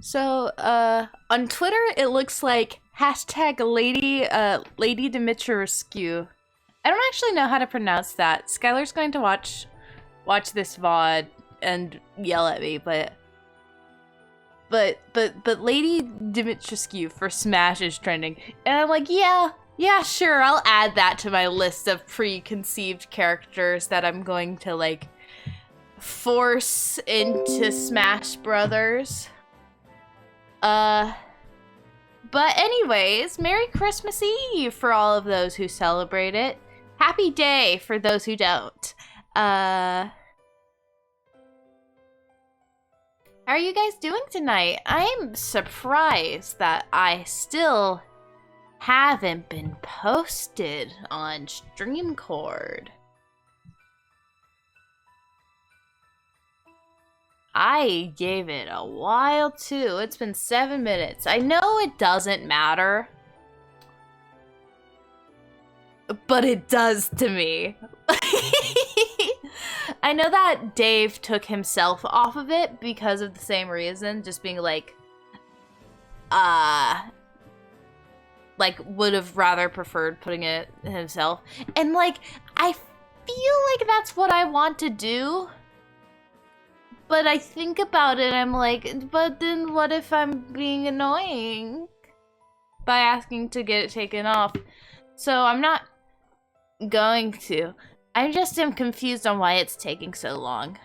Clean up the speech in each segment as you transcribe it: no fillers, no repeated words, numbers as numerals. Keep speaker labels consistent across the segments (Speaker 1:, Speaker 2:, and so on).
Speaker 1: So, on Twitter, it looks like hashtag Lady Dimitrescu. I don't actually know how to pronounce that. Skylar's going to watch this VOD and yell at me, but Lady Dimitrescu for Smash is trending, and I'm like, yeah, sure, I'll add that to my list of preconceived characters that I'm going to like force into Smash Brothers. Uh, but anyways, Merry Christmas Eve for all of those who celebrate it. Happy day for those who don't. How are you guys doing tonight? I'm surprised that I still haven't been posted on StreamCord. I gave it a while too. It's been 7 minutes. I know it doesn't matter, but it does to me. I know that Dave took himself off of it because of the same reason, just being like would have rather preferred putting it himself. And like, I feel like that's what I want to do. But I think about it, I'm like, but then what if I'm being annoying by asking to get it taken off? So I'm not going to. I just am confused on why it's taking so long.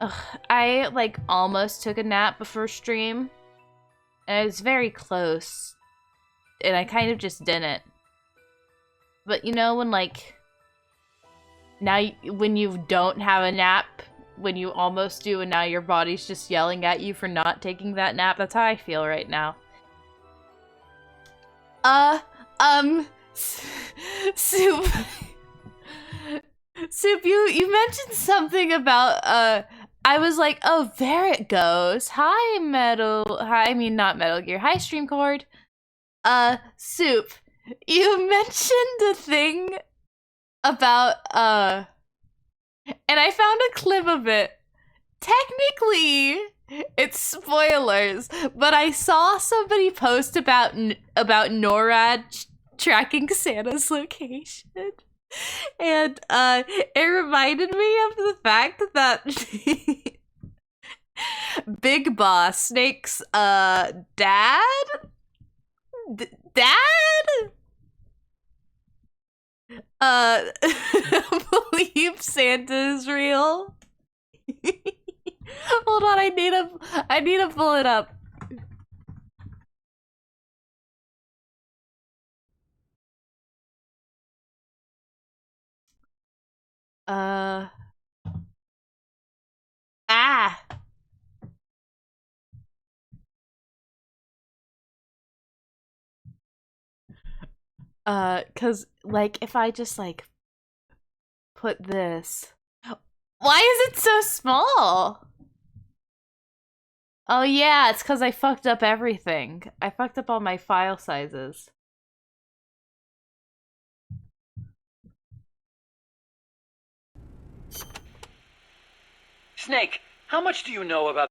Speaker 1: Ugh, I like almost took a nap before stream, and it was very close, and I kind of just didn't. But you know when like, now when you don't have a nap, when you almost do, and now your body's just yelling at you for not taking that nap. That's how I feel right now. Soup. Soup, you mentioned something about, I was like, oh, there it goes. Hi, not Metal Gear. Hi, StreamCord. Soup, you mentioned a thing about, and I found a clip of it. Technically, it's spoilers, but I saw somebody post about NORAD tracking Santa's location, and it reminded me of the fact that Big Boss Snake's dad believes Santa is real. Hold on, I need to pull it up. Uh ah. Cause like if I just like put this, why is it so small? Oh yeah, it's cause I fucked up everything. I fucked up all my file sizes.
Speaker 2: Snake, how much do you know about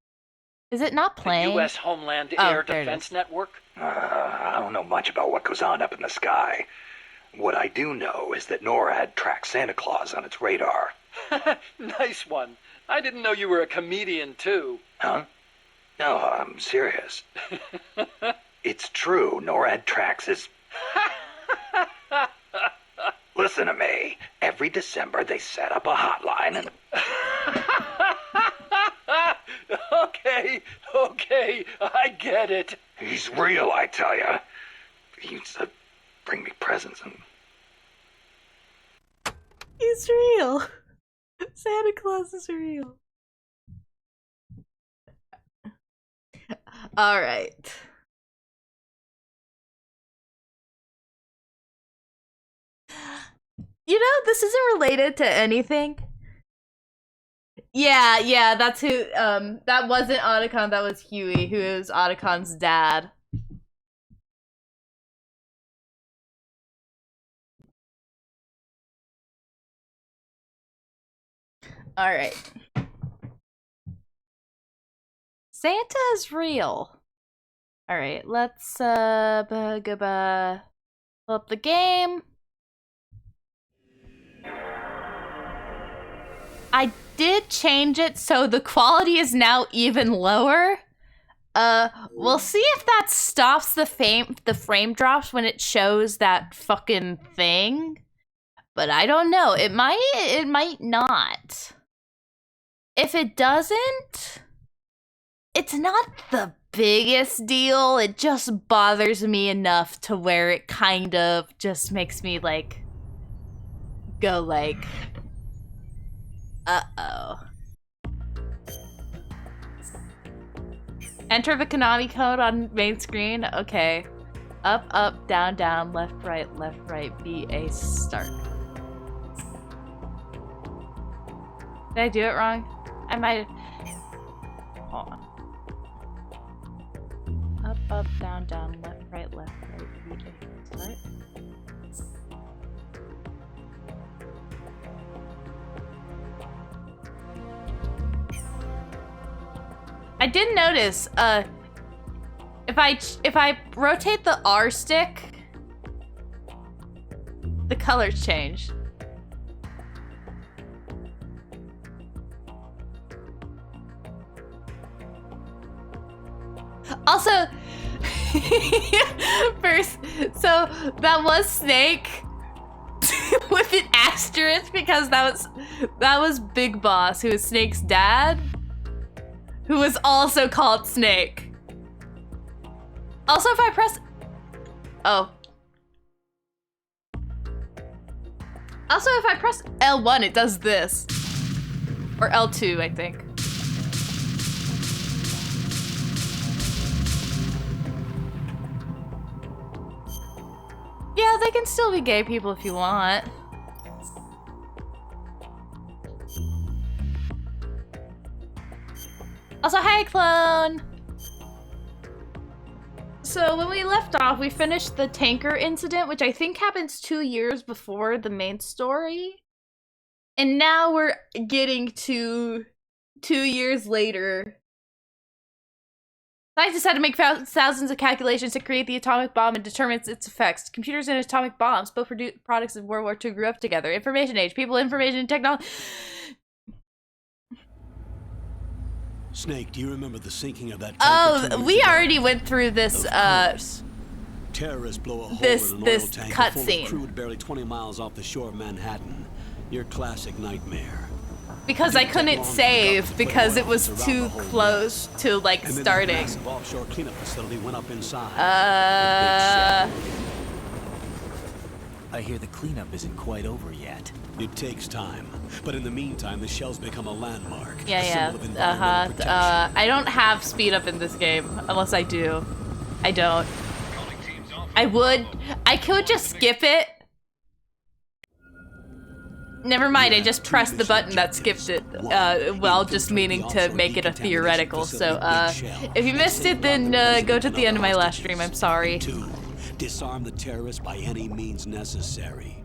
Speaker 1: Is it not
Speaker 2: the
Speaker 1: playing?
Speaker 2: U.S. Homeland
Speaker 1: Oh,
Speaker 2: Air
Speaker 1: there it
Speaker 2: Defense
Speaker 1: is.
Speaker 2: Network?
Speaker 3: I don't know much about what goes on up in the sky. What I do know is that NORAD tracks Santa Claus on its radar.
Speaker 2: Nice one. I didn't know you were a comedian, too.
Speaker 3: Huh? No, I'm serious. It's true. NORAD tracks his... Listen to me. Every December they set up a hotline and...
Speaker 2: Okay, I get it.
Speaker 3: He's real, I tell ya. He used to bring me presents and...
Speaker 1: He's real. Santa Claus is real. All right. You know, this isn't related to anything. Yeah, that's who, that wasn't Otacon, that was Huey, who is Otacon's dad. Alright. Santa is real. All right, let's pull up the game. I did change it so the quality is now even lower. We'll see if that stops the frame drops when it shows that fucking thing. But I don't know. It might not. If it doesn't, it's not the biggest deal. It just bothers me enough to where it kind of just makes me like go like, uh-oh. Enter the Konami code on main screen. Okay. Up, up, down, down, left, right, B, A, start. Did I do it wrong? I might have... Hold on. Up, up, down, down, left, right, B, A, start. I did notice, if I rotate the R stick, the colors change. Also, first, so that was Snake with an asterisk because that was Big Boss, who is Snake's dad, who was also called Snake. Also, if I press... Oh. Also, if I press L1, it does this. Or L2, I think. Yeah, they can still be gay people if you want. Also, hi, Clone! So when we left off, we finished the tanker incident, which I think happens 2 years before the main story. And now we're getting to 2 years later. Scientists had to make thousands of calculations to create the atomic bomb and determine its effects. Computers and atomic bombs, both products of World War II, grew up together. Information age, people, information, and technology.
Speaker 4: Snake, do you remember the sinking of that
Speaker 1: tanker? Oh, we already went through this,
Speaker 4: terrorists blow a hole
Speaker 1: this
Speaker 4: in an oil tanker full
Speaker 1: cutscene.
Speaker 4: of crude barely 20 miles off the shore of Manhattan. Your classic nightmare.
Speaker 1: Because I couldn't save because it was too close to like starting.
Speaker 4: And then the massive offshore cleanup facility went up inside.
Speaker 5: I hear the cleanup isn't quite over yet.
Speaker 4: It takes time, but in the meantime, the shell's become a landmark.
Speaker 1: Yeah, yeah. I don't have speed up in this game, unless I do. I don't. I could just skip it. Never mind, I just pressed the button that skipped it, while just meaning to make it a theoretical. So, if you missed it, then go to the end of my last stream. I'm sorry.
Speaker 4: 2. Disarm the terrorists by any means necessary.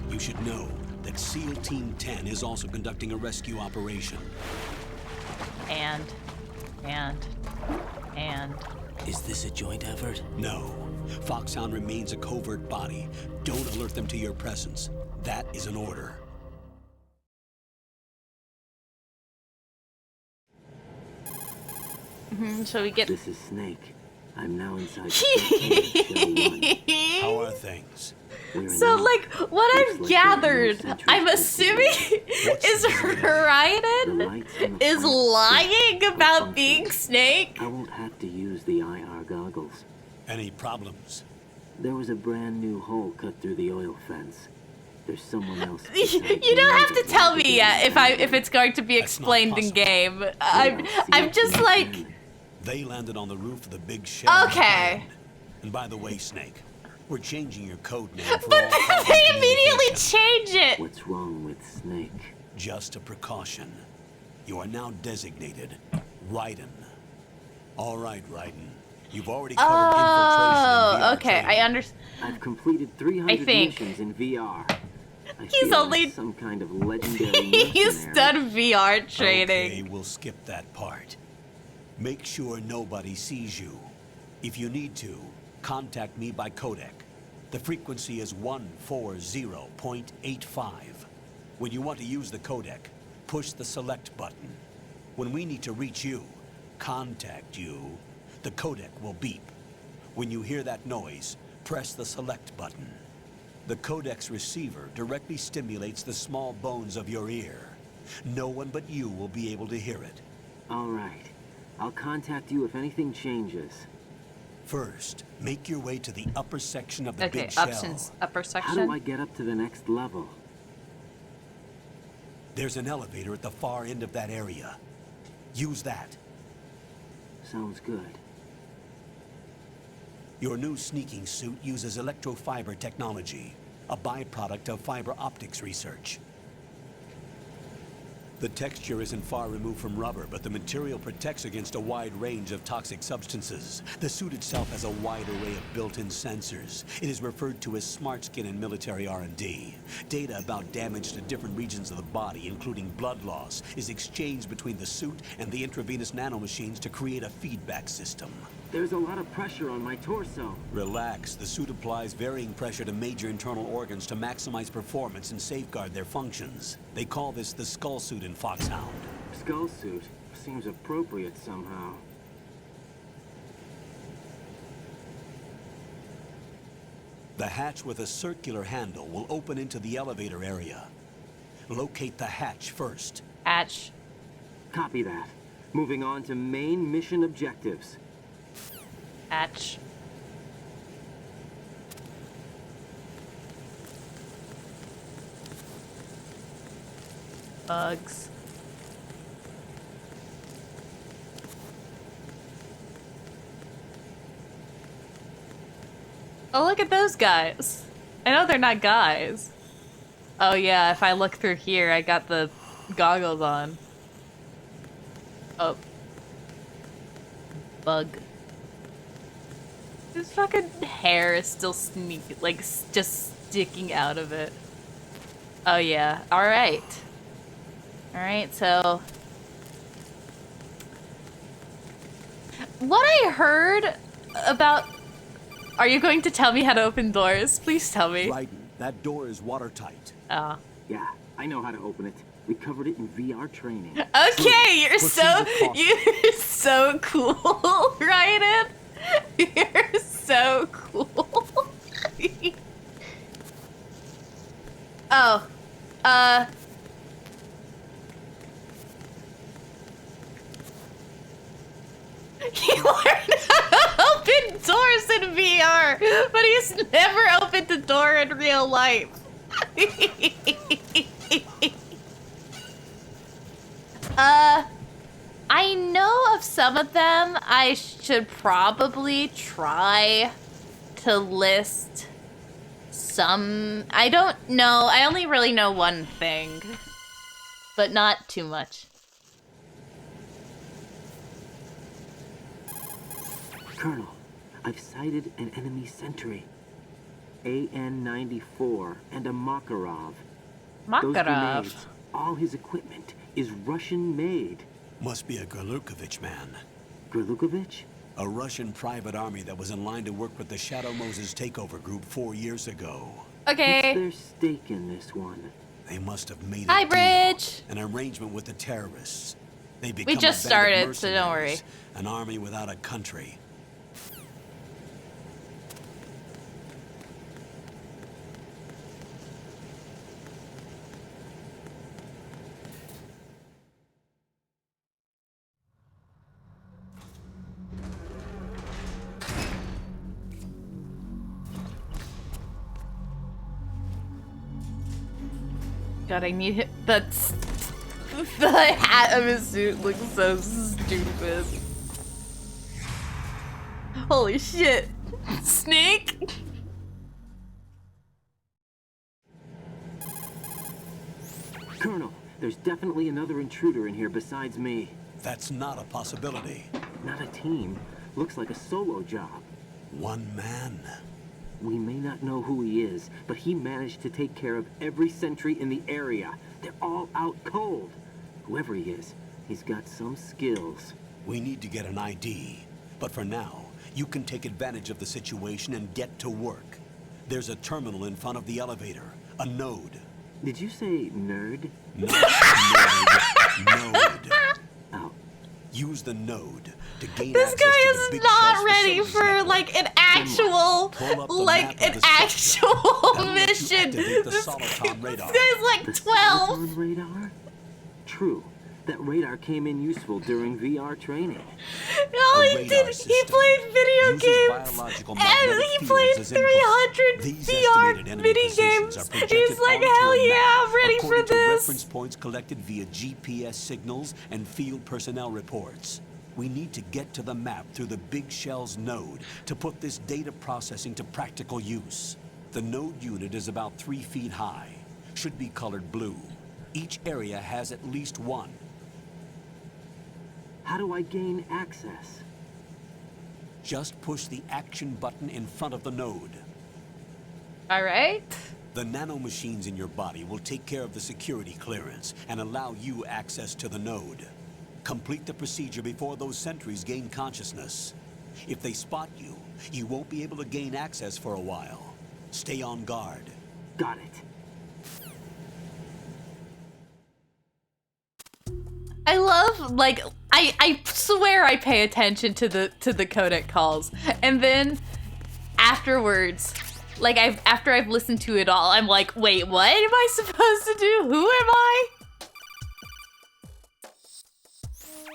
Speaker 4: You should know that SEAL Team 10 is also conducting a rescue operation.
Speaker 1: And...
Speaker 5: Is this a joint effort?
Speaker 4: No. Foxhound remains a covert body. Don't alert them to your presence. That is an order.
Speaker 1: So we get...
Speaker 6: This is Snake. I'm now inside.
Speaker 4: How are things?
Speaker 1: So, like, what I've gathered, I'm assuming is Raiden is lying about being Snake.
Speaker 6: I won't have to use the IR goggles.
Speaker 4: Any problems?
Speaker 6: There was a brand new hole cut through the oil fence. There's someone else.
Speaker 1: You don't have to tell me yet if it's going to be explained in game. I'm just like...
Speaker 4: They landed on the roof of the big shell.
Speaker 1: Okay.
Speaker 4: And by the way, Snake, we're changing your code name for
Speaker 1: but
Speaker 4: all
Speaker 1: they immediately change it.
Speaker 6: What's wrong with Snake?
Speaker 4: Just a precaution. You are now designated Raiden. All right, Raiden. You've already covered infiltration in VR
Speaker 1: okay,
Speaker 4: training.
Speaker 1: I understand.
Speaker 6: I've completed 300
Speaker 1: think.
Speaker 6: missions in VR. I
Speaker 1: He's
Speaker 6: feel
Speaker 1: only-
Speaker 6: like some kind of legendary
Speaker 1: He's
Speaker 6: mercenary.
Speaker 1: done VR training.
Speaker 4: Okay, we'll skip that part. Make sure nobody sees you. If you need to, contact me by codec. The frequency is 140.85. When you want to use the codec, push the select button. When we need to reach you, contact you, the codec will beep. When you hear that noise, press the select button. The codec's receiver directly stimulates the small bones of your ear. No one but you will be able to hear it.
Speaker 6: All right. I'll contact you if anything changes.
Speaker 4: First, make your way to the upper section of the
Speaker 1: Okay,
Speaker 4: big shell.
Speaker 1: options, upper
Speaker 6: How do
Speaker 1: section.
Speaker 6: I get up to the next level?
Speaker 4: There's an elevator at the far end of that area. Use that.
Speaker 6: Sounds good.
Speaker 4: Your new sneaking suit uses electrofiber technology, a byproduct of fiber optics research. The texture isn't far removed from rubber, but the material protects against a wide range of toxic substances. The suit itself has a wide array of built-in sensors. It is referred to as smart skin in military R&D. Data about damage to different regions of the body, including blood loss, is exchanged between the suit and the intravenous nanomachines to create a feedback system.
Speaker 6: There's a lot of pressure on my torso.
Speaker 4: Relax. The suit applies varying pressure to major internal organs to maximize performance and safeguard their functions. They call this the skull suit in Foxhound.
Speaker 6: Skull suit seems appropriate somehow.
Speaker 4: The hatch with a circular handle will open into the elevator area. Locate the hatch first.
Speaker 1: Hatch.
Speaker 6: Copy that. Moving on to main mission objectives.
Speaker 1: Hatch. Bugs. Oh, look at those guys. I know they're not guys. Oh yeah, if I look through here, I got the goggles on. Oh. Bug. His fucking hair is still just sticking out of it. Oh yeah, alright. Alright, so... What I heard about... Are you going to tell me how to open doors? Please tell me.
Speaker 4: Raiden, that door is watertight.
Speaker 1: Oh.
Speaker 6: Yeah, I know how to open it. We covered it in VR training.
Speaker 1: Okay, you're
Speaker 4: Proceed
Speaker 1: so...
Speaker 4: with caution.
Speaker 1: You're so cool, Raiden. You're so cool. Oh. He learned how to open doors in VR, but he's never opened a door in real life. I know of some of them. I should probably try to list some. I don't know. I only really know one thing, but not too much.
Speaker 6: Colonel, I've sighted an enemy sentry. AN-94 and a Makarov. Those
Speaker 1: Makarov.
Speaker 6: grenades, all his equipment is Russian-made.
Speaker 4: Must be a Gorlukovich man.
Speaker 6: Gorlukovich?
Speaker 4: A Russian private army that was in line to work with the Shadow Moses takeover group 4 years ago.
Speaker 6: What's
Speaker 1: Okay.
Speaker 6: their stake in this one?
Speaker 4: They must have made
Speaker 1: Hi,
Speaker 4: a deal,
Speaker 1: Bridge.
Speaker 4: an arrangement with the terrorists. They become
Speaker 1: just
Speaker 4: a band of
Speaker 1: started, so don't worry.
Speaker 4: mercenaries, an army without a country.
Speaker 1: God, I need it. That's the hat of his suit looks so stupid. Holy shit. Snake?
Speaker 6: Colonel, there's definitely another intruder in here besides me.
Speaker 4: That's not a possibility.
Speaker 6: Not a team, Looks like a solo job.
Speaker 4: One man.
Speaker 6: We may not know who he is, but he managed to take care of every sentry in the area. They're all out cold. Whoever he is, he's got some skills.
Speaker 4: We need to get an ID. But for now, you can take advantage of the situation and get to work. There's a terminal in front of the elevator. A node.
Speaker 6: Did you say nerd?
Speaker 4: Not node. Node.
Speaker 6: Oh.
Speaker 4: Use the node to gain
Speaker 1: This
Speaker 4: access to
Speaker 1: guy
Speaker 4: the
Speaker 1: is
Speaker 4: big
Speaker 1: not
Speaker 4: shells
Speaker 1: ready
Speaker 4: facilities
Speaker 1: for
Speaker 4: network.
Speaker 1: like an actual,
Speaker 4: Pull up the
Speaker 1: like
Speaker 4: map of
Speaker 1: an
Speaker 4: the structure.
Speaker 1: actual
Speaker 4: That'll let you
Speaker 1: mission.
Speaker 4: activate the
Speaker 1: This
Speaker 4: Soliton radar.
Speaker 1: guy's like
Speaker 6: The
Speaker 1: 12.
Speaker 6: Soliton radar? True. That radar came in useful during VR training.
Speaker 1: All
Speaker 4: A
Speaker 1: he
Speaker 4: radar
Speaker 1: did, he
Speaker 4: system
Speaker 1: played video
Speaker 4: uses
Speaker 1: games,
Speaker 4: biological
Speaker 1: and
Speaker 4: magnetic
Speaker 1: he
Speaker 4: fields
Speaker 1: played
Speaker 4: as input.
Speaker 1: 300
Speaker 4: These
Speaker 1: VR
Speaker 4: estimated enemy
Speaker 1: mini
Speaker 4: positions
Speaker 1: games.
Speaker 4: are projected
Speaker 1: He's like,
Speaker 4: onto
Speaker 1: hell
Speaker 4: a map
Speaker 1: yeah, I'm ready for
Speaker 4: according to
Speaker 1: this.
Speaker 4: reference points collected via GPS signals and field personnel reports. We need to get to the map through the Big Shell's node to put this data processing to practical use. The node unit is about 3 feet high. Should be colored blue. Each area has at least one.
Speaker 6: How do I gain access?
Speaker 4: Just push the action button in front of the node.
Speaker 1: All right.
Speaker 4: The nanomachines in your body will take care of the security clearance and allow you access to the node. Complete the procedure before those sentries gain consciousness. If they spot you, you won't be able to gain access for a while. Stay on guard.
Speaker 6: Got it.
Speaker 1: I love, like, I swear I pay attention to the codec calls, and then afterwards, like after I've listened to it all, I'm like, wait, what am I supposed to do? Who am I?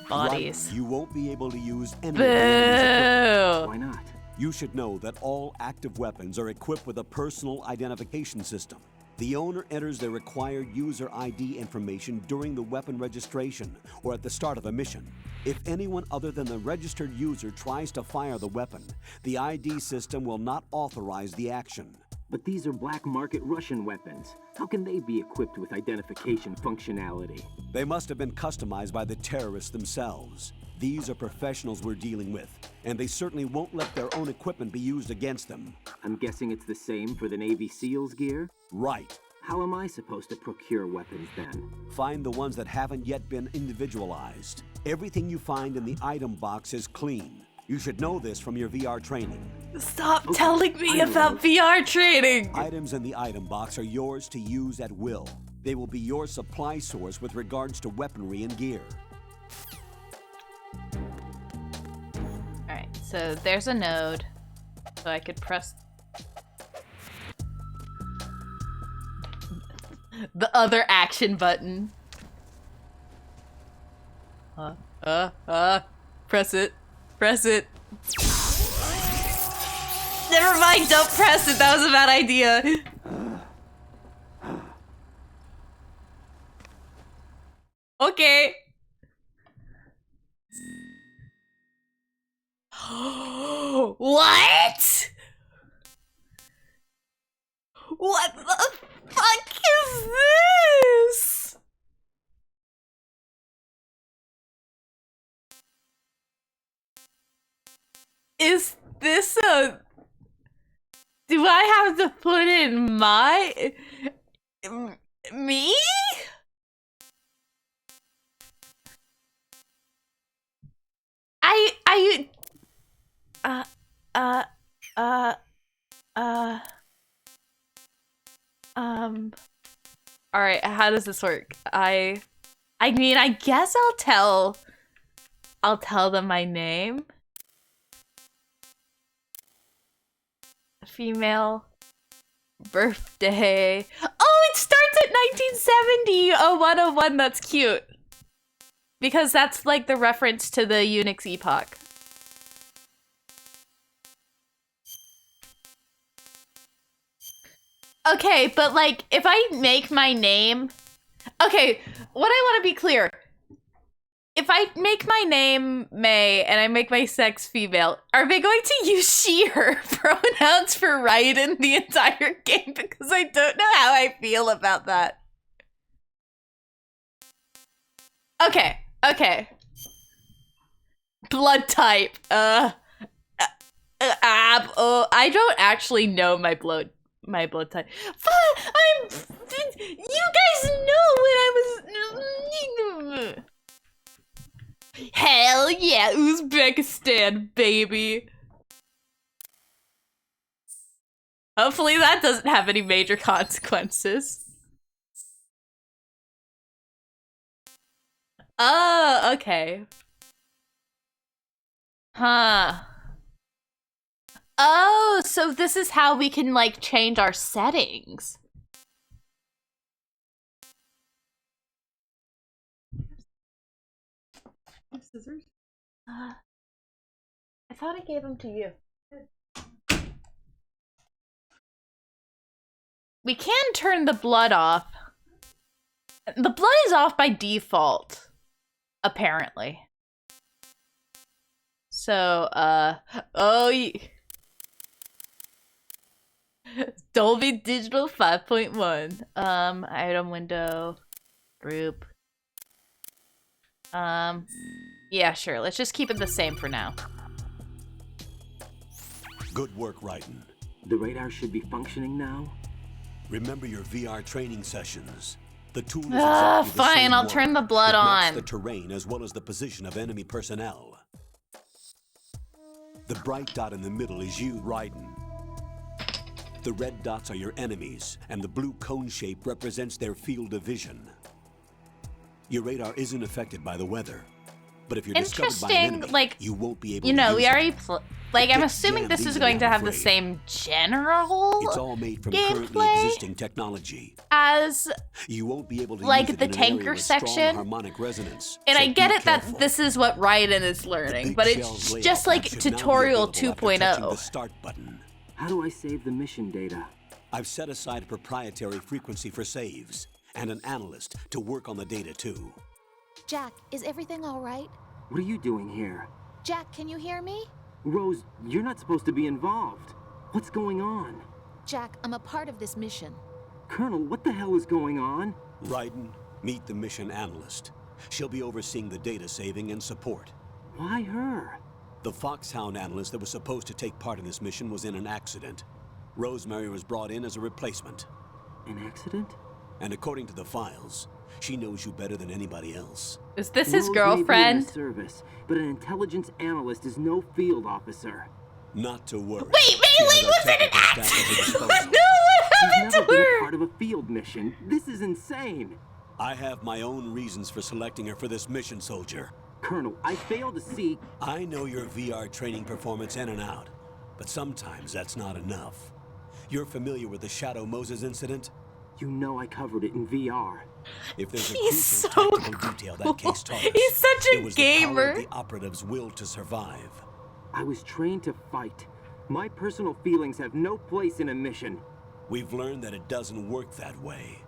Speaker 1: Bodies.
Speaker 4: Right, you won't be able to use any of the enemy's equipment.
Speaker 1: Boo.
Speaker 6: Why not?
Speaker 4: You should know that all active weapons are equipped with a personal identification system. The owner enters their required user ID information during the weapon registration or at the start of a mission. If anyone other than the registered user tries to fire the weapon, the ID system will not authorize the action.
Speaker 6: But these are black market Russian weapons. How can they be equipped with identification functionality?
Speaker 4: They must have been customized by the terrorists themselves. These are professionals we're dealing with, and they certainly won't let their own equipment be used against them.
Speaker 6: I'm guessing it's the same for the Navy SEALs gear?
Speaker 4: Right.
Speaker 6: How am I supposed to procure weapons then?
Speaker 4: Find the ones that haven't yet been individualized. Everything you find in the item box is clean. You should know this from your VR training.
Speaker 1: Stop
Speaker 6: Okay,
Speaker 1: telling me
Speaker 6: I know.
Speaker 1: about VR training.
Speaker 4: Items in the item box are yours to use at will. They will be your supply source with regards to weaponry and gear.
Speaker 1: All right, so there's a node, so I could press the other action button. Press it. Press it. Never mind, don't press it. That was a bad idea. Okay. What? What the fuck is this? Is this a... Do I have to put in my... Me? All right, how does this work? I mean, I guess I'll tell them my name. Female, birthday. Oh, it starts at 1970. Oh, 101, that's cute. Because that's like the reference to the Unix epoch. Okay, but like, if I make my name... Okay, what I want to be clear. If I make my name May and I make my sex female, are they going to use she, her pronouns for raiden the entire game? Because I don't know how I feel about that. Okay, okay. Blood type, I don't actually know my blood type. You guys know when I was. Hell yeah, Uzbekistan, baby. Hopefully that doesn't have any major consequences. Oh, okay. Huh. Oh, so this is how we can, like, change our settings. Scissors? I thought I gave them to you. We can turn the blood off. The blood is off by default, apparently. So, Dolby Digital 5.1. Item window, group. Yeah, sure. Let's just keep it the same for now.
Speaker 4: Good work, Raiden.
Speaker 6: The radar should be functioning now.
Speaker 4: Remember your VR training sessions. The tool is exactly the
Speaker 1: fine,
Speaker 4: same
Speaker 1: I'll
Speaker 4: one.
Speaker 1: turn the blood
Speaker 4: It maps
Speaker 1: on.
Speaker 4: the terrain as well as the position of enemy personnel. The bright dot in the middle is you, Raiden. The red dots are your enemies, and the blue cone shape represents their field of vision. Your radar isn't affected by the weather, but if you're discovered by an enemy,
Speaker 1: Interesting, like,
Speaker 4: you won't be able
Speaker 1: you
Speaker 4: to
Speaker 1: know,
Speaker 4: use
Speaker 1: we
Speaker 4: it.
Speaker 1: already like, I'm
Speaker 4: gets
Speaker 1: assuming
Speaker 4: jammed
Speaker 1: this is
Speaker 4: easily,
Speaker 1: going to
Speaker 4: I'm
Speaker 1: have the
Speaker 4: afraid.
Speaker 1: same general
Speaker 4: It's all made from currently
Speaker 1: gameplay
Speaker 4: existing technology.
Speaker 1: as,
Speaker 4: You won't be able to
Speaker 1: like,
Speaker 4: use it
Speaker 1: the
Speaker 4: in an area
Speaker 1: tanker
Speaker 4: with strong
Speaker 1: section.
Speaker 4: harmonic resonance.
Speaker 1: And
Speaker 4: so
Speaker 1: I get
Speaker 4: be
Speaker 1: it that
Speaker 4: careful.
Speaker 1: this is what Raiden is learning,
Speaker 4: big
Speaker 1: but
Speaker 4: shell's
Speaker 1: it's
Speaker 4: layout
Speaker 1: just
Speaker 4: map
Speaker 1: like
Speaker 4: should now be
Speaker 1: tutorial
Speaker 4: available after touching the
Speaker 1: 2.0.
Speaker 4: start button.
Speaker 6: How do I save the mission data?
Speaker 4: I've set aside a proprietary frequency for saves and an analyst to work on the data too.
Speaker 7: Jack, is everything all right?
Speaker 6: What are you doing here?
Speaker 7: Jack, can you hear me?
Speaker 6: Rose, you're not supposed to be involved. What's going on?
Speaker 7: Jack, I'm a part of this mission.
Speaker 6: Colonel, what the hell is going on?
Speaker 4: Raiden, meet the mission analyst. She'll be overseeing the data saving and support.
Speaker 6: Why her?
Speaker 4: The Foxhound analyst that was supposed to take part in this mission was in an accident. Rosemary was brought in as a replacement.
Speaker 6: An accident?
Speaker 4: And according to the files, she knows you better than anybody else.
Speaker 1: Is this his
Speaker 6: Rose may be in the
Speaker 1: girlfriend?
Speaker 6: service, but an intelligence analyst is no field officer.
Speaker 4: Not to worry.
Speaker 1: Wait,
Speaker 4: She
Speaker 1: Bailey
Speaker 4: has our
Speaker 1: was in an
Speaker 4: technical staff at her
Speaker 1: accident!
Speaker 4: disposal.
Speaker 1: No, what
Speaker 6: She's
Speaker 1: happened
Speaker 6: never
Speaker 1: to
Speaker 6: been a
Speaker 1: her?
Speaker 6: part of a field mission. This is insane.
Speaker 4: I have my own reasons for selecting her for this mission, soldier.
Speaker 6: Colonel, I fail to see.
Speaker 4: I know your VR training performance in and out, but sometimes that's not enough. You're familiar with the Shadow Moses incident?
Speaker 6: You know I covered it in VR.
Speaker 4: If there's a
Speaker 1: He's
Speaker 4: crucial
Speaker 1: so
Speaker 4: tactical detail that case taught us,
Speaker 1: He's such a
Speaker 4: it was the power
Speaker 1: gamer.
Speaker 4: of the operative's will to survive.
Speaker 6: I was trained to fight. My personal feelings have no place in a mission.
Speaker 4: We've learned that it doesn't work that way.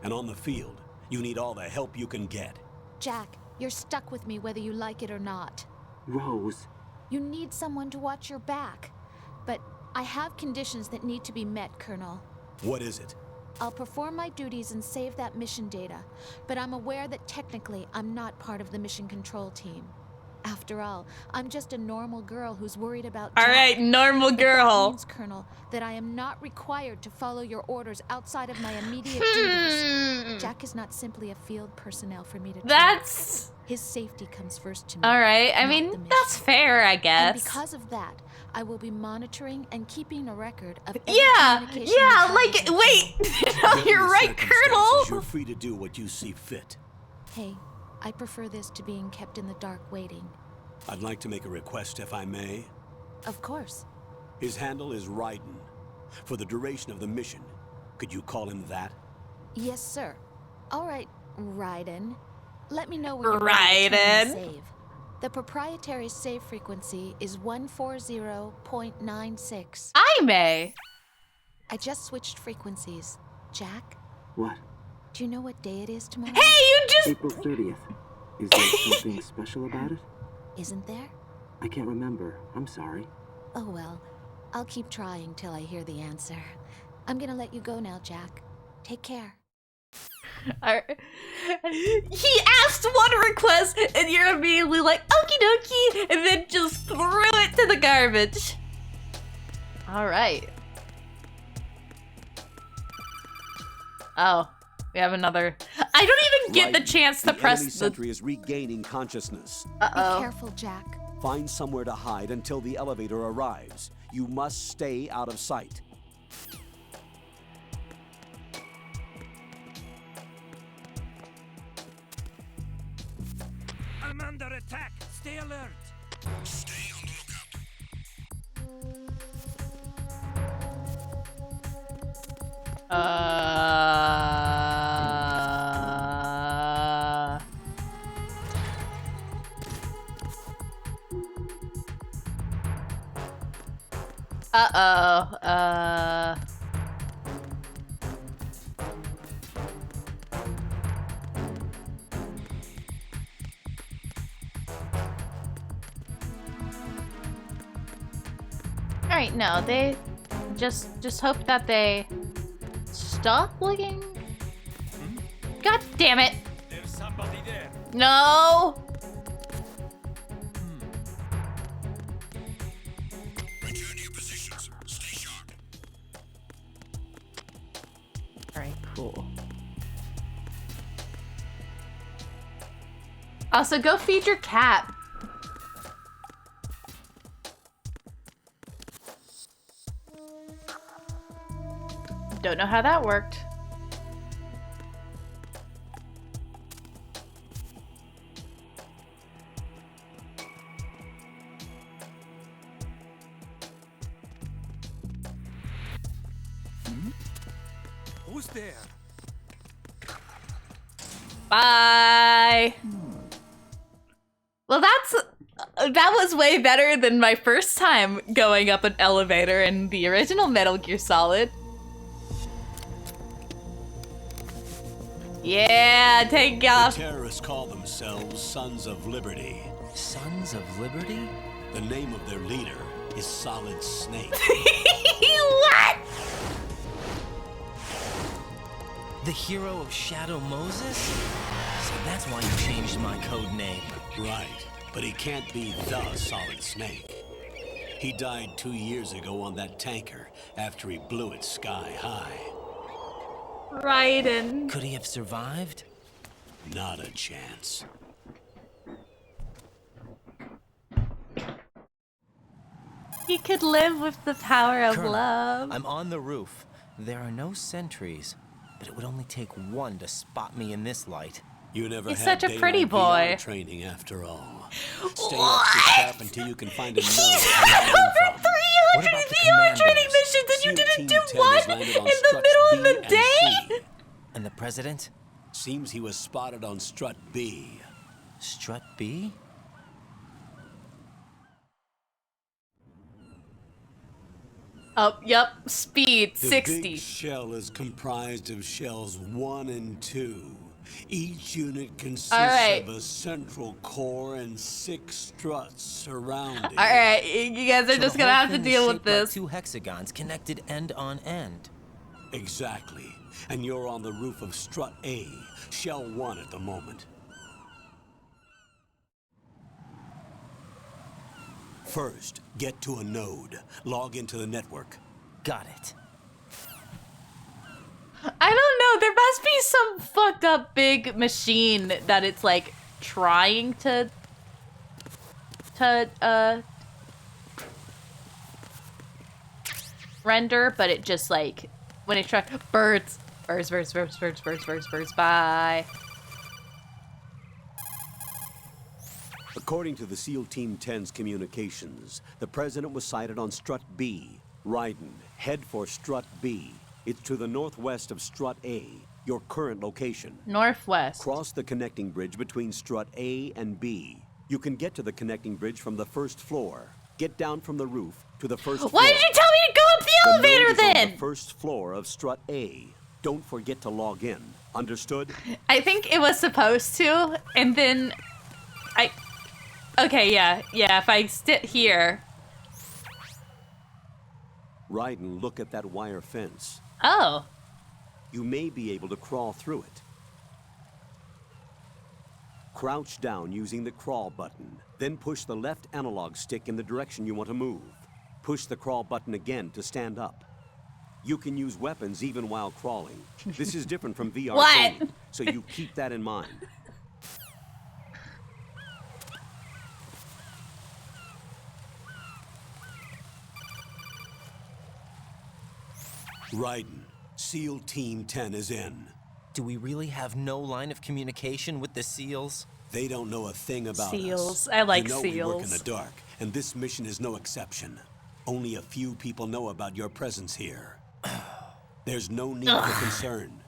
Speaker 4: And on the field, you need all the help you can get.
Speaker 7: Jack, you're stuck with me whether you like it or not.
Speaker 6: Rose,
Speaker 7: You need someone to watch your back. But I have conditions that need to be met, Colonel.
Speaker 4: What is it?
Speaker 7: I'll perform my duties and save that mission data, but I'm aware that technically I'm not part of the mission control team. After all, I'm just a normal girl who's worried about
Speaker 1: All
Speaker 7: Jack.
Speaker 1: right, normal
Speaker 7: That
Speaker 1: girl.
Speaker 7: means, Colonel, that I am not required to follow your orders outside of my immediate
Speaker 1: Hmm.
Speaker 7: duties. Jack is not simply a field personnel for me to train.
Speaker 1: That's
Speaker 7: His safety comes first to me.
Speaker 1: all right. I
Speaker 7: not
Speaker 1: mean,
Speaker 7: the mission.
Speaker 1: that's fair, I
Speaker 7: And
Speaker 1: guess.
Speaker 7: because of that, I will be monitoring and keeping a record of every
Speaker 1: Yeah,
Speaker 7: communication
Speaker 1: yeah.
Speaker 7: we
Speaker 1: Like,
Speaker 7: have with
Speaker 1: wait.
Speaker 7: each
Speaker 1: No,
Speaker 4: Given
Speaker 1: you're
Speaker 4: the
Speaker 1: right,
Speaker 4: circumstances,
Speaker 1: Colonel.
Speaker 4: You're free to do what you see fit.
Speaker 7: Hey, I prefer this to being kept in the dark waiting.
Speaker 4: I'd like to make a request, if I may.
Speaker 7: Of course.
Speaker 4: His handle is Raiden. For the duration of the mission, could you call him that?
Speaker 7: Yes, sir. All right, Raiden. Let me know when you're ready to turn
Speaker 1: Raiden.
Speaker 7: the save. The proprietary save frequency is 140.96.
Speaker 1: I may.
Speaker 7: I just switched frequencies. Jack,
Speaker 6: what?
Speaker 7: do you know what day it is tomorrow?
Speaker 1: Hey, you just.
Speaker 6: April 30th. Is there something special about it?
Speaker 7: Isn't there?
Speaker 6: I can't remember. I'm sorry.
Speaker 7: Oh well, I'll keep trying till I hear the answer. I'm gonna let you go now, Jack. Take care.
Speaker 1: He asked one request, and you're immediately like, okie dokie, and then just threw it to the garbage. All right. Oh, we have another. I don't even get the chance to press
Speaker 4: enemy
Speaker 1: the.
Speaker 4: sentry is regaining consciousness.
Speaker 7: Be careful, Jack.
Speaker 4: Find somewhere to hide until the elevator arrives. You must stay out of sight.
Speaker 5: I'm under attack. Stay alert.
Speaker 4: Stay on the lookout.
Speaker 1: Alright, no, they just hope that they stop looking. God damn it!
Speaker 5: There's somebody there.
Speaker 1: No!
Speaker 4: Return to your positions. Stay sharp.
Speaker 1: Alright, cool. Also, go feed your cat. Don't know how that worked.
Speaker 5: Who's there?
Speaker 1: Bye. Well, that was way better than my first time going up an elevator in the original Metal Gear Solid. Yeah, take off.
Speaker 4: The terrorists call themselves Sons of Liberty.
Speaker 5: Sons of Liberty?
Speaker 4: The name of their leader is Solid Snake.
Speaker 1: What?
Speaker 5: The hero of Shadow Moses? So that's why you changed my code name.
Speaker 4: Right, but he can't be the Solid Snake. He died 2 years ago on that tanker after he blew it sky high.
Speaker 1: Raiden.
Speaker 5: Could he have survived?
Speaker 4: Not a chance.
Speaker 1: He could live with the power of
Speaker 5: Colonel,
Speaker 1: love.
Speaker 5: I'm on the roof. There are no sentries, but it would only take one to spot me in this light.
Speaker 4: You never
Speaker 1: He's
Speaker 4: had
Speaker 1: such a pretty
Speaker 4: daylight
Speaker 1: boy.
Speaker 4: VR training after all. Stay extra sharp until you can find a nose.
Speaker 1: Over 300
Speaker 5: What about the
Speaker 1: VR training
Speaker 5: commandos?
Speaker 1: missions and you
Speaker 4: SEAL
Speaker 1: didn't
Speaker 4: Team
Speaker 1: do
Speaker 4: 10
Speaker 1: one
Speaker 4: has
Speaker 1: in
Speaker 4: landed on
Speaker 1: the
Speaker 4: struts
Speaker 1: middle
Speaker 4: B
Speaker 1: of the
Speaker 4: and
Speaker 1: day?
Speaker 4: C.
Speaker 5: And the president?
Speaker 4: Seems he was spotted on strut B.
Speaker 5: Strut B?
Speaker 1: Oh, yep. Speed,
Speaker 4: The
Speaker 1: 60.
Speaker 4: big shell is comprised of shells 1 and 2. Each unit consists
Speaker 1: Alright.
Speaker 4: of a central core and 6 struts surrounding.
Speaker 1: Alright, you guys are
Speaker 5: So
Speaker 1: just
Speaker 5: the
Speaker 1: gonna
Speaker 5: whole
Speaker 1: have to
Speaker 5: thing is
Speaker 1: deal with
Speaker 5: shaped like
Speaker 1: this.
Speaker 5: 2 hexagons connected end on end.
Speaker 4: Exactly. And you're on the roof of strut A, shell 1 at the moment. First, get to a node. Log into the network.
Speaker 5: Got it.
Speaker 1: I don't know, there must be some fucked up big machine that it's like trying to render, but it just like when it tries birds, bye.
Speaker 4: According to the SEAL Team 10's communications, the president was sighted on strut B. Raiden, head for strut B. It's to the northwest of strut A, your current location.
Speaker 1: Northwest.
Speaker 4: Cross the connecting bridge between strut A and B. You can get to the connecting bridge from the first floor. Get down from the roof to the first floor.
Speaker 1: Why did you tell me to go up the elevator
Speaker 4: node is on
Speaker 1: then?
Speaker 4: the first floor of strut A. Don't forget to log in. Understood?
Speaker 1: I think it was supposed to, and then okay, yeah, if I sit here.
Speaker 4: Raiden, look at that wire fence.
Speaker 1: Oh.
Speaker 4: You may be able to crawl through it. Crouch down using the crawl button, then push the left analog stick in the direction you want to move. Push the crawl button again to stand up. You can use weapons even while crawling. This is different from VR
Speaker 1: What?
Speaker 4: training, so you keep that in mind. Raiden, SEAL Team 10 is in.
Speaker 5: Do we really have no line of communication with the SEALs?
Speaker 4: They don't know a thing about
Speaker 1: Seals.
Speaker 4: us.
Speaker 1: I like
Speaker 4: you know we work in
Speaker 1: seals.
Speaker 4: the dark, and this mission is no exception. Only a few people know about your presence here. There's no need for concern.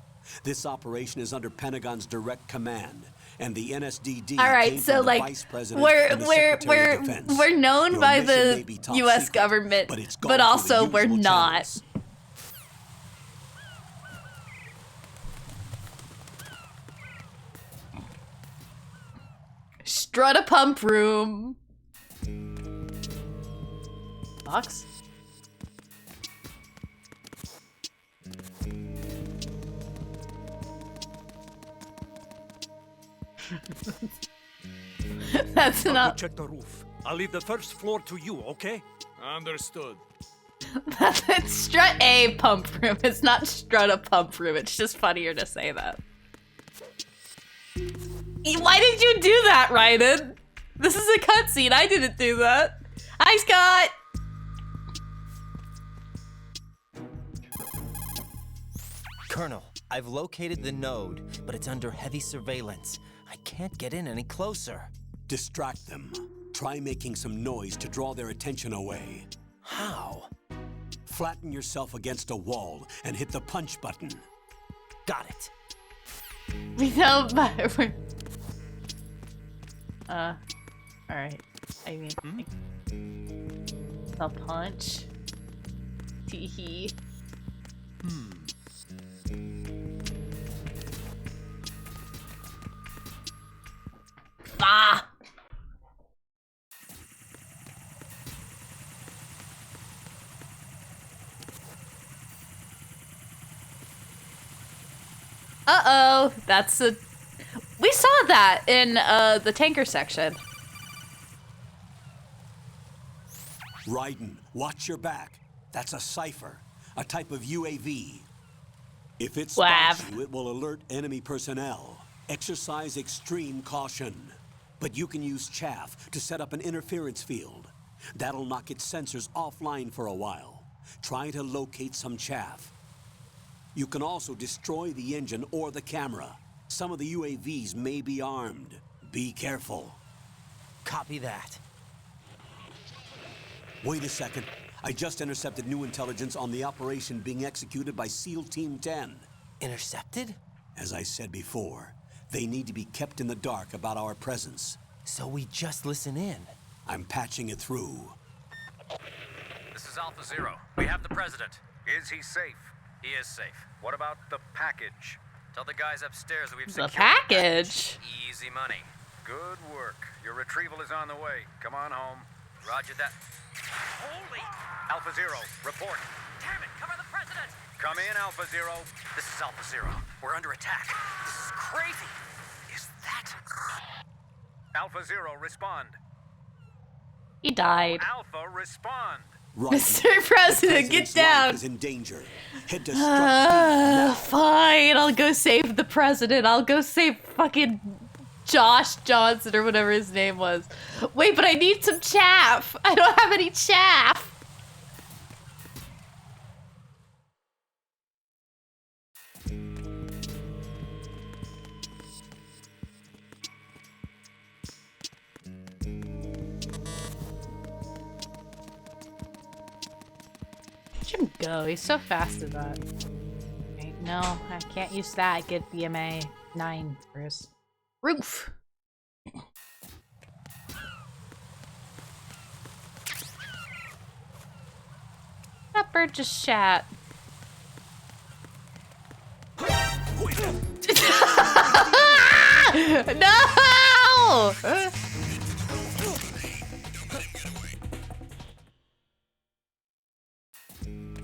Speaker 4: This operation is under Pentagon's direct command, and the NSDD
Speaker 1: All right,
Speaker 4: came
Speaker 1: so
Speaker 4: from the
Speaker 1: like
Speaker 4: Vice President and the Secretary of Defense.
Speaker 1: we're known
Speaker 4: Your
Speaker 1: by
Speaker 4: mission may
Speaker 1: the
Speaker 4: be top
Speaker 1: U.S.
Speaker 4: secret,
Speaker 1: government,
Speaker 4: but, it's gone
Speaker 1: but
Speaker 4: through the
Speaker 1: also we're
Speaker 4: usual
Speaker 1: not.
Speaker 4: channels.
Speaker 1: Strut a pump room. Box. That's not.
Speaker 8: Check the roof. I'll leave the first floor to you, okay? Understood.
Speaker 1: It's strut a pump room. It's not strut a pump room. It's just funnier to say that. Why did you do that, Raiden? This is a cutscene. I didn't do that. Hi, Scott.
Speaker 5: Colonel, I've located the node, but it's under heavy surveillance. I can't get in any closer.
Speaker 4: Distract them. Try making some noise to draw their attention away.
Speaker 5: How?
Speaker 4: Flatten yourself against a wall and hit the punch button.
Speaker 5: Got it.
Speaker 1: We know, but we're... Alright. I mean, a punch. Tee-hee. Ah! Uh-oh, that's a... We saw that in, the tanker section.
Speaker 4: Raiden, watch your back. That's a cipher, a type of UAV. If it spots
Speaker 1: Wav.
Speaker 4: you, it will alert enemy personnel. Exercise extreme caution. But you can use chaff to set up an interference field. That'll knock its sensors offline for a while. Try to locate some chaff. You can also destroy the engine or the camera. Some of the UAVs may be armed. Be careful.
Speaker 5: Copy that.
Speaker 4: Wait a second. I just intercepted new intelligence on the operation being executed by SEAL Team 10.
Speaker 5: Intercepted?
Speaker 4: As I said before, they need to be kept in the dark about our presence.
Speaker 5: So we just listen in.
Speaker 4: I'm patching it through.
Speaker 9: This is Alpha Zero. We have the president. Is he safe? He is safe. What about the package? Tell the guys upstairs that we've
Speaker 1: The
Speaker 9: secured
Speaker 1: package?
Speaker 9: Easy money. Good work. Your retrieval is on the way. Come on home. Roger that. Holy! Alpha Zero, report. Damn it, cover the president! Come in, Alpha Zero. This is Alpha Zero. We're under attack. This is crazy. Is that... Alpha Zero, respond.
Speaker 1: He died.
Speaker 9: Alpha, respond.
Speaker 1: Mr. President, get
Speaker 4: President's
Speaker 1: down.
Speaker 4: life is in danger. Head to Struck B now.
Speaker 1: Fine, I'll go save the president. I'll go save fucking Josh Johnson or whatever his name was. Wait, but I need some chaff. I don't have any chaff. Let him go. He's so fast at that. Wait, no, I can't use that. Get BMA 9 first. Roof. That bird just shat. No!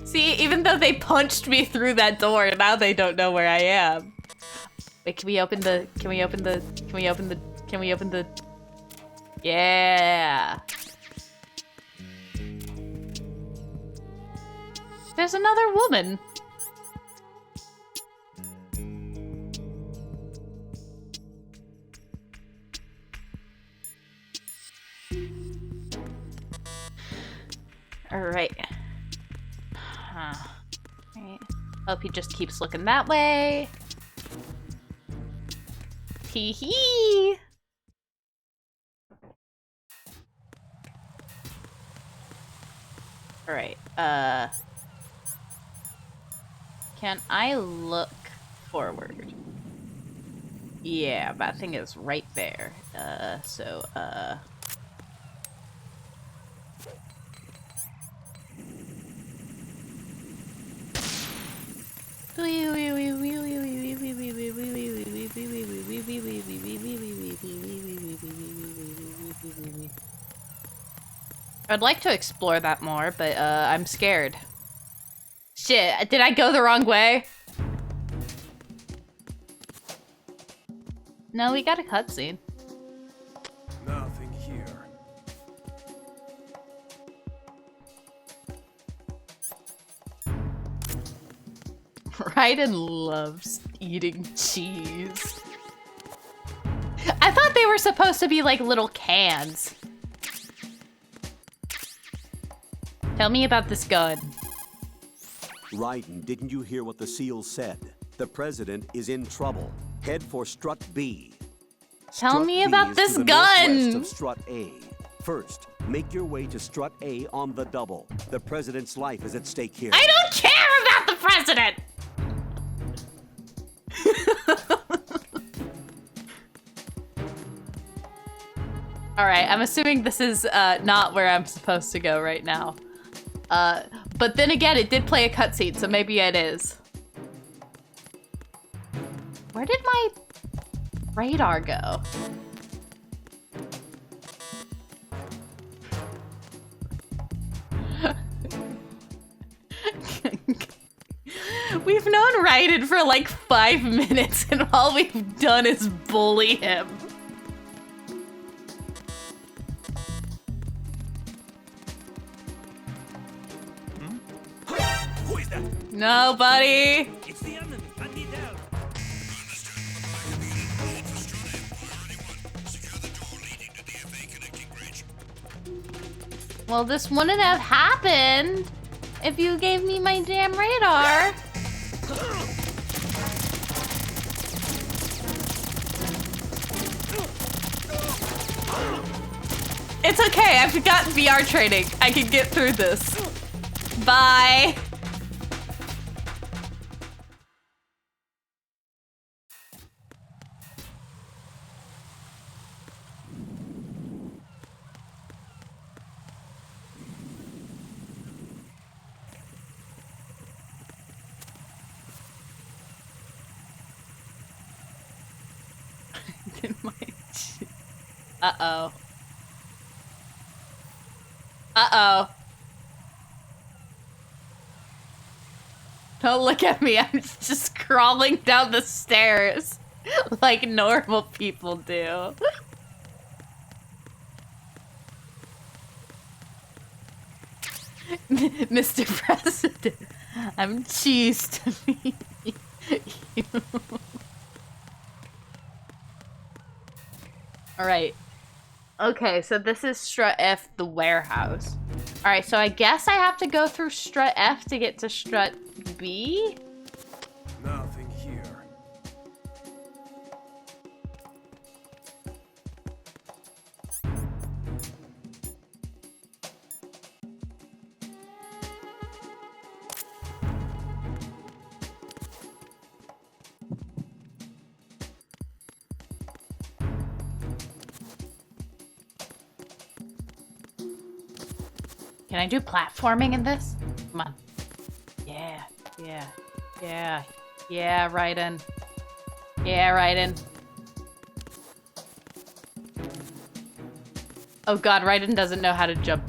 Speaker 1: See, even though they punched me through that door, now they don't know where I am. Wait, can we open the... there's another woman. Alright. Huh. Right. Hope he just keeps looking that way. Hee hee! Alright, can I look forward? Yeah, that thing is right there. I'd like to explore that more, but I'm scared. Shit, did I go the wrong way? No, we got a cutscene.
Speaker 8: Nothing here.
Speaker 1: Raiden loves eating cheese. I thought they were supposed to be like little cans. Tell me about this gun.
Speaker 4: Raiden, didn't you hear what the seal said? The president is in trouble. Head for Strut B.
Speaker 1: Tell
Speaker 4: Strut
Speaker 1: me
Speaker 4: B
Speaker 1: about
Speaker 4: is
Speaker 1: this
Speaker 4: to the
Speaker 1: gun.
Speaker 4: northwest of Strut A. First, make your way to Strut A on the double. The president's life is at stake here.
Speaker 1: I don't care about the president! Alright, I'm assuming this is not where I'm supposed to go right now. But then again, it did play a cutscene, so maybe it is. Where did my radar go? We've known Raiden for like 5 minutes, and all we've done is bully him.
Speaker 8: Who is that?
Speaker 1: Nobody.
Speaker 8: It's the enemy. I need help.
Speaker 1: Well, this wouldn't have happened if you gave me my damn radar. It's okay, I've got VR training. I can get through this. Bye. Uh-oh. Uh-oh. Don't look at me, I'm just crawling down the stairs like normal people do. Mr. President, I'm cheese to me. Alright. Okay, so this is Strut F, the warehouse. Alright, so I guess I have to go through Strut F to get to Strut B?
Speaker 8: Nothing here.
Speaker 1: Can I do platforming in this? Come on. Yeah, yeah, yeah, yeah, Raiden. Yeah, Raiden. Oh god, Raiden doesn't know how to jump.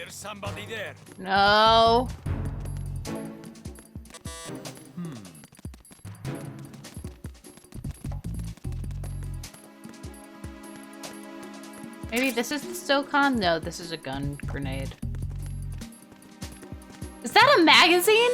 Speaker 8: There's somebody there.
Speaker 1: No. Maybe this is the SOCON? No, this is a gun grenade. Is that a magazine?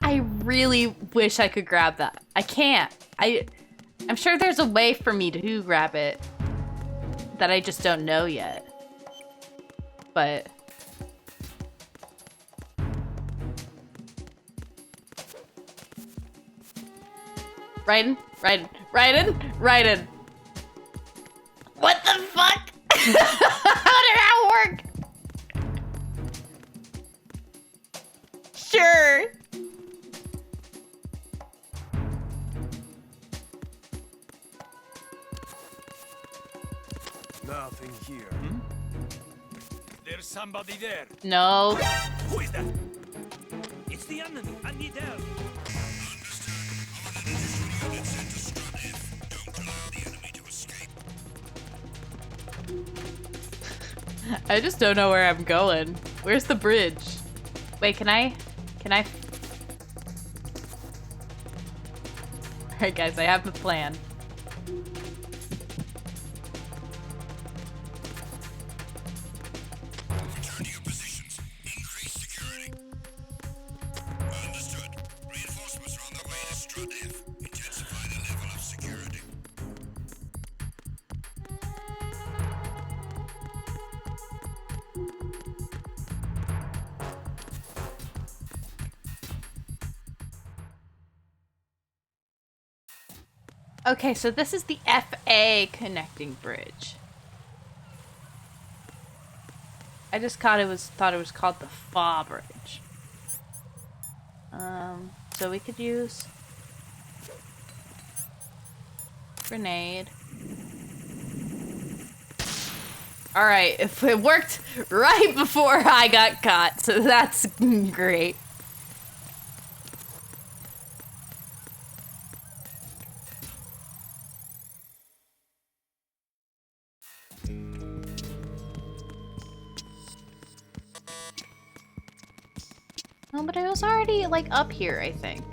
Speaker 1: I really wish I could grab that. I can't. I'm sure there's a way for me to grab it that I just don't know yet. But Raiden. What the fuck? How did that work? Sure.
Speaker 8: Nothing here. There's somebody there.
Speaker 1: No.
Speaker 8: Who is that? It's the enemy. I need help.
Speaker 1: I just don't know where I'm going. Where's the bridge? Wait, can I? Alright guys, I have the plan.
Speaker 10: Return to your positions. Increase security. Understood. Reinforcements are on their way to Strut F. Intensify the level of security.
Speaker 1: Okay, so this is the FA connecting bridge. I just thought it was called the FA bridge. So we could use grenade. All right, if it worked right before I got caught, so that's great. No, but I was already, like, up here, I think.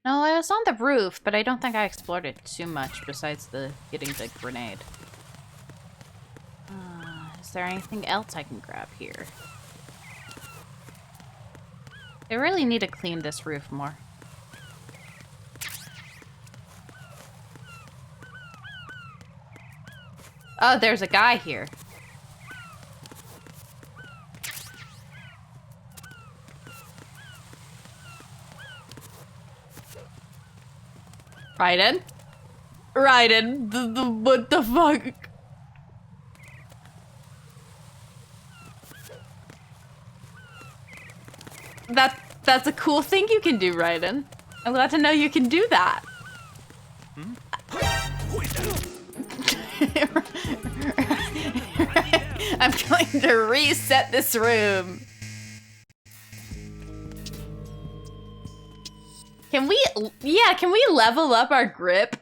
Speaker 1: No, I was on the roof, but I don't think I explored it too much besides getting the grenade. Is there anything else I can grab here? I really need to clean this roof more. Oh, there's a guy here. Raiden? What the fuck? That's a cool thing you can do, Raiden. I'm glad to know you can do that. I'm going to reset this room. Can we level up our grip?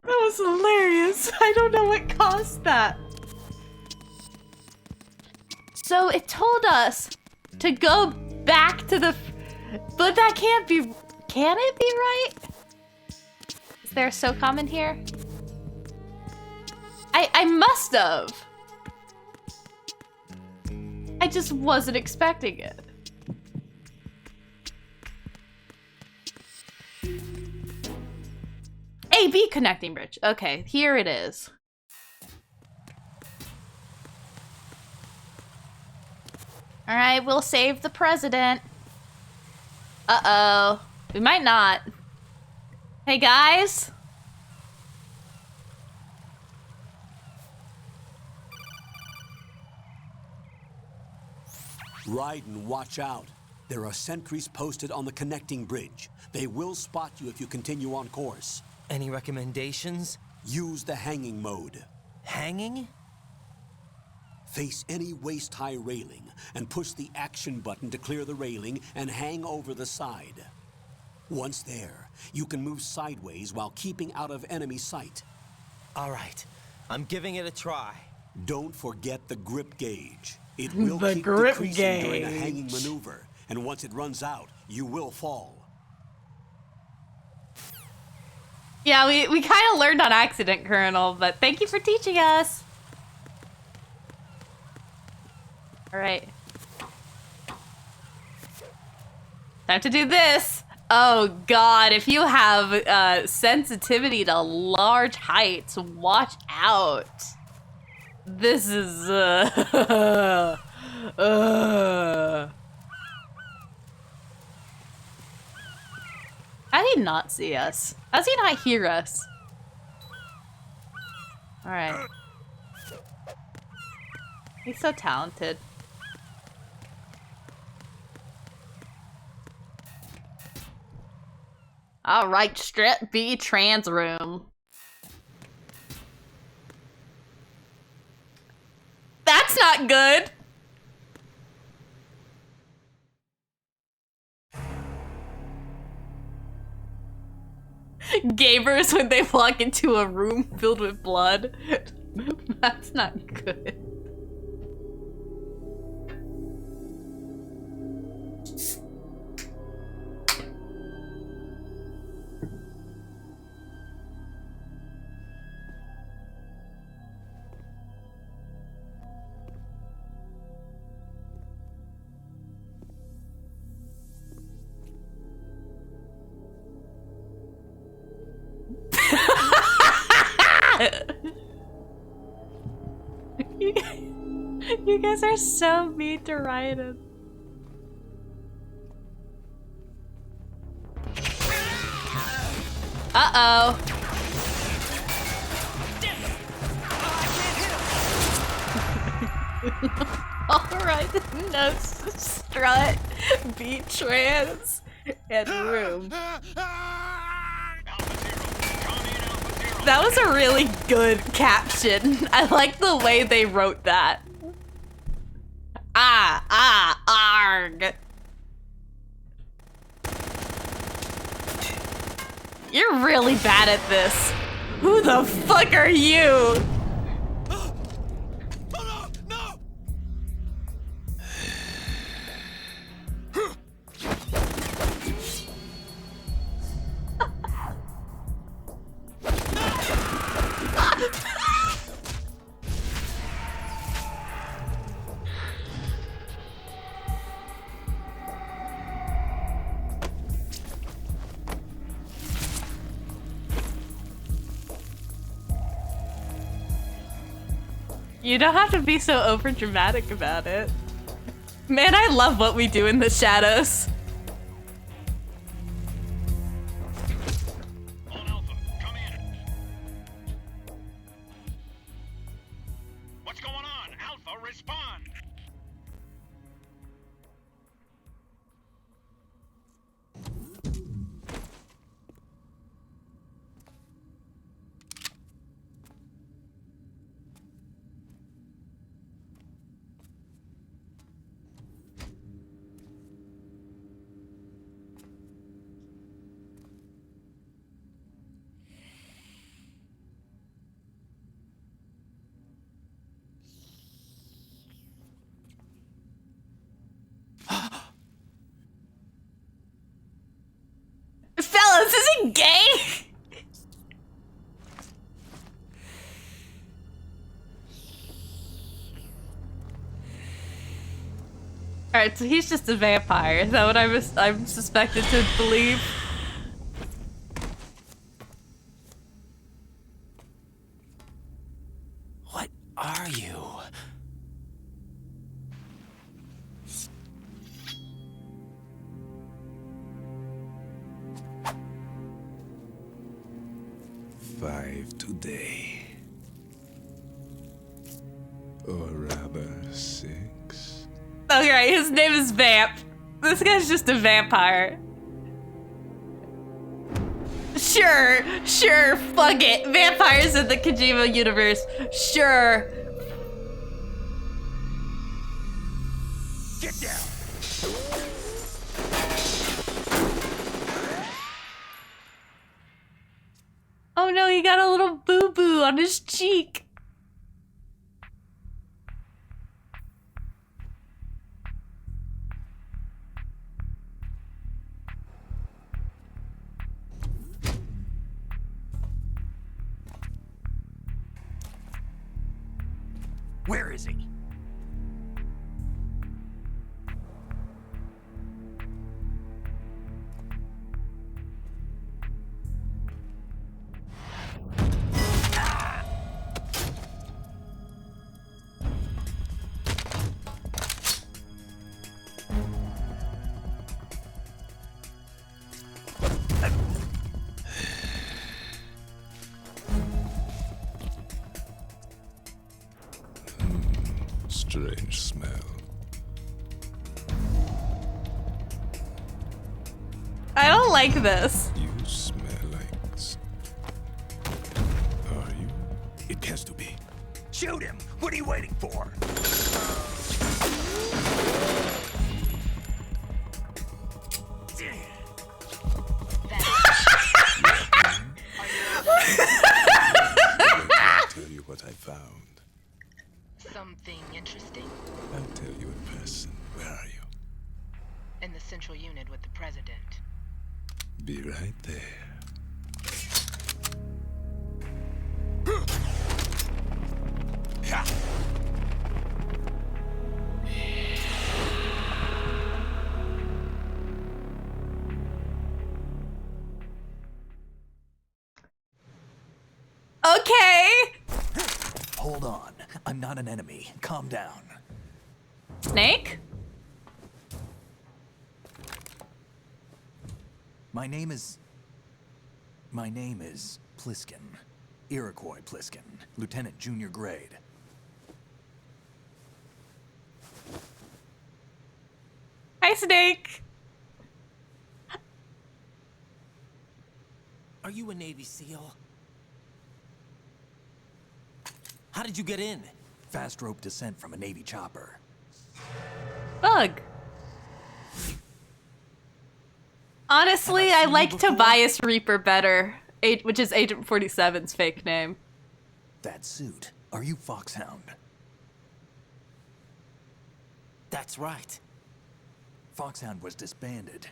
Speaker 1: That was hilarious. I don't know what caused that. So it told us to go back to the... But that can't be... Can it be right? Is there a SOCOM in here? I must have. I just wasn't expecting it. B connecting bridge. Okay, here it is. All right, we'll save the president. Uh-oh. We might not. Hey, guys.
Speaker 4: Raiden, watch out. There are sentries posted on the connecting bridge. They will spot you if you continue on course.
Speaker 5: Any recommendations?
Speaker 4: Use the hanging mode.
Speaker 5: Hanging?
Speaker 4: Face any waist-high railing and push the action button to clear the railing and hang over the side. Once there, you can move sideways while keeping out of enemy sight.
Speaker 5: All right, I'm giving it a try.
Speaker 4: Don't forget the grip gauge. It will
Speaker 1: The
Speaker 4: keep
Speaker 1: grip
Speaker 4: decreasing during a
Speaker 1: gauge.
Speaker 4: hanging maneuver, and once it runs out, you will fall.
Speaker 1: Yeah, we kind of learned on accident, Colonel, but thank you for teaching us. All right. Time to do this. Oh God, if you have sensitivity to large heights, watch out. This is How did he not see us? How does he not hear us? All right. He's so talented. All right, Strip B trans room. That's not good. Gamers when they walk into a room filled with blood. That's not good. You guys are so mean to Raiden. Uh-oh. Alright, no strut, be trans, and room. That was a really good caption. I like the way they wrote that. Arg. You're really bad at this. Who the fuck are you? You don't have to be so over dramatic about it. Man, I love what we do in the shadows.
Speaker 10: On Alpha, come in. What's going on? Alpha, respond.
Speaker 1: Fellas, is it gay? Alright, so he's just a vampire. Is that what I'm suspected to believe?
Speaker 5: are you?
Speaker 10: Five today. Or rather, 6.
Speaker 1: Okay, his name is Vamp. This guy's just a vampire. Sure, fuck it. Vampires in the Kojima universe. Sure.
Speaker 9: Get down!
Speaker 1: Oh no, he got a little boo-boo on his cheek.
Speaker 9: Where is he?
Speaker 10: Strange smell.
Speaker 1: I don't like this.
Speaker 10: You smell like... Are you?
Speaker 9: It has to be. Shoot him! What are you waiting for?
Speaker 10: I'll tell you what I found.
Speaker 11: Something interesting?
Speaker 10: I'll tell you in person. Where are you?
Speaker 11: In the central unit with the president.
Speaker 10: Be right there.
Speaker 1: Okay.
Speaker 9: Hold on. I'm not an enemy. Calm down.
Speaker 1: Snake?
Speaker 9: My name is Pliskin. Iroquois Pliskin. Lieutenant junior grade.
Speaker 1: Hi, Snake.
Speaker 5: Are you a Navy SEAL? How did you get in?
Speaker 9: Fast rope descent from a Navy chopper.
Speaker 1: Bug. Honestly, I like Tobias Reaper better, which is Agent 47's fake name.
Speaker 9: That suit. Are you Foxhound?
Speaker 5: That's right.
Speaker 9: Foxhound was disbanded.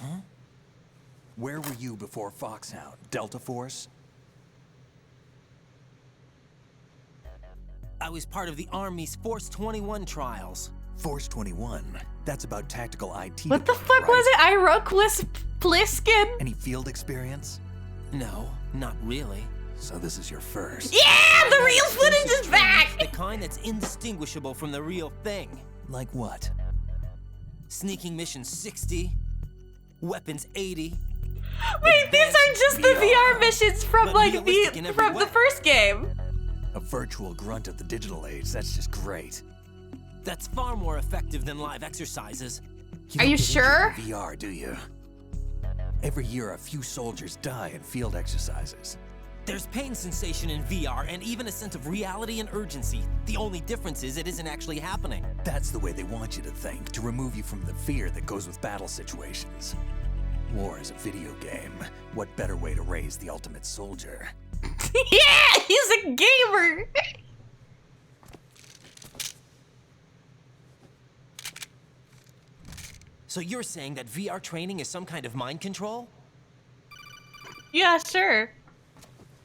Speaker 9: Huh? Where were you before Foxhound? Delta Force?
Speaker 5: I was part of the Army's Force 21 trials.
Speaker 9: Force 21? That's about tactical IT.
Speaker 1: What the fuck was it? Iroquois Pliskin?
Speaker 9: Any field experience?
Speaker 5: No, not really.
Speaker 9: So this is your first.
Speaker 1: Yeah, the real footage is back!
Speaker 5: The kind that's indistinguishable from the real thing.
Speaker 9: Like what?
Speaker 5: Sneaking mission 60, weapons 80.
Speaker 1: Wait, these are just the VR missions from like the first game.
Speaker 9: A virtual grunt of the digital age. That's just great.
Speaker 5: That's far more effective than live exercises.
Speaker 1: Are you sure?
Speaker 9: VR, do you? Every year, a few soldiers die in field exercises.
Speaker 5: There's pain sensation in VR and even a sense of reality and urgency. The only difference is it isn't actually happening.
Speaker 9: That's the way they want you to think, to remove you from the fear that goes with battle situations. War is a video game. What better way to raise the ultimate soldier?
Speaker 1: Yeah, he's a gamer!
Speaker 5: So you're saying that VR training is some kind of mind control?
Speaker 1: Yeah, sure.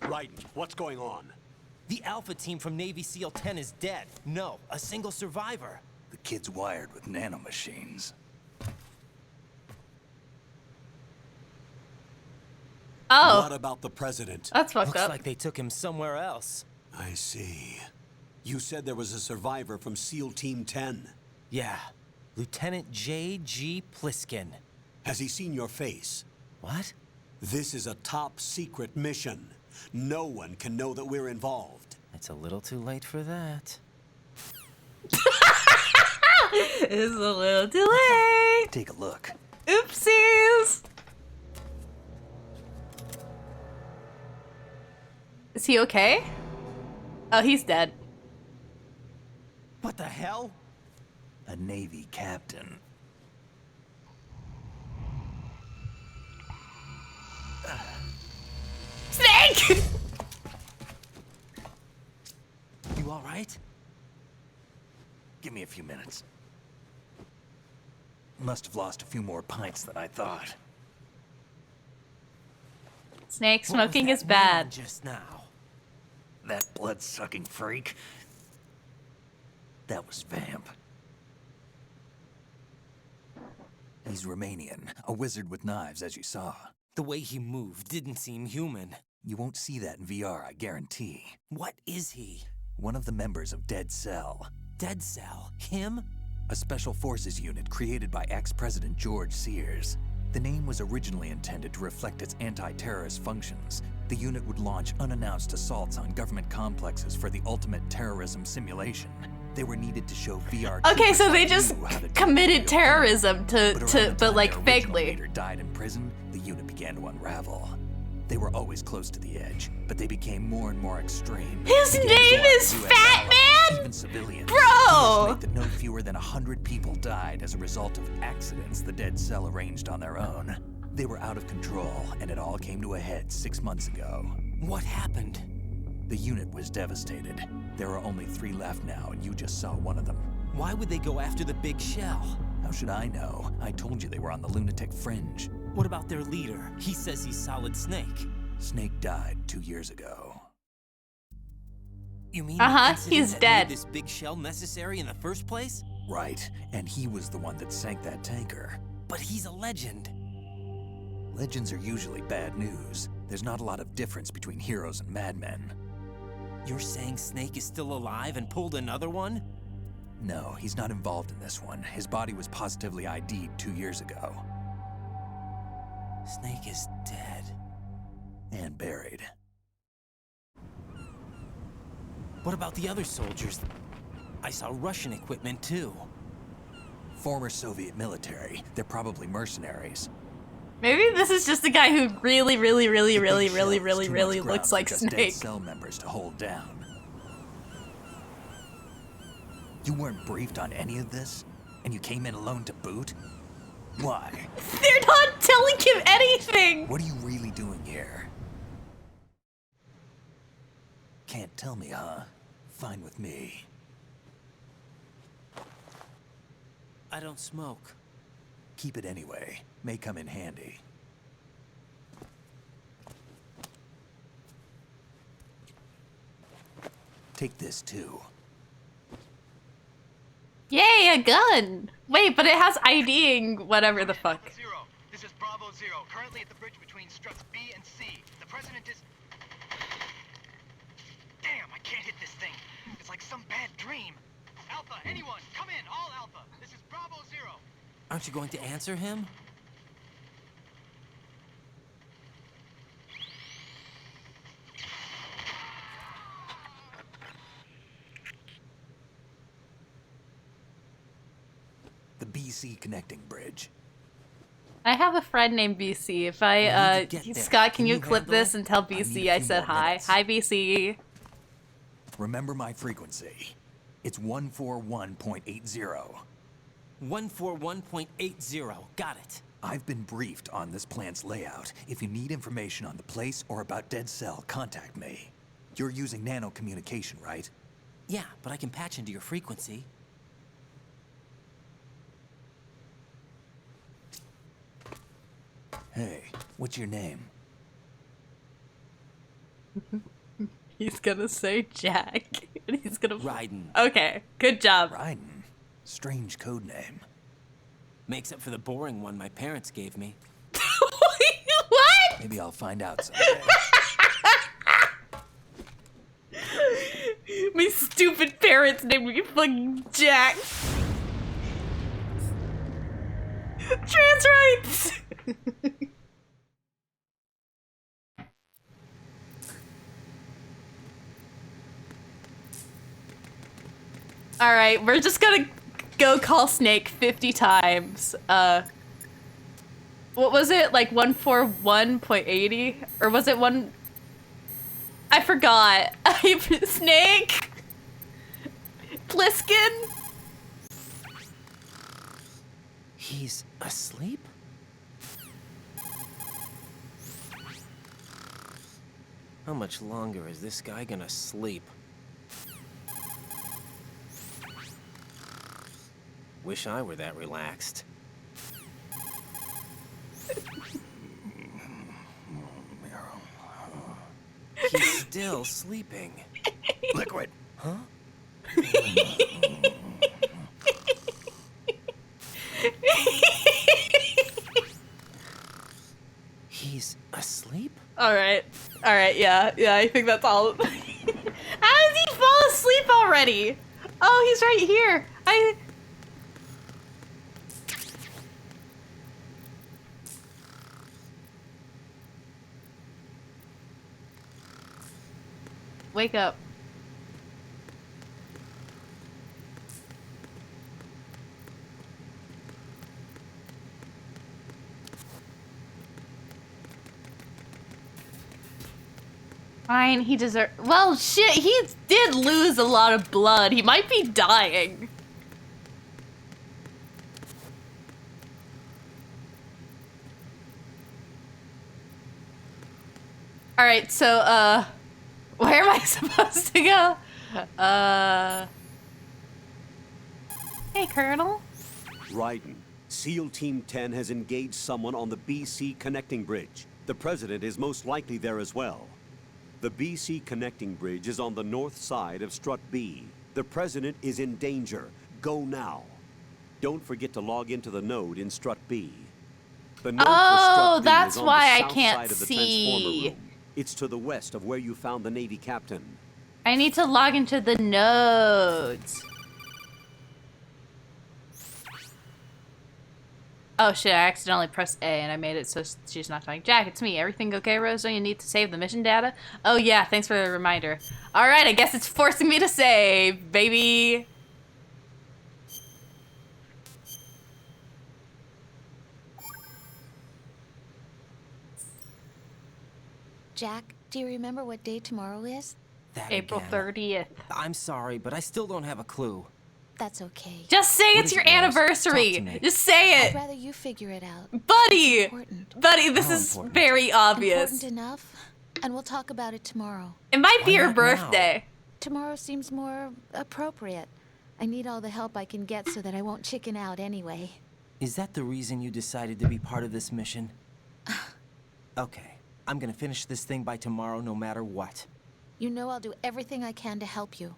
Speaker 4: Raiden, what's going on?
Speaker 5: The Alpha team from Navy SEAL 10 is dead. No, a single survivor.
Speaker 9: The kid's wired with nanomachines.
Speaker 1: Oh.
Speaker 4: What about the president?
Speaker 1: That's fucked
Speaker 5: Looks
Speaker 1: up.
Speaker 5: like they took him somewhere else.
Speaker 4: I see. You said there was a survivor from SEAL Team 10.
Speaker 5: Yeah. Lieutenant J.G. Pliskin.
Speaker 4: Has he seen your face?
Speaker 5: What?
Speaker 4: This is a top secret mission. No one can know that we're involved.
Speaker 5: It's a little too late for that.
Speaker 1: It's a little too late.
Speaker 3: Take a look.
Speaker 1: Oopsies. Is he okay? Oh, he's dead.
Speaker 5: What the hell?
Speaker 3: A Navy captain.
Speaker 1: Snake!
Speaker 3: You all right? Give me a few minutes. Must have lost a few more pints than I thought.
Speaker 1: Snake smoking is bad.
Speaker 5: Just now.
Speaker 3: That blood-sucking freak. That was Vamp. He's Romanian, a wizard with knives, as you saw.
Speaker 5: The way he moved didn't seem human.
Speaker 3: You won't see that in VR, I guarantee.
Speaker 5: What is he?
Speaker 3: One of the members of Dead Cell.
Speaker 5: Dead Cell? Him?
Speaker 3: A special forces unit created by ex-President George Sears. The name was originally intended to reflect its anti-terrorist functions. The unit would launch unannounced assaults on government complexes for the ultimate terrorism simulation. They were needed to show VR.
Speaker 1: Okay, so they just committed terrorism but like vaguely.
Speaker 3: Leader died in prison. The unit began to unravel. They were always close to the edge, but they became more and more extreme.
Speaker 1: His name is Fat Man?
Speaker 3: Even civilians.
Speaker 1: Bro!
Speaker 3: Estimate that no fewer than 100 people died as a result of accidents the Dead Cell arranged on their own. They were out of control, and it all came to a head 6 months ago.
Speaker 5: What happened?
Speaker 3: The unit was devastated. There are only 3 left now, and you just saw one of them.
Speaker 5: Why would they go after the big shell?
Speaker 3: How should I know? I told you they were on the lunatic fringe.
Speaker 5: What about their leader? He says he's Solid Snake.
Speaker 3: Snake died 2 years ago.
Speaker 5: You mean the incident
Speaker 1: he's
Speaker 5: that
Speaker 1: dead.
Speaker 5: made this big shell necessary in the first place?
Speaker 3: Right, and he was the one that sank that tanker.
Speaker 5: But he's a legend.
Speaker 3: Legends are usually bad news. There's not a lot of difference between heroes and madmen.
Speaker 5: You're saying Snake is still alive and pulled another one?
Speaker 3: No, he's not involved in this one. His body was positively ID'd 2 years ago.
Speaker 5: Snake is dead.
Speaker 3: And buried.
Speaker 5: What about the other soldiers? I saw Russian equipment too.
Speaker 3: Former Soviet military. They're probably mercenaries.
Speaker 1: Maybe this is just a guy who really looks like
Speaker 3: just Dead
Speaker 1: Snake.
Speaker 3: Cell members to hold down. You weren't briefed on any of this? And you came in alone to boot? Why?
Speaker 1: They're not telling him anything!
Speaker 3: What are you really doing here? Can't tell me, huh? Fine with me.
Speaker 5: I don't smoke.
Speaker 3: Keep it anyway. May come in handy. Take this too.
Speaker 1: Yay, a gun! Wait, but it has IDing whatever the fuck.
Speaker 9: Alpha Zero, this is Bravo Zero, currently at the bridge between struts B and C. The president is... Damn, I can't hit this thing. It's like some bad dream. Alpha, anyone, come in, all Alpha. This is Bravo Zero.
Speaker 5: Aren't you going to answer him?
Speaker 3: The BC connecting bridge.
Speaker 1: I have a friend named BC. If I, Scott, can you clip this and tell BC I said hi? Hi, BC.
Speaker 3: Remember my frequency. It's 141.80.
Speaker 5: 141.80. Got it.
Speaker 3: I've been briefed on this plant's layout. If you need information on the place or about Dead Cell, contact me. You're using nano communication, right?
Speaker 5: Yeah, but I can patch into your frequency.
Speaker 3: Hey, what's your name?
Speaker 1: He's gonna say Jack. And he's gonna...
Speaker 5: Raiden.
Speaker 1: Okay, good job.
Speaker 3: Raiden. Strange code name.
Speaker 5: Makes up for the boring one my parents gave me.
Speaker 1: What?
Speaker 3: Maybe I'll find out someday.
Speaker 1: My stupid parents named me fucking Jack. Trans rights! Alright, we're just gonna go call Snake 50 times. What was it? Like 141.80? Or was it one... I forgot. Snake? Pliskin?
Speaker 5: He's asleep? How much longer is this guy gonna sleep? Wish I were that relaxed. He's still sleeping.
Speaker 10: Liquid.
Speaker 5: Huh? He's asleep?
Speaker 1: Alright, yeah, I think that's all. How does he fall asleep already? Oh, he's right here. Wake up. Fine, he deserves. Well, shit, he did lose a lot of blood. He might be dying. Alright, so, where am I supposed to go? Hey, Colonel.
Speaker 4: Raiden, SEAL Team 10 has engaged someone on the BC connecting bridge. The president is most likely there as well. The BC connecting bridge is on the north side of Strut B. The president is in danger. Go now. Don't forget to log into the node in Strut B. The node for Strut B
Speaker 1: that's
Speaker 4: is on
Speaker 1: why
Speaker 4: the
Speaker 1: I
Speaker 4: south
Speaker 1: can't
Speaker 4: side of the
Speaker 1: see.
Speaker 4: transformer room. It's to the west of where you found the Navy captain.
Speaker 1: I need to log into the nodes. Oh shit, I accidentally pressed A and I made it so she's not talking. Jack, it's me. Everything okay, Rose? Don't you need to save the mission data? Oh yeah, thanks for the reminder. Alright, I guess it's forcing me to save, baby.
Speaker 7: Jack, do you remember what day tomorrow is?
Speaker 5: That
Speaker 1: April
Speaker 5: again.
Speaker 1: 30th.
Speaker 5: I'm sorry, but I still don't have a clue.
Speaker 7: That's okay.
Speaker 1: Just say
Speaker 5: What
Speaker 1: it's
Speaker 5: is
Speaker 1: your
Speaker 5: it, Rose?
Speaker 1: anniversary.
Speaker 5: Talk to me.
Speaker 1: Just say
Speaker 7: I'd
Speaker 1: it.
Speaker 7: rather you figure it out.
Speaker 1: Buddy!
Speaker 7: It's important.
Speaker 1: Buddy, this
Speaker 5: How
Speaker 1: is
Speaker 5: important?
Speaker 1: very obvious.
Speaker 7: Important enough, and we'll talk about it tomorrow.
Speaker 1: It might be
Speaker 5: Why
Speaker 1: your
Speaker 5: not
Speaker 1: birthday.
Speaker 7: Tomorrow seems more appropriate. I need all the help I can get so that I won't chicken out anyway.
Speaker 5: Is that the reason you decided to be part of this mission? Okay, I'm gonna finish this thing by tomorrow no matter what.
Speaker 7: You know I'll do everything I can to help you.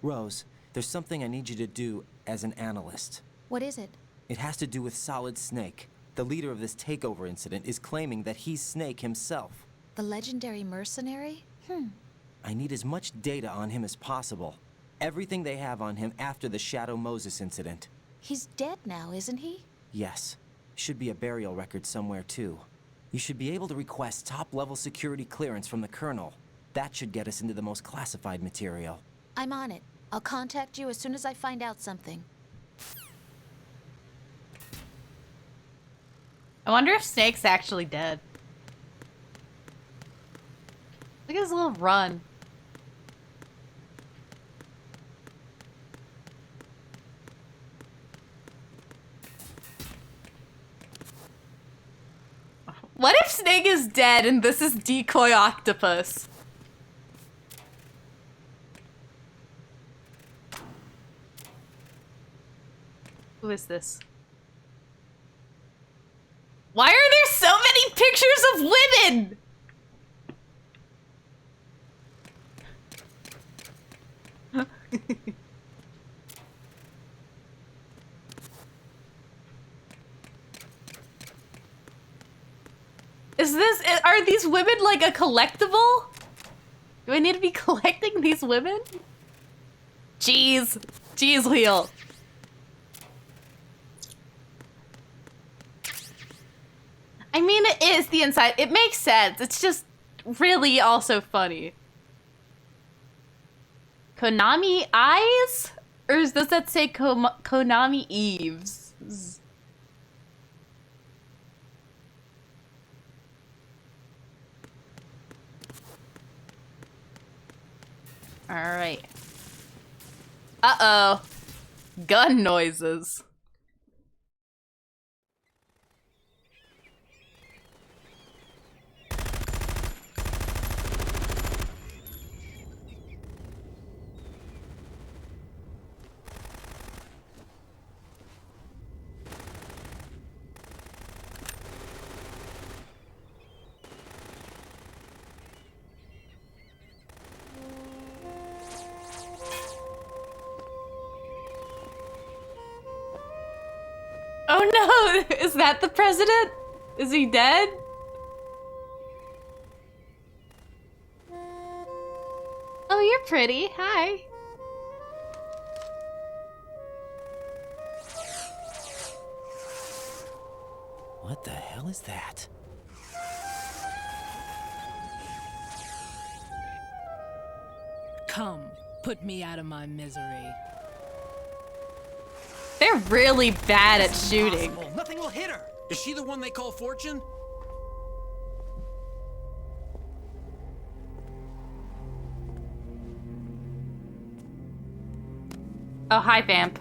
Speaker 5: Rose, there's something I need you to do as an analyst.
Speaker 7: What is it?
Speaker 5: It has to do with Solid Snake. The leader of this takeover incident is claiming that he's Snake himself.
Speaker 7: The legendary mercenary?
Speaker 5: I need as much data on him as possible. Everything they have on him after the Shadow Moses incident.
Speaker 7: He's dead now, isn't he?
Speaker 5: Yes. Should be a burial record somewhere too. You should be able to request top-level security clearance from the Colonel. That should get us into the most classified material.
Speaker 7: I'm on it. I'll contact you as soon as I find out something.
Speaker 1: I wonder if Snake's actually dead. Look at his little run. What if Snake is dead and this is Decoy Octopus? Who is this? Why are there so many pictures of women? Are these women like a collectible? Do I need to be collecting these women? Jeez. Jeez, Wheel. I mean, it is the inside. It makes sense. It's just really also funny. Konami Eyes? Or does that say Konami Eves? Alright. Uh-oh. Gun noises. Oh no! Is that the president? Is he dead? Oh, you're pretty. Hi.
Speaker 5: What the hell is that?
Speaker 12: Come, put me out of my misery.
Speaker 1: They're really bad at shooting.
Speaker 8: Impossible. Nothing will hit her. Is she the one they call Fortune?
Speaker 1: Oh, hi, Vamp.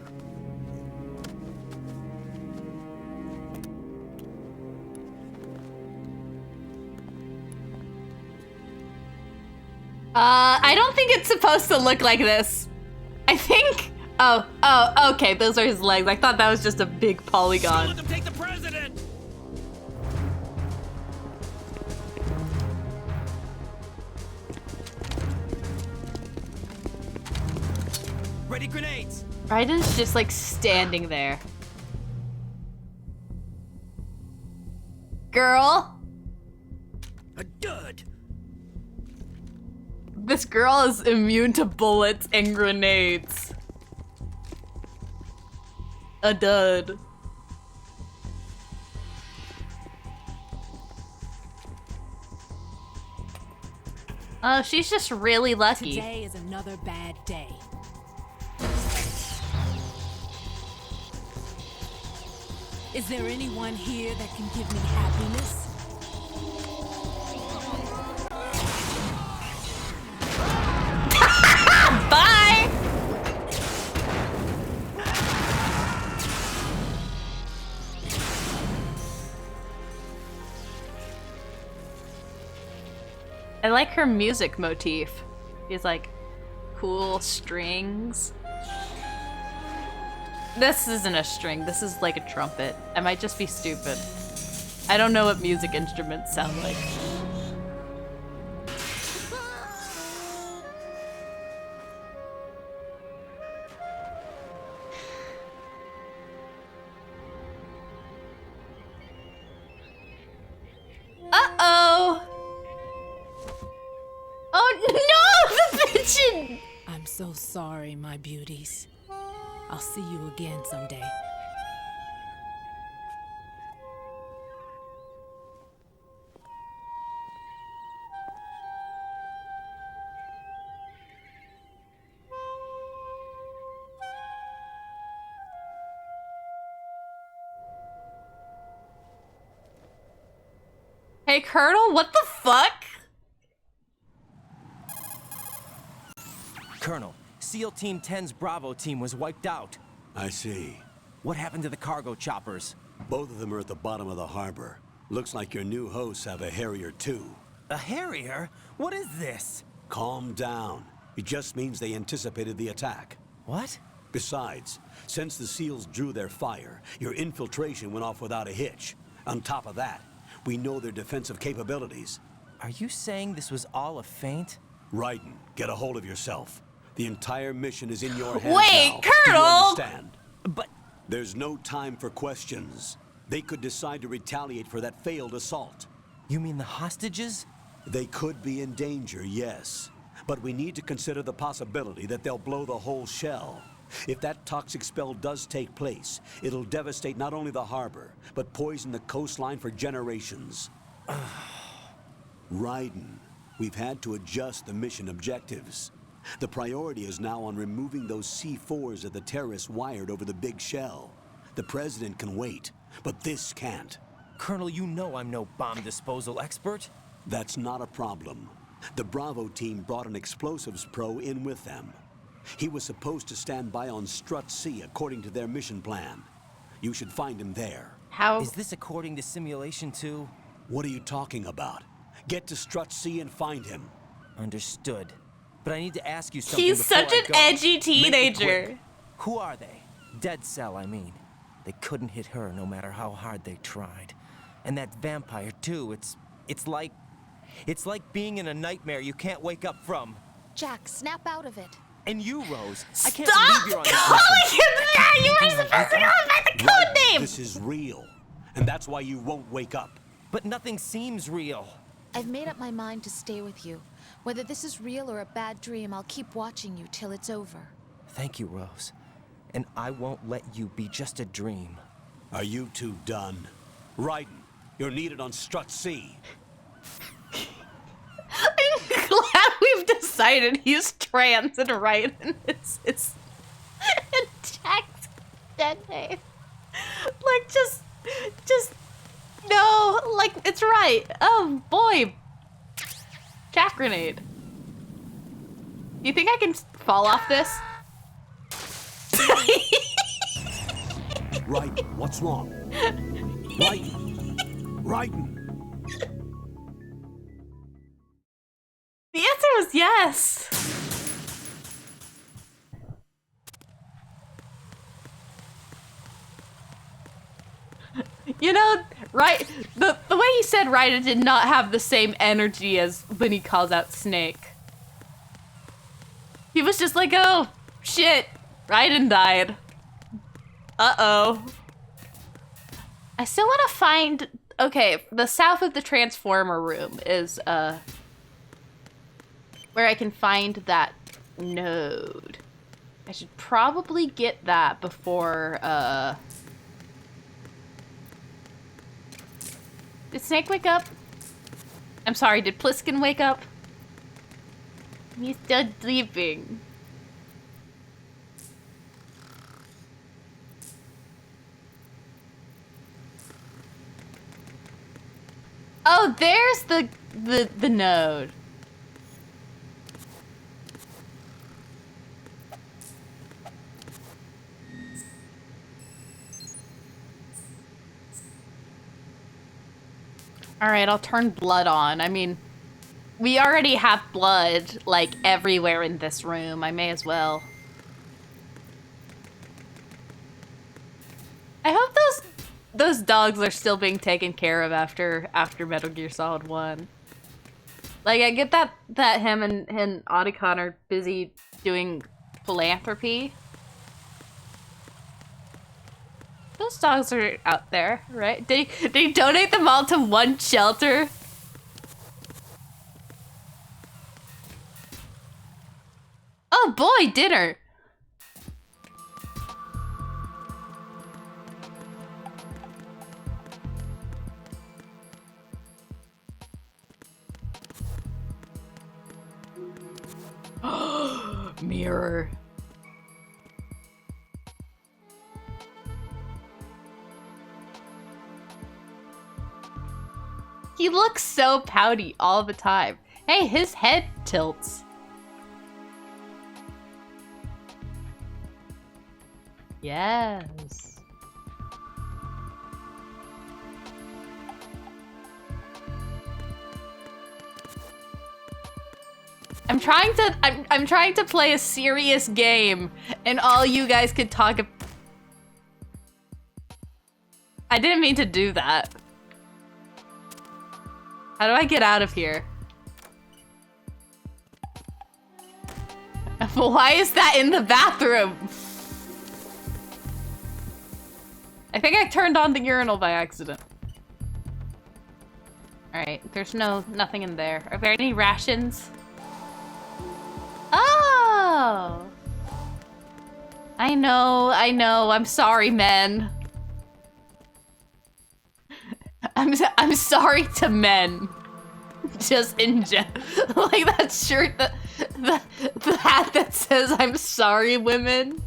Speaker 1: I don't think it's supposed to look like this. I think... Oh, okay, those are his legs. I thought that was just a big polygon.
Speaker 8: Let them take the president! Ready grenades!
Speaker 1: Raiden's just like standing there. Girl?
Speaker 8: A dud!
Speaker 1: This girl is immune to bullets and grenades. A dud. Oh, she's just really lucky.
Speaker 12: Today is another bad day. Is there anyone here that can give me happiness?
Speaker 1: Bye! I like her music motif. She's like cool strings. This isn't a string, this is like a trumpet. I might just be stupid. I don't know what music instruments sound like. Uh-oh! Oh no! The pigeon!
Speaker 12: I'm so sorry, my beauties. I'll see you again someday.
Speaker 1: Hey, Colonel, what the fuck?
Speaker 5: Colonel, SEAL Team 10's Bravo team was wiped out.
Speaker 4: I see.
Speaker 5: What happened to the cargo choppers?
Speaker 4: Both of them are at the bottom of the harbor. Looks like your new hosts have a Harrier too.
Speaker 5: A Harrier? What is this?
Speaker 4: Calm down. It just means they anticipated the attack.
Speaker 5: What?
Speaker 4: Besides, since the SEALs drew their fire, your infiltration went off without a hitch. On top of that, we know their defensive capabilities.
Speaker 5: Are you saying this was all a feint?
Speaker 4: Raiden, get a hold of yourself. The entire mission is in your hands
Speaker 1: Wait,
Speaker 4: now.
Speaker 1: Colonel!
Speaker 4: Do you understand?
Speaker 5: But...
Speaker 4: There's no time for questions. They could decide to retaliate for that failed assault.
Speaker 5: You mean the hostages?
Speaker 4: They could be in danger, yes. But we need to consider the possibility that they'll blow the whole shell. If that toxic spell does take place, it'll devastate not only the harbor, but poison the coastline for generations. Raiden, we've had to adjust the mission objectives. The priority is now on removing those C4s that the terrorists wired over the big shell. The President can wait, but this can't.
Speaker 5: Colonel, you know I'm no bomb disposal expert.
Speaker 4: That's not a problem. The Bravo team brought an explosives pro in with them. He was supposed to stand by on Strut C according to their mission plan. You should find him there.
Speaker 1: How?
Speaker 5: Is this according to simulation 2?
Speaker 4: What are you talking about? Get to Strut C and find him.
Speaker 5: Understood. But I need to ask you something.
Speaker 1: He's such an edgy teenager.
Speaker 5: Who are they? Dead Cell, I mean. They couldn't hit her no matter how hard they tried. And that vampire too, it's like being in a nightmare you can't wake up from.
Speaker 7: Jack, snap out of it.
Speaker 5: And you, Rose, I can't
Speaker 1: Stop
Speaker 5: believe you're on this
Speaker 1: calling
Speaker 5: mission.
Speaker 1: him that! You were supposed to go by the code name!
Speaker 4: This is real. And that's why you won't wake up.
Speaker 5: But nothing seems real.
Speaker 7: I've made up my mind to stay with you. Whether this is real or a bad dream, I'll keep watching you till it's over.
Speaker 5: Thank you, Rose. And I won't let you be just a dream.
Speaker 4: Are you two done? Raiden, you're needed on Strut C.
Speaker 1: I'm glad we've decided he's trans and Raiden is his and Jack's dead name. Like, just, no, like, it's right. Oh, boy. Jack grenade. Do you think I can fall off this?
Speaker 4: Raiden, what's wrong? Raiden!
Speaker 1: The answer was yes. You know, right? The way he said Raiden did not have the same energy as when he calls out Snake. He was just like, oh, shit, Raiden died. Uh-oh. I still want to find... Okay, the south of the Transformer room is, where I can find that node. I should probably get that before, Did Snake wake up? I'm sorry, did Pliskin wake up? He's still sleeping. Oh, there's the node. Alright, I'll turn blood on. I mean, we already have blood, like, everywhere in this room. I may as well. I hope those dogs are still being taken care of after Metal Gear Solid 1. Like, I get that him and Otacon are busy doing philanthropy. Those dogs are out there, right? Did he donate them all to one shelter? Oh boy, dinner! Mirror. He looks so pouty all the time. Hey, his head tilts. Yes. I'm trying to play a serious game, and all you guys could talk. I didn't mean to do that. How do I get out of here? Why is that in the bathroom? I think I turned on the urinal by accident. Alright, there's nothing in there. Are there any rations? Oh. I know. I'm sorry, men. I'm sorry to men. Just in general. Like that shirt, the hat that says I'm sorry, women.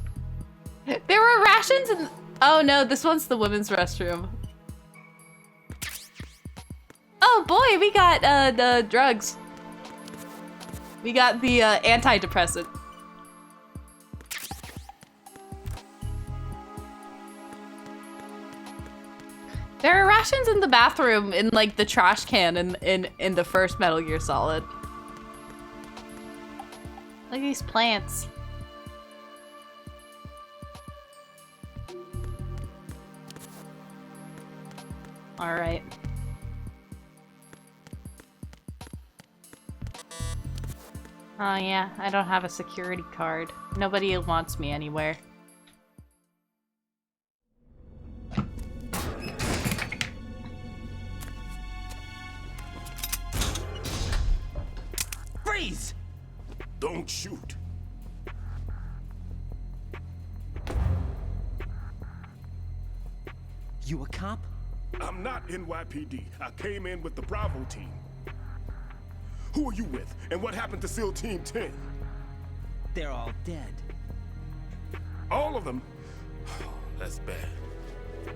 Speaker 1: There were rations in... Oh no, this one's the women's restroom. Oh boy, we got the drugs. We got the antidepressant. There are rations in the bathroom in like the trash can in the first Metal Gear Solid. Look at these plants. All right. Oh yeah, I don't have a security card. Nobody wants me anywhere.
Speaker 5: Freeze!
Speaker 10: Don't shoot.
Speaker 5: You a cop?
Speaker 10: I'm not NYPD. I came in with the Bravo team. Who are you with? And what happened to SEAL Team 10?
Speaker 5: They're all dead.
Speaker 10: All of them? That's bad.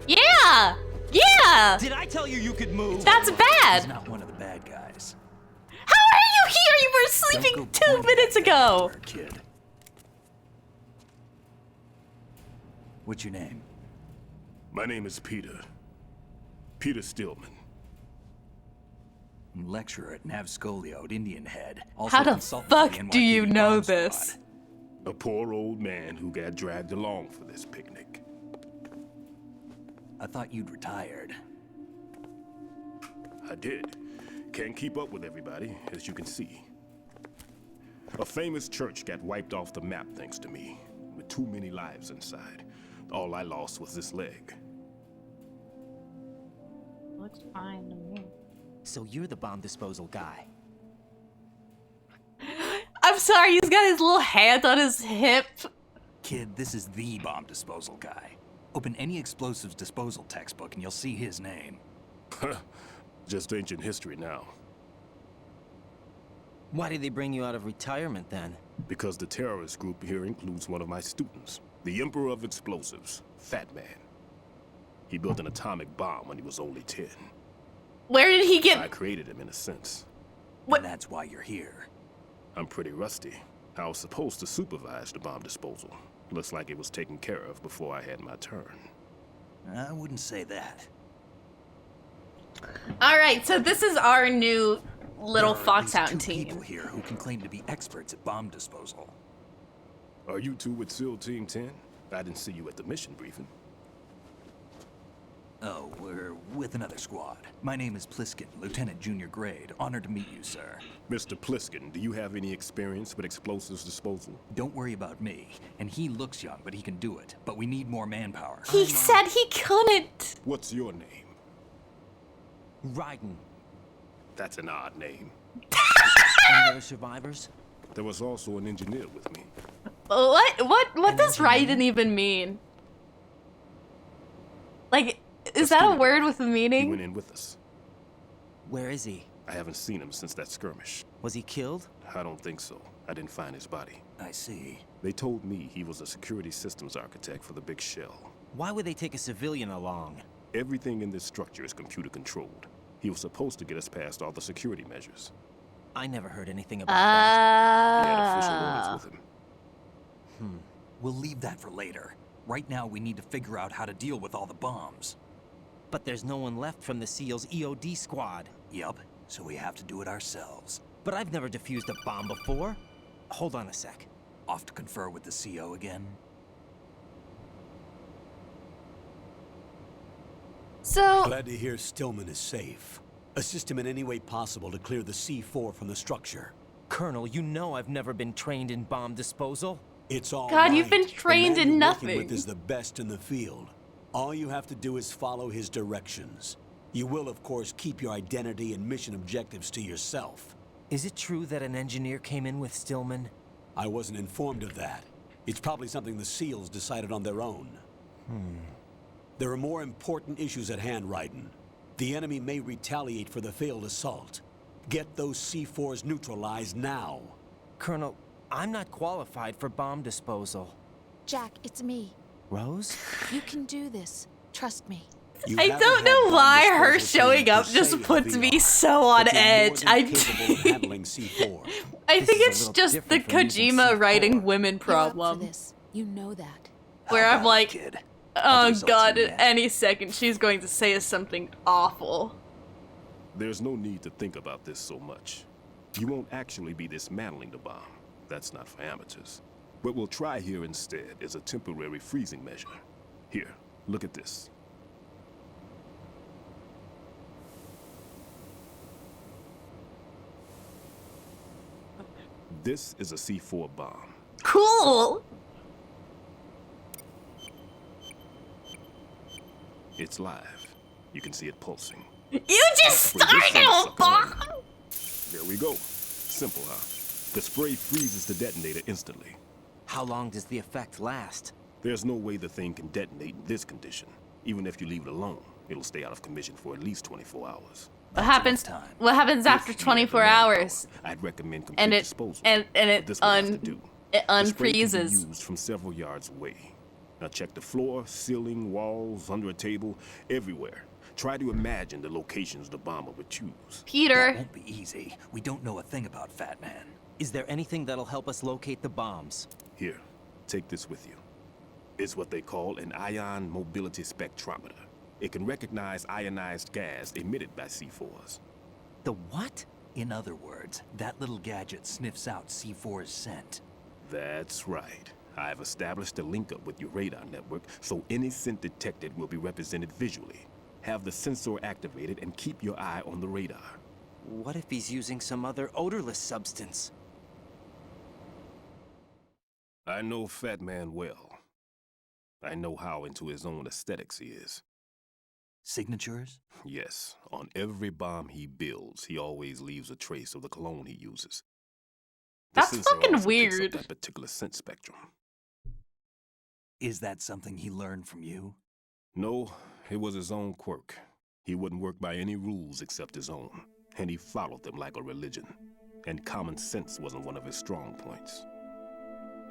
Speaker 1: Yeah! Yeah!
Speaker 5: Did I tell you you could move?
Speaker 1: That's bad!
Speaker 3: He's not one of the bad guys.
Speaker 1: How are you here? You were sleeping 2 minutes ago!
Speaker 3: Kid. What's your name?
Speaker 10: My name is Peter. Peter Stillman.
Speaker 3: Lecturer at Navscolio at Indian Head. Also
Speaker 1: How the
Speaker 3: consultant for
Speaker 1: fuck
Speaker 3: the
Speaker 1: do you
Speaker 3: NYPD
Speaker 1: know
Speaker 3: bomb
Speaker 1: this?
Speaker 3: squad.
Speaker 10: A poor old man who got dragged along for this picnic.
Speaker 3: I thought you'd retired.
Speaker 10: I did. Can't keep up with everybody, as you can see. A famous church got wiped off the map thanks to me, with too many lives inside. All I lost was this leg.
Speaker 1: Looks fine to me.
Speaker 5: So you're the bomb disposal guy.
Speaker 1: I'm sorry, he's got his little hand on his hip.
Speaker 3: Kid, this is the bomb disposal guy. Open any explosives disposal textbook and you'll see his name.
Speaker 10: Just ancient history now.
Speaker 5: Why did they bring you out of retirement then?
Speaker 10: Because the terrorist group here includes one of my students, the Emperor of Explosives, Fat Man. He built an atomic bomb when he was only 10.
Speaker 1: Where did he get...
Speaker 10: I created him in a sense.
Speaker 1: What?
Speaker 3: And that's why you're here.
Speaker 10: I'm pretty rusty. I was supposed to supervise the bomb disposal. Looks like it was taken care of before I had my turn.
Speaker 3: I wouldn't say that.
Speaker 1: Alright, so this is our new little
Speaker 3: There are at
Speaker 1: Foxhound
Speaker 3: least two
Speaker 1: team.
Speaker 3: people here who can claim to be experts at bomb disposal.
Speaker 10: Are you two with SEAL Team 10? I didn't see you at the mission briefing.
Speaker 3: Oh, we're with another squad. My name is Pliskin, Lieutenant Junior Grade. Honored to meet you, sir.
Speaker 10: Mr. Pliskin, do you have any experience with explosives disposal?
Speaker 3: Don't worry about me. And he looks young, but he can do it. But we need more manpower.
Speaker 1: He said he couldn't.
Speaker 10: What's your name?
Speaker 5: Raiden.
Speaker 10: That's an odd name.
Speaker 5: Any other survivors?
Speaker 10: There was also an engineer with me.
Speaker 1: What does Raiden even mean? Like, is that a word with a
Speaker 10: He
Speaker 1: meaning?
Speaker 10: went in with us.
Speaker 5: Where is he?
Speaker 10: I haven't seen him since that skirmish.
Speaker 5: Was he killed?
Speaker 10: I don't think so. I didn't find his body.
Speaker 3: I see.
Speaker 10: They told me he was a security systems architect for the big shell.
Speaker 5: Why would they take a civilian along?
Speaker 10: Everything in this structure is computer controlled. He was supposed to get us past all the security measures.
Speaker 5: I never heard anything about that.
Speaker 10: He had official orders with him.
Speaker 3: We'll leave that for later. Right now, we need to figure out how to deal with all the bombs.
Speaker 5: But there's no one left from the SEAL's EOD squad.
Speaker 3: Yup, so we have to do it ourselves.
Speaker 5: But I've never defused a bomb before. Hold on a sec.
Speaker 3: Off to confer with the CO again?
Speaker 1: So,
Speaker 4: Glad to hear Stillman is safe. Assist him in any way possible to clear the C4 from the structure.
Speaker 5: Colonel, you know I've never been trained in bomb disposal.
Speaker 4: It's all
Speaker 1: God, you've
Speaker 4: right.
Speaker 1: been trained
Speaker 4: The man
Speaker 1: in
Speaker 4: you're working
Speaker 1: nothing.
Speaker 4: with is the best in the field. All you have to do is follow his directions. You will, of course, keep your identity and mission objectives to yourself.
Speaker 5: Is it true that an engineer came in with Stillman?
Speaker 4: I wasn't informed of that. It's probably something the SEALs decided on their own. There are more important issues at hand, Raiden. The enemy may retaliate for the failed assault. Get those C4s neutralized now.
Speaker 5: Colonel, I'm not qualified for bomb disposal.
Speaker 7: Jack, it's me.
Speaker 5: Rose?
Speaker 7: You can do this. Trust me.
Speaker 1: I don't know why her showing up just puts me so on edge. I think it's just the Kojima writing women problem.
Speaker 7: This. You know that.
Speaker 1: Where I'm like, oh god, at any second she's going to say something awful.
Speaker 10: There's no need to think about this so much. You won't actually be dismantling the bomb. That's not for amateurs. What we'll try here instead is a temporary freezing measure. Here, look at this. This is a C4 bomb.
Speaker 1: Cool!
Speaker 10: It's live. You can see it pulsing.
Speaker 1: You just started a bomb!
Speaker 10: There we go. Simple, huh? The spray freezes the detonator instantly.
Speaker 5: How long does the effect last?
Speaker 10: There's no way the thing can detonate in this condition. Even if you leave it alone, it'll stay out of commission for at least 24 hours.
Speaker 1: What happens after 24 hours?
Speaker 10: I'd recommend complete disposal.
Speaker 1: And it
Speaker 10: it
Speaker 1: unfreezes.
Speaker 10: The spray can be used from several yards away. Now check the floor, ceiling, walls, under a table, everywhere. Try to imagine the locations the bomber would choose.
Speaker 1: Peter.
Speaker 3: That won't be easy. We don't know a thing about Fat Man.
Speaker 5: Is there anything that'll help us locate the bombs?
Speaker 10: Here, take this with you. It's what they call an ion mobility spectrometer. It can recognize ionized gas emitted by C4s.
Speaker 5: The what?
Speaker 3: In other words, that little gadget sniffs out C4's scent.
Speaker 10: That's right. I've established a link up with your radar network, so any scent detected will be represented visually. Have the sensor activated and keep your eye on the radar.
Speaker 5: What if he's using some other odorless substance?
Speaker 10: I know Fat Man well. I know how into his own aesthetics he is.
Speaker 3: Signatures?
Speaker 10: Yes. On every bomb he builds, he always leaves a trace of the cologne he uses.
Speaker 1: That's fucking weird.
Speaker 10: That particular scent spectrum.
Speaker 3: Is that something he learned from you?
Speaker 10: No, it was his own quirk. He wouldn't work by any rules except his own, and he followed them like a religion. And common sense wasn't one of his strong points.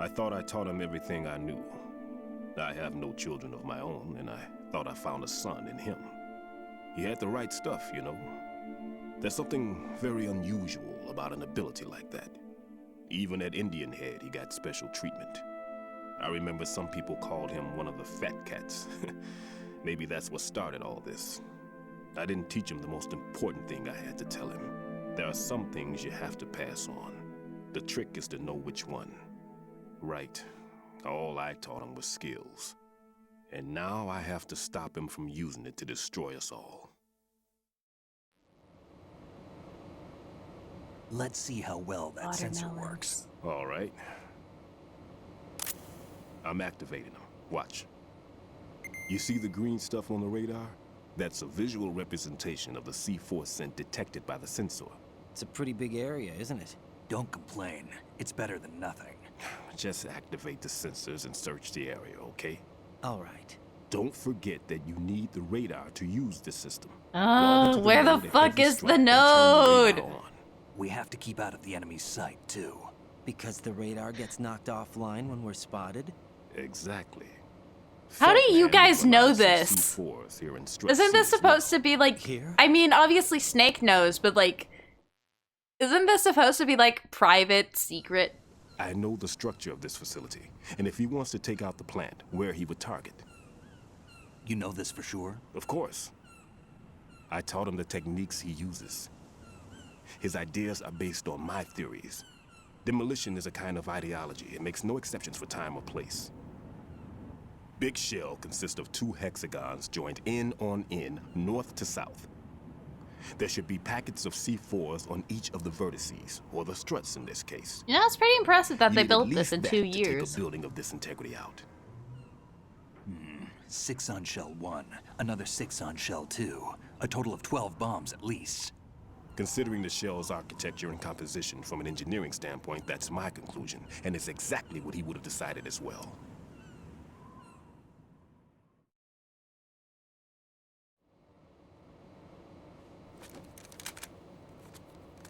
Speaker 10: I thought I taught him everything I knew. I have no children of my own, and I thought I found a son in him. He had the right stuff, you know. There's something very unusual about an ability like that. Even at Indian Head, he got special treatment. I remember some people called him one of the fat cats. Maybe that's what started all this. I didn't teach him the most important thing I had to tell him. There are some things you have to pass on. The trick is to know which one. Right. All I taught him was skills. And now I have to stop him from using it to destroy us all.
Speaker 3: Let's see how well that sensor works.
Speaker 10: All right. I'm activating them. Watch. You see the green stuff on the radar? That's a visual representation of the C4 scent detected by the sensor.
Speaker 5: It's a pretty big area, isn't it?
Speaker 3: Don't complain. It's better than nothing.
Speaker 10: Just activate the sensors and search the area, okay?
Speaker 5: All right.
Speaker 10: Don't forget that you need the radar to use the system.
Speaker 1: Oh, where the fuck is the node?
Speaker 3: We have to keep out of the enemy's sight, too.
Speaker 5: Because the radar gets knocked offline when we're spotted?
Speaker 10: Exactly.
Speaker 1: How do you guys know this? Isn't this supposed to be like... I mean, obviously Snake knows, but like... Isn't this supposed to be like private, secret?
Speaker 10: I know the structure of this facility, and if he wants to take out the plant, where he would target.
Speaker 3: You know this for sure?
Speaker 10: Of course. I taught him the techniques he uses. His ideas are based on my theories. Demolition is a kind of ideology. It makes no exceptions for time or place. Big shell consists of 2 hexagons joined end on end, north to south. There should be packets of C4s on each of the vertices, or the struts in this case.
Speaker 1: You know, it's pretty impressive that they built this in 2 years.
Speaker 10: To take a building of this integrity out.
Speaker 3: 6 on shell 1, another 6 on shell 2. A total of 12 bombs at least.
Speaker 10: Considering the shell's architecture and composition from an engineering standpoint, that's my conclusion, and it's exactly what he would have decided as well.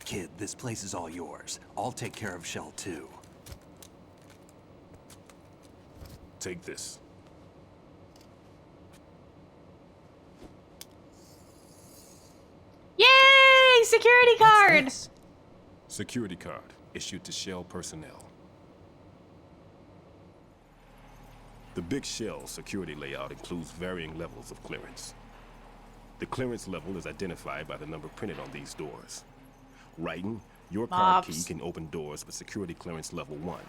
Speaker 3: Kid, this place is all yours. I'll take care of Shell too.
Speaker 10: Take this.
Speaker 1: Yay! Security card!
Speaker 10: Security card issued to Shell personnel. The big Shell security layout includes varying levels of clearance. The clearance level is identified by the number printed on these doors. Raiden, your card key can open doors with security clearance level 1.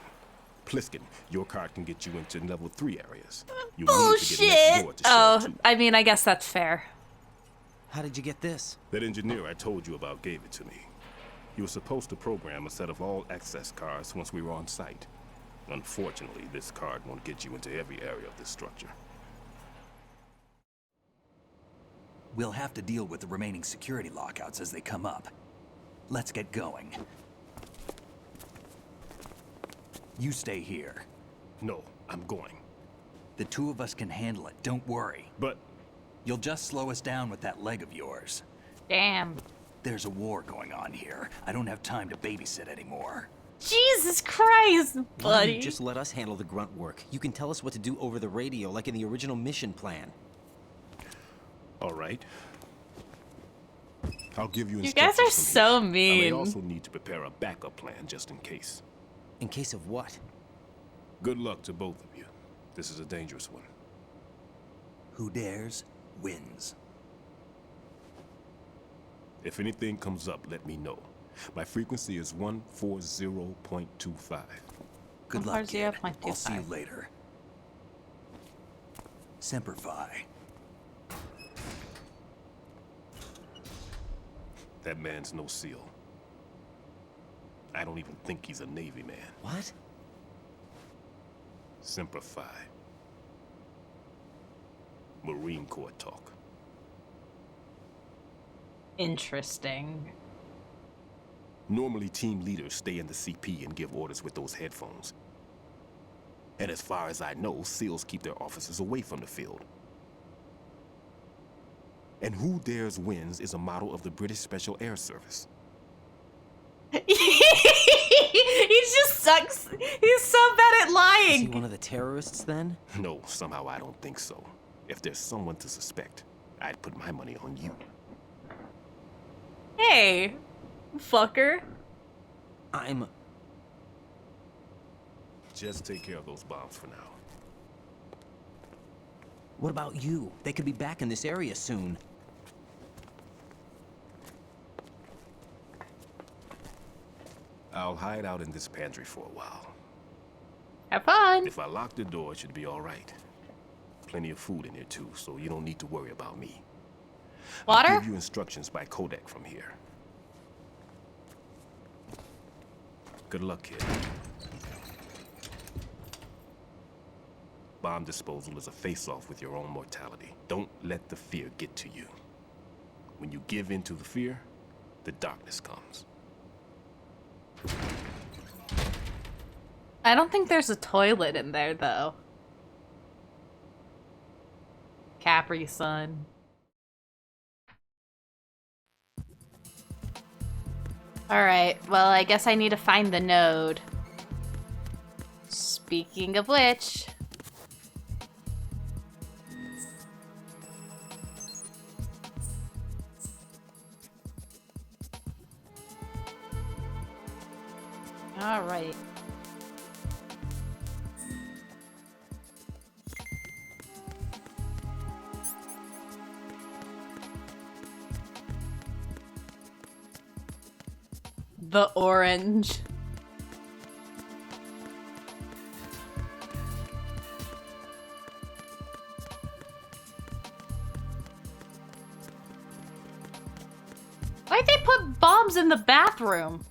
Speaker 10: Pliskin, your card can get you into level 3 areas. You need to get next door to Shell 2.
Speaker 1: I mean, I guess that's fair.
Speaker 5: How did you get this?
Speaker 10: That engineer I told you about gave it to me. He was supposed to program a set of all access cards once we were on site. Unfortunately, this card won't get you into every area of this structure.
Speaker 3: We'll have to deal with the remaining security lockouts as they come up. Let's get going. You stay here.
Speaker 10: No, I'm going.
Speaker 3: The two of us can handle it, don't worry.
Speaker 10: But...
Speaker 3: You'll just slow us down with that leg of yours.
Speaker 1: Damn.
Speaker 3: There's a war going on here. I don't have time to babysit anymore.
Speaker 1: Jesus Christ,
Speaker 5: Why
Speaker 1: buddy.
Speaker 5: don't you just let us handle the grunt work? You can tell us what to do over the radio, like in the original mission plan.
Speaker 10: All right. I'll give you
Speaker 1: You guys are
Speaker 10: instructions from
Speaker 1: so
Speaker 10: here.
Speaker 1: mean.
Speaker 10: I may also need to prepare a backup plan just in case.
Speaker 5: In case of what?
Speaker 10: Good luck to both of you. This is a dangerous one.
Speaker 3: Who dares, wins.
Speaker 10: If anything comes up, let me know. My frequency is 140.25.
Speaker 3: Good luck, kid.
Speaker 1: 140.25.
Speaker 3: I'll see you later. Semper Fi.
Speaker 10: That man's no SEAL. I don't even think he's a Navy man.
Speaker 5: What?
Speaker 10: Semper Fi. Marine Corps talk.
Speaker 1: Interesting.
Speaker 10: Normally, team leaders stay in the CP and give orders with those headphones. And as far as I know, SEALs keep their officers away from the field. And Who Dares Wins is a model of the British Special Air Service.
Speaker 1: He just sucks. He's so bad at lying.
Speaker 5: Is he one of the terrorists then?
Speaker 10: No, somehow I don't think so. If there's someone to suspect, I'd put my money on you.
Speaker 1: Hey, fucker.
Speaker 10: Just take care of those bombs for now.
Speaker 5: What about you? They could be back in this area soon.
Speaker 10: I'll hide out in this pantry for a while.
Speaker 1: Have fun.
Speaker 10: If I lock the door, it should be all right. Plenty of food in here too, so you don't need to worry about me.
Speaker 1: Water?
Speaker 10: I'll give you instructions by codec from here. Good luck, kid. Bomb disposal is a face-off with your own mortality. Don't let the fear get to you. When you give in to the fear, the darkness comes.
Speaker 1: I don't think there's a toilet in there, though. Capri Sun. Alright, well, I guess I need to find the node. Speaking of which... Alright. The orange. Why'd they put bombs in the bathroom?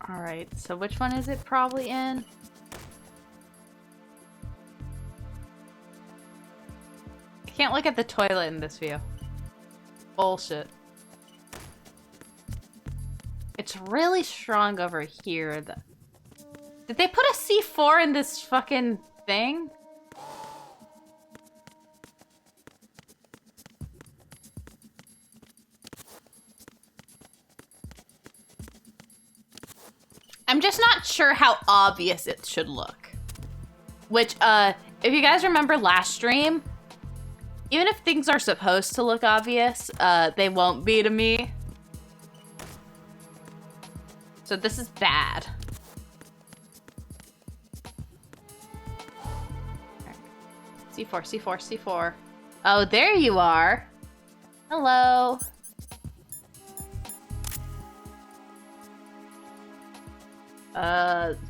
Speaker 1: Alright, so which one is it probably in? I can't look at the toilet in this view. Bullshit. It's really strong over here. Did they put a C4 in this fucking thing? I'm just not sure how obvious it should look. Which, if you guys remember last stream, even if things are supposed to look obvious, they won't be to me. So this is bad. C4, C4, C4. Oh, there you are. Hello.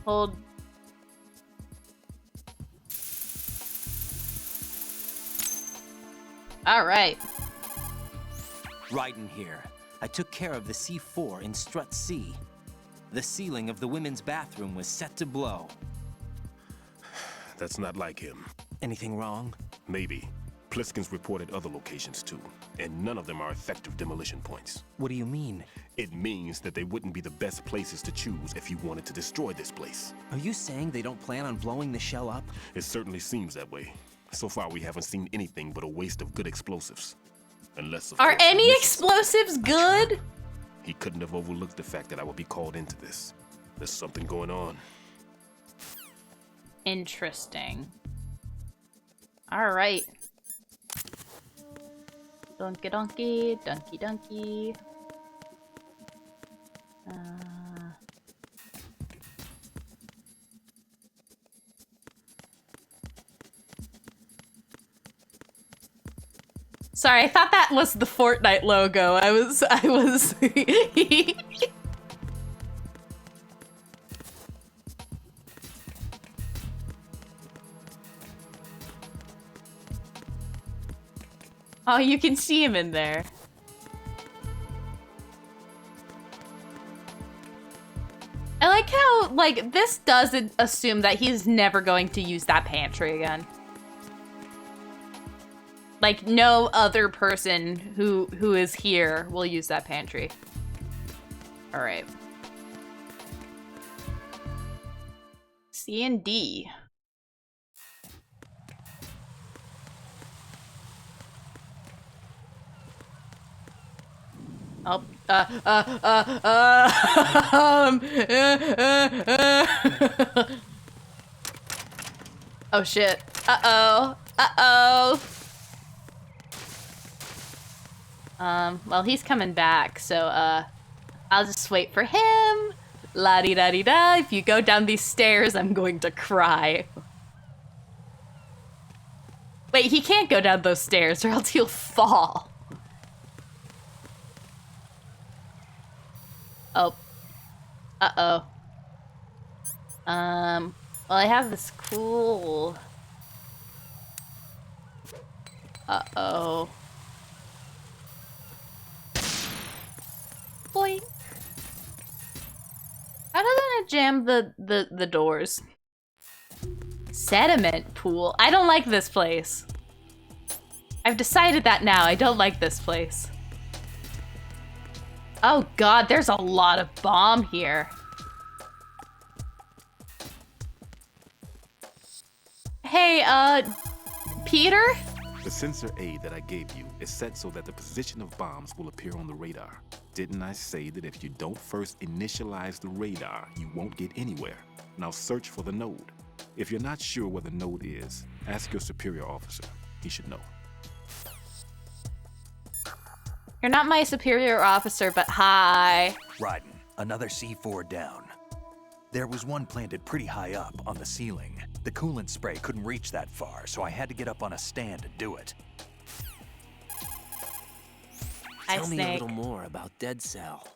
Speaker 1: Hold. All right.
Speaker 5: Raiden here. I took care of the C4 in Strut C. The ceiling of the women's bathroom was set to blow.
Speaker 10: That's not like him.
Speaker 5: Anything wrong?
Speaker 10: Maybe. Pliskin's reported other locations too, and none of them are effective demolition points.
Speaker 5: What do you mean?
Speaker 10: It means that they wouldn't be the best places to choose if you wanted to destroy this place.
Speaker 5: Are you saying they don't plan on blowing the shell up?
Speaker 10: It certainly seems that way. So far, we haven't seen anything but a waste of good explosives. Unless, of
Speaker 1: Are
Speaker 10: course,
Speaker 1: any explosives good?
Speaker 10: He couldn't have overlooked the fact that I would be called into this. There's something going on.
Speaker 1: Interesting. All right. Donkey donkey, donkey donkey. Sorry, I thought that was the Fortnite logo. I was Oh, you can see him in there. I like how, like, this doesn't assume that he's never going to use that pantry again. Like, no other person who is here will use that pantry. All right. C and D. Oh, oh shit. Uh-oh. Uh-oh. Well, he's coming back, so, I'll just wait for him. La-di-da-di-da. If you go down these stairs, I'm going to cry. Wait, he can't go down those stairs or else he'll fall. Oh. Uh-oh. Well, I have this cool... Uh-oh. Boink. How doesn't it jam the doors? Sediment pool. I don't like this place. I've decided that now. I don't like this place. Oh god, there's a lot of bomb here. Hey, Peter?
Speaker 10: The sensor A that I gave you is set so that the position of bombs will appear on the radar. Didn't I say that if you don't first initialize the radar, you won't get anywhere? Now search for the node. If you're not sure where the node is, ask your superior officer. He should know.
Speaker 1: You're not my superior officer, but hi.
Speaker 3: Raiden, another C4 down. There was one planted pretty high up on the ceiling. The coolant spray couldn't reach that far, so I had to get up on a stand to do it.
Speaker 5: Tell me a little more about Dead Cell.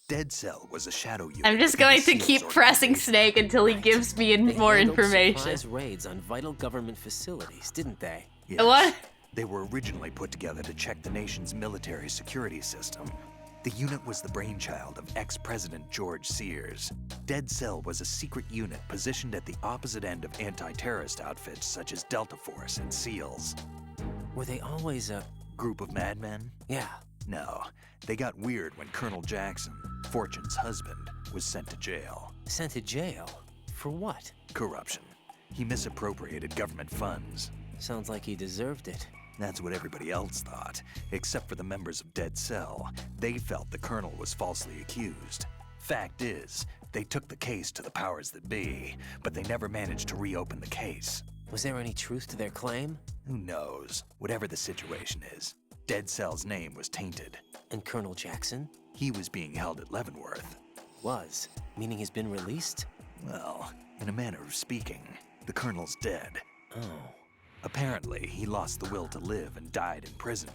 Speaker 3: Dead Cell was a shadow unit.
Speaker 1: I'm just going to keep pressing Snake until he gives me more information.
Speaker 5: Surprise raids on vital government facilities, didn't they?
Speaker 3: Yes.
Speaker 1: What?
Speaker 3: They were originally put together to check the nation's military security system. The unit was the brainchild of ex-President George Sears. Dead Cell was a secret unit positioned at the opposite end of anti-terrorist outfits such as Delta Force and SEALs.
Speaker 5: Were they always a
Speaker 3: group of madmen?
Speaker 5: Yeah.
Speaker 3: No, they got weird when Colonel Jackson, Fortune's husband, was sent to jail.
Speaker 5: Sent to jail? For what?
Speaker 3: Corruption. He misappropriated government funds.
Speaker 5: Sounds like he deserved it.
Speaker 3: That's what everybody else thought, except for the members of Dead Cell. They felt the colonel was falsely accused. Fact is, they took the case to the powers that be, but they never managed to reopen the case.
Speaker 5: Was there any truth to their claim?
Speaker 3: Who knows? Whatever the situation is, Dead Cell's name was tainted.
Speaker 5: And Colonel Jackson?
Speaker 3: He was being held at Leavenworth.
Speaker 5: Was? Meaning he's been released?
Speaker 3: Well, in a manner of speaking, the colonel's dead.
Speaker 5: Oh.
Speaker 3: Apparently, he lost the will to live and died in prison.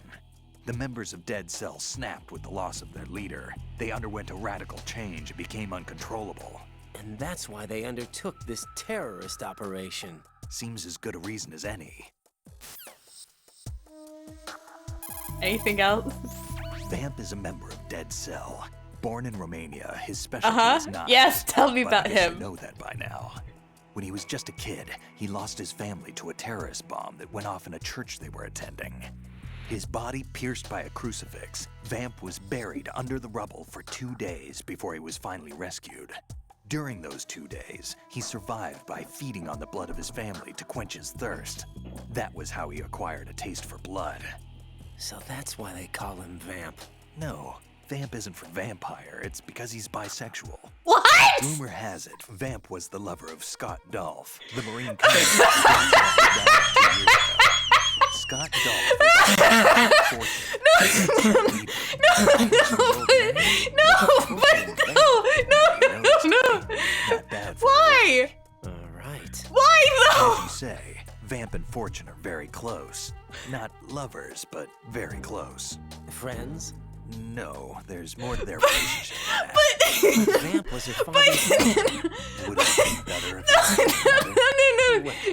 Speaker 3: The members of Dead Cell snapped with the loss of their leader. They underwent a radical change and became uncontrollable.
Speaker 5: And that's why they undertook this terrorist operation.
Speaker 3: Seems as good a reason as any.
Speaker 1: Anything else?
Speaker 3: Vamp is a member of Dead Cell. Born in Romania, his specialty is knives.
Speaker 1: Yes, tell me
Speaker 3: but
Speaker 1: about
Speaker 3: I guess
Speaker 1: him.
Speaker 3: You know that by now. When he was just a kid, he lost his family to a terrorist bomb that went off in a church they were attending. His body pierced by a crucifix, Vamp was buried under the rubble for 2 days before he was finally rescued. During those 2 days, he survived by feeding on the blood of his family to quench his thirst. That was how he acquired a taste for blood.
Speaker 5: So that's why they call him Vamp.
Speaker 3: No, Vamp isn't for vampire, it's because he's bisexual.
Speaker 1: What?
Speaker 3: Rumor has it, Vamp was the lover of Scott Dolph, the Marine Commander. Scott Dolph was
Speaker 1: no.
Speaker 3: Not bad for
Speaker 1: Why?
Speaker 5: All right.
Speaker 1: Why though?
Speaker 3: As you say, Vamp and Fortune are very close. Not lovers, but very close.
Speaker 5: Friends?
Speaker 3: No, there's more to their relationship than that.
Speaker 5: But Vamp was her father's friend.
Speaker 3: Would it be better if I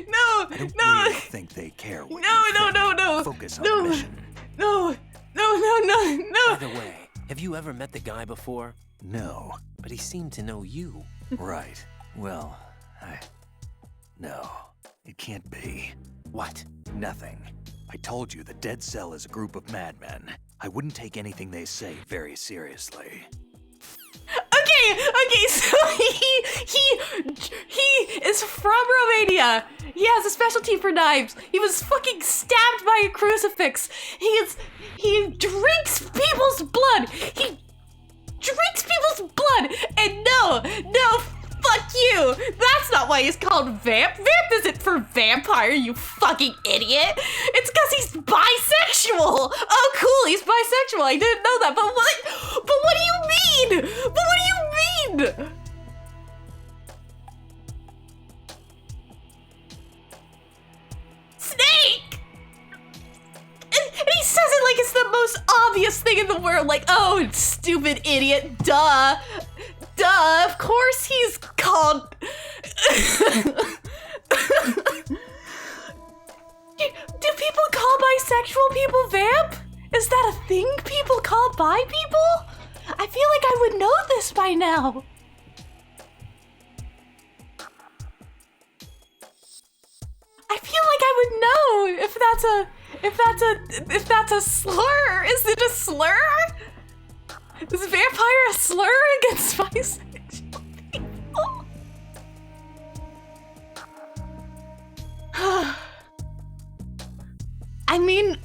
Speaker 3: don't really think they care what
Speaker 1: No.
Speaker 3: Focus on the mission.
Speaker 1: No.
Speaker 5: By the way, have you ever met the guy before?
Speaker 3: No.
Speaker 5: But he seemed to know you.
Speaker 3: Right. Well, no, it can't be.
Speaker 5: What?
Speaker 3: Nothing. I told you the Dead Cell is a group of madmen. I wouldn't take anything they say very seriously.
Speaker 1: Okay, so he is from Romania. He has a specialty for knives. He was fucking stabbed by a crucifix. He drinks people's blood. He drinks people's blood. And no, fuck you. That's not why he's called Vamp. Vamp isn't for vampire, you fucking idiot. It's because he's bisexual. Oh, cool, he's bisexual. I didn't know that. But what do you mean? Snake! And he says it like it's the most obvious thing in the world. Like, oh, stupid idiot. Duh, of course he's called... Do people call bisexual people Vamp? Is that a thing people call bi people? I feel like I would know this by now. I feel like I would know if that's a slur. Is it a slur? Is vampire a slur against bisexual people? I mean,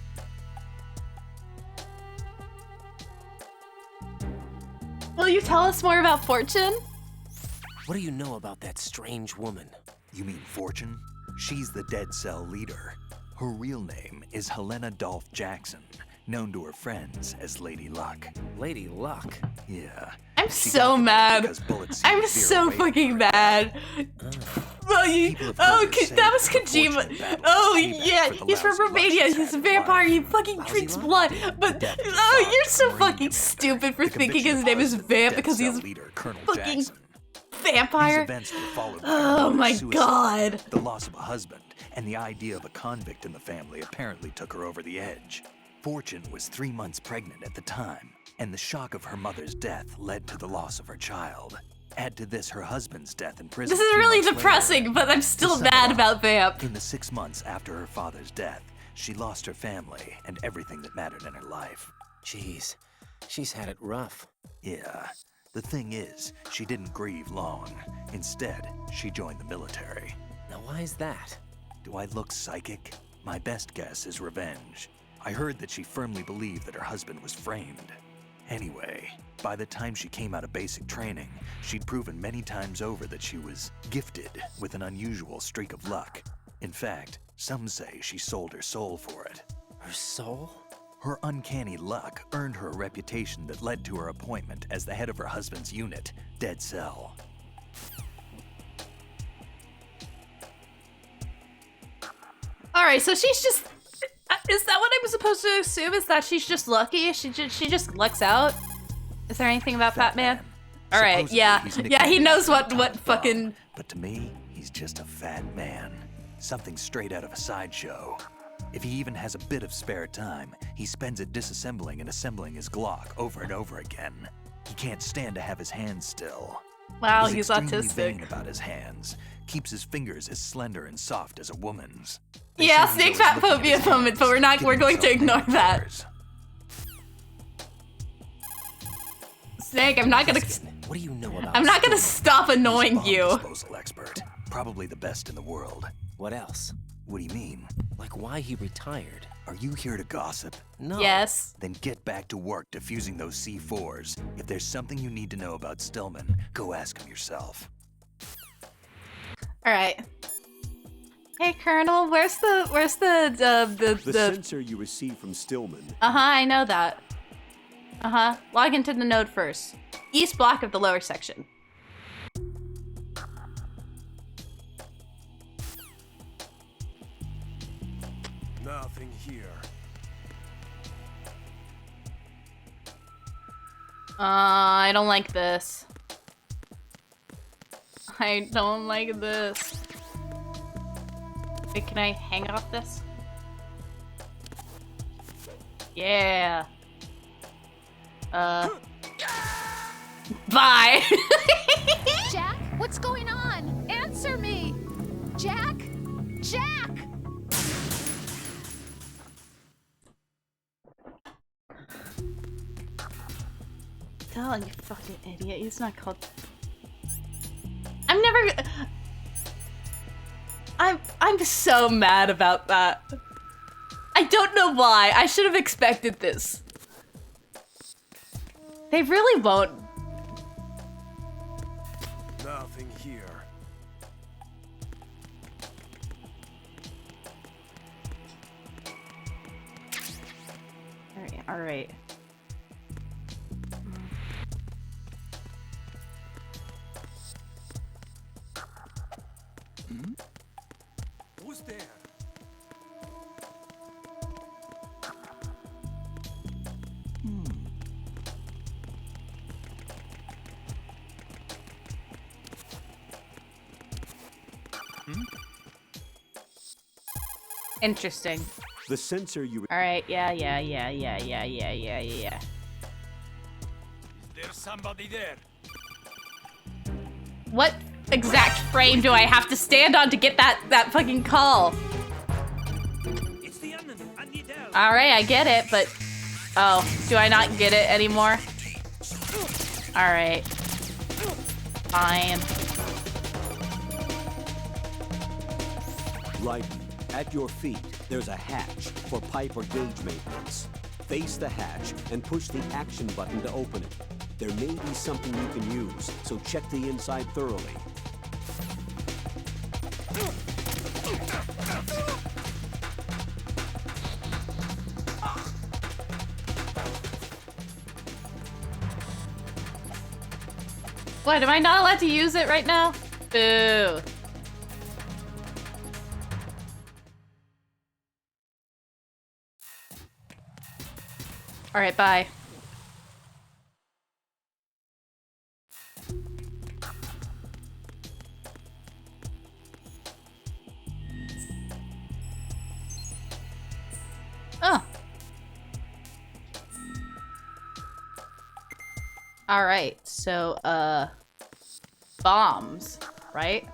Speaker 1: will you tell us more about Fortune?
Speaker 5: What do you know about that strange woman?
Speaker 3: You mean Fortune? She's the Dead Cell leader. Her real name is Helena Dolph Jackson, known to her friends as Lady Luck.
Speaker 5: Lady Luck?
Speaker 3: Yeah.
Speaker 1: I'm so mad. I'm so fucking mad. That was Kojima. Oh yeah, he's from Romania. He's a vampire. He fucking drinks blood. But you're so fucking stupid for thinking his name is Vamp because he's a fucking vampire. Oh my god.
Speaker 3: The loss of a husband and the idea of a convict in the family apparently took her over the edge. Fortune was 3 months pregnant at the time, and the shock of her mother's death led to the loss of her child. Add to this her husband's death in prison.
Speaker 1: This is
Speaker 3: 3
Speaker 1: really
Speaker 3: months
Speaker 1: depressing,
Speaker 3: later.
Speaker 1: but I'm
Speaker 3: To
Speaker 1: still
Speaker 3: sum it
Speaker 1: mad
Speaker 3: up,
Speaker 1: about Vamp.
Speaker 3: In the 6 months after her father's death, she lost her family and everything that mattered in her life.
Speaker 5: Jeez, she's had it rough.
Speaker 3: Yeah. The thing is, she didn't grieve long. Instead, she joined the military.
Speaker 5: Now why is that?
Speaker 3: Do I look psychic? My best guess is revenge. I heard that she firmly believed that her husband was framed. Anyway, by the time she came out of basic training, she'd proven many times over that she was gifted with an unusual streak of luck. In fact, some say she sold her soul for it.
Speaker 5: Her soul?
Speaker 3: Her uncanny luck earned her a reputation that led to her appointment as the head of her husband's unit, Dead Cell.
Speaker 1: Alright, so she's just... Is that what I'm supposed to assume? Is that she's just lucky? She just lucks out? Is there anything about Fat Man? Alright,
Speaker 3: Supposedly,
Speaker 1: yeah.
Speaker 3: he's
Speaker 1: Yeah,
Speaker 3: nicknamed
Speaker 1: he knows
Speaker 3: Fat
Speaker 1: what
Speaker 3: Tom
Speaker 1: fucking...
Speaker 3: But to me, he's just a fat man. Something straight out of a sideshow. If he even has a bit of spare time, he spends it disassembling and assembling his Glock over and over again. He can't stand to have his hands still.
Speaker 1: Wow,
Speaker 3: He's
Speaker 1: he's
Speaker 3: extremely
Speaker 1: autistic.
Speaker 3: vain about his hands. Keeps his fingers as slender and soft as a woman's. They
Speaker 1: Yeah,
Speaker 3: say he's
Speaker 1: snake
Speaker 3: always
Speaker 1: fat
Speaker 3: looking at
Speaker 1: phobia
Speaker 3: his
Speaker 1: moment, but
Speaker 3: hands,
Speaker 1: we're going to
Speaker 3: giving
Speaker 1: ignore
Speaker 3: himself
Speaker 1: that.
Speaker 3: makeovers.
Speaker 1: Snake, I'm not gonna...
Speaker 5: What do you know about
Speaker 1: I'm not gonna
Speaker 5: Stillman?
Speaker 1: stop annoying
Speaker 3: Bomb
Speaker 1: you.
Speaker 3: disposal expert. Probably the best in the world.
Speaker 5: What else?
Speaker 3: What do you mean?
Speaker 5: Like why he retired?
Speaker 3: Are you here to gossip?
Speaker 5: No.
Speaker 1: Yes.
Speaker 3: Then get back to work defusing those C4s. If there's something you need to know about Stillman, go ask him yourself.
Speaker 1: Alright. Hey, Colonel, where's the
Speaker 4: The sensor you received from Stillman.
Speaker 1: Uh-huh, I know that. Uh-huh. Log into the node first. East block of the lower section.
Speaker 8: Nothing here.
Speaker 1: I don't like this. I don't like this. Wait, can I hang off this? Yeah. Bye.
Speaker 7: Jack, what's going on? Answer me! Jack? Jack!
Speaker 1: Oh, you fucking idiot. He's not called... I'm never... I'm so mad about that. I don't know why. I should have expected this. They really won't.
Speaker 8: Nothing here.
Speaker 1: Alright, alright.
Speaker 8: Who's there?
Speaker 1: Interesting.
Speaker 4: The sensor you...
Speaker 1: Alright, yeah.
Speaker 8: There's somebody there.
Speaker 1: What exact frame do I have to stand on to get that fucking call?
Speaker 8: It's the enemy. I need help.
Speaker 1: Alright, I get it, but... Oh, do I not get it anymore? Alright. Fine.
Speaker 4: Raiden, at your feet, there's a hatch for pipe or gauge maintenance. Face the hatch and push the action button to open it. There may be something you can use, so check the inside thoroughly.
Speaker 1: What, am I not allowed to use it right now? Boo. Alright, bye. Oh. Alright, so, bombs, right?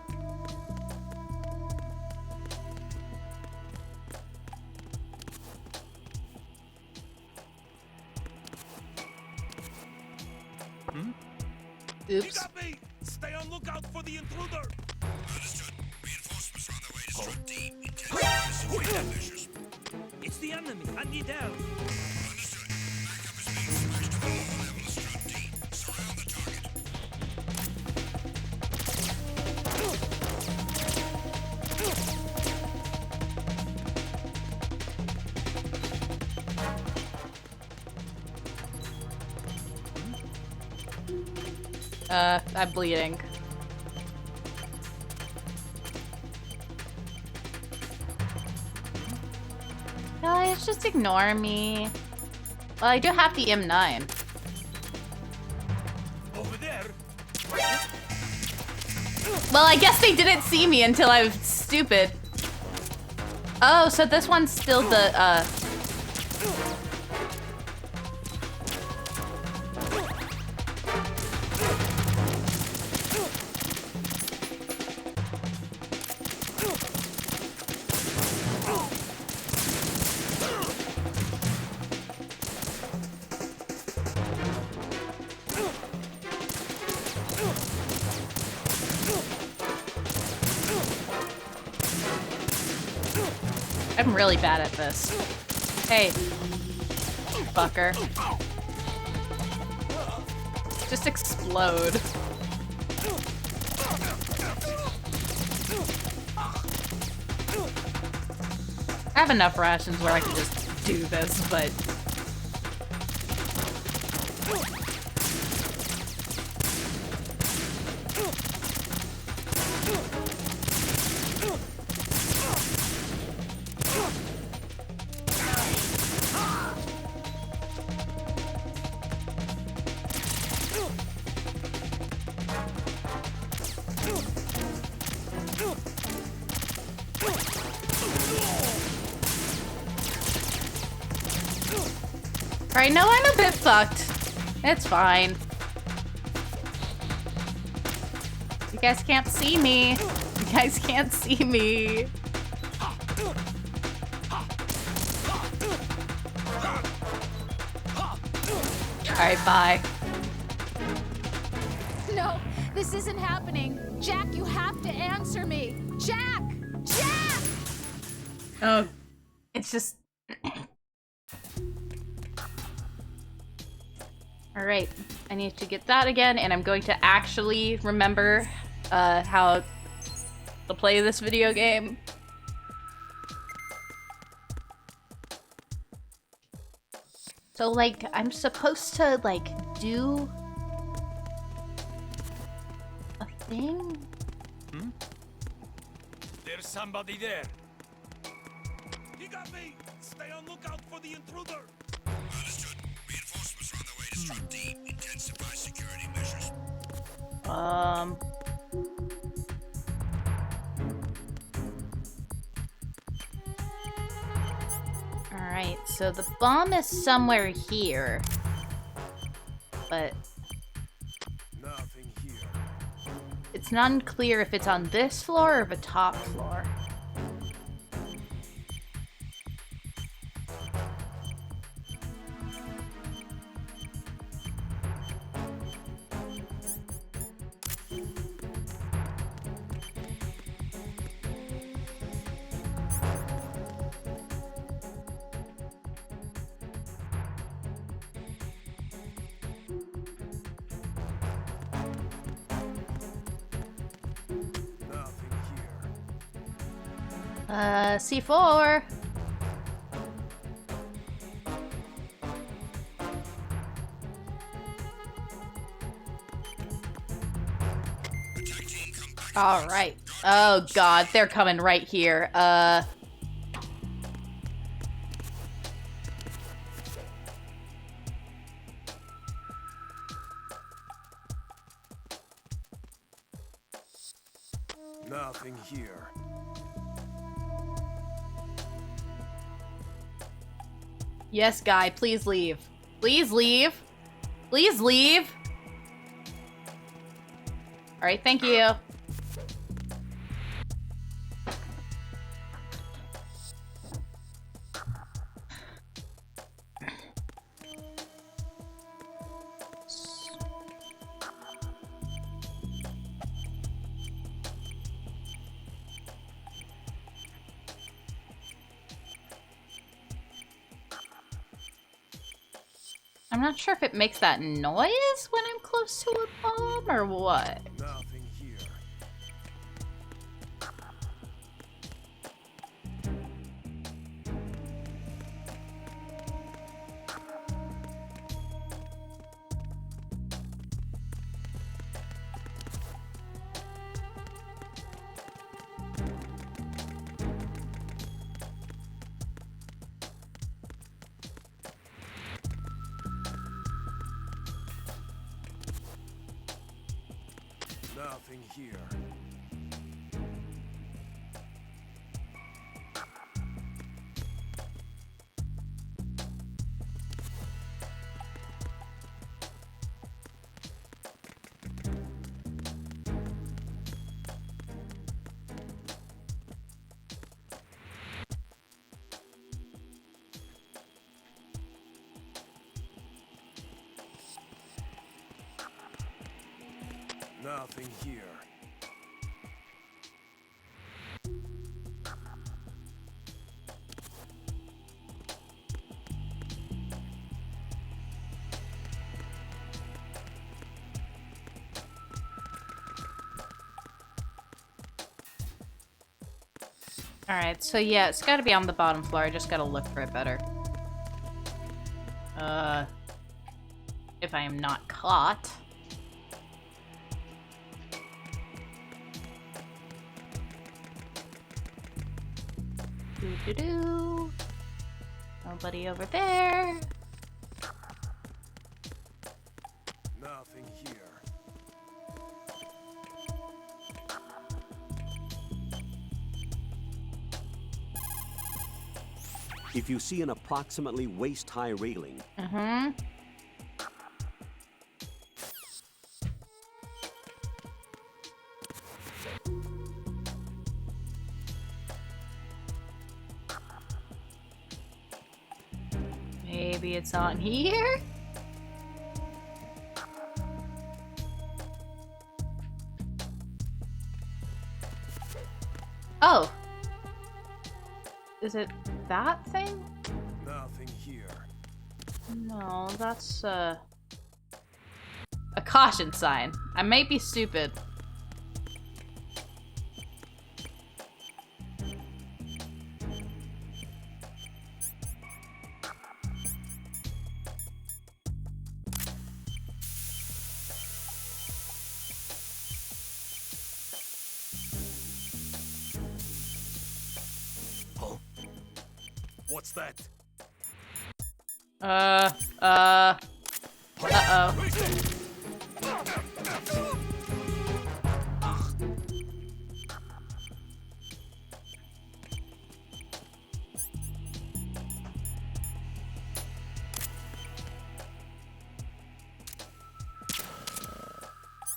Speaker 1: Oops.
Speaker 8: You got me! Stay on lookout for the intruder! Understood. Reinforcements are on their way to Strut D. Intensify security measures. It's the enemy. I need help. Understood. Backup is being dispatched to a lower level of Strut D. Surround the target.
Speaker 1: I'm bleeding. Guys, just ignore me. Well, I do have the M9.
Speaker 8: Over there.
Speaker 1: Well, I guess they didn't see me until I was stupid. Oh, so this one's still the, I'm really bad at this. Hey. Fucker. Just explode. I have enough rations where I can just do this, but... Alright, no, I'm a bit fucked. It's fine. You guys can't see me. You guys can't see me. Alright, bye.
Speaker 7: No, this isn't happening. Jack, you have to answer me. Jack! Jack!
Speaker 1: Oh, it's just... Alright, I need to get that again, and I'm going to actually remember how to play this video game. So, like, I'm supposed to, like, do a thing?
Speaker 8: Hmm? There's somebody there. You got me! Stay on lookout for the intruder! Understood. Reinforcements are on their way to Strut D. Intensify security measures.
Speaker 1: Alright, so the bomb is somewhere here. But...
Speaker 8: Nothing here.
Speaker 1: it's not unclear if it's on this floor or the top floor. C4. All right. Oh God, they're coming right here.
Speaker 8: Nothing here.
Speaker 1: Yes, guy, please leave. Please leave. Please leave. Alright, thank you. I'm not sure if it makes that noise when I'm close to a bomb or what.
Speaker 8: Nothing here. Nothing here. Nothing here.
Speaker 1: Alright, so yeah, it's gotta be on the bottom floor. I just gotta look for it better. If I am not caught. Doo-doo-doo. Nobody over there.
Speaker 8: Nothing here.
Speaker 4: If you see an approximately waist-high railing,
Speaker 1: Maybe it's on here? Oh! Is it that thing?
Speaker 8: Nothing here.
Speaker 1: No, that's a caution sign. I might be stupid.
Speaker 8: What's that?
Speaker 1: Uh-oh.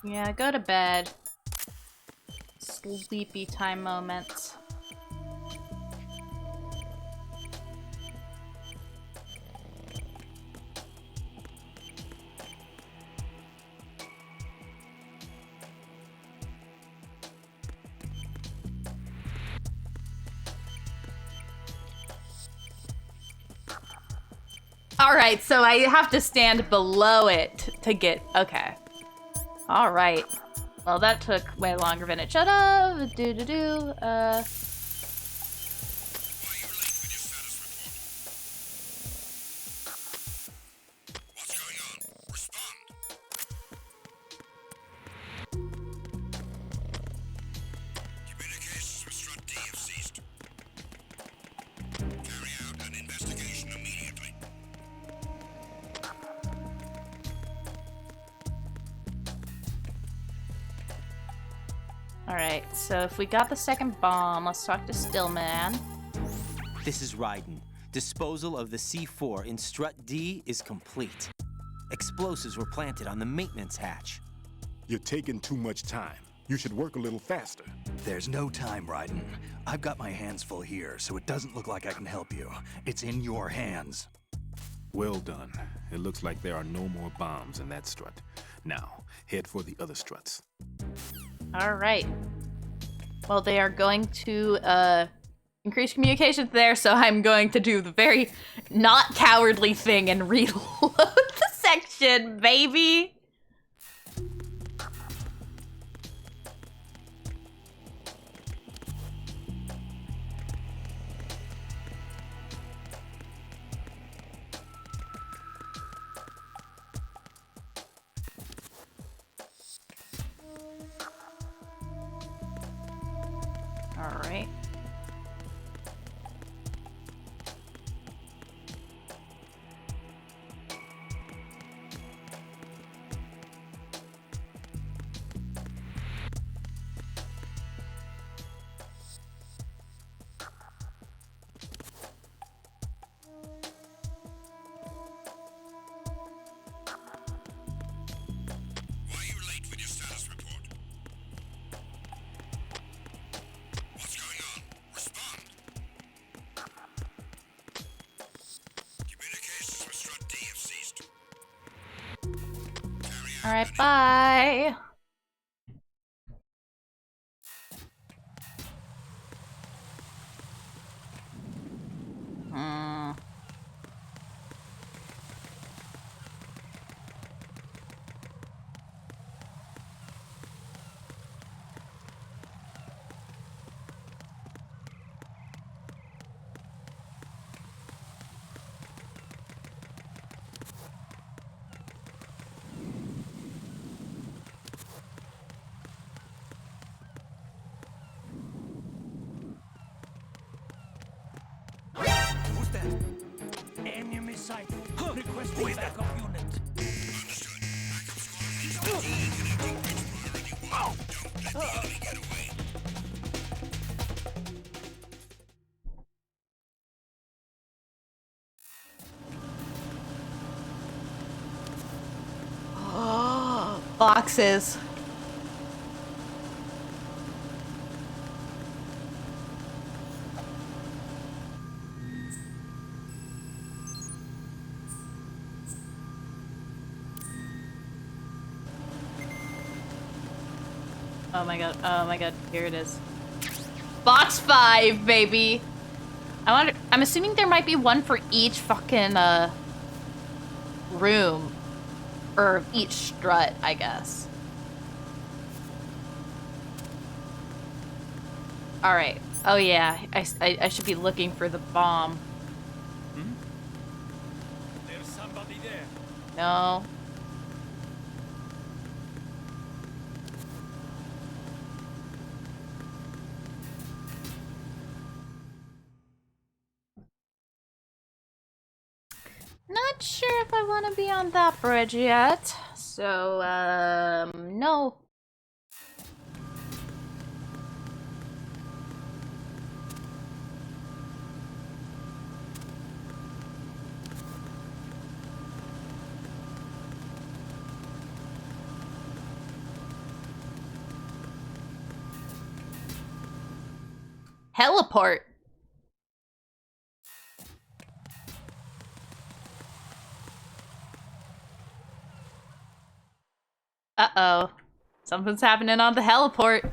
Speaker 1: Yeah, go to bed. Sleepy time moments. Alright, so I have to stand below it to get... Okay. Alright. Well, that took way longer than it should have. Do-do-do.
Speaker 8: Communications with Strut D have ceased. Carry out an investigation immediately.
Speaker 1: Alright, so if we got the second bomb, let's talk to Stillman.
Speaker 5: This is Raiden. Disposal of the C4 in Strut D is complete. Explosives were planted on the maintenance hatch.
Speaker 10: You're taking too much time. You should work a little faster.
Speaker 3: There's no time, Raiden. I've got my hands full here, so it doesn't look like I can help you. It's in your hands.
Speaker 10: Well done. It looks like there are no more bombs in that strut. Now, head for the other struts.
Speaker 1: All right. Well, they are going to increase communications there, so I'm going to do the very not cowardly thing and reload the section, baby. All right.
Speaker 8: Why are you late with your status report? What's going on? Respond. Communications with Strut D have ceased.
Speaker 1: All right, bye.
Speaker 8: Who's that? Enemy sight. Requesting backup unit. Understood. Backup squad is on D connecting bridge priority 1. Don't let the enemy get away.
Speaker 1: Boxes. Oh my god, here it is. Box 5, baby! I'm assuming there might be one for each fucking, room. Or each strut, I guess. Alright. Oh yeah, I should be looking for the bomb.
Speaker 8: There's somebody there.
Speaker 1: No. Not sure if I want to be on that bridge yet. So, no. Heliport. Uh-oh. Something's happening on the heliport.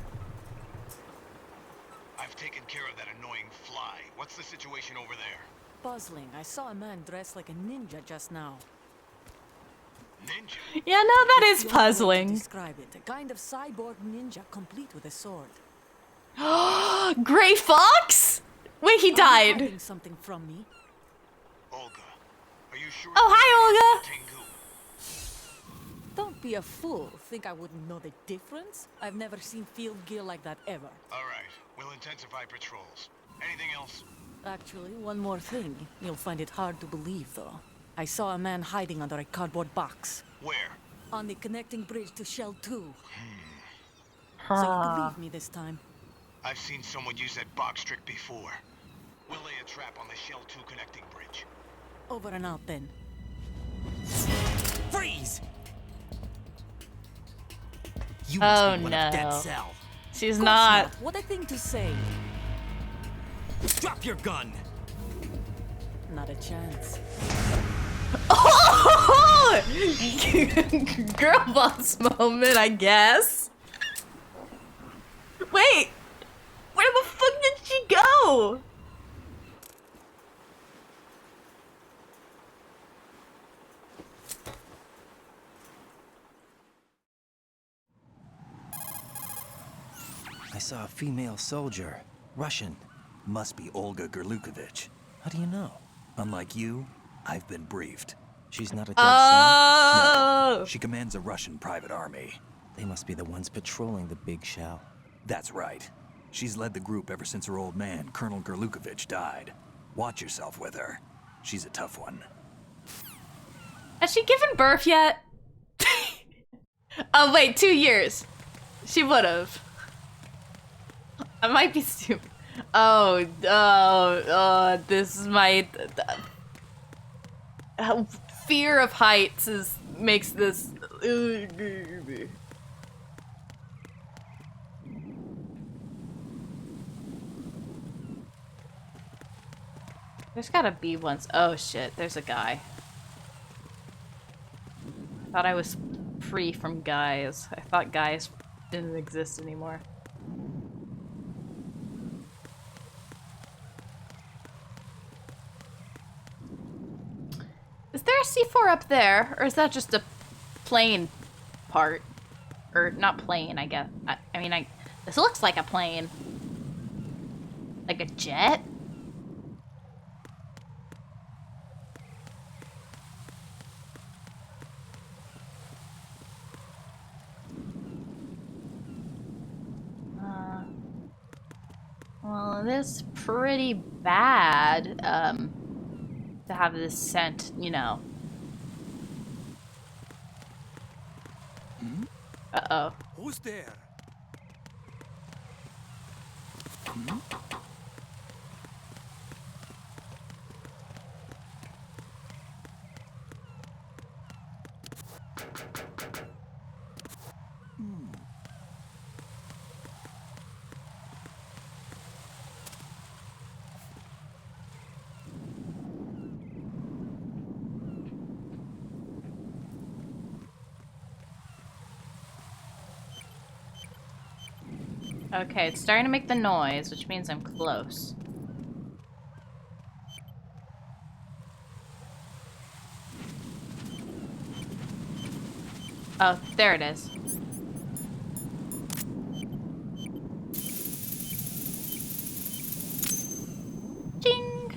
Speaker 8: I've taken care of that annoying fly. What's the situation over there?
Speaker 12: Puzzling. I saw a man dressed like a ninja just now.
Speaker 8: Ninja?
Speaker 1: Yeah, no, that is
Speaker 12: The only way to
Speaker 1: puzzling.
Speaker 12: describe it. A kind of cyborg ninja complete with a sword.
Speaker 1: Gray Fox? Wait, he
Speaker 12: Are you
Speaker 1: died.
Speaker 12: hiding something from me?
Speaker 8: Olga, are you sure?
Speaker 1: Oh, hi, Olga.
Speaker 8: Tengu.
Speaker 12: Don't be a fool. Think I wouldn't know the difference? I've never seen field gear like that ever.
Speaker 8: All right, we'll intensify patrols. Anything else?
Speaker 12: Actually, one more thing. You'll find it hard to believe, though. I saw a man hiding under a cardboard box.
Speaker 8: Where?
Speaker 12: On the connecting bridge to Shell 2. So you believe me this time?
Speaker 8: I've seen someone use that box trick before. We'll lay a trap on the Shell 2 connecting bridge.
Speaker 12: Over and out, then.
Speaker 5: Freeze! You must
Speaker 1: Oh
Speaker 5: be one of Dead
Speaker 1: no.
Speaker 5: Cell.
Speaker 1: She's
Speaker 12: Of course
Speaker 1: not.
Speaker 12: What a thing to say.
Speaker 5: Drop your gun.
Speaker 12: Not a chance.
Speaker 1: Oh! Girl boss moment, I guess. Wait, where the fuck did she go?
Speaker 5: I saw a female soldier. Russian.
Speaker 3: Must be Olga Gerlukovich.
Speaker 5: How do you know?
Speaker 3: Unlike you, I've been briefed.
Speaker 5: She's not a Dead
Speaker 1: Oh!
Speaker 3: No, she commands a Russian private army.
Speaker 5: Cell? They must be the ones patrolling the big shell.
Speaker 3: That's right. She's led the group ever since her old man, Colonel Gerlukovich, died. Watch yourself with her. She's a tough one.
Speaker 1: Has she given birth yet? Oh wait, 2 years. She would've. I might be stupid. This is my fear of heights makes this. There's gotta be ones. Oh shit, there's a guy. I thought I was free from guys. I thought guys didn't exist anymore. Is there a C4 up there, or is that just a plane part? Or not plane, I guess. I mean, this looks like a plane. Like a jet? Well, it is pretty bad, to have this scent, you know. Uh-oh.
Speaker 8: Who's there?
Speaker 1: Okay, it's starting to make the noise, which means I'm close. Oh, there it is. Ching!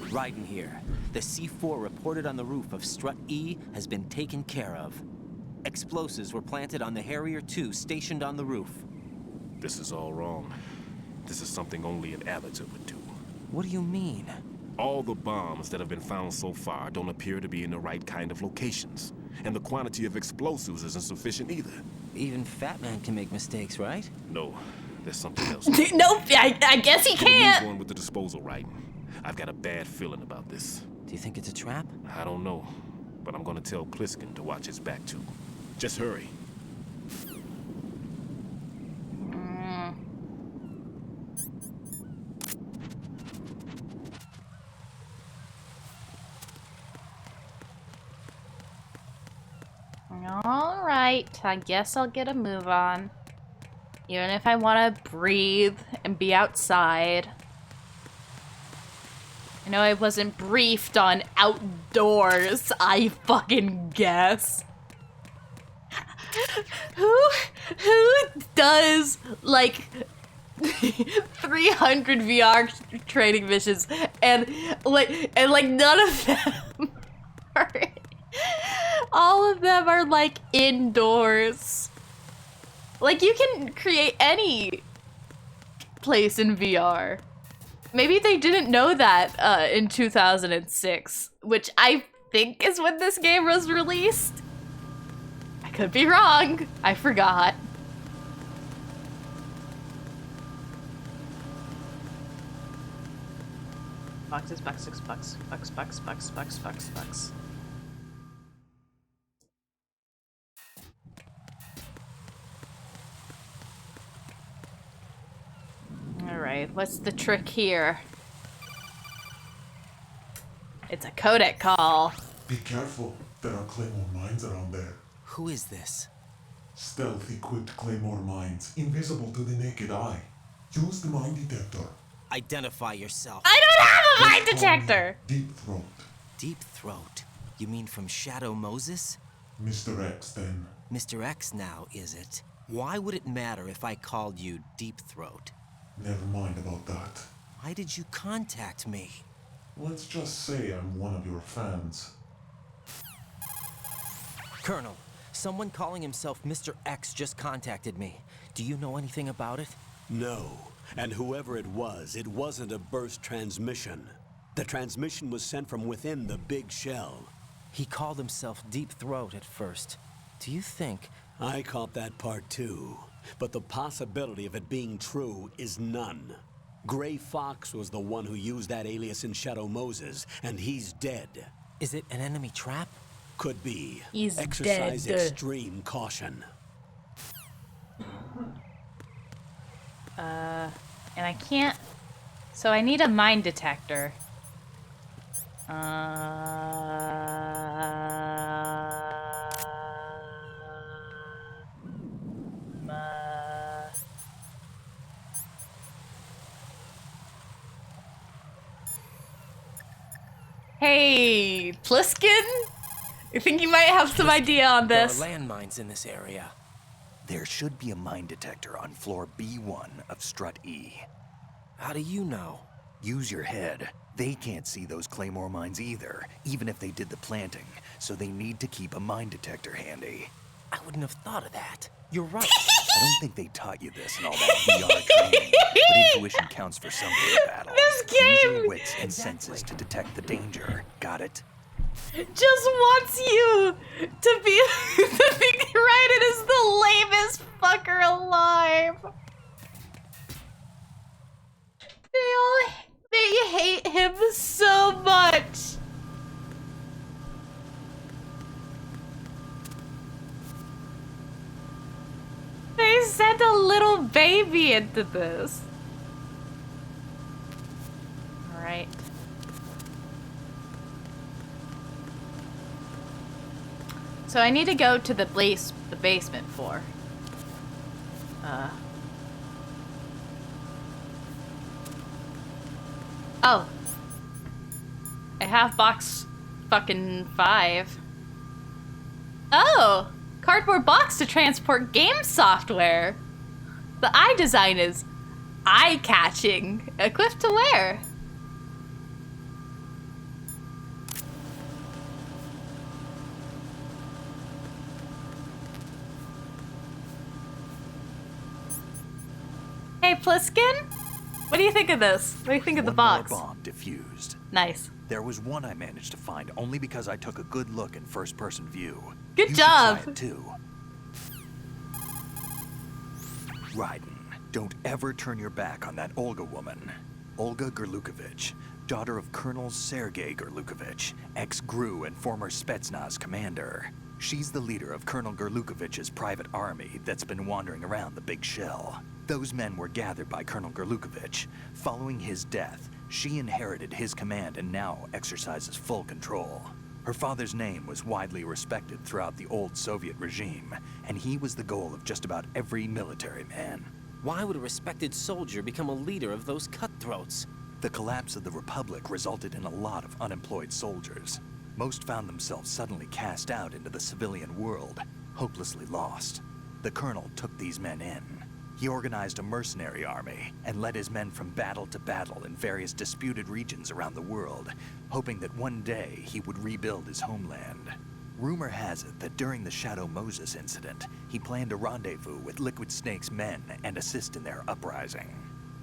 Speaker 5: Raiden here. The C4 reported on the roof of Strut E has been taken care of. Explosives were planted on the Harrier 2 stationed on the roof.
Speaker 10: This is all wrong. This is something only an amateur would do.
Speaker 5: What do you mean?
Speaker 10: All the bombs that have been found so far don't appear to be in the right kind of locations. And the quantity of explosives isn't sufficient either.
Speaker 5: Even Fat Man can make mistakes, right?
Speaker 10: No, there's something else.
Speaker 1: Nope, I guess he
Speaker 10: Get a move
Speaker 1: can't!
Speaker 10: on with the disposal, right? I've got a bad feeling about this.
Speaker 5: Do you think it's a trap?
Speaker 10: I don't know, but I'm gonna tell Pliskin to watch his back too. Just hurry.
Speaker 1: Alright, I guess I'll get a move on. Even if I want to breathe and be outside. I know I wasn't briefed on outdoors, I fucking guess. Who does, like, 300 VR training missions and none of them are... All of them are, like, indoors. Like, you can create any place in VR. Maybe they didn't know that in 2006, which I think is when this game was released. I could be wrong. I forgot. Boxes, boxes, box, box, box, box, box, box, box. What's the trick here? It's a codec call.
Speaker 13: Be careful. There are claymore mines around there.
Speaker 5: Who is this?
Speaker 13: Stealth-equipped claymore mines, invisible to the naked eye. Use the mine detector.
Speaker 5: Identify yourself.
Speaker 1: I don't have a mine detector!
Speaker 13: Deep Throat.
Speaker 5: Deep Throat? You mean from Shadow Moses?
Speaker 13: Mr. X, then.
Speaker 5: Mr. X now, is it? Why would it matter if I called you Deep Throat?
Speaker 13: Never mind about that.
Speaker 5: Why did you contact me?
Speaker 13: Let's just say I'm one of your fans.
Speaker 5: Colonel, someone calling himself Mr. X just contacted me. Do you know anything about it?
Speaker 4: No. And whoever it wasn't a burst transmission. The transmission was sent from within the big shell.
Speaker 5: He called himself Deep Throat at first. Do you think...
Speaker 4: I caught that part too. But the possibility of it being true is none. Gray Fox was the one who used that alias in Shadow Moses, and he's dead.
Speaker 5: Is it an enemy trap?
Speaker 4: Could be.
Speaker 1: He's
Speaker 4: Exercise
Speaker 1: dead.
Speaker 4: extreme caution.
Speaker 1: And I can't... So I need a mine detector. Hey, Pliskin? I think you might have some idea on this.
Speaker 5: There are landmines in this area.
Speaker 3: There should be a mine detector on floor B1 of Strut E.
Speaker 5: How do you know?
Speaker 3: Use your head. They can't see those claymore mines either, even if they did the planting, so they need to keep a mine detector handy.
Speaker 5: I wouldn't have thought of that. You're right.
Speaker 3: I don't think they taught you this in all that VR training, but intuition counts for something in battle.
Speaker 1: This
Speaker 3: Use
Speaker 1: game
Speaker 3: your wits and senses to detect the danger. Got it?
Speaker 1: just wants you to be to think Raiden is the lamest fucker alive. They hate him so much. They sent a little baby into this. All right. So I need to go to the basement floor. Oh. I have box fucking 5. Oh! Cardboard box to transport game software. The eye design is eye-catching. Equipped to wear. Hey, Pliskin? What do you think of this? What do you think of the box?
Speaker 3: One more bomb defused.
Speaker 1: Nice.
Speaker 3: There was one I managed to find only because I took a good look in first-person view.
Speaker 1: Good
Speaker 3: You
Speaker 1: job.
Speaker 3: should try it too. Raiden, don't ever turn your back on that Olga woman. Olga Gerlukovich, daughter of Colonel Sergei Gerlukovich, ex-GRU and former Spetsnaz commander. She's the leader of Colonel Gerlukovich's private army that's been wandering around the Big Shell. Those men were gathered by Colonel Gerlukovich. Following his death, she inherited his command and now exercises full control. Her father's name was widely respected throughout the old Soviet regime, and he was the goal of just about every military man.
Speaker 5: Why would a respected soldier become a leader of those cutthroats?
Speaker 3: The collapse of the Republic resulted in a lot of unemployed soldiers. Most found themselves suddenly cast out into the civilian world, hopelessly lost. The colonel took these men in. He organized a mercenary army and led his men from battle to battle in various disputed regions around the world, hoping that one day he would rebuild his homeland. Rumor has it that during the Shadow Moses incident, he planned a rendezvous with Liquid Snake's men and assist in their uprising.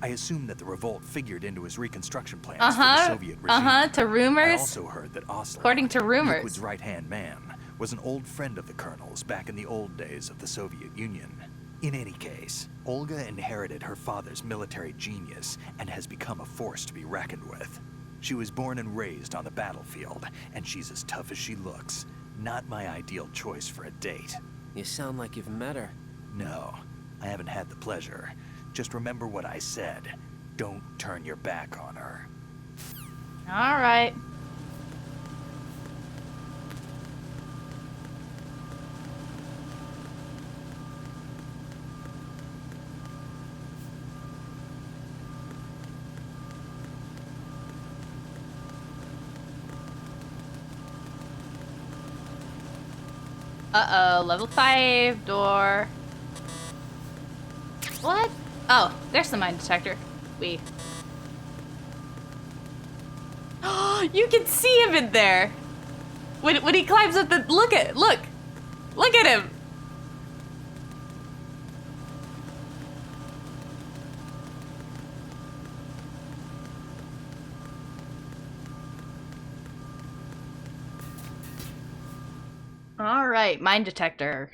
Speaker 3: I assume that the revolt figured into his reconstruction plans for the Soviet regime.
Speaker 1: To rumors.
Speaker 3: I also heard that Osler,
Speaker 1: According to rumors,
Speaker 3: Liquid's right-hand man, was an old friend of the colonel's back in the old days of the Soviet Union. In any case, Olga inherited her father's military genius and has become a force to be reckoned with. She was born and raised on the battlefield, and she's as tough as she looks. Not my ideal choice for a date.
Speaker 5: You sound like you've met her.
Speaker 3: No, I haven't had the pleasure. Just remember what I said. Don't turn your back on her.
Speaker 1: All right. Uh-oh, level 5 door. What? Oh, there's the mine detector. Oh, you can see him in there. When he climbs up the look at him. All right, mine detector.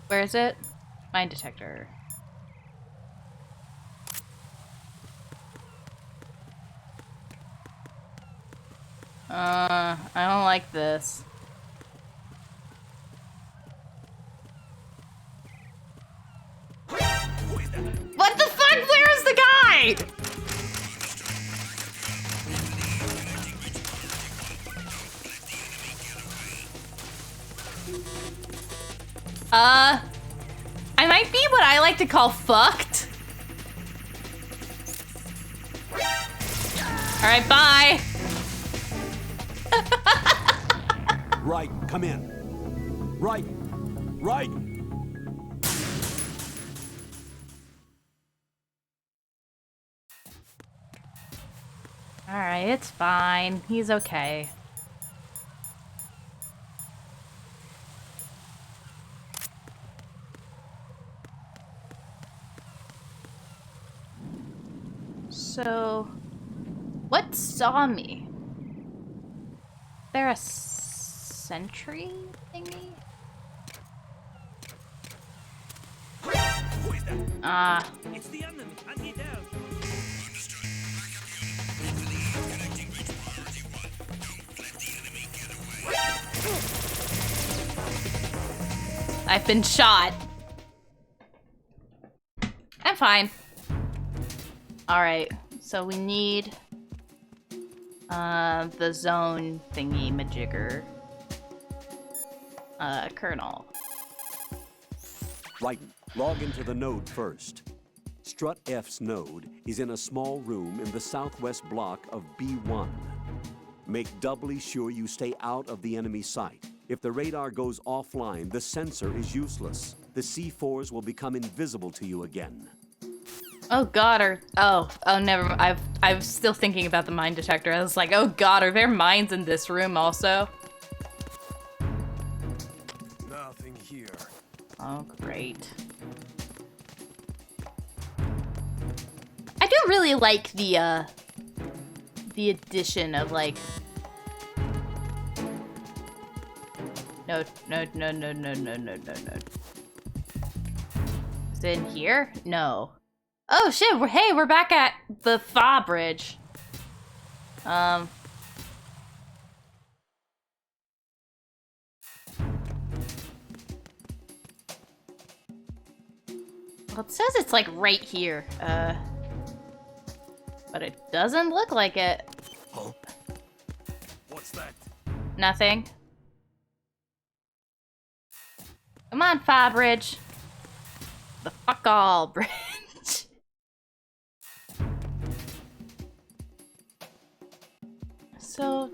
Speaker 1: Where is it? Mine detector. I don't like this. What the fuck? Where is the guy? I might be what I like to call fucked. Alright, bye.
Speaker 4: Raiden, come in. Raiden!
Speaker 1: Alright, it's fine. He's okay. So, what saw me? Is there a sentry thingy?
Speaker 8: It's the enemy. I need help.
Speaker 1: I've been shot. I'm fine. Alright, so we need the zone thingy majigger. Colonel.
Speaker 4: Raiden, log into the node first. Strut F's node is in a small room in the southwest block of B1. Make doubly sure you stay out of the enemy sight. If the radar goes offline, the sensor is useless. The C4s will become invisible to you again.
Speaker 1: Oh god, oh never mind. I was still thinking about the mine detector. I was like, oh god, are there mines in this room also?
Speaker 8: Nothing here.
Speaker 1: Oh great. I do really like the addition of like no. Is it in here? No. Oh shit, we're back at the Fa Bridge. Well, it says it's like right here. But it doesn't look like it.
Speaker 8: Oh. What's that?
Speaker 1: Nothing. Come on, Fa Bridge. The fuck all bridge. So,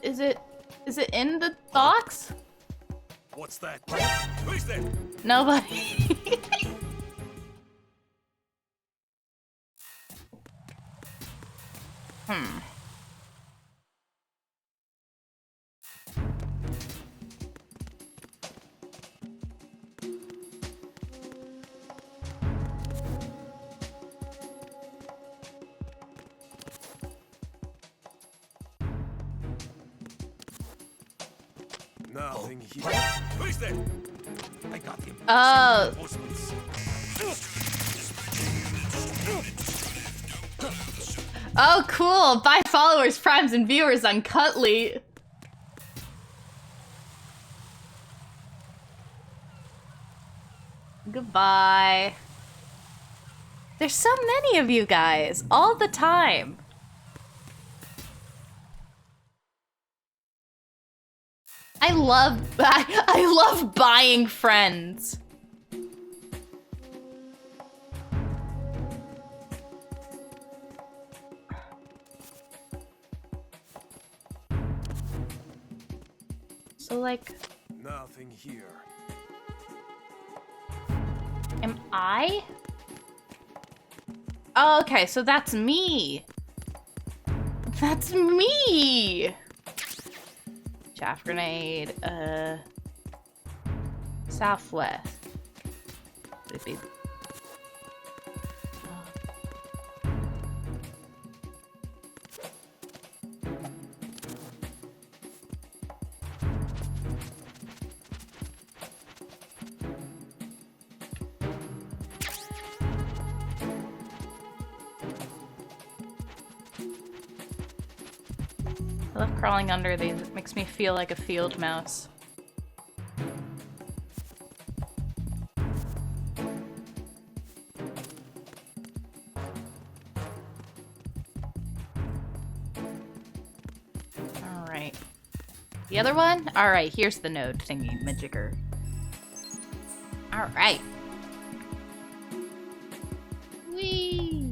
Speaker 1: is it in the box?
Speaker 8: What's that? Who's that?
Speaker 1: Nobody.
Speaker 8: Nothing here. Who's that? I got him.
Speaker 1: Oh. Oh, cool. Buy followers, primes, and viewers on Cutly. Goodbye. There's so many of you guys all the time. I love buying friends. So like,
Speaker 8: Nothing here.
Speaker 1: am I? Oh, okay, so that's me. That's me. Chaff grenade, southwest. Would it be? I love crawling under these. It makes me feel like a field mouse. Alright. The other one? Alright, here's the node thingy, majigger. Alright. Whee!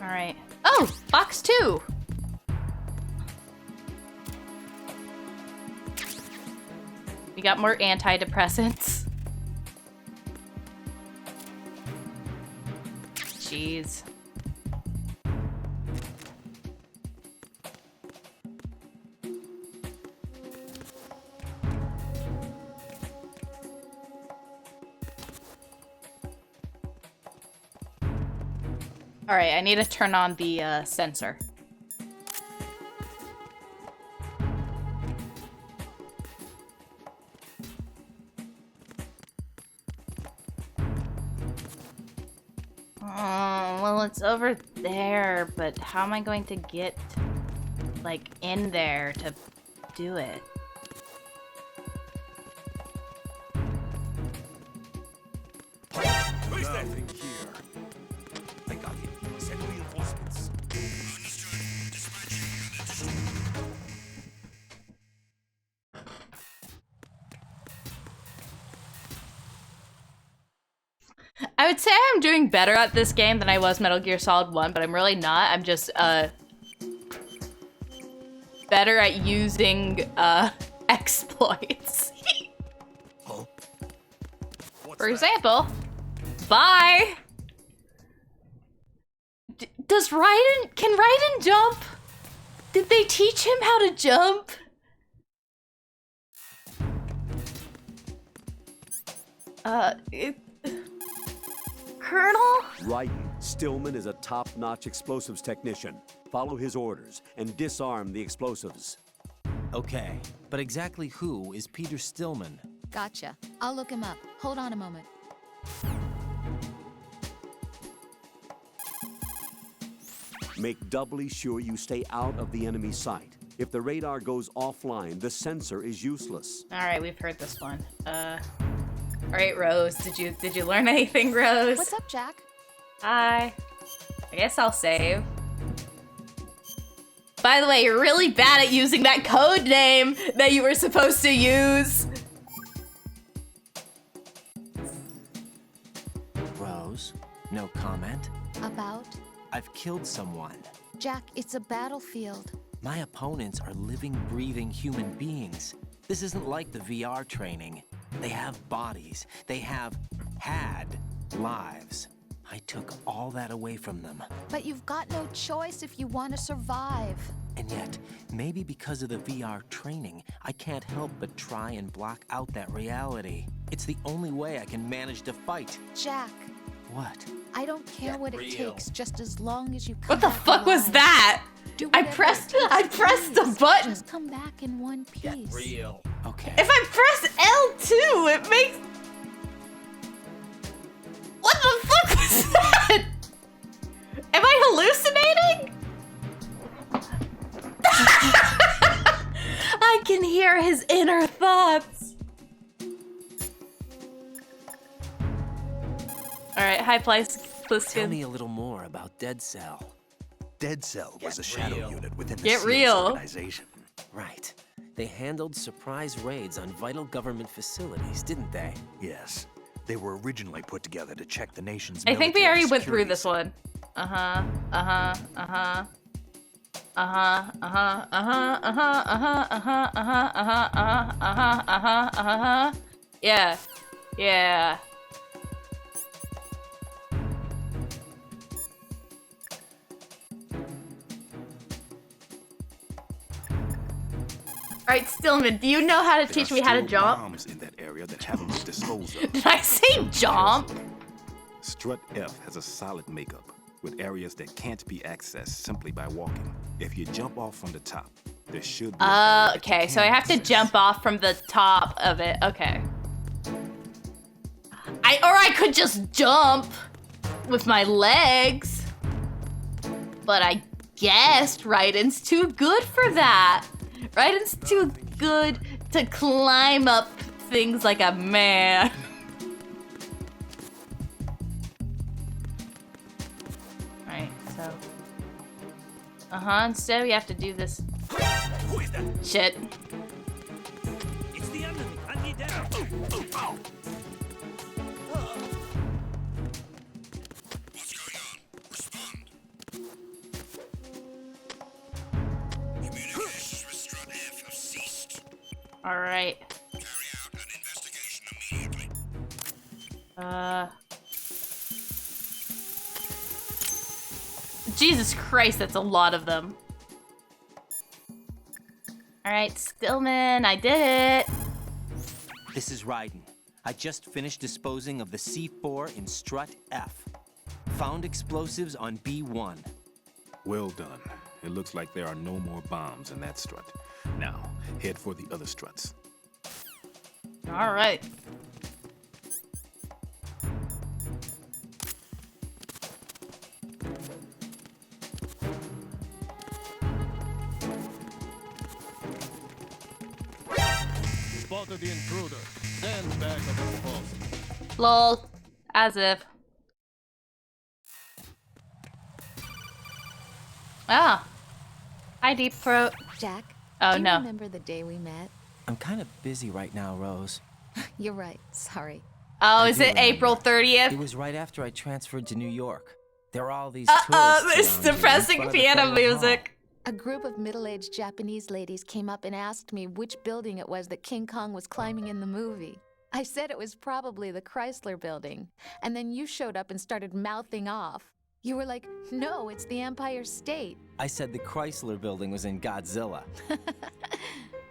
Speaker 1: Alright. Oh! Box 2! We got more antidepressants. Jeez. Alright, I need to turn on the sensor. Well, it's over there, but how am I going to get, like, in there to do it?
Speaker 8: Where's that thing here? I got him. Send reinforcements.
Speaker 1: I would say I'm doing better at this game than I was Metal Gear Solid 1, but I'm really not. I'm just, better at using, exploits.
Speaker 8: Huh?
Speaker 1: For example, bye! Does Raiden, can Raiden jump? Did they teach him how to jump? Colonel?
Speaker 4: Raiden, Stillman is a top-notch explosives technician. Follow his orders and disarm the explosives.
Speaker 5: Okay, but exactly who is Peter Stillman?
Speaker 7: Gotcha. I'll look him up. Hold on a moment.
Speaker 4: Make doubly sure you stay out of the enemy sight. If the radar goes offline, the sensor is useless.
Speaker 1: Alright, we've heard this one. Alright, Rose, did you learn anything, Rose?
Speaker 7: What's up, Jack?
Speaker 1: Hi. I guess I'll save. By the way, you're really bad at using that code name that you were supposed to use.
Speaker 5: Rose, no comment?
Speaker 7: About?
Speaker 5: I've killed someone.
Speaker 7: Jack, it's a battlefield.
Speaker 5: My opponents are living, breathing human beings. This isn't like the VR training. They have bodies. They have had lives. I took all that away from them.
Speaker 7: But you've got no choice if you want to survive.
Speaker 5: And yet, maybe because of the VR training, I can't help but try and block out that reality. It's the only way I can manage to fight.
Speaker 7: Jack.
Speaker 5: What?
Speaker 7: I don't care what it takes, just as long as you come
Speaker 1: What the
Speaker 7: back
Speaker 1: fuck was
Speaker 7: alive.
Speaker 1: that? I pressed the button.
Speaker 7: Just come back in one piece.
Speaker 5: Real. Okay.
Speaker 1: If I press L2, it makes... What the fuck was that? Am I hallucinating? I can hear his inner thoughts. Alright, hi, Pliskin.
Speaker 5: Tell me a little more about Dead Cell.
Speaker 3: Dead Cell was a shadow unit within the
Speaker 1: Get
Speaker 3: SEALs
Speaker 1: real.
Speaker 3: organization.
Speaker 5: Right. They handled surprise raids on vital government facilities, didn't they?
Speaker 3: Yes. They were originally put together to check the nation's
Speaker 1: I think we already
Speaker 3: military
Speaker 1: went through
Speaker 3: security
Speaker 1: this one. Uh-huh, uh-huh, uh-huh. Uh-huh, uh-huh, uh-huh, uh-huh, uh-huh, uh-huh, uh-huh, uh-huh, uh-huh, uh-huh, uh-huh. Yeah. Yeah. Alright, Stillman, do you know how to teach me how to jump?
Speaker 10: Bombs in that area that haven't been disposed of.
Speaker 1: Did I say jump?
Speaker 10: Strut F has a solid makeup, with areas that can't be accessed simply by walking. If you jump off from the top, there should be
Speaker 1: Okay, so I have to jump off from the top of it. Okay. Or I could just jump with my legs. But I guess Raiden's too good for that. Raiden's too good to climb up things like a man. Alright, so... instead we have to do this...
Speaker 8: Who is that?
Speaker 1: Shit.
Speaker 8: It's the enemy. I need down. What's going on? Respond. Communications with Strut F have ceased.
Speaker 1: Alright.
Speaker 8: Carry out an investigation immediately.
Speaker 1: Jesus Christ, that's a lot of them. Alright, Stillman, I did it.
Speaker 5: This is Raiden. I just finished disposing of the C4 in Strut F. Found explosives on B1.
Speaker 10: Well done. It looks like there are no more bombs in that strut. Now, head for the other struts.
Speaker 1: Alright.
Speaker 8: Spotted the intruder. Stand back of the post.
Speaker 1: Lol. As if. Ah. Hi, Deep Throat.
Speaker 7: Jack,
Speaker 1: Oh,
Speaker 7: do you
Speaker 1: no.
Speaker 7: remember the day we met?
Speaker 5: I'm kind of busy right now, Rose.
Speaker 7: You're right. Sorry.
Speaker 1: Oh,
Speaker 5: I
Speaker 1: is
Speaker 5: do
Speaker 1: it
Speaker 5: remember.
Speaker 1: April 30th?
Speaker 5: It was right after I transferred to New York. There are all these
Speaker 1: This
Speaker 5: tourists around here in
Speaker 1: depressing
Speaker 5: front of the
Speaker 1: piano
Speaker 5: federal
Speaker 1: music.
Speaker 7: A group of middle-aged Japanese ladies came up and asked me which building it was that King Kong was climbing in the movie. I said it was probably the Chrysler Building, and then you showed up and started mouthing off. You were like, no, it's the Empire State.
Speaker 5: I said the Chrysler Building was in Godzilla.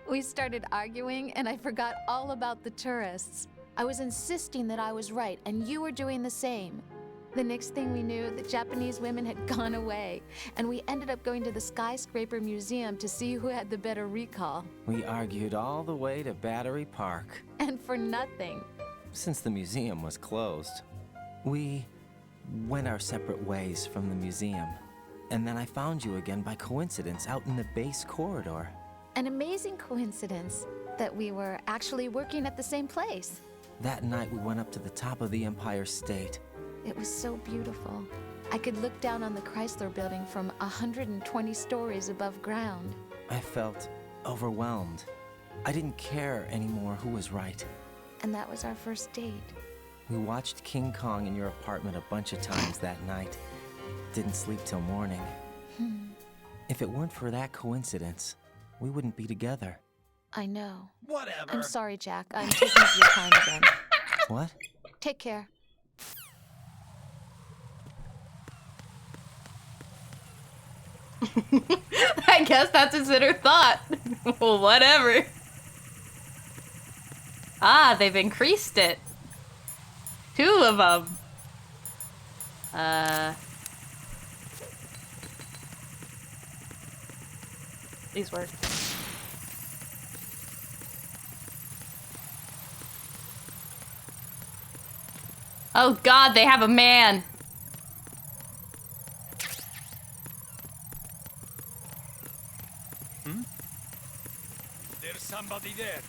Speaker 7: We started arguing, and I forgot all about the tourists. I was insisting that I was right, and you were doing the same. The next thing we knew, the Japanese women had gone away, and we ended up going to the Skyscraper Museum to see who had the better recall.
Speaker 5: We argued all the way to Battery Park.
Speaker 7: And for nothing.
Speaker 5: Since the museum was closed, we went our separate ways from the museum. And then I found you again by coincidence out in the base corridor.
Speaker 7: An amazing coincidence that we were actually working at the same place.
Speaker 5: That night we went up to the top of the Empire State.
Speaker 7: It was so beautiful. I could look down on the Chrysler Building from 120 stories above ground.
Speaker 5: I felt overwhelmed. I didn't care anymore who was right.
Speaker 7: And that was our first date.
Speaker 5: We watched King Kong in your apartment a bunch of times that night. Didn't sleep till morning. If it weren't for that coincidence, we wouldn't be together.
Speaker 7: I know.
Speaker 8: Whatever.
Speaker 7: I'm sorry, Jack. I'm taking up your time again.
Speaker 5: What?
Speaker 7: Take care.
Speaker 1: I guess that's his inner thought. Well, whatever. Ah, they've increased it. 2 of them. These work. Oh god, they have a man!
Speaker 8: There's somebody there.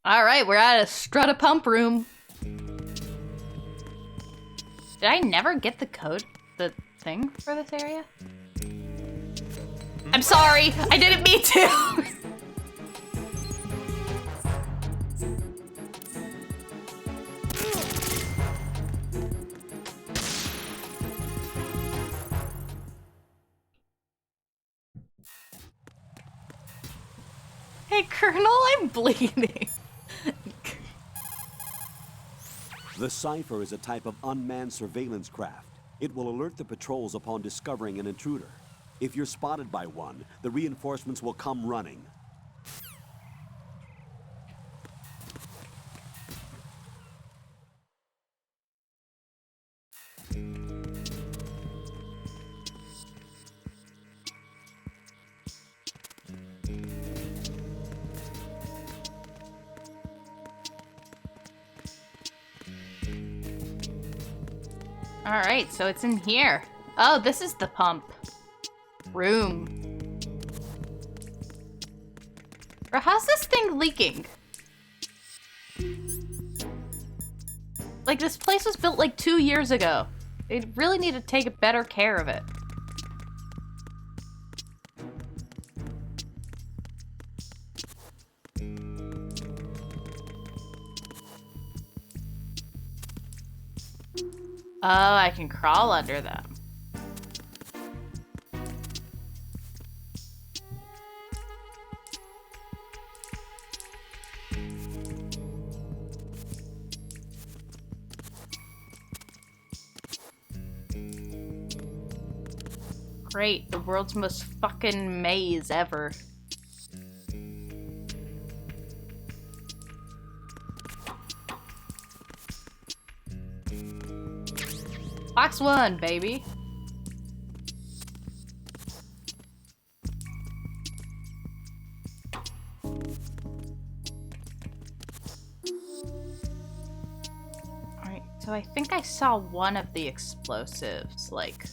Speaker 1: Alright, we're at a strut a pump room. Did I never get the code? The thing for this area? I'm sorry! I didn't mean to! Hey, Colonel, I'm bleeding.
Speaker 4: The Cypher is a type of unmanned surveillance craft. It will alert the patrols upon discovering an intruder. If you're spotted by one, the reinforcements will come running.
Speaker 1: Alright, so it's in here. Oh, this is the pump room. Bro, how's this thing leaking? Like, this place was built like 2 years ago. They really need to take better care of it. Oh, I can crawl under them. Great, the world's most fucking maze ever. Box 1, baby. Alright, so I think I saw one of the explosives, like...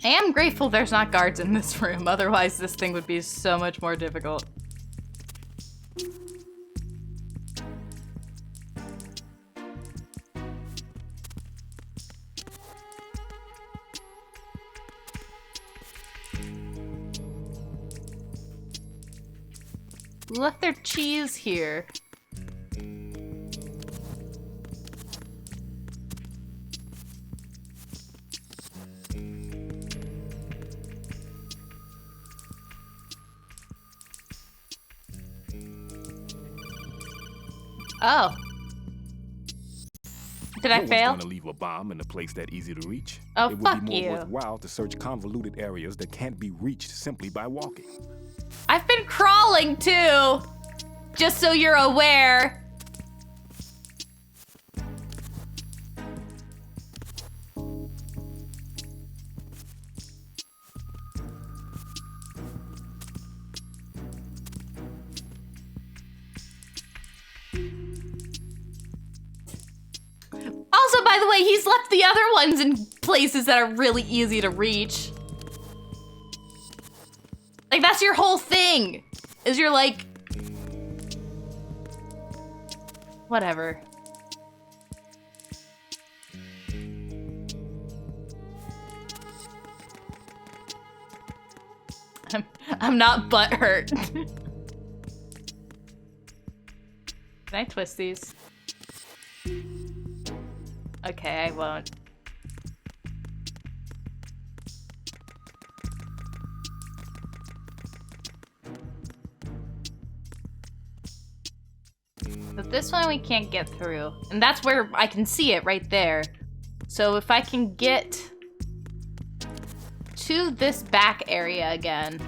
Speaker 1: I am grateful there's not guards in this room, otherwise this thing would be so much more difficult. Left their cheese here. Oh. Did I fail?
Speaker 10: Going to leave a bomb in a place that easy to reach.
Speaker 1: Oh,
Speaker 10: it would
Speaker 1: fuck
Speaker 10: be more
Speaker 1: you.
Speaker 10: worthwhile to search convoluted areas that can't be reached simply by walking.
Speaker 1: I've been crawling too! Just so you're aware. the way, he's left the other ones in places that are really easy to reach. Like, that's your whole thing. Is you're like... Whatever. I'm not butthurt. Can I twist these? Okay, I won't. But this one we can't get through. And that's where I can see it right there. So if I can get to this back area again.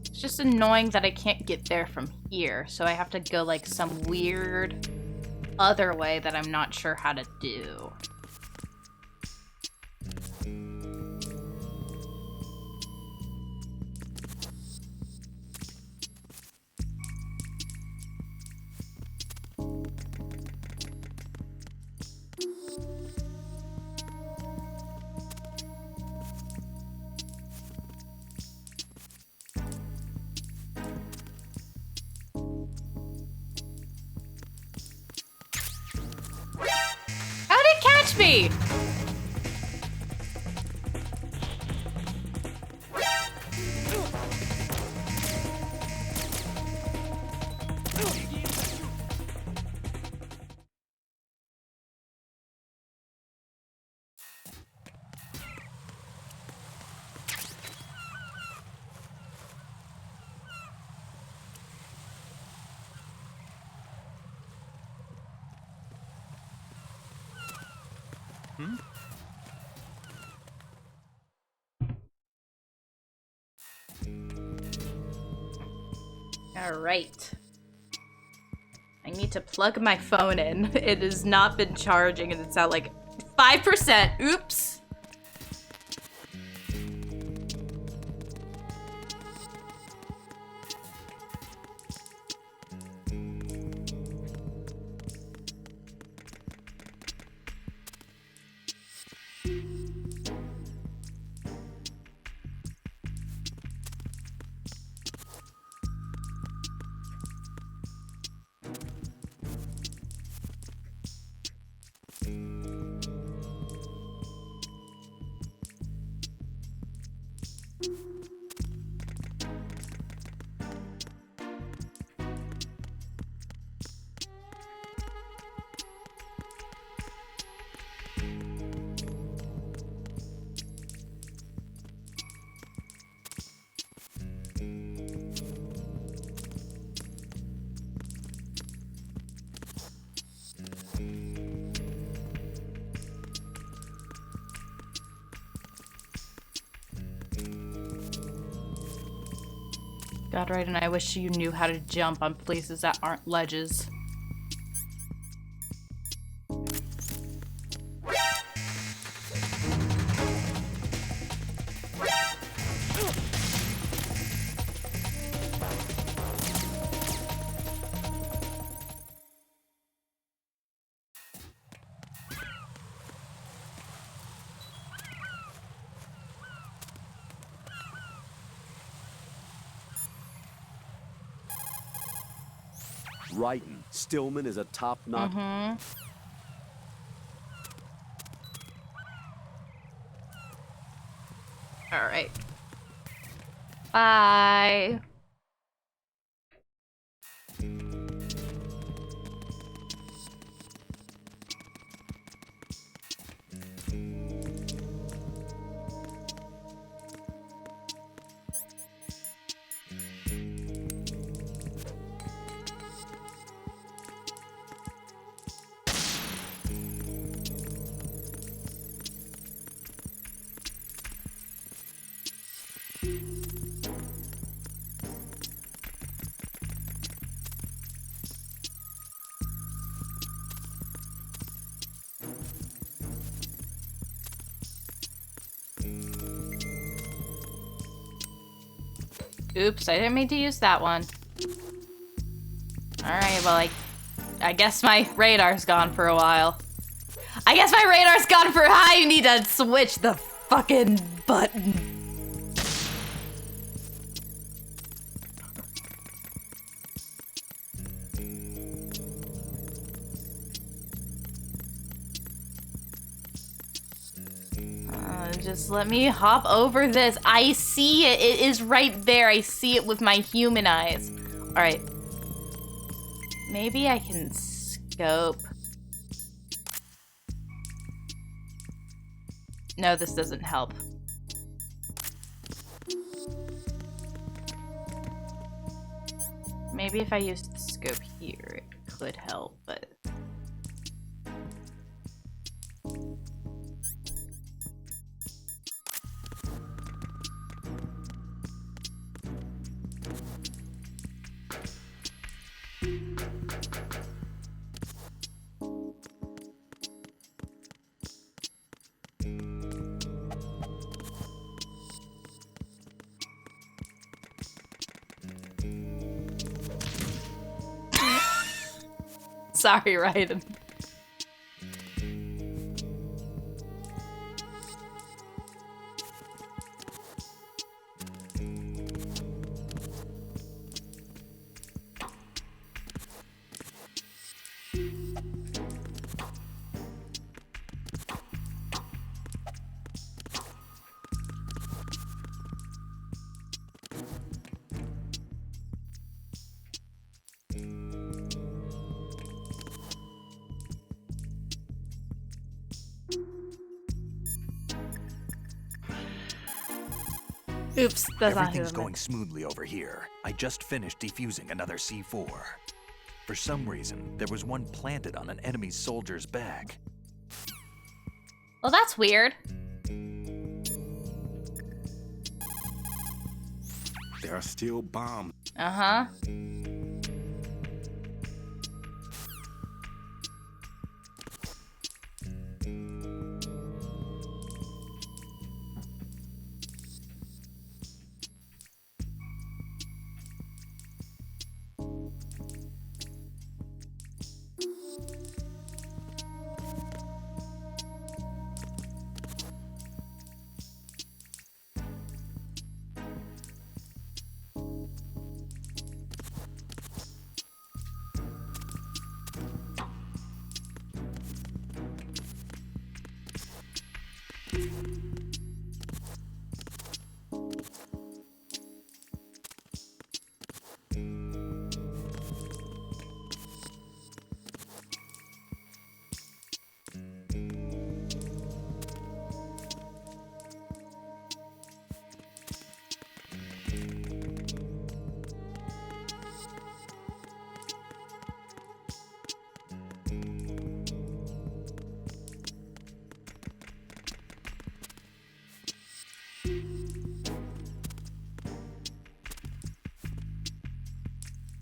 Speaker 1: It's just annoying that I can't get there from here, so I have to go like some weird other way that I'm not sure how to do. How did it catch me? All right. I need to plug my phone in. It has not been charging and it's at like 5%. Oops. God, right, and I wish you knew how to jump on places that aren't ledges.
Speaker 4: Raiden, Stillman is a top-notch.
Speaker 1: All right. Bye. Oops, I didn't mean to use that one. Alright, well, I guess my radar's gone for a while. I guess my radar's gone for I need to switch the fucking button. Just let me hop over this. I see it. It is right there. I see it with my human eyes. All right. Maybe I can scope. No, this doesn't help. Maybe if I used the scope here, it could help, but... Sorry, Raiden. Oops, that's not who
Speaker 3: Everything's
Speaker 1: I
Speaker 3: going
Speaker 1: meant.
Speaker 3: smoothly over here. I just finished defusing another C4. For some reason, there was one planted on an enemy soldier's back.
Speaker 1: Well, that's weird.
Speaker 10: There are still bombs.
Speaker 1: Uh-huh.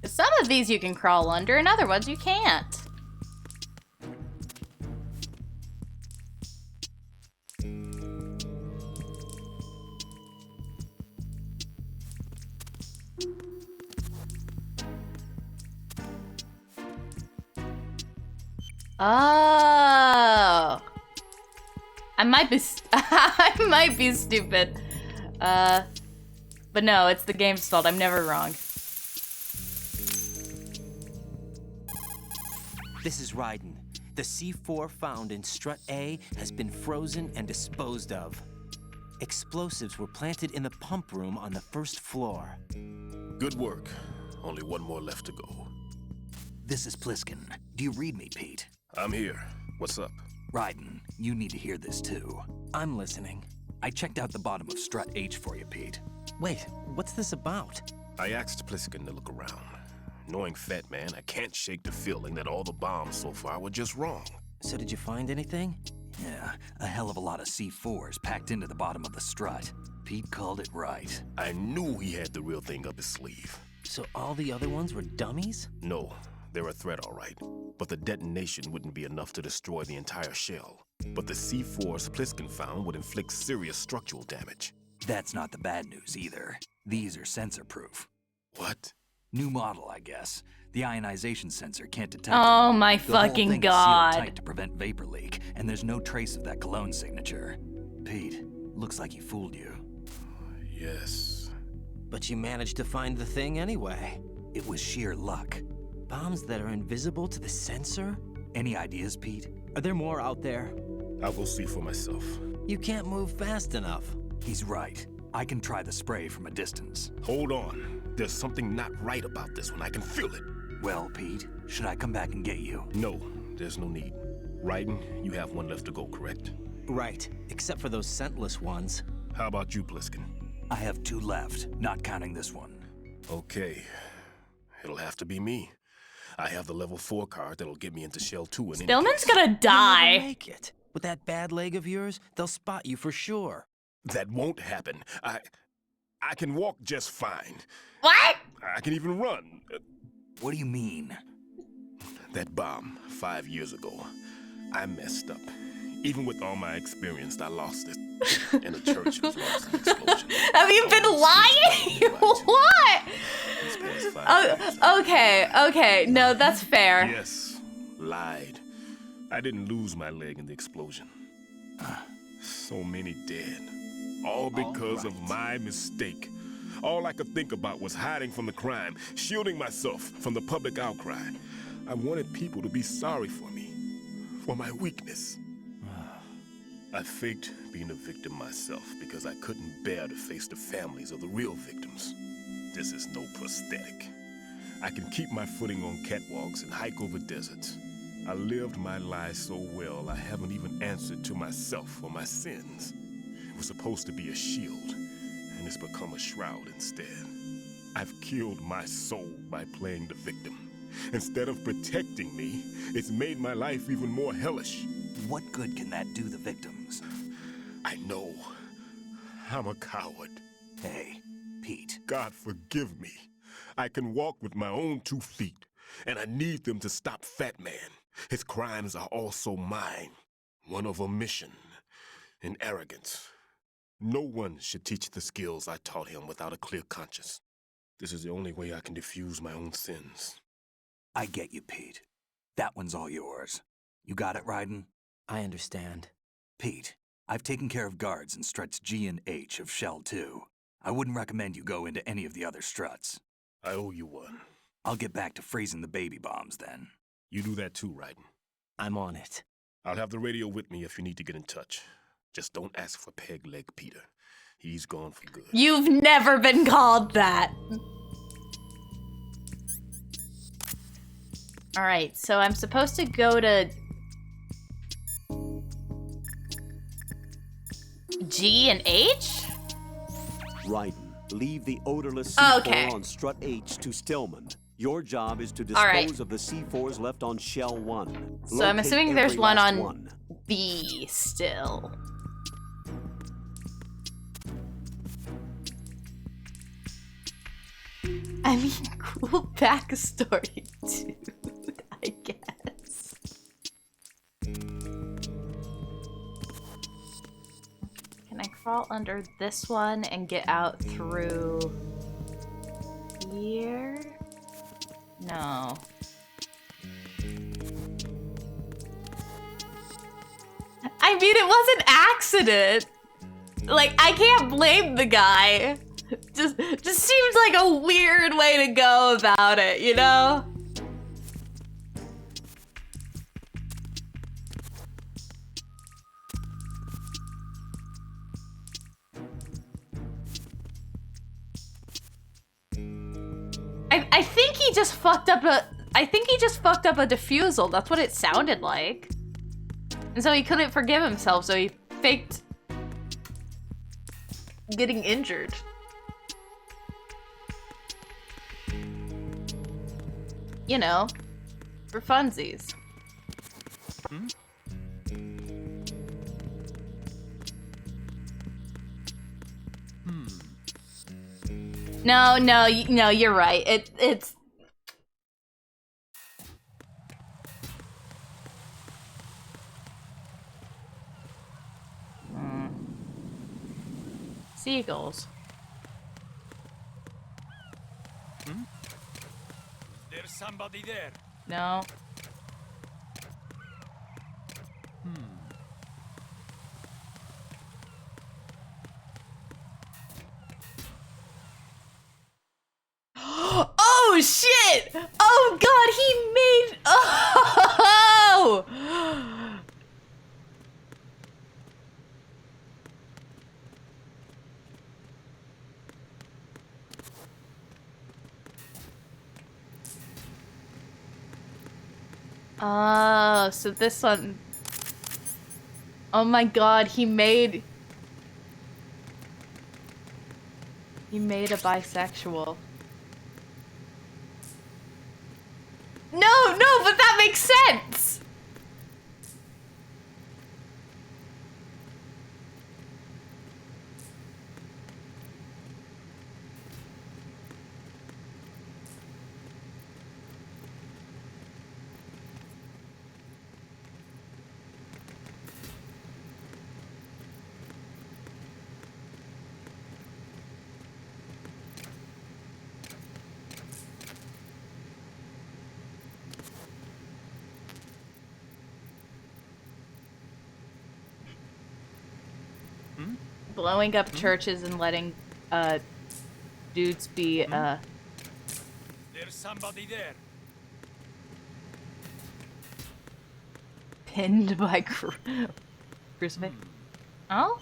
Speaker 1: Some of these you can crawl under, and other ones you can't. Oh. I might be I might be stupid. But no, it's the game's fault. I'm never wrong.
Speaker 5: This is Raiden. The C4 found in Strut A has been frozen and disposed of. Explosives were planted in the pump room on the first floor.
Speaker 10: Good work. Only one more left to go.
Speaker 3: This is Pliskin. Do you read me, Pete?
Speaker 10: I'm here. What's up?
Speaker 3: Raiden, you need to hear this too.
Speaker 5: I'm listening.
Speaker 3: I checked out the bottom of Strut H for you, Pete.
Speaker 5: Wait, what's this about?
Speaker 10: I asked Pliskin to look around. Knowing Fat Man, I can't shake the feeling that all the bombs so far were just wrong.
Speaker 5: So did you find anything?
Speaker 3: Yeah, a hell of a lot of C4s packed into the bottom of the strut. Pete called it right.
Speaker 10: I knew he had the real thing up his sleeve.
Speaker 5: So all the other ones were dummies?
Speaker 10: No, they're a threat, all right. But the detonation wouldn't be enough to destroy the entire shell. But the C4s Pliskin found would inflict serious structural damage.
Speaker 3: That's not the bad news either. These are sensor-proof.
Speaker 10: What?
Speaker 3: New model, I guess. The ionization sensor can't detect
Speaker 1: Oh
Speaker 3: them.
Speaker 1: my
Speaker 3: The whole
Speaker 1: fucking
Speaker 3: thing
Speaker 1: god.
Speaker 3: is sealed tight to prevent vapor leak, and there's no trace of that cologne signature. Pete, looks like he fooled you.
Speaker 10: Yes.
Speaker 5: But you managed to find the thing anyway.
Speaker 3: It was sheer luck.
Speaker 5: Bombs that are invisible to the sensor?
Speaker 3: Any ideas, Pete?
Speaker 5: Are there more out there?
Speaker 10: I'll go see for myself.
Speaker 5: You can't move fast enough.
Speaker 3: He's right. I can try the spray from a distance.
Speaker 10: Hold on. There's something not right about this one. I can feel it.
Speaker 3: Well, Pete, should I come back and get you?
Speaker 10: No, there's no need. Raiden, you have one left to go, correct?
Speaker 5: Right, except for those scentless ones.
Speaker 10: How about you, Pliskin?
Speaker 3: I have 2 left, not counting this one.
Speaker 10: Okay. It'll have to be me. I have the level 4 card that'll get me into Shell 2 in any
Speaker 1: Stillman's
Speaker 10: case.
Speaker 1: gonna
Speaker 5: You'll
Speaker 1: die.
Speaker 5: never make it. With that bad leg of yours, they'll spot you for sure.
Speaker 10: That won't happen. I can walk just fine.
Speaker 1: What?
Speaker 10: I can even run.
Speaker 3: What do you mean?
Speaker 10: That bomb 5 years ago, I messed up. Even with all my experience, I lost it. And the church was lost in the explosion.
Speaker 1: Have you been lying? What?
Speaker 10: These past 5 years,
Speaker 1: Okay, no, that's fair.
Speaker 10: Yes, lied. I didn't lose my leg in the explosion. So many dead. All because of my mistake. All I could think about was hiding from the crime, shielding myself from the public outcry. I wanted people to be sorry for me, for my weakness. I faked being a victim myself because I couldn't bear to face the families of the real victims. This is no prosthetic. I can keep my footing on catwalks and hike over deserts. I lived my life so well, I haven't even answered to myself for my sins. It was supposed to be a shield, and it's become a shroud instead. I've killed my soul by playing the victim. Instead of protecting me, it's made my life even more hellish.
Speaker 3: What good can that do the victims?
Speaker 10: I know. I'm a coward.
Speaker 3: Hey, Pete.
Speaker 10: God forgive me. I can walk with my own 2 feet, and I need them to stop Fat Man. His crimes are also mine. One of omission and arrogance. No one should teach the skills I taught him without a clear conscience. This is the only way I can diffuse my own sins.
Speaker 3: I get you, Pete. That one's all yours. You got it, Raiden?
Speaker 5: I understand.
Speaker 3: Pete, I've taken care of guards in struts G and H of Shell 2. I wouldn't recommend you go into any of the other struts.
Speaker 10: I owe you one.
Speaker 3: I'll get back to freezing the baby bombs then.
Speaker 10: You do that too, Raiden.
Speaker 5: I'm on it.
Speaker 10: I'll have the radio with me if you need to get in touch. Just don't ask for Peg Leg Peter. He's gone for good.
Speaker 1: You've never been called that. All right, so I'm supposed to go to G and H?
Speaker 4: Raiden, leave the odorless C4
Speaker 1: Okay.
Speaker 4: on strut H to Stillman. Your job is to dispose of the C4s left on Shell 1.
Speaker 1: So I'm
Speaker 4: Locate
Speaker 1: assuming there's
Speaker 4: every
Speaker 1: one
Speaker 4: last
Speaker 1: on
Speaker 4: one.
Speaker 1: B still. I mean, cool backstory, dude, I guess. Can I crawl under this one and get out through here? No. I mean, it was an accident. Like, I can't blame the guy. Just seems like a weird way to go about it, you know? I think he just fucked up a diffusal. That's what it sounded like. And so he couldn't forgive himself, so he faked getting injured. You know, for funsies. No, you're right. It's seagulls.
Speaker 8: somebody there.
Speaker 1: No. Oh shit! Oh god, he made. Oh! Oh, so this one. Oh my god, he made a bisexual. No, but that makes sense! Blowing up churches and letting dudes be
Speaker 8: There's somebody there.
Speaker 1: pinned by crucifix. Oh?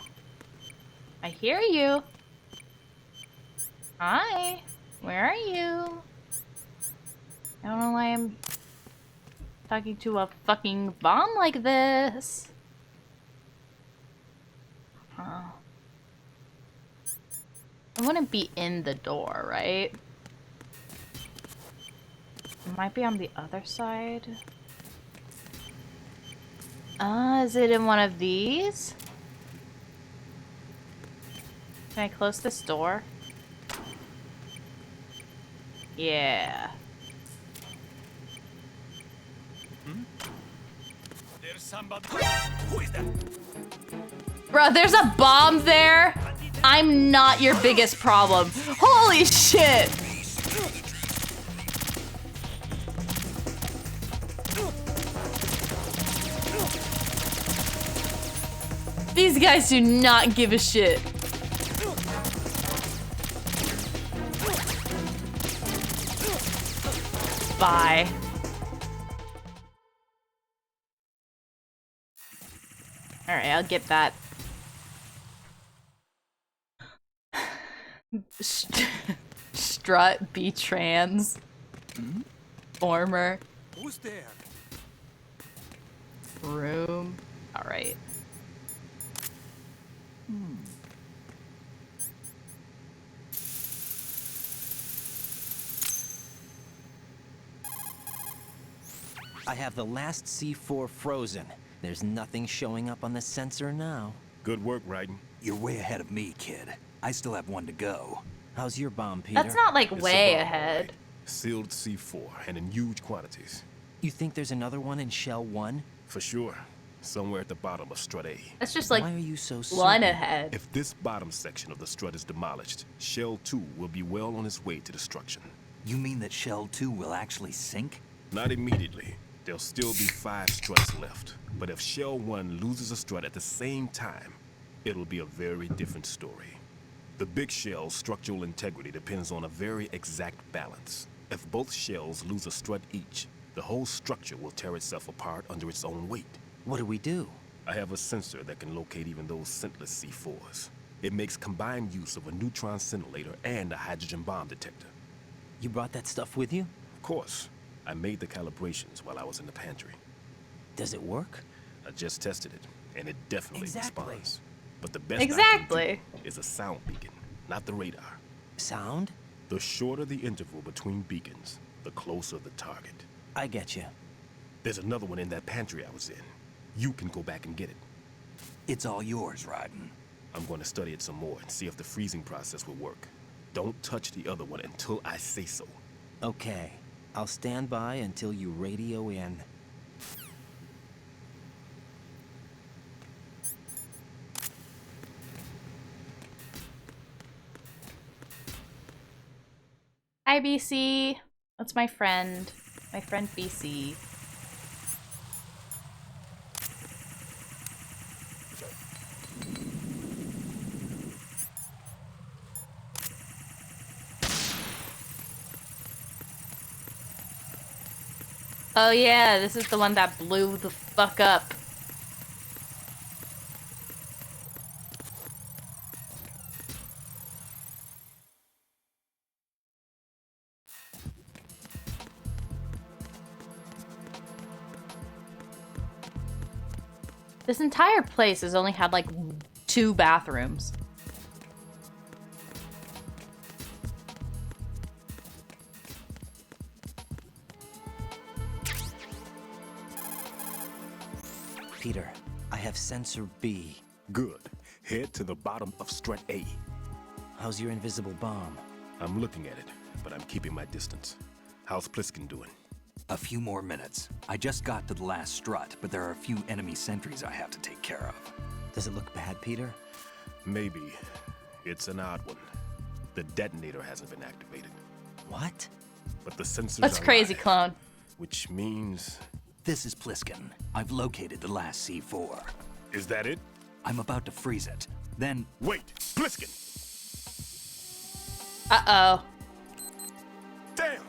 Speaker 1: I hear you. Hi. Where are you? I don't know why I'm talking to a fucking bomb like this. Huh. I wouldn't be in the door, right? It might be on the other side. Is it in one of these? Can I close this door? Yeah.
Speaker 8: There's somebody. Who is that?
Speaker 1: Bro, there's a bomb there. I'm not your biggest problem. Holy shit! These guys do not give a shit. Bye. Alright, I'll get that. Strut, be trans. Former.
Speaker 8: Who's there?
Speaker 1: Room. Alright.
Speaker 5: I have the last C4 frozen. There's nothing showing up on the sensor now.
Speaker 10: Good work, Raiden.
Speaker 3: You're way ahead of me, kid. I still have one to go.
Speaker 5: How's your bomb, Peter?
Speaker 1: That's not like
Speaker 10: It's
Speaker 1: way
Speaker 10: a bomb,
Speaker 1: ahead.
Speaker 10: right? Sealed C4 and in huge quantities.
Speaker 5: You think there's another one in Shell 1?
Speaker 10: For sure. Somewhere at the bottom of Strut A.
Speaker 1: That's just like
Speaker 5: Why are you so
Speaker 1: one
Speaker 5: certain?
Speaker 1: ahead.
Speaker 10: If this bottom section of the strut is demolished, Shell 2 will be well on its way to destruction.
Speaker 3: You mean that Shell 2 will actually sink?
Speaker 10: Not immediately. There'll still be 5 struts left. But if Shell 1 loses a strut at the same time, it'll be a very different story. The big shell's structural integrity depends on a very exact balance. If both shells lose a strut each, the whole structure will tear itself apart under its own weight.
Speaker 5: What do we do?
Speaker 10: I have a sensor that can locate even those scentless C4s. It makes combined use of a neutron scintillator and a hydrogen bomb detector.
Speaker 5: You brought that stuff with you?
Speaker 10: Of course. I made the calibrations while I was in the pantry.
Speaker 5: Does it work?
Speaker 10: I just tested it, and it definitely
Speaker 5: Exactly.
Speaker 10: responds. But the best I
Speaker 1: Exactly.
Speaker 10: can do is a sound beacon, not the radar.
Speaker 5: Sound?
Speaker 10: The shorter the interval between beacons, the closer the target.
Speaker 5: I get you.
Speaker 10: There's another one in that pantry I was in. You can go back and get it.
Speaker 3: It's all yours, Raiden.
Speaker 10: I'm going to study it some more and see if the freezing process will work. Don't touch the other one until I say so.
Speaker 5: Okay. I'll stand by until you radio in.
Speaker 1: Hi, BC. That's my friend. My friend BC. Oh yeah, this is the one that blew the fuck up. This entire place has only had like 2 bathrooms.
Speaker 5: Peter, I have sensor B.
Speaker 10: Good. Head to the bottom of strut A.
Speaker 5: How's your invisible bomb?
Speaker 10: I'm looking at it, but I'm keeping my distance. How's Pliskin doing?
Speaker 3: A few more minutes. I just got to the last strut, but there are a few enemy sentries I have to take care of.
Speaker 5: Does it look bad, Peter?
Speaker 10: Maybe. It's an odd one. The detonator hasn't been activated.
Speaker 5: What?
Speaker 10: But the sensors
Speaker 1: That's
Speaker 10: are
Speaker 1: crazy,
Speaker 10: live,
Speaker 1: clone.
Speaker 10: which means...
Speaker 3: This is Pliskin. I've located the last C4.
Speaker 10: Is that it?
Speaker 3: I'm about to freeze it. Then...
Speaker 10: Wait! Pliskin!
Speaker 1: Uh-oh.
Speaker 10: Damn!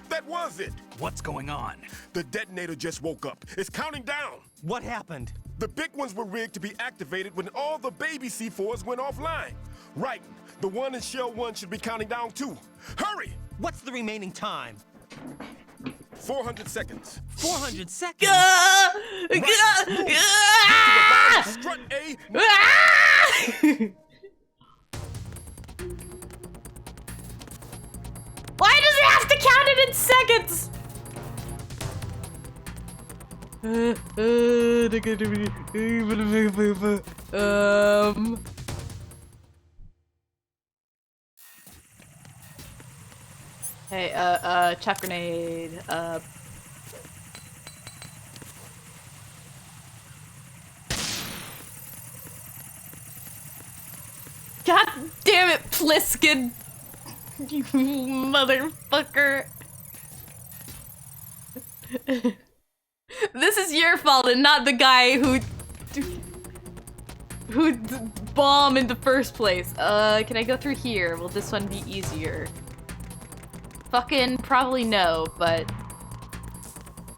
Speaker 10: That was it!
Speaker 3: What's going on?
Speaker 10: The detonator just woke up. It's counting down!
Speaker 5: What happened?
Speaker 10: The big ones were rigged to be activated when all the baby C4s went offline. Right. The one in Shell 1 should be counting down too. Hurry!
Speaker 5: What's the remaining time?
Speaker 10: 400 seconds.
Speaker 5: 400 seconds?
Speaker 10: Strut A.
Speaker 1: Why does it have to count it in seconds? Hey, chuck grenade, God damn it, Pliskin! You motherfucker! This is your fault and not the guy who bombed in the first place. Can I go through here? Will this one be easier? Fucking probably no, but...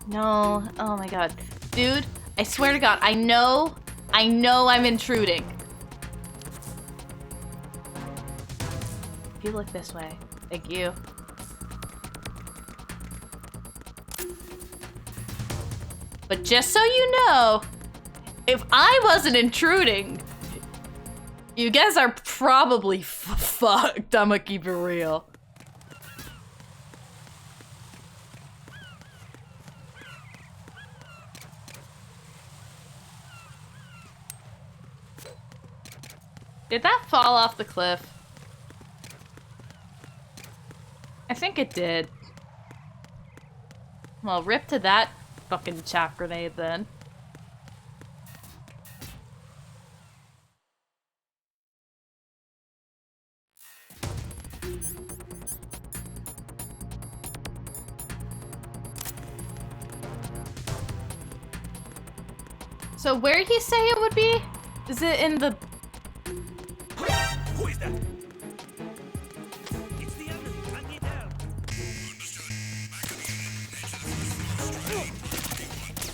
Speaker 1: No. Oh my god. Dude, I swear to god, I know I'm intruding. If you look this way. Thank you. But just so you know, if I wasn't intruding, you guys are probably fucked. I'ma keep it real. Did that fall off the cliff? I think it did. Well, rip to that fucking chaff grenade then. So where'd he say it would be? Is it in the...
Speaker 8: Who is that? It's the enemy. I need help.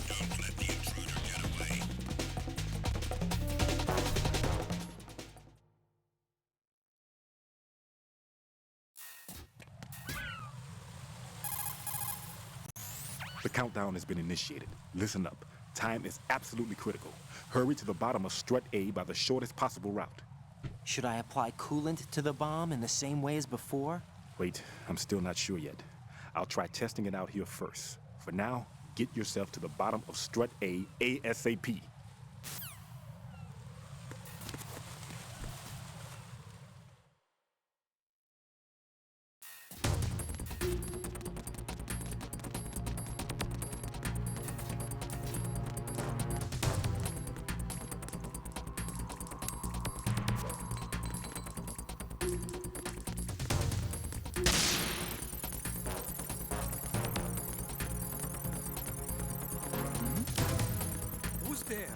Speaker 8: Don't let the intruder get away.
Speaker 10: The countdown has been initiated. Listen up. Time is absolutely critical. Hurry to the bottom of strut A by the shortest possible route.
Speaker 5: Should I apply coolant to the bomb in the same way as before?
Speaker 10: Wait, I'm still not sure yet. I'll try testing it out here first. For now, get yourself to the bottom of strut A ASAP.
Speaker 8: there?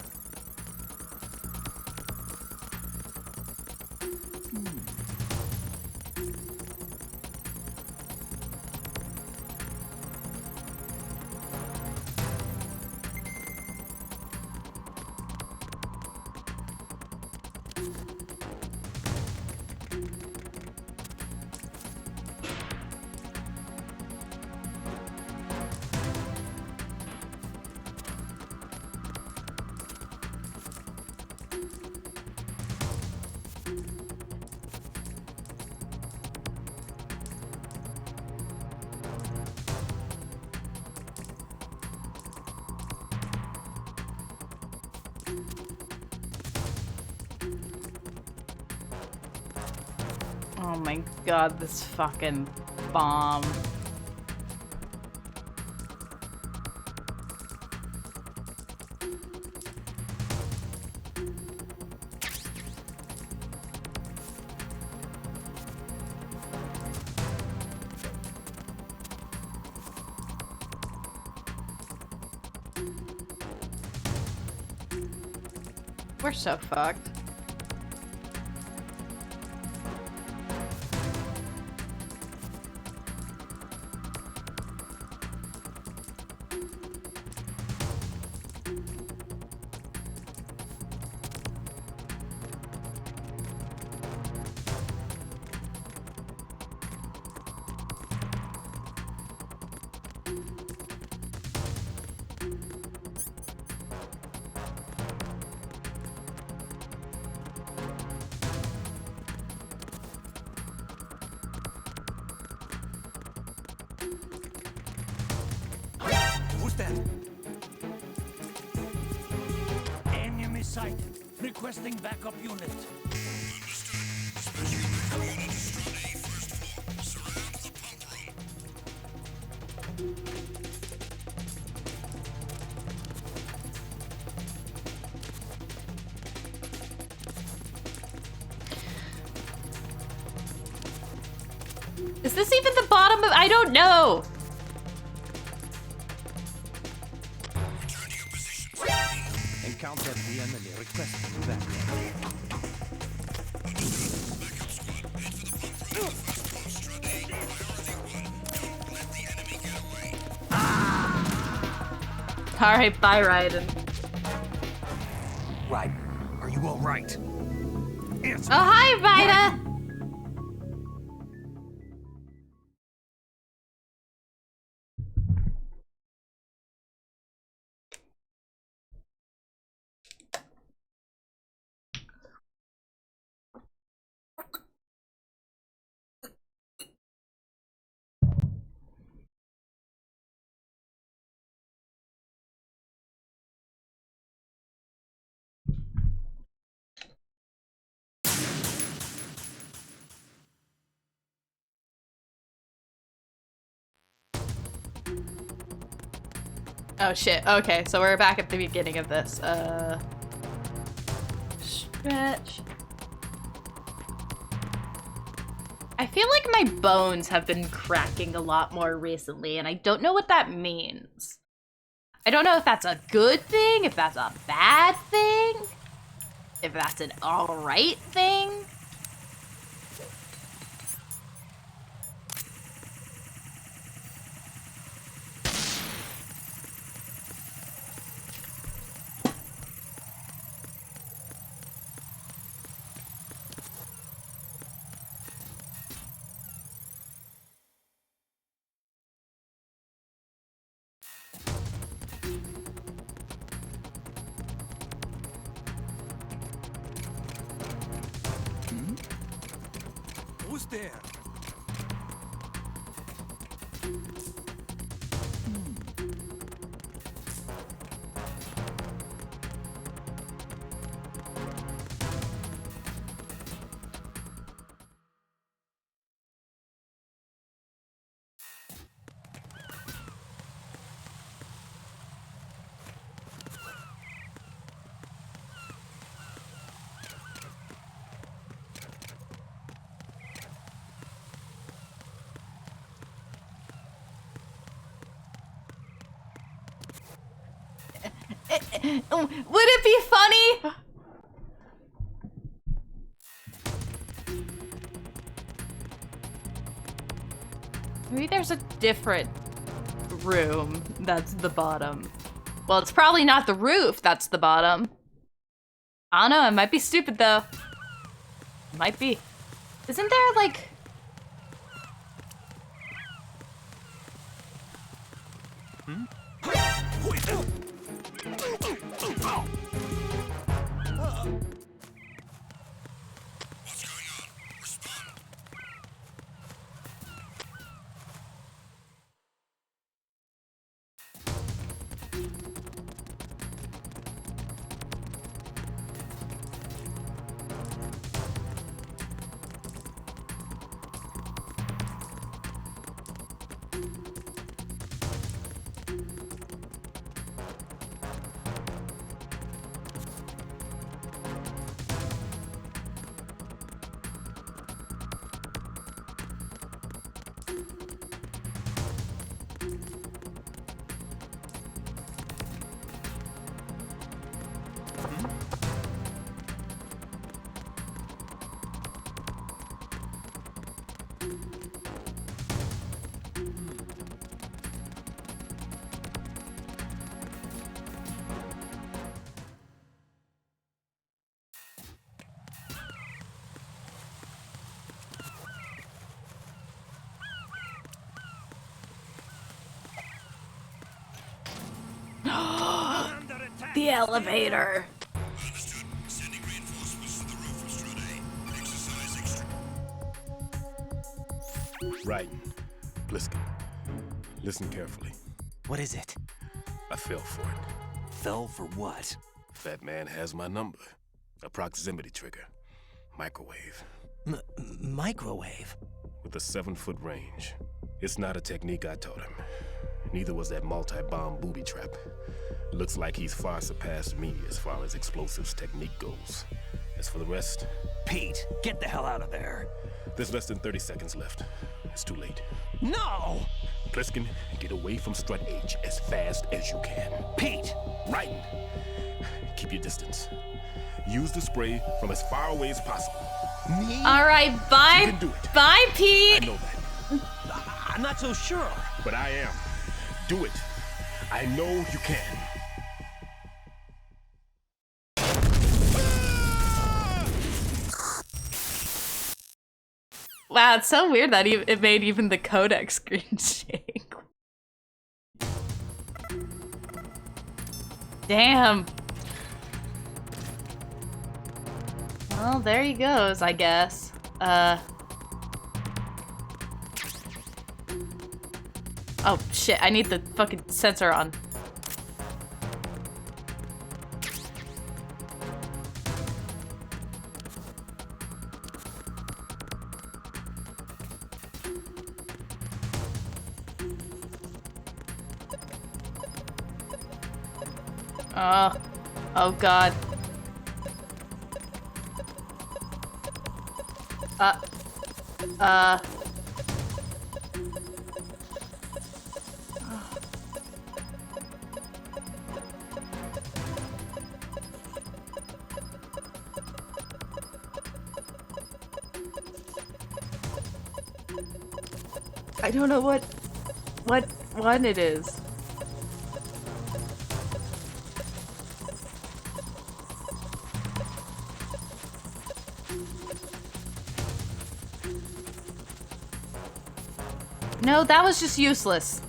Speaker 1: Oh my god, this fucking bomb. We're so fucked.
Speaker 8: Who's that? Enemy sighted. Requesting backup unit.
Speaker 1: Is this even the bottom of— I don't know.
Speaker 8: Encounter the enemy requesting backup.
Speaker 1: Alright, bye, Raiden.
Speaker 3: Raiden, are you all right?
Speaker 8: Yes.
Speaker 1: Oh, hi, Vida! Oh shit, okay, so we're back at the beginning of this. Stretch. I feel like my bones have been cracking a lot more recently, and I don't know what that means. I don't know if that's a good thing, if that's a bad thing, if that's an alright thing.
Speaker 8: Who's there?
Speaker 1: Would it be funny? Maybe there's a different room that's the bottom. Well, it's probably not the roof that's the bottom. I don't know, it might be stupid though. Might be. Isn't there like... The elevator.
Speaker 10: Raiden, Bliskin, listen carefully.
Speaker 5: What is it?
Speaker 10: I fell for it.
Speaker 5: Fell for what?
Speaker 10: That man has my number. A proximity trigger. Microwave.
Speaker 5: Microwave?
Speaker 10: With a 7-foot range. It's not a technique I taught him. Neither was that multi-bomb booby trap. Looks like he's far surpassed me as far as explosives technique goes. As for the rest...
Speaker 5: Pete, get the hell out of there.
Speaker 10: There's less than 30 seconds left. It's too late.
Speaker 5: No!
Speaker 10: Pliskin, get away from Strut H as fast as you can.
Speaker 5: Pete!
Speaker 10: Raiden, keep your distance. Use the spray from as far away as possible.
Speaker 5: Me?
Speaker 1: All right, bye.
Speaker 10: You can do it.
Speaker 1: Bye, Pete.
Speaker 10: I know that.
Speaker 5: I'm not so sure.
Speaker 10: But I am. Do it. I know you can.
Speaker 1: Wow, it's so weird that it made even the codec screen shake. Damn. Well, there he goes, I guess. Oh, shit, I need the fucking sensor on. Oh god. I don't know what one it is. No, that was just useless.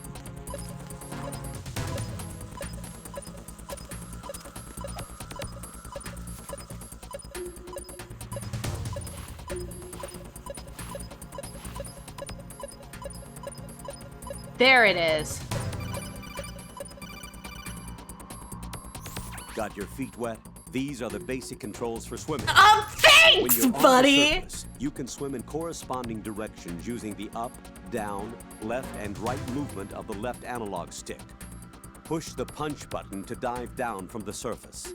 Speaker 1: There it is.
Speaker 4: Got your feet wet? These are the basic controls for swimming.
Speaker 1: Thanks,
Speaker 4: When you're
Speaker 1: buddy!
Speaker 4: on the surface, you can swim in corresponding directions using the up, down, left, and right movement of the left analog stick. Push the punch button to dive down from the surface.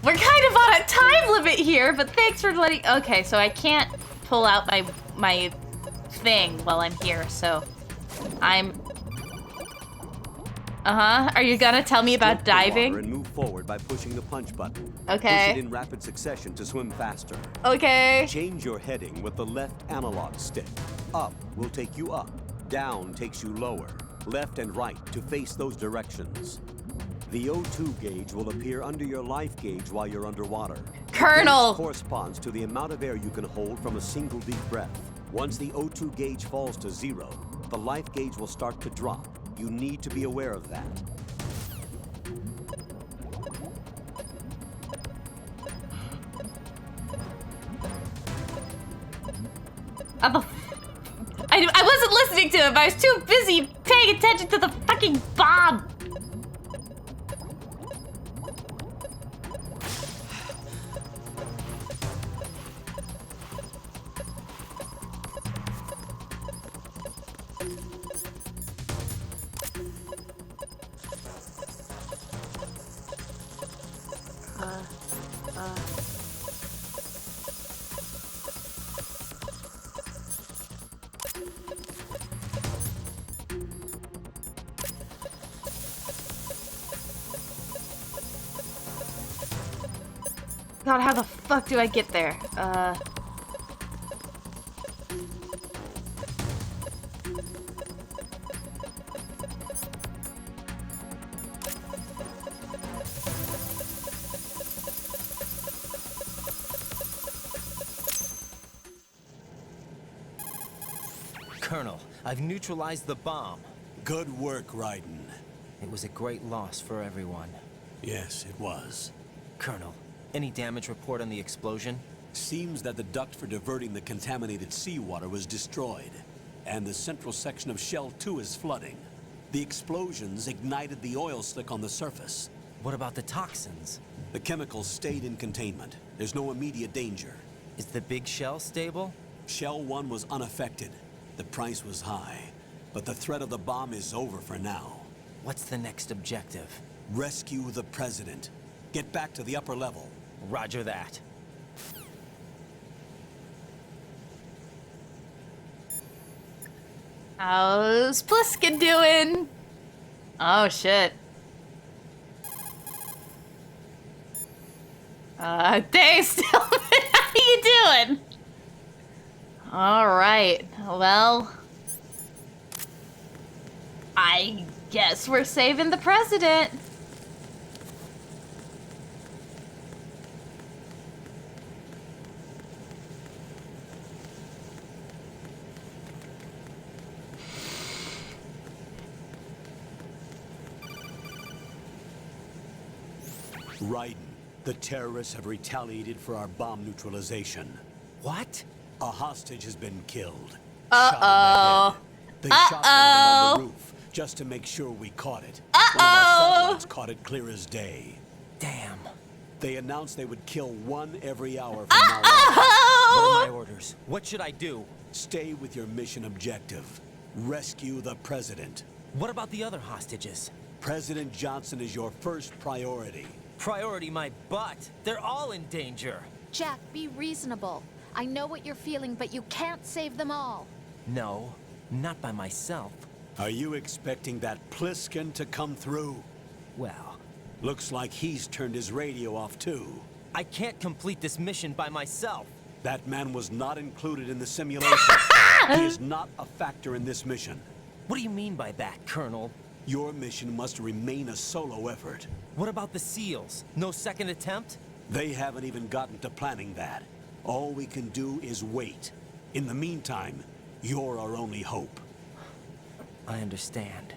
Speaker 1: We're kind of on a time limit here, but thanks for letting... Okay, so I can't pull out my thing while I'm here, so I'm... Uh-huh. Are you gonna tell me about
Speaker 4: Stroke the water
Speaker 1: diving?
Speaker 4: and move forward by pushing the punch button.
Speaker 1: Okay.
Speaker 4: Push it in rapid succession to swim faster.
Speaker 1: Okay.
Speaker 4: Change your heading with the left analog stick. Up will take you up. Down takes you lower. Left and right to face those directions. The O2 gauge will appear under your life gauge while you're underwater.
Speaker 1: Colonel!
Speaker 4: This corresponds to the amount of air you can hold from a single deep breath. Once the O2 gauge falls to 0, the life gauge will start to drop. You need to be aware of that.
Speaker 1: I wasn't listening to him. I was too busy paying attention to the fucking bomb. God, how the fuck do I get there?
Speaker 5: Colonel, I've neutralized the bomb.
Speaker 4: Good work, Raiden.
Speaker 5: It was a great loss for everyone.
Speaker 4: Yes, it was.
Speaker 5: Colonel, any damage report on the explosion?
Speaker 4: Seems that the duct for diverting the contaminated seawater was destroyed, and the central section of Shell 2 is flooding. The explosions ignited the oil slick on the surface.
Speaker 5: What about the toxins?
Speaker 4: The chemicals stayed in containment. There's no immediate danger.
Speaker 5: Is the big shell stable?
Speaker 4: Shell 1 was unaffected. The price was high, but the threat of the bomb is over for now.
Speaker 5: What's the next objective?
Speaker 4: Rescue the president. Get back to the upper level.
Speaker 5: Roger that.
Speaker 1: How's Pliskin doing? Oh shit. Day still. How you doing? All right. Well, I guess we're saving the president.
Speaker 4: Raiden, the terrorists have retaliated for our bomb neutralization.
Speaker 5: What?
Speaker 4: A hostage has been killed.
Speaker 1: Uh-oh.
Speaker 4: They shot one of them on the roof just to make sure we caught it. One of our satellites caught it clear as day.
Speaker 5: Damn.
Speaker 4: They announced they would kill one every hour from now on.
Speaker 5: What are my orders? What should I do?
Speaker 4: Stay with your mission objective. Rescue the president.
Speaker 5: What about the other hostages?
Speaker 4: President Johnson is your first priority.
Speaker 5: Priority my butt. They're all in danger.
Speaker 7: Jack, be reasonable. I know what you're feeling, but you can't save them all.
Speaker 5: No, not by myself.
Speaker 4: Are you expecting that Pliskin to come through?
Speaker 5: Well,
Speaker 4: looks like he's turned his radio off too.
Speaker 5: I can't complete this mission by myself.
Speaker 4: That man was not included in the simulation. He is not a factor in this mission.
Speaker 5: What do you mean by that, Colonel?
Speaker 4: Your mission must remain a solo effort.
Speaker 5: What about the SEALs? No second attempt?
Speaker 4: They haven't even gotten to planning that. All we can do is wait. In the meantime, you're our only hope.
Speaker 5: I understand.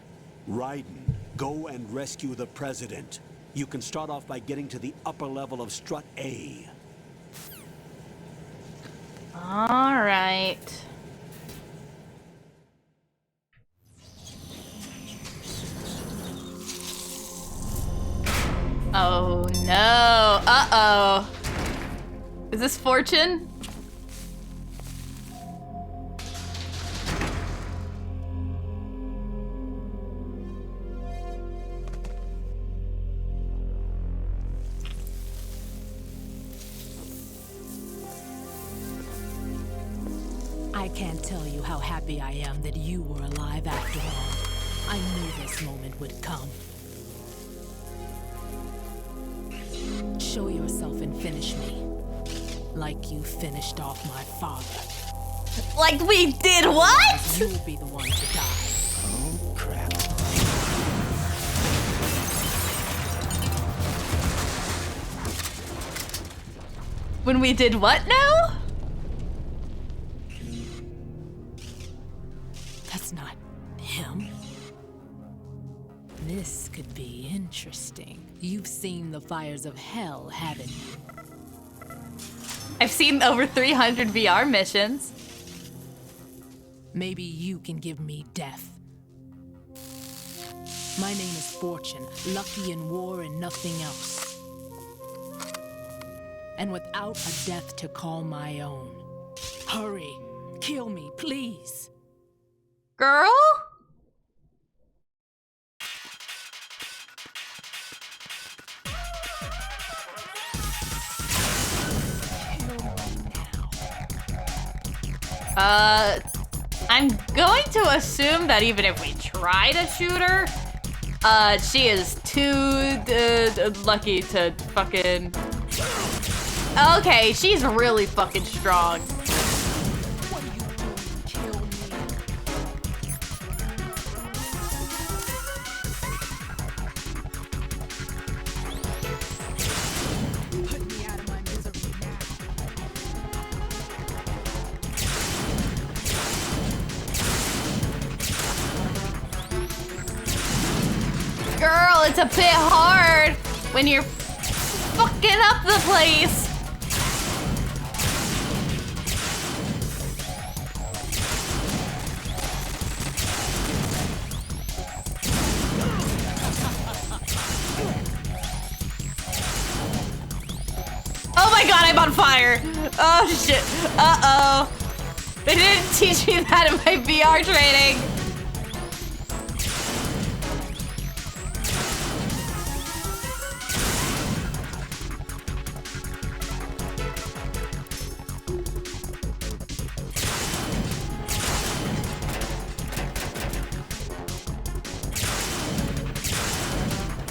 Speaker 4: Raiden, go and rescue the president. You can start off by getting to the upper level of Strut A.
Speaker 1: All right. Oh no. Uh-oh. Is this Fortune?
Speaker 12: I can't tell you how happy I am that you were alive after all. I knew this moment would come. Show yourself and finish me. Like you finished off my father.
Speaker 1: Like we did what?
Speaker 12: You'll be the one to die.
Speaker 5: Oh, crap.
Speaker 1: When we did what now?
Speaker 12: That's not him. This could be interesting. You've seen the fires of hell, haven't you?
Speaker 1: I've seen over 300 VR missions.
Speaker 12: Maybe you can give me death. My name is Fortune, lucky in war and nothing else. And without a death to call my own. Hurry, kill me, please.
Speaker 1: Girl? I'm going to assume that even if we try to shoot her, she is too lucky to fucking... Okay, she's really fucking strong.
Speaker 12: What are you doing? Kill me. Put me out of my misery now.
Speaker 1: Girl, it's a bit hard when you're fucking up the place. Oh my god, I'm on fire. Oh shit. Uh-oh. They didn't teach me that in my VR training.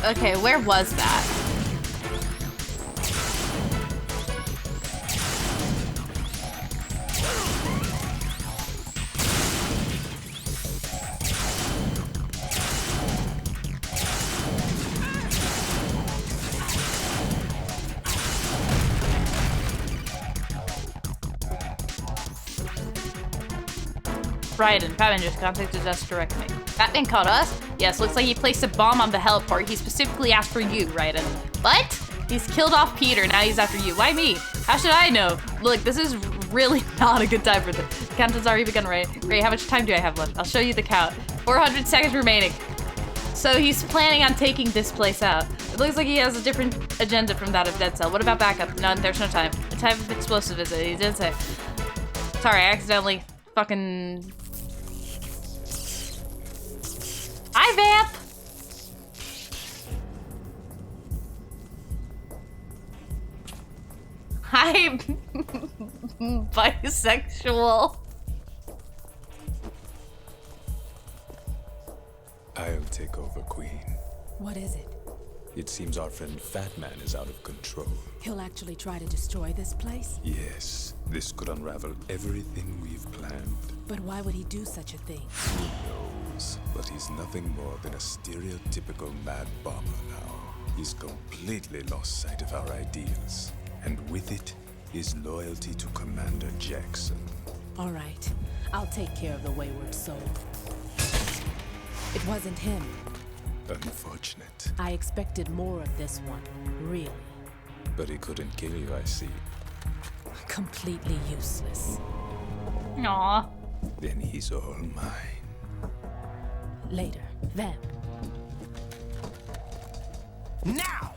Speaker 1: Okay, where was that? Raiden, Batman just contacted us directly. Batman called us? Yes, looks like he placed a bomb on the heliport. He specifically asked for you, Raiden. What? He's killed off Peter, now he's after you. Why me? How should I know? Look, this is really not a good time for this. The countdown's already begun, right? Great, how much time do I have left? I'll show you the count. 400 seconds remaining. So he's planning on taking this place out. It looks like he has a different agenda from that of Dead Cell. What about backup? None, there's no time. The type of explosive is it? He did say. Sorry, I accidentally fucking... Hi, Vamp! Hi, bisexual.
Speaker 14: I'll take over, Queen.
Speaker 12: What is it?
Speaker 14: It seems our friend Fat Man is out of control.
Speaker 12: He'll actually try to destroy this place?
Speaker 14: Yes, this could unravel everything we've planned.
Speaker 12: But why would he do such a thing?
Speaker 14: Who knows? But he's nothing more than a stereotypical mad bomber now. He's completely lost sight of our ideals. And with it, his loyalty to Commander Jackson.
Speaker 12: All right, I'll take care of the wayward soul. It wasn't him.
Speaker 14: Unfortunate.
Speaker 12: I expected more of this one, really.
Speaker 14: But he couldn't kill you, I see.
Speaker 12: Completely useless.
Speaker 1: Aww.
Speaker 14: Then he's all mine.
Speaker 12: Later, Vamp.
Speaker 5: Now!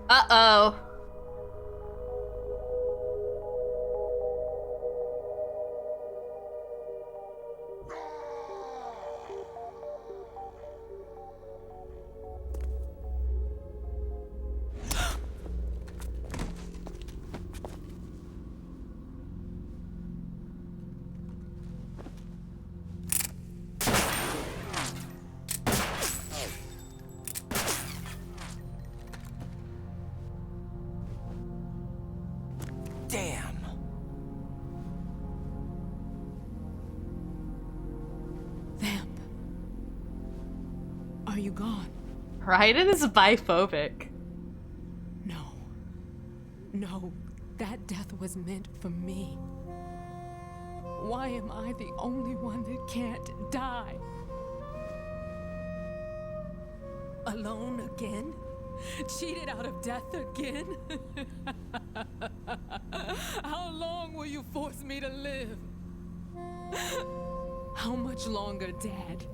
Speaker 1: Uh-oh.
Speaker 12: are you gone?
Speaker 1: Raiden is biphobic.
Speaker 12: No. No, that death was meant for me. Why am I the only one that can't die? Alone again? Cheated out of death again? How long will you force me to live? How much longer, Dad?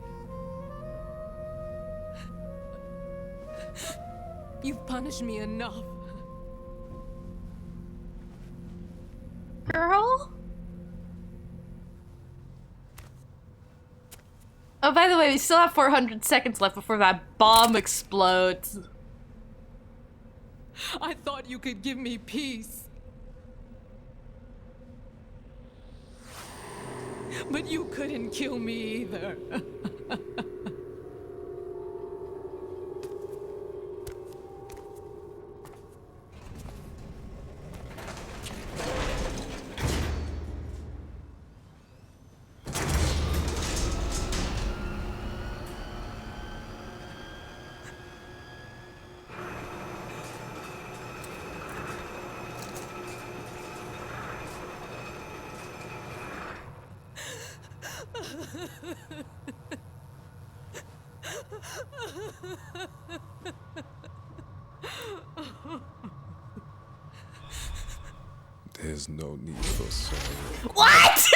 Speaker 12: You've punished me enough.
Speaker 1: Girl? Oh, by the way, we still have 400 seconds left before that bomb explodes.
Speaker 12: I thought you could give me peace. But you couldn't kill me either.
Speaker 14: There's no need for sorrow.
Speaker 1: What?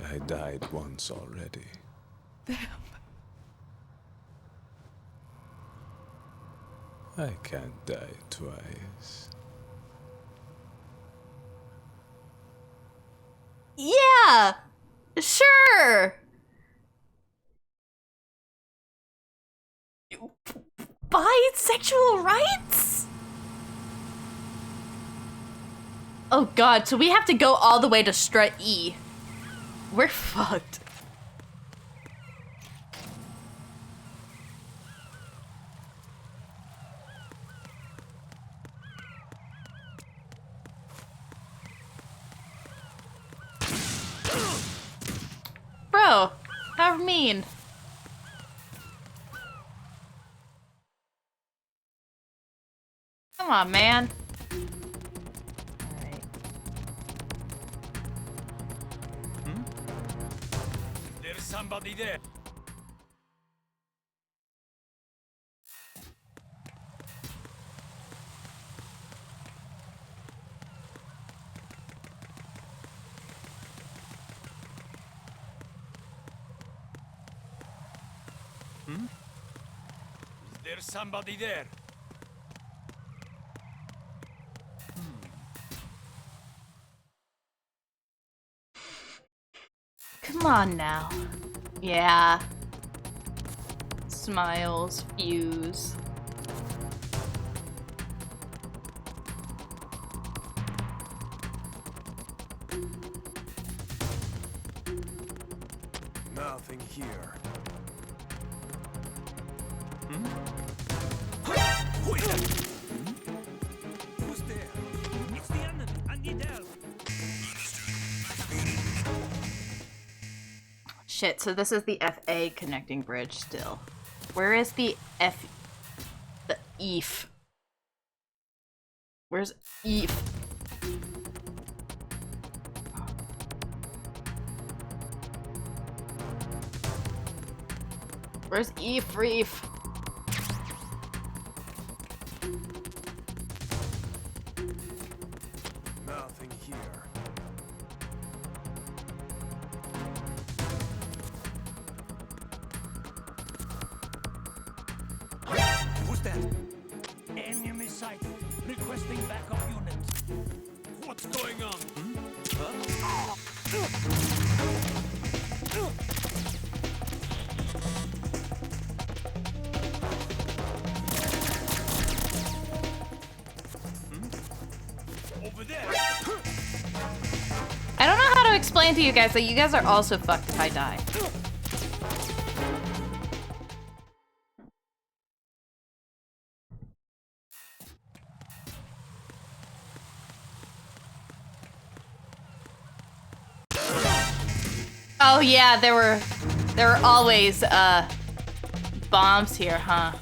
Speaker 14: I died once already. I can't die twice.
Speaker 1: Yeah, sure. Bisexual rights? Oh god, so we have to go all the way to Strut E. We're fucked. Bro, how mean. Come on, man. Alright.
Speaker 8: There's somebody there. There's somebody there.
Speaker 1: Come on now. Yeah. Smiles, fuse.
Speaker 14: Nothing here.
Speaker 8: Who's there? It's the enemy. I need help.
Speaker 1: Shit, so this is the FA connecting bridge still. Where is the F... the EF? Where's EF? Where's EF Reef?
Speaker 14: Nothing here.
Speaker 8: Who's that? Enemy sighted. Requesting backup units. What's going on? Over there.
Speaker 1: I don't know how to explain to you guys that you guys are also fucked if I die. Oh yeah, there were There are always, bombs here, huh?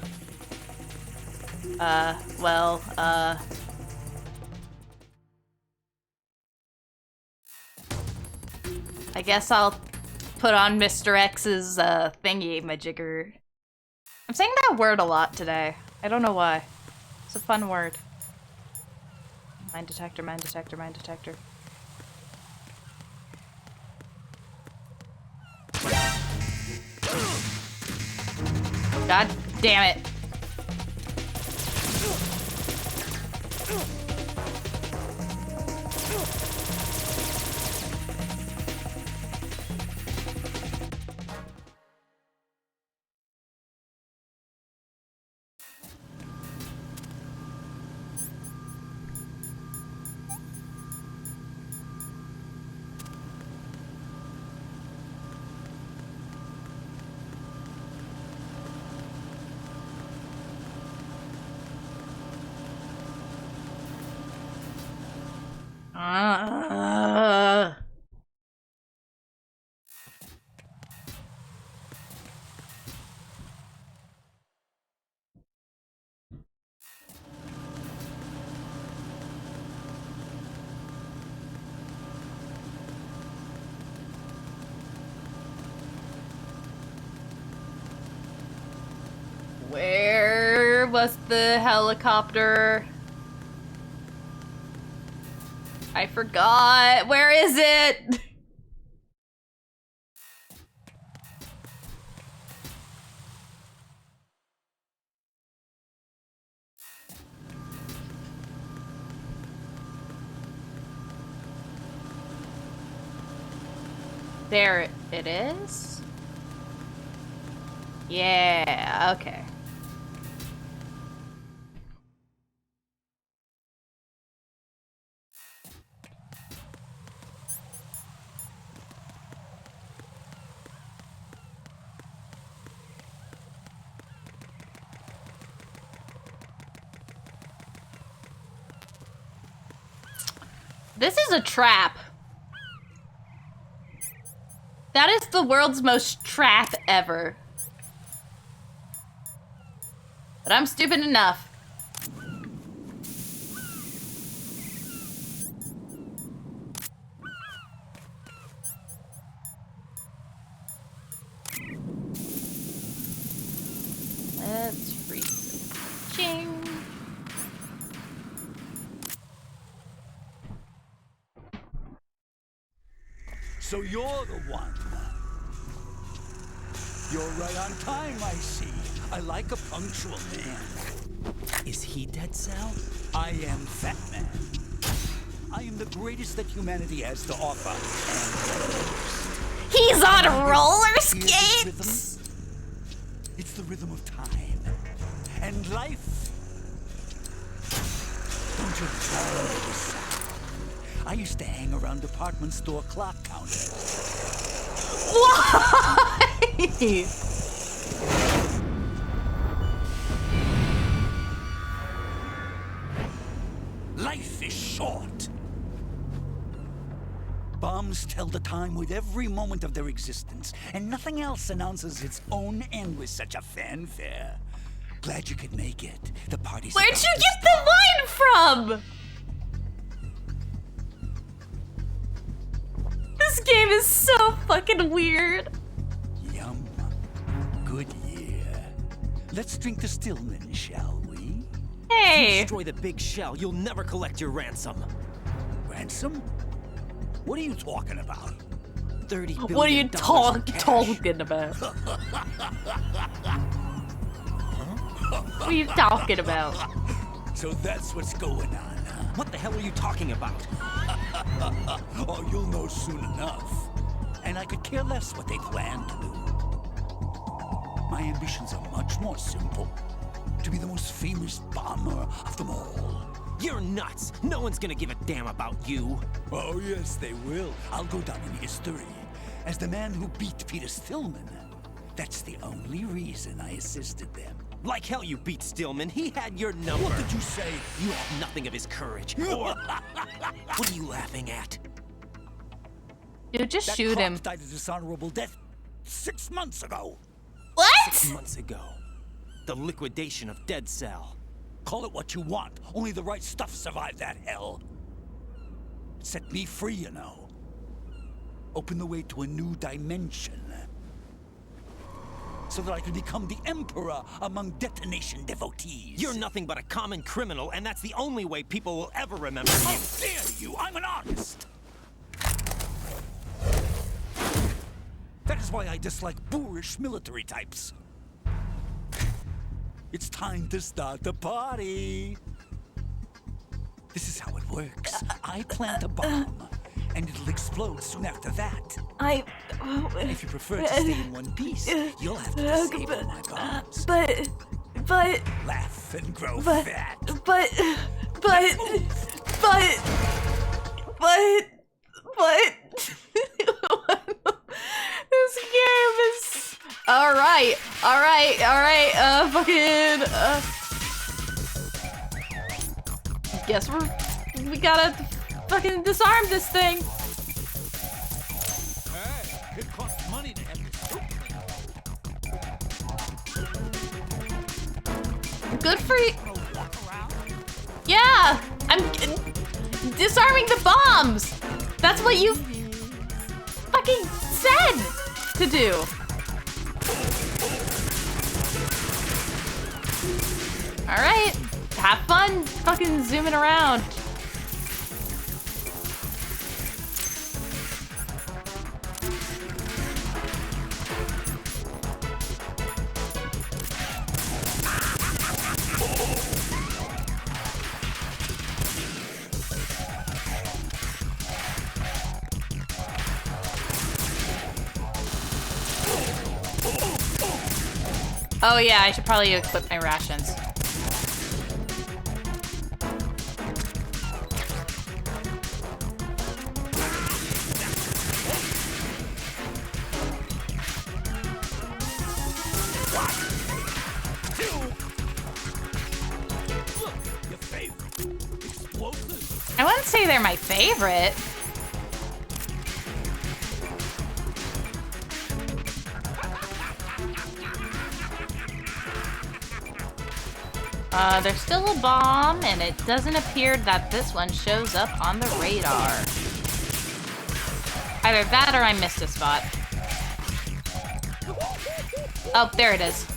Speaker 1: Well, I guess I'll put on Mr. X's, thingy, my jigger. I'm saying that word a lot today. I don't know why. It's a fun word. Mine detector, mine detector, mine detector. God damn it. Where was the helicopter? I forgot. Where is it? There it is. Yeah, okay. This is a trap. That is the world's most trap ever. But I'm stupid enough. Let's freeze. Ching.
Speaker 4: So you're the one. You're right on time, I see. I like a punctual man. Is he Dead Cell? I am Fat Man. I am the greatest that humanity has to offer.
Speaker 1: He's on roller skates!
Speaker 4: It's the rhythm of time. And life. Don't you love this sound? I used to hang around department store clock counters.
Speaker 1: Why?
Speaker 4: Life is short. Bombs tell the time with every moment of their existence, and nothing else announces its own end with such a fanfare. Glad you could make it. The party's
Speaker 1: Where'd
Speaker 4: about
Speaker 1: you
Speaker 4: to
Speaker 1: get the line from? This game is so fucking weird.
Speaker 4: Yum. Good year. Let's drink the Stillman, shall we?
Speaker 1: Hey.
Speaker 5: If you destroy the big shell, you'll never collect your ransom.
Speaker 4: Ransom? What are you talking about?
Speaker 5: 30 billion.
Speaker 1: What are you talking about? What are you talking about?
Speaker 4: So that's what's going on, huh?
Speaker 5: What the hell are you talking about?
Speaker 4: Oh, you'll know soon enough. And I could care less what they plan to do. My ambitions are much more simple. To be the most famous bomber of them all.
Speaker 5: You're nuts. No one's gonna give a damn about you.
Speaker 4: Oh, yes, they will. I'll go down in history as the man who beat Peter Stillman. That's the only reason I assisted them.
Speaker 5: Like hell you beat Stillman. He had your number.
Speaker 4: What did you say?
Speaker 5: You have nothing of his courage. Or... What are you laughing at?
Speaker 1: Dude, just
Speaker 4: that
Speaker 1: shoot him.
Speaker 4: died a dishonorable death.
Speaker 8: 6 months ago.
Speaker 1: What?
Speaker 5: 6 months ago. The liquidation of Dead Cell.
Speaker 8: Call it what you want. Only the right stuff survived that hell. It set me free, you know. Opened the way to a new dimension. So that I could become the Emperor among detonation devotees.
Speaker 5: You're nothing but a common criminal, and that's the only way people will ever remember you.
Speaker 8: How dare you! I'm an artist! That is why I dislike boorish military types. It's time to start the party. This is how it works. I plant a bomb, and it'll explode soon after that. And if you prefer to stay in one piece, you'll have to disable my bombs.
Speaker 1: But...
Speaker 8: Laugh and grow fat.
Speaker 1: But... This game is... Alright, fucking... Guess we gotta fucking disarm this thing.
Speaker 8: Hey, it costs money to have this.
Speaker 1: Good for you. Yeah, I'm disarming the bombs. That's what you fucking said to do. All right, have fun fucking zooming around. Oh yeah, I should probably equip my rations. I wouldn't say they're my favorite. There's still a bomb, and it doesn't appear that this one shows up on the radar. Either that or I missed a spot. Oh, there it is.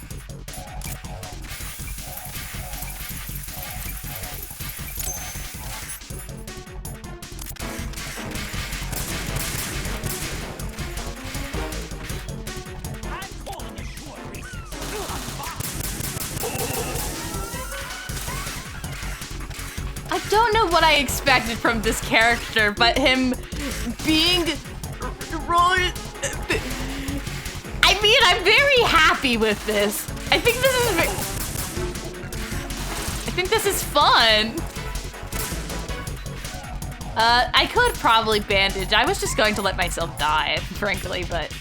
Speaker 1: I don't know what I expected from this character, but him being... I mean, I'm very happy with this. I think this is fun. I could probably bandage. I was just going to let myself die, frankly, but...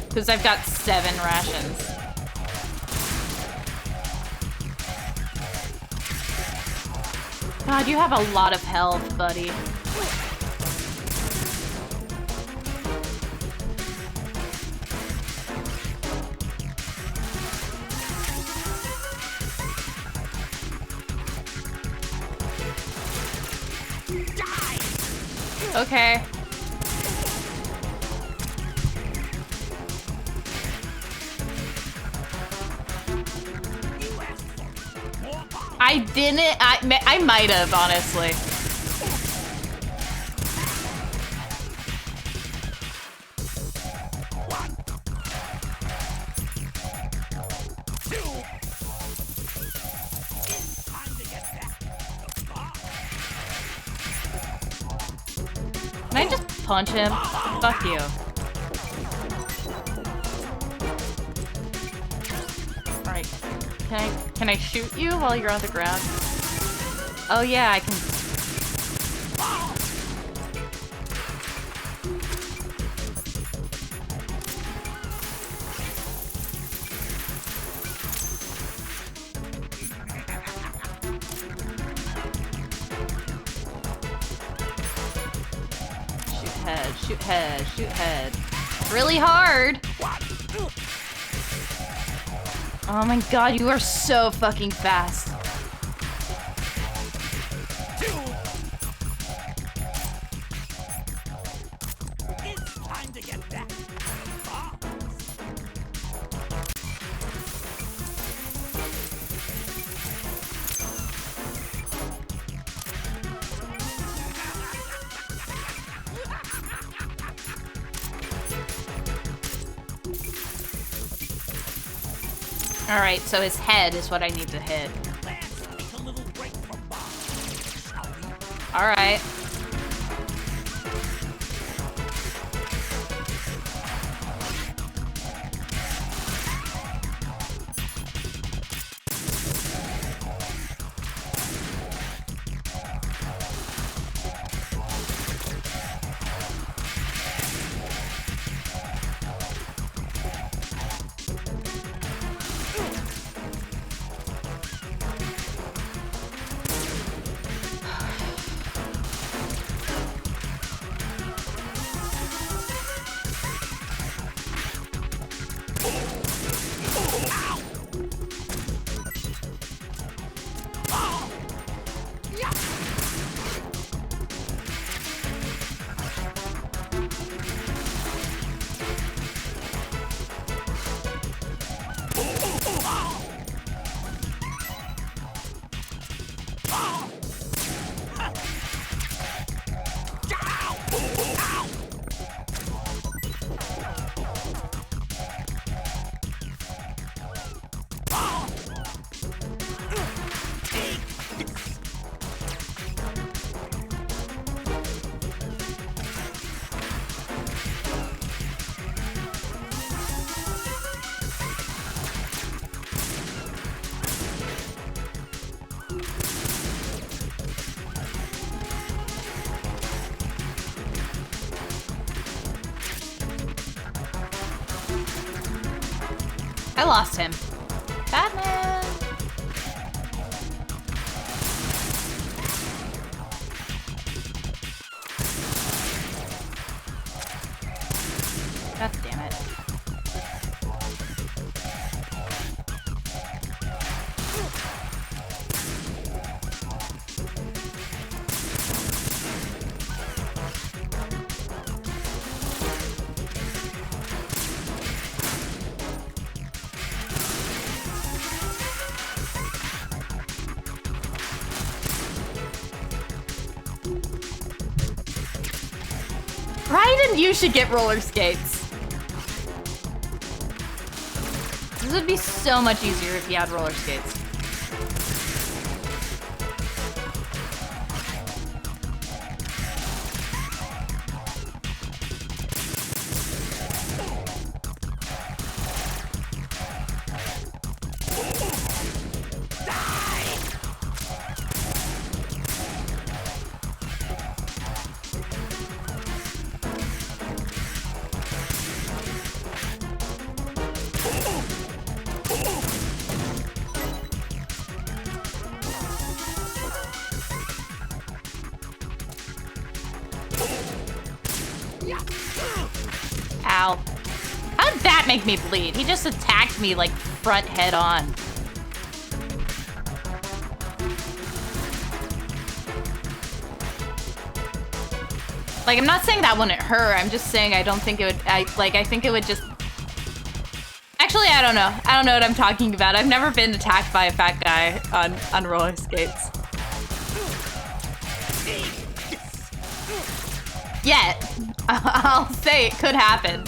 Speaker 1: Because I've got 7 rations. God, you have a lot of health, buddy. Okay. I didn't. I might have, honestly. Can I just punch him? Fuck you. Alright. Can I shoot you while you're on the ground? Oh yeah, I can. head, shoot head, shoot head. Really hard. Oh my god, you are so fucking fast.
Speaker 8: It's time to get back to the bombs.
Speaker 1: Alright, so his head is what I need to hit.
Speaker 8: Let's take a little break from bombs, shall we?
Speaker 1: Alright. I lost him. Batman! God damn it. Raiden, you should get roller skates. This would be so much easier if you had roller skates. Ow. How did that make me bleed? He just attacked me like front head on. Like, I'm not saying that wouldn't hurt. I'm just saying I don't think it would. I think it would just. Actually, I don't know. I don't know what I'm talking about. I've never been attacked by a fat guy on roller skates. Yet. I'll say it could happen.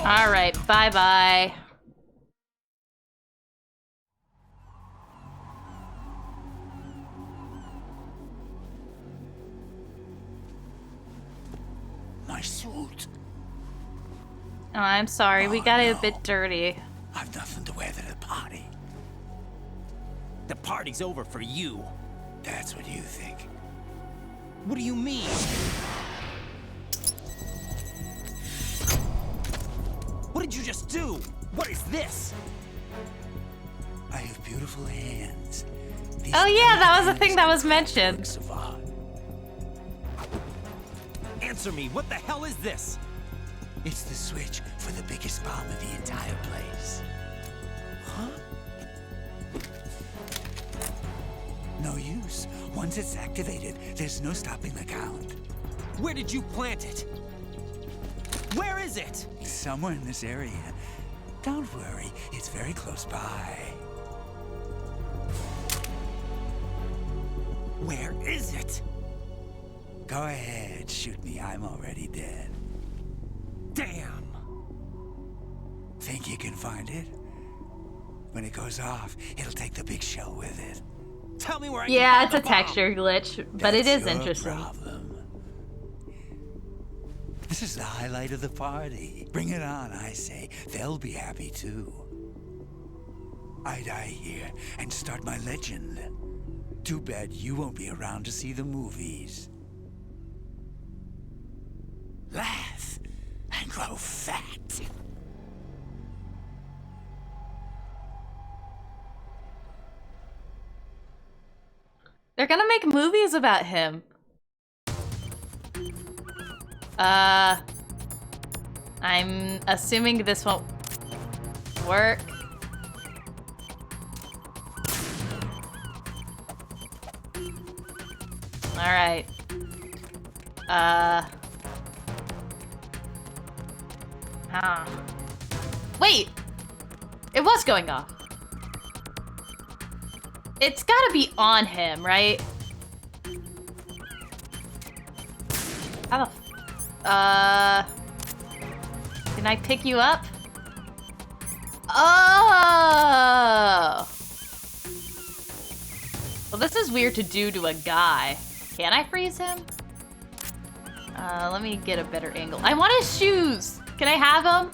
Speaker 1: All right, bye-bye.
Speaker 8: My
Speaker 15: my suit.
Speaker 1: Oh, I'm sorry. We got it a
Speaker 15: no.
Speaker 1: bit dirty.
Speaker 15: I've nothing to wear to the party.
Speaker 5: The party's over for you.
Speaker 15: That's what you think.
Speaker 5: What do you mean? What did you just do? What is this?
Speaker 15: I have beautiful hands.
Speaker 1: Oh yeah, that was a thing that was mentioned.
Speaker 15: Works of art.
Speaker 5: Answer me, what the hell is this?
Speaker 15: It's the switch for the biggest bomb in the entire place.
Speaker 5: Huh?
Speaker 15: No use. Once it's activated, there's no stopping the count.
Speaker 5: Where did you plant it? Where is it?
Speaker 15: Somewhere in this area. Don't worry, it's very close by.
Speaker 5: Where is it?
Speaker 15: Go ahead, shoot me. I'm already dead.
Speaker 5: Damn!
Speaker 15: Think you can find it? When it goes off, it'll take the big shell with it.
Speaker 5: Tell me where I
Speaker 1: Yeah,
Speaker 5: can
Speaker 1: it's a
Speaker 5: find the bomb.
Speaker 1: texture glitch, but it
Speaker 15: That's
Speaker 1: is
Speaker 15: your
Speaker 1: interesting.
Speaker 15: problem. This is the highlight of the party. Bring it on, I say. They'll be happy too. I die here and start my legend. Too bad you won't be around to see the movies. Laugh and grow fat.
Speaker 1: They're gonna make movies about him. I'm assuming this won't work. Alright. Wait! It was going off. It's gotta be on him, right? How the can I pick you up? Oh! Well, this is weird to do to a guy. Can I freeze him? Let me get a better angle. I want his shoes! Can I have them?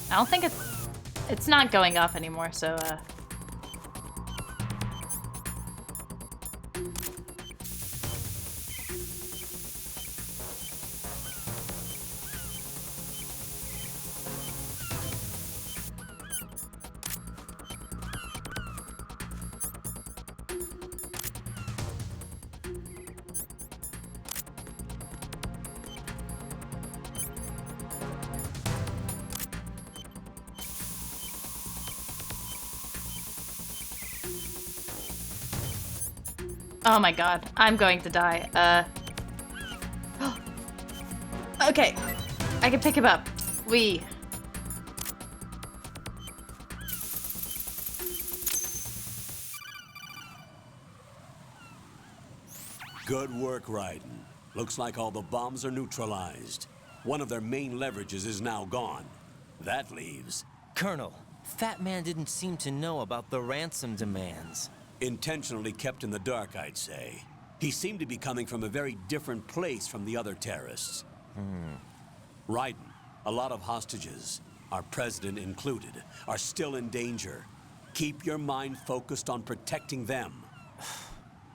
Speaker 1: I don't think it's not going off anymore, so oh my god, I'm going to die. Okay, I can pick him up.
Speaker 4: Good work, Raiden. Looks like all the bombs are neutralized. One of their main leverages is now gone. That leaves...
Speaker 5: Colonel, Fat Man didn't seem to know about the ransom demands.
Speaker 4: Intentionally kept in the dark, I'd say. He seemed to be coming from a very different place from the other terrorists. Raiden, a lot of hostages, our president included, are still in danger. Keep your mind focused on protecting them.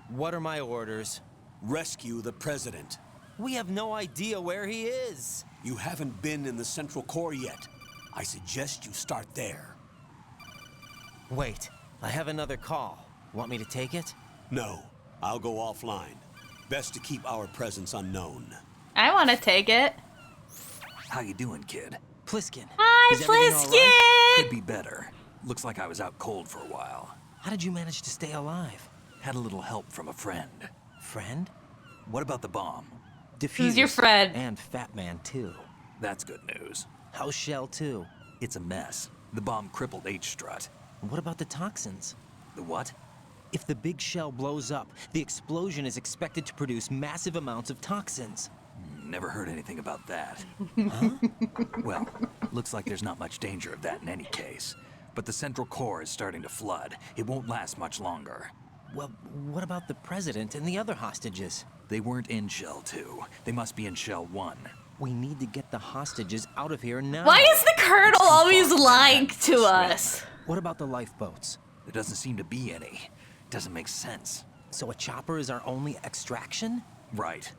Speaker 5: What are my orders?
Speaker 4: Rescue the president.
Speaker 5: We have no idea where he is.
Speaker 4: You haven't been in the Central Core yet. I suggest you start there.
Speaker 5: Wait, I have another call. Want me to take it?
Speaker 4: No, I'll go offline. Best to keep our presence unknown.
Speaker 1: I want to take it.
Speaker 3: How you doing, kid?
Speaker 5: Pliskin.
Speaker 1: Hi,
Speaker 5: Is everything all
Speaker 1: Pliskin!
Speaker 5: right?
Speaker 3: Could be better. Looks like I was out cold for a while.
Speaker 5: How did you manage to stay alive?
Speaker 3: Had a little help from a friend.
Speaker 5: Friend?
Speaker 3: What about the bomb?
Speaker 5: Defused.
Speaker 1: Who's your friend?
Speaker 5: And Fat Man, too.
Speaker 3: That's good news.
Speaker 5: How's Shell, too?
Speaker 3: It's a mess. The bomb crippled H-Strut.
Speaker 5: What about the toxins?
Speaker 3: The what?
Speaker 5: If the big shell blows up, the explosion is expected to produce massive amounts of toxins.
Speaker 3: Never heard anything about that.
Speaker 5: Huh?
Speaker 3: Well, looks like there's not much danger of that in any case. but the central core is starting to flood. It won't last much longer.
Speaker 5: Well, what about the president and the other hostages?
Speaker 3: They weren't in Shell 2. They must be in Shell 1.
Speaker 5: We need to get the hostages out of here now.
Speaker 1: Why is the Colonel always lying to us?
Speaker 5: What about the lifeboats?
Speaker 3: There doesn't seem to be any. Doesn't make sense.
Speaker 5: So a chopper is our only extraction?
Speaker 3: Right.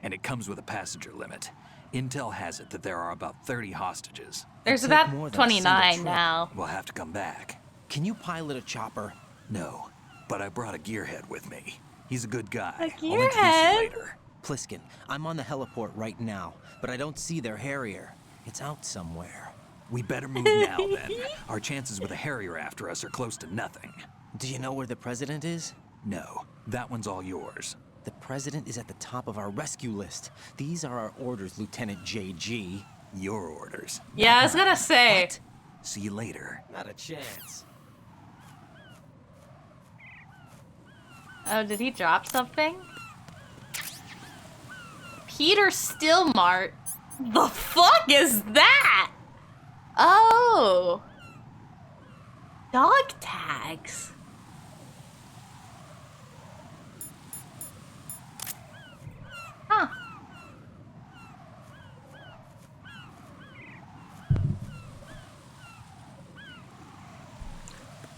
Speaker 3: And it comes with a passenger limit. Intel has it that there are about 30 hostages.
Speaker 1: There's about 29 now.
Speaker 3: We'll have to come back.
Speaker 5: Can you pilot a chopper?
Speaker 3: No, but I brought a gearhead with me. He's a good guy.
Speaker 1: A
Speaker 3: I'll introduce you later.
Speaker 5: Pliskin, I'm on the heliport right now, but I don't see their Harrier. It's out somewhere.
Speaker 3: We better move now, then. Our chances with a Harrier after us are close to nothing.
Speaker 5: Do you know where the president is?
Speaker 3: No, that one's all yours.
Speaker 5: The president is at the top of our rescue list. These are our orders, Lieutenant JG.
Speaker 3: Your orders.
Speaker 1: Yeah, I was gonna say.
Speaker 5: What?
Speaker 3: See you later.
Speaker 5: Not a chance.
Speaker 1: Oh, did he drop something? Peter Stillmart? The fuck is that? Oh. Dog tags. Huh.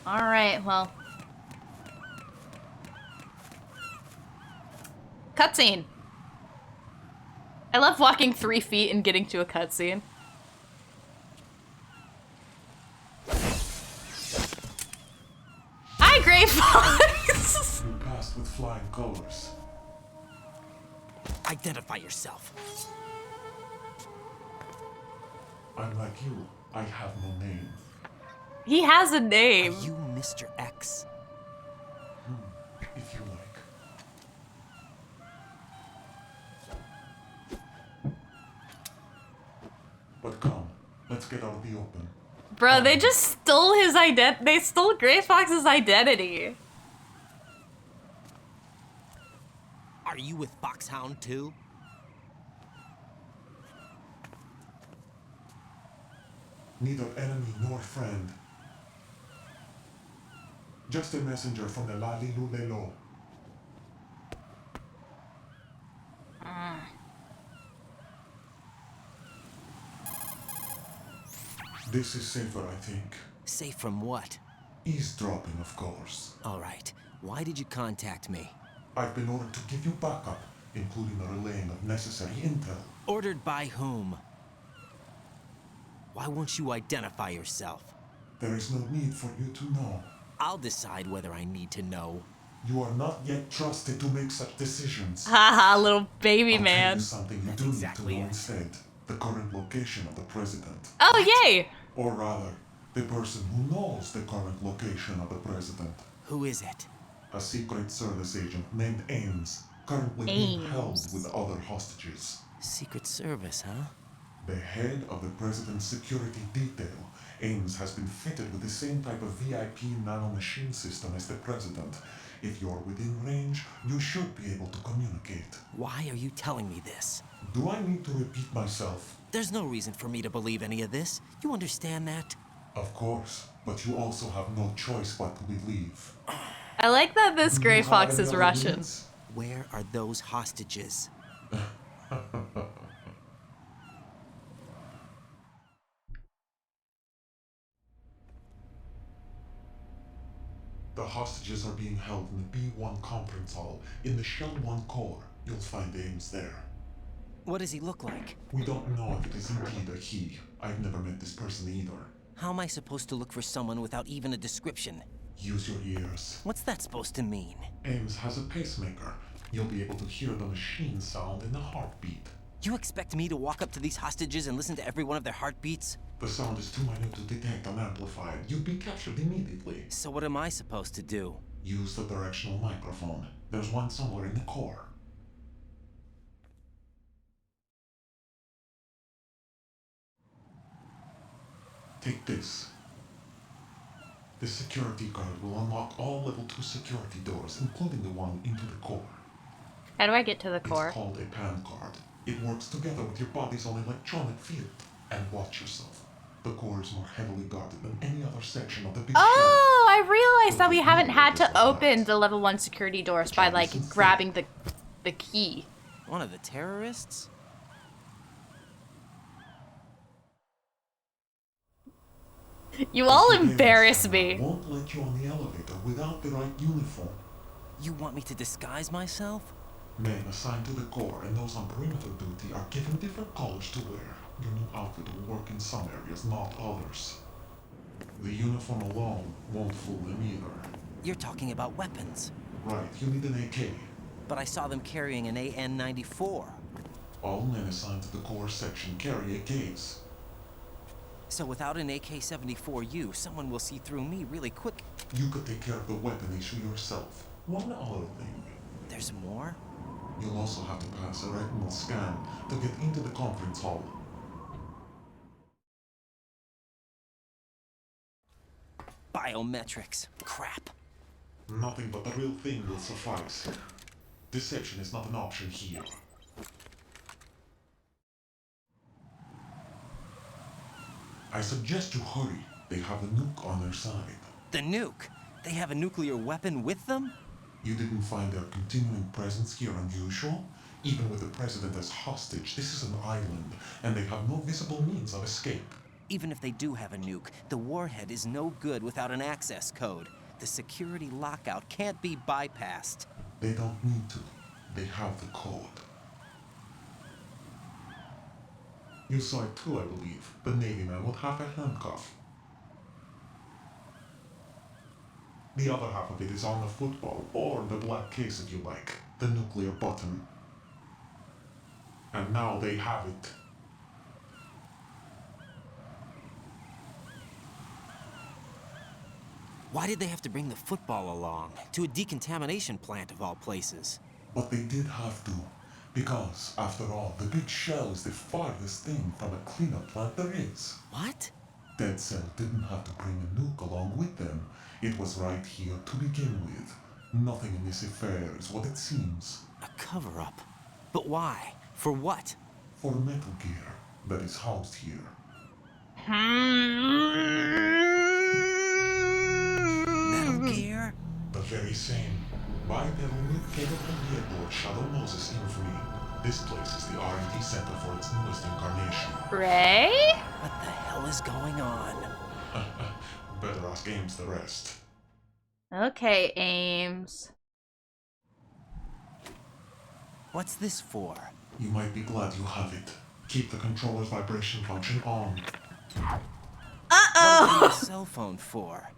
Speaker 1: Alright, well. Cutscene. I love walking 3 feet and getting to a cutscene. Hi, Gray Fox!
Speaker 13: You passed with flying colors.
Speaker 5: Identify yourself.
Speaker 13: I'm like you. I have no name.
Speaker 1: He has a name.
Speaker 5: Are you Mr. X?
Speaker 13: If you like. But come, let's get out of the open.
Speaker 1: Bro, they just stole his they stole Gray Fox's identity.
Speaker 5: Are you with Foxhound too?
Speaker 13: Neither enemy nor friend. Just a messenger from the Lali Lulelo. This is safer, I think.
Speaker 5: Safe from what?
Speaker 13: Eavesdropping, of course.
Speaker 5: All right. Why did you contact me?
Speaker 13: I've been ordered to give you backup, including the relaying of necessary intel.
Speaker 5: Ordered by whom? Why won't you identify yourself?
Speaker 13: There is no need for you to know.
Speaker 5: I'll decide whether I need to know.
Speaker 13: You are not yet trusted to make such decisions.
Speaker 1: Haha, little baby
Speaker 13: I'll
Speaker 1: man.
Speaker 13: tell you something you do
Speaker 5: exactly
Speaker 13: need to know
Speaker 5: it.
Speaker 13: instead. The current location of the president.
Speaker 1: Oh, yay!
Speaker 13: Or rather, the person who knows the current location of the president.
Speaker 5: Who is it?
Speaker 13: A Secret Service agent named Ames, currently being held with other hostages.
Speaker 5: Secret Service, huh?
Speaker 13: The head of the president's security detail, Ames, has been fitted with the same type of VIP nanomachine system as the president. If you're within range, you should be able to communicate.
Speaker 5: Why are you telling me this?
Speaker 13: Do I need to repeat myself?
Speaker 5: There's no reason for me to believe any of this. You understand that?
Speaker 13: Of course, but you also have no choice but to believe.
Speaker 1: I like that this
Speaker 13: Do
Speaker 1: Gray
Speaker 13: you have
Speaker 1: Fox
Speaker 13: any
Speaker 1: is
Speaker 13: other
Speaker 1: Russian.
Speaker 13: needs?
Speaker 5: Where are those hostages?
Speaker 13: The hostages are being held in the B1 conference hall in the Shell 1 core. You'll find Ames there.
Speaker 5: What does he look like?
Speaker 13: We don't know if it is indeed a he. I've never met this person either.
Speaker 5: How am I supposed to look for someone without even a description?
Speaker 13: Use your ears.
Speaker 5: What's that supposed to mean?
Speaker 13: Ames has a pacemaker. You'll be able to hear the machine sound in the heartbeat.
Speaker 5: You expect me to walk up to these hostages and listen to every one of their heartbeats?
Speaker 13: The sound is too minute to detect and amplify it. You'd be captured immediately.
Speaker 5: So what am I supposed to do?
Speaker 13: Use the directional microphone. There's one somewhere in the core. Take this. The security guard will unlock all level 2 security doors, including the one into the core.
Speaker 1: How do I get to the core?
Speaker 13: It's called a PAN card. It works together with your body's own electronic field. And watch yourself. The core is more heavily guarded than any other other section of the big
Speaker 1: Oh, I realized that we haven't had to open the level 1 security doors by, like, grabbing the key.
Speaker 5: One of the terrorists?
Speaker 1: You all embarrass me.
Speaker 13: Won't let you on the elevator without the right uniform.
Speaker 5: You want me to disguise myself?
Speaker 13: Men assigned to the Corps and those on perimeter duty are given different colors to wear. Your new outfit will work in some areas, not others. The uniform alone won't fool them either.
Speaker 5: You're talking about weapons.
Speaker 13: Right, you need an AK.
Speaker 5: But I saw them carrying an AN-94.
Speaker 13: All men assigned to the Corps section carry AKs.
Speaker 5: So without an AK-74U, someone will see through me really quick.
Speaker 13: You could take care of the weapon issue yourself. One other thing.
Speaker 5: There's more?
Speaker 13: You'll also have to pass a retinal scan to get into the conference hall.
Speaker 5: Biometrics. Crap.
Speaker 13: Nothing but the real thing will suffice. Deception is not an option here. I suggest you hurry. They have the nuke on their side.
Speaker 5: The nuke? They have a nuclear weapon with them?
Speaker 13: You didn't find their continuing presence here unusual? Even with the president as hostage, this is an island, and they have no visible means of escape.
Speaker 5: Even if they do have a nuke, the warhead is no good without an access code. The security lockout can't be bypassed.
Speaker 13: They don't need to. They have the code. You saw it too, I believe. The Navy man with half a handcuff. The other half of it is on the football, or the black case if you like. The nuclear button. And now they have it.
Speaker 5: Why did they have to bring the football along? To a decontamination plant of all places.
Speaker 13: But they did have to. Because, after all, the big shell is the farthest thing from a cleanup plant there is.
Speaker 5: What?
Speaker 13: Dead Cell didn't have to bring a nuke along with them. It was right here to begin with. Nothing in this affair is what it seems.
Speaker 5: A cover-up? But why? For what?
Speaker 13: For Metal Gear that is housed here.
Speaker 5: Metal Gear?
Speaker 13: The very same. Bipedal nuke came from the airport Shadow Moses infamy. This place is the R&D center for its newest incarnation.
Speaker 1: Ray?
Speaker 5: What the hell is going on?
Speaker 13: Better ask Ames the rest.
Speaker 1: Okay, Ames.
Speaker 5: What's this for?
Speaker 13: You might be glad you have it. Keep the controller's vibration function on.
Speaker 5: Uh-oh! What is a cell phone for?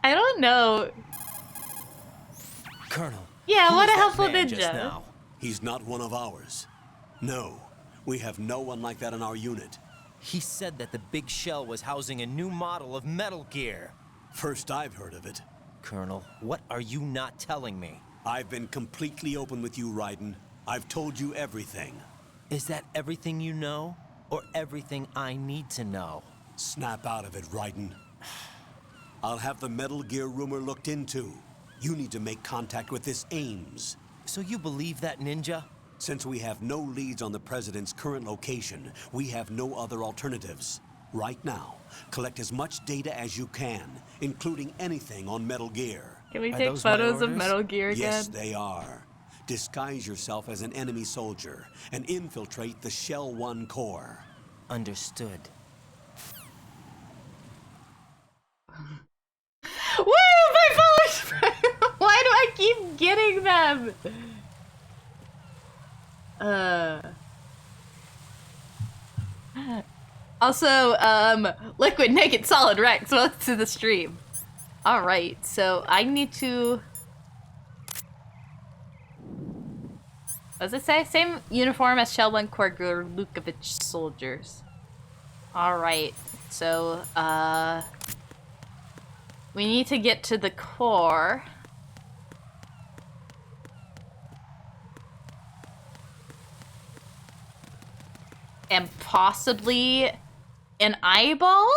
Speaker 1: I don't know.
Speaker 16: Colonel.
Speaker 1: Yeah, what a
Speaker 16: that
Speaker 1: helpful
Speaker 16: man just
Speaker 1: ninja.
Speaker 16: now? He's not one of ours. No, we have no one like that in our unit.
Speaker 5: He said that the big shell was housing a new model of Metal Gear.
Speaker 16: First I've heard of it.
Speaker 5: Colonel, what are you not telling me?
Speaker 16: I've been completely open with you, Raiden. I've told you everything.
Speaker 5: Is that everything you know? Or everything I need to know?
Speaker 16: Snap out of it, Raiden. I'll have the Metal Gear rumor looked into. You need to make contact with this Ames.
Speaker 5: So you believe that ninja?
Speaker 16: Since we have no leads on the President's current location, we have no other alternatives. Right now, collect as much data as you can, including anything on Metal Gear.
Speaker 1: Can we take photos of Metal Gear again?
Speaker 16: Yes, they are. Disguise yourself as an enemy soldier and infiltrate the Shell 1 core.
Speaker 5: Understood.
Speaker 1: Woo! My followers! Why do I keep getting them? Also, Liquid Naked Solid Rex, welcome to the stream. Alright, so I need to... What does it say? Same uniform as Shell 1 Core Lukovich soldiers. Alright, so, we need to get to the core. And possibly an eyeball?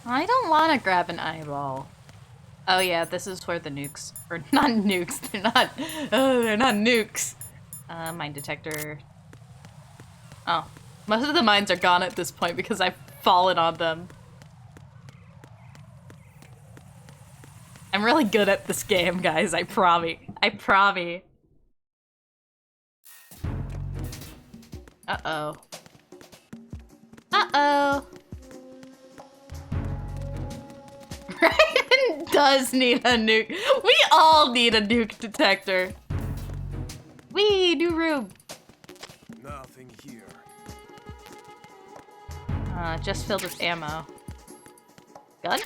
Speaker 1: I don't want to grab an eyeball. Oh yeah, this is where the nukes, or not nukes, they're not nukes. Mine detector. Oh, most of the mines are gone at this point because I've fallen on them. I'm really good at this game, guys, I promise. I promise. Uh-oh. Uh-oh. Raiden does need a nuke. We all need a nuke detector. Wee, new room.
Speaker 14: Nothing here.
Speaker 1: Just filled with ammo. Gun?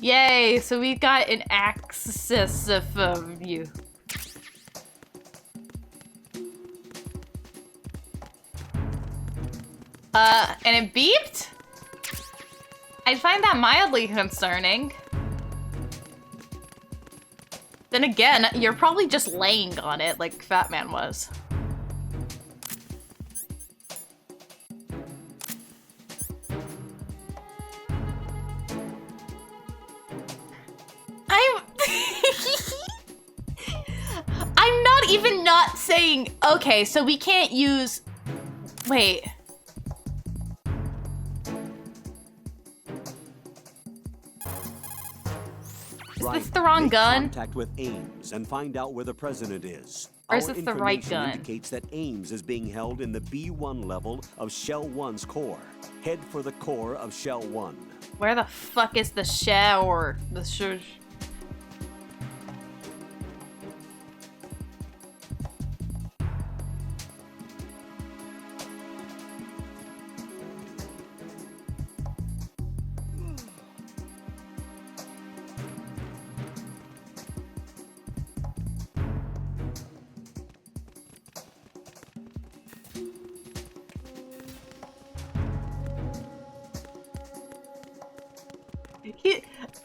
Speaker 1: Yay, so we got an axis of view. And it beeped? I find that mildly concerning. Then again, you're probably just laying on it like Fat Man was. I'm not even not saying, okay, so we can't use, wait. Is this the wrong gun?
Speaker 16: Contact with Ames and find out where the president is.
Speaker 1: Or is this the right gun?
Speaker 16: Indicates that Ames is being held in the B1 level of Shell 1's core. Head for the core of Shell 1.
Speaker 1: Where the fuck is the shower? The shush.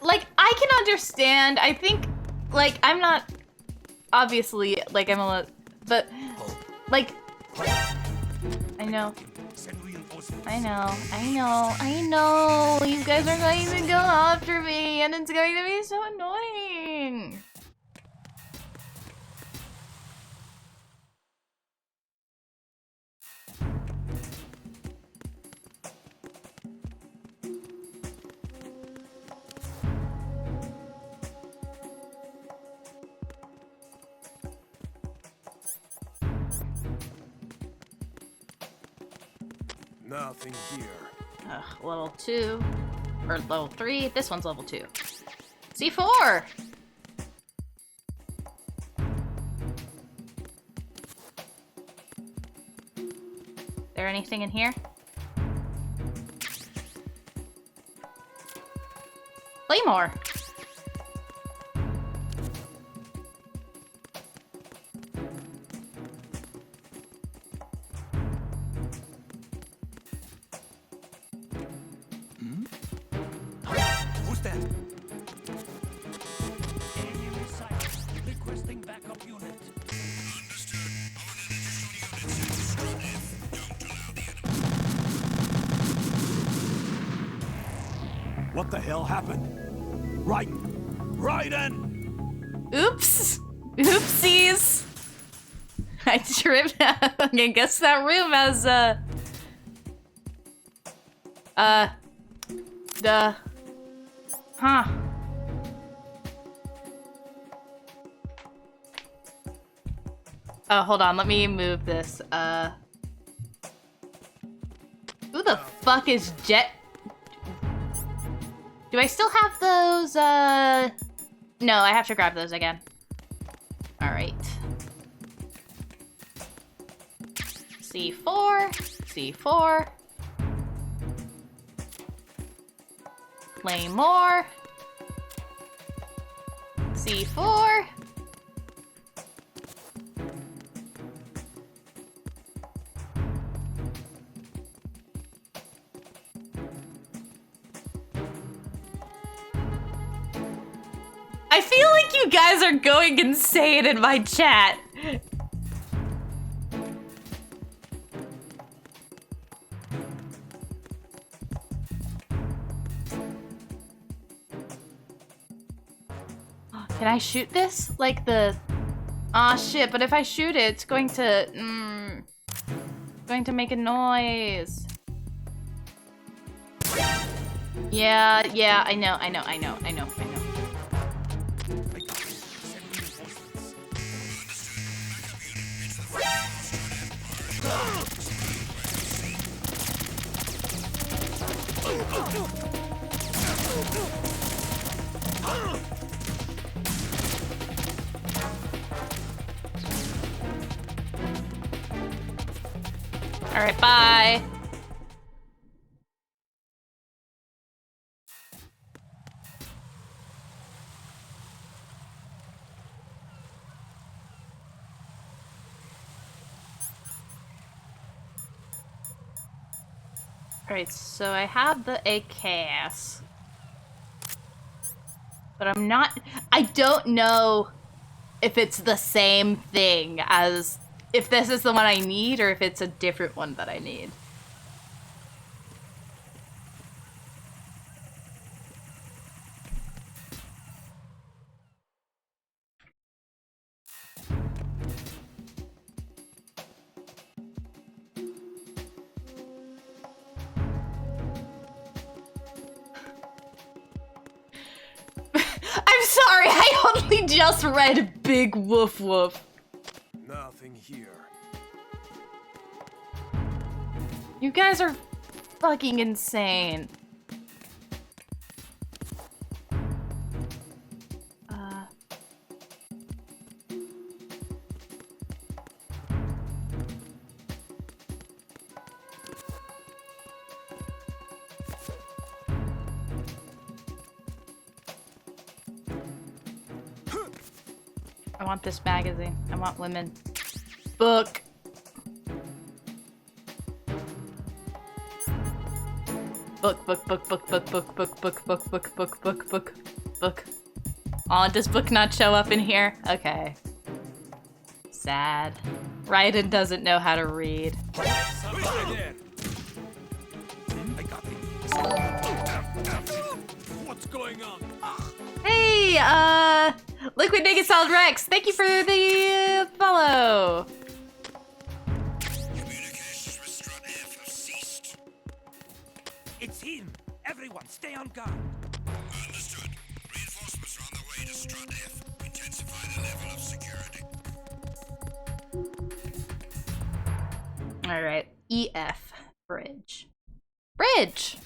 Speaker 1: Like, I can understand. I think, like, I'm not obviously, like, I'm a, but, like, I know. I know. You guys are going to go after me, and it's going to be so annoying.
Speaker 14: Nothing here.
Speaker 1: Level 2. Or level 3. This one's level 2. C4! There anything in here? Claymore!
Speaker 8: Who's that? Enemy sighted. Requesting backup unit.
Speaker 16: What the hell happened? Raiden!
Speaker 1: Oops! Oopsies! I tripped. I guess that room has, huh. Oh, hold on, let me move this, Who the fuck is Jet? Do I still have those, No, I have to grab those again. Alright. C4, C4. Claymore. C4. I feel like you guys are going insane in my chat. Can I shoot this? Like the... Aw, shit, but if I shoot it, it's going to... going to make a noise. Yeah, I know. Alright, bye. Alright, so I have the AKS. But I'm not... I don't know if it's the same thing as... If this is the one I need, or if it's a different one that I need. I'm sorry, I only just read Big Woof Woof.
Speaker 14: Nothing here.
Speaker 1: You guys are fucking insane. I want this magazine. I want women. Book. Book. Aw, does book not show up in here? Okay. Sad. Raiden doesn't know how to read.
Speaker 8: What's going on?
Speaker 1: Hey, Liquid Naked Solid Rex, thank you for the follow.
Speaker 8: Communications with Strut F have ceased. It's him. Everyone, stay on guard. Understood. Reinforcements are on the way to Strut F. Intensify the level of security.
Speaker 1: All right, EF bridge. Bridge.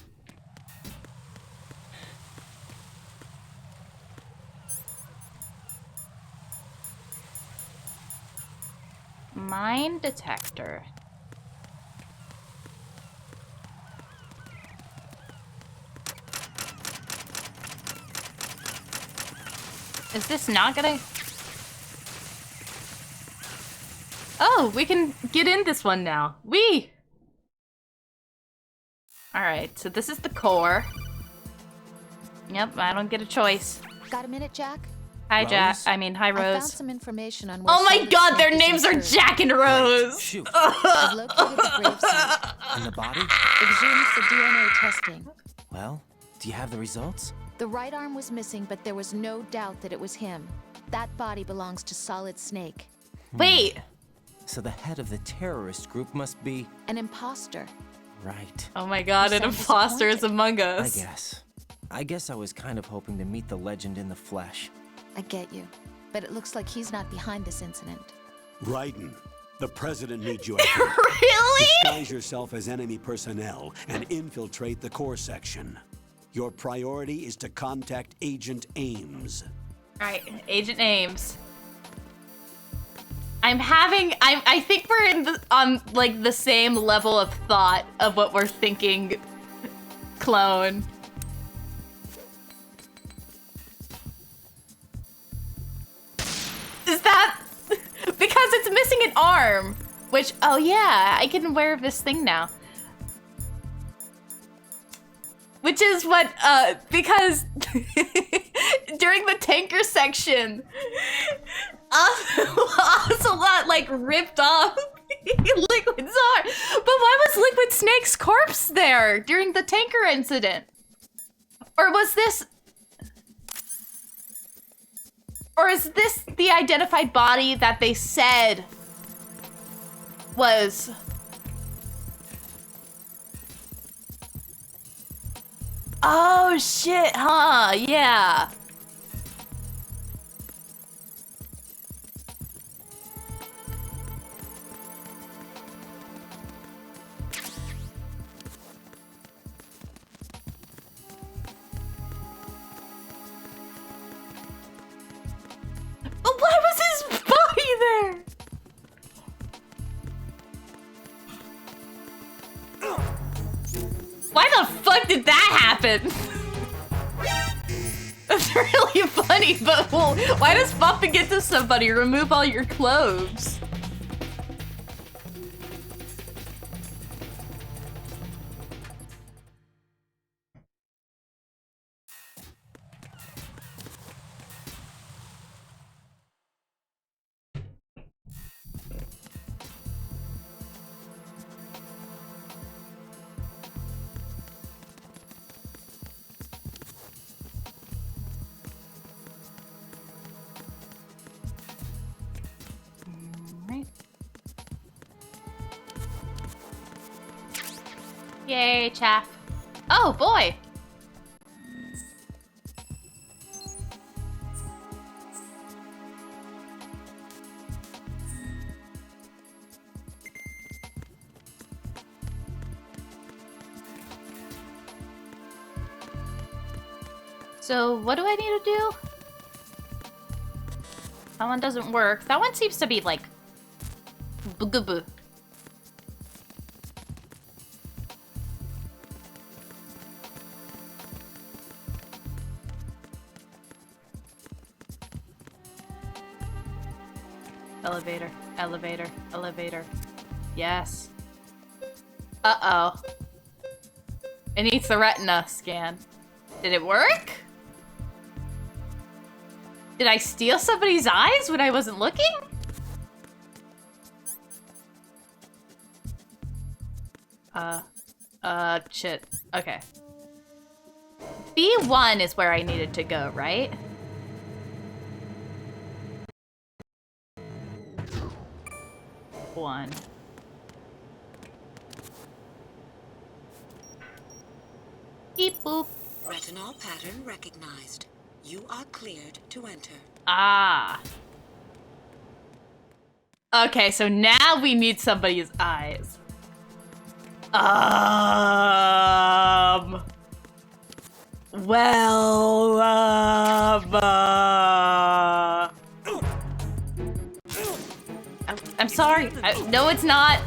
Speaker 1: Mine detector. Is this not gonna... Oh, we can get in this one now. Whee! Alright, so this is the core. Yep, I don't get a choice.
Speaker 7: Got a minute, Jack?
Speaker 1: Hi, Jack. I mean, hi,
Speaker 7: I found
Speaker 1: Rose.
Speaker 7: some information on where
Speaker 1: Oh my
Speaker 7: Solid
Speaker 1: god, their
Speaker 7: Snake is
Speaker 1: names are
Speaker 7: interred.
Speaker 1: Jack and Rose!
Speaker 5: Shoot.
Speaker 7: I've located the gravesite.
Speaker 5: And the body?
Speaker 7: Exhumed for DNA testing.
Speaker 5: Well, do you have the results?
Speaker 7: The right arm was missing, but there was no doubt that it was him. That body belongs to Solid Snake.
Speaker 1: Wait!
Speaker 5: So the head of the terrorist group must be...
Speaker 7: An imposter.
Speaker 5: Right.
Speaker 1: Oh my god, an
Speaker 7: sound
Speaker 1: imposter is among
Speaker 5: I
Speaker 1: us.
Speaker 5: guess. I guess I was kind of hoping to meet the legend in the flesh.
Speaker 7: I get you. But it looks like he's not behind this incident.
Speaker 16: Raiden, the president needs you at home.
Speaker 1: Really?
Speaker 16: Disguise yourself as enemy personnel and infiltrate the core section. Your priority is to contact Agent Ames.
Speaker 1: Alright, Agent Ames. I think we're on like the same level of thought of what we're thinking, clone. Is that because it's missing an arm? Which, oh yeah, I can wear this thing now. Which is what, because during the tanker section, Ocelot, like, ripped off Liquid's arm. But why was Liquid Snake's corpse there during the tanker incident? Or was this... Or is this the identified body that they said was... Oh shit, huh? Yeah. But why was his body there? Why the fuck did that happen? That's really funny, but well, why does bumping into somebody remove all your clothes? Yay, chaff. Oh, boy. So, what do I need to do? That one doesn't work. That one seems to be like... Boo-goo-boo. Elevator, elevator, elevator. Yes. Uh-oh. It needs the retina scan. Did it work? Did I steal somebody's eyes when I wasn't looking? Shit. Okay. B1 is where I needed to go, right? One. Beep boop.
Speaker 17: Retinol pattern recognized. You are cleared to enter.
Speaker 1: Ah. Okay, so now we need somebody's eyes. Well, I'm sorry. No, it's not.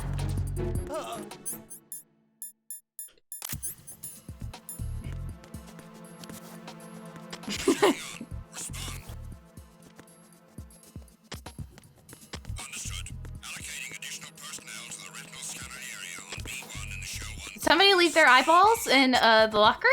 Speaker 1: Did somebody leave their eyeballs in the locker?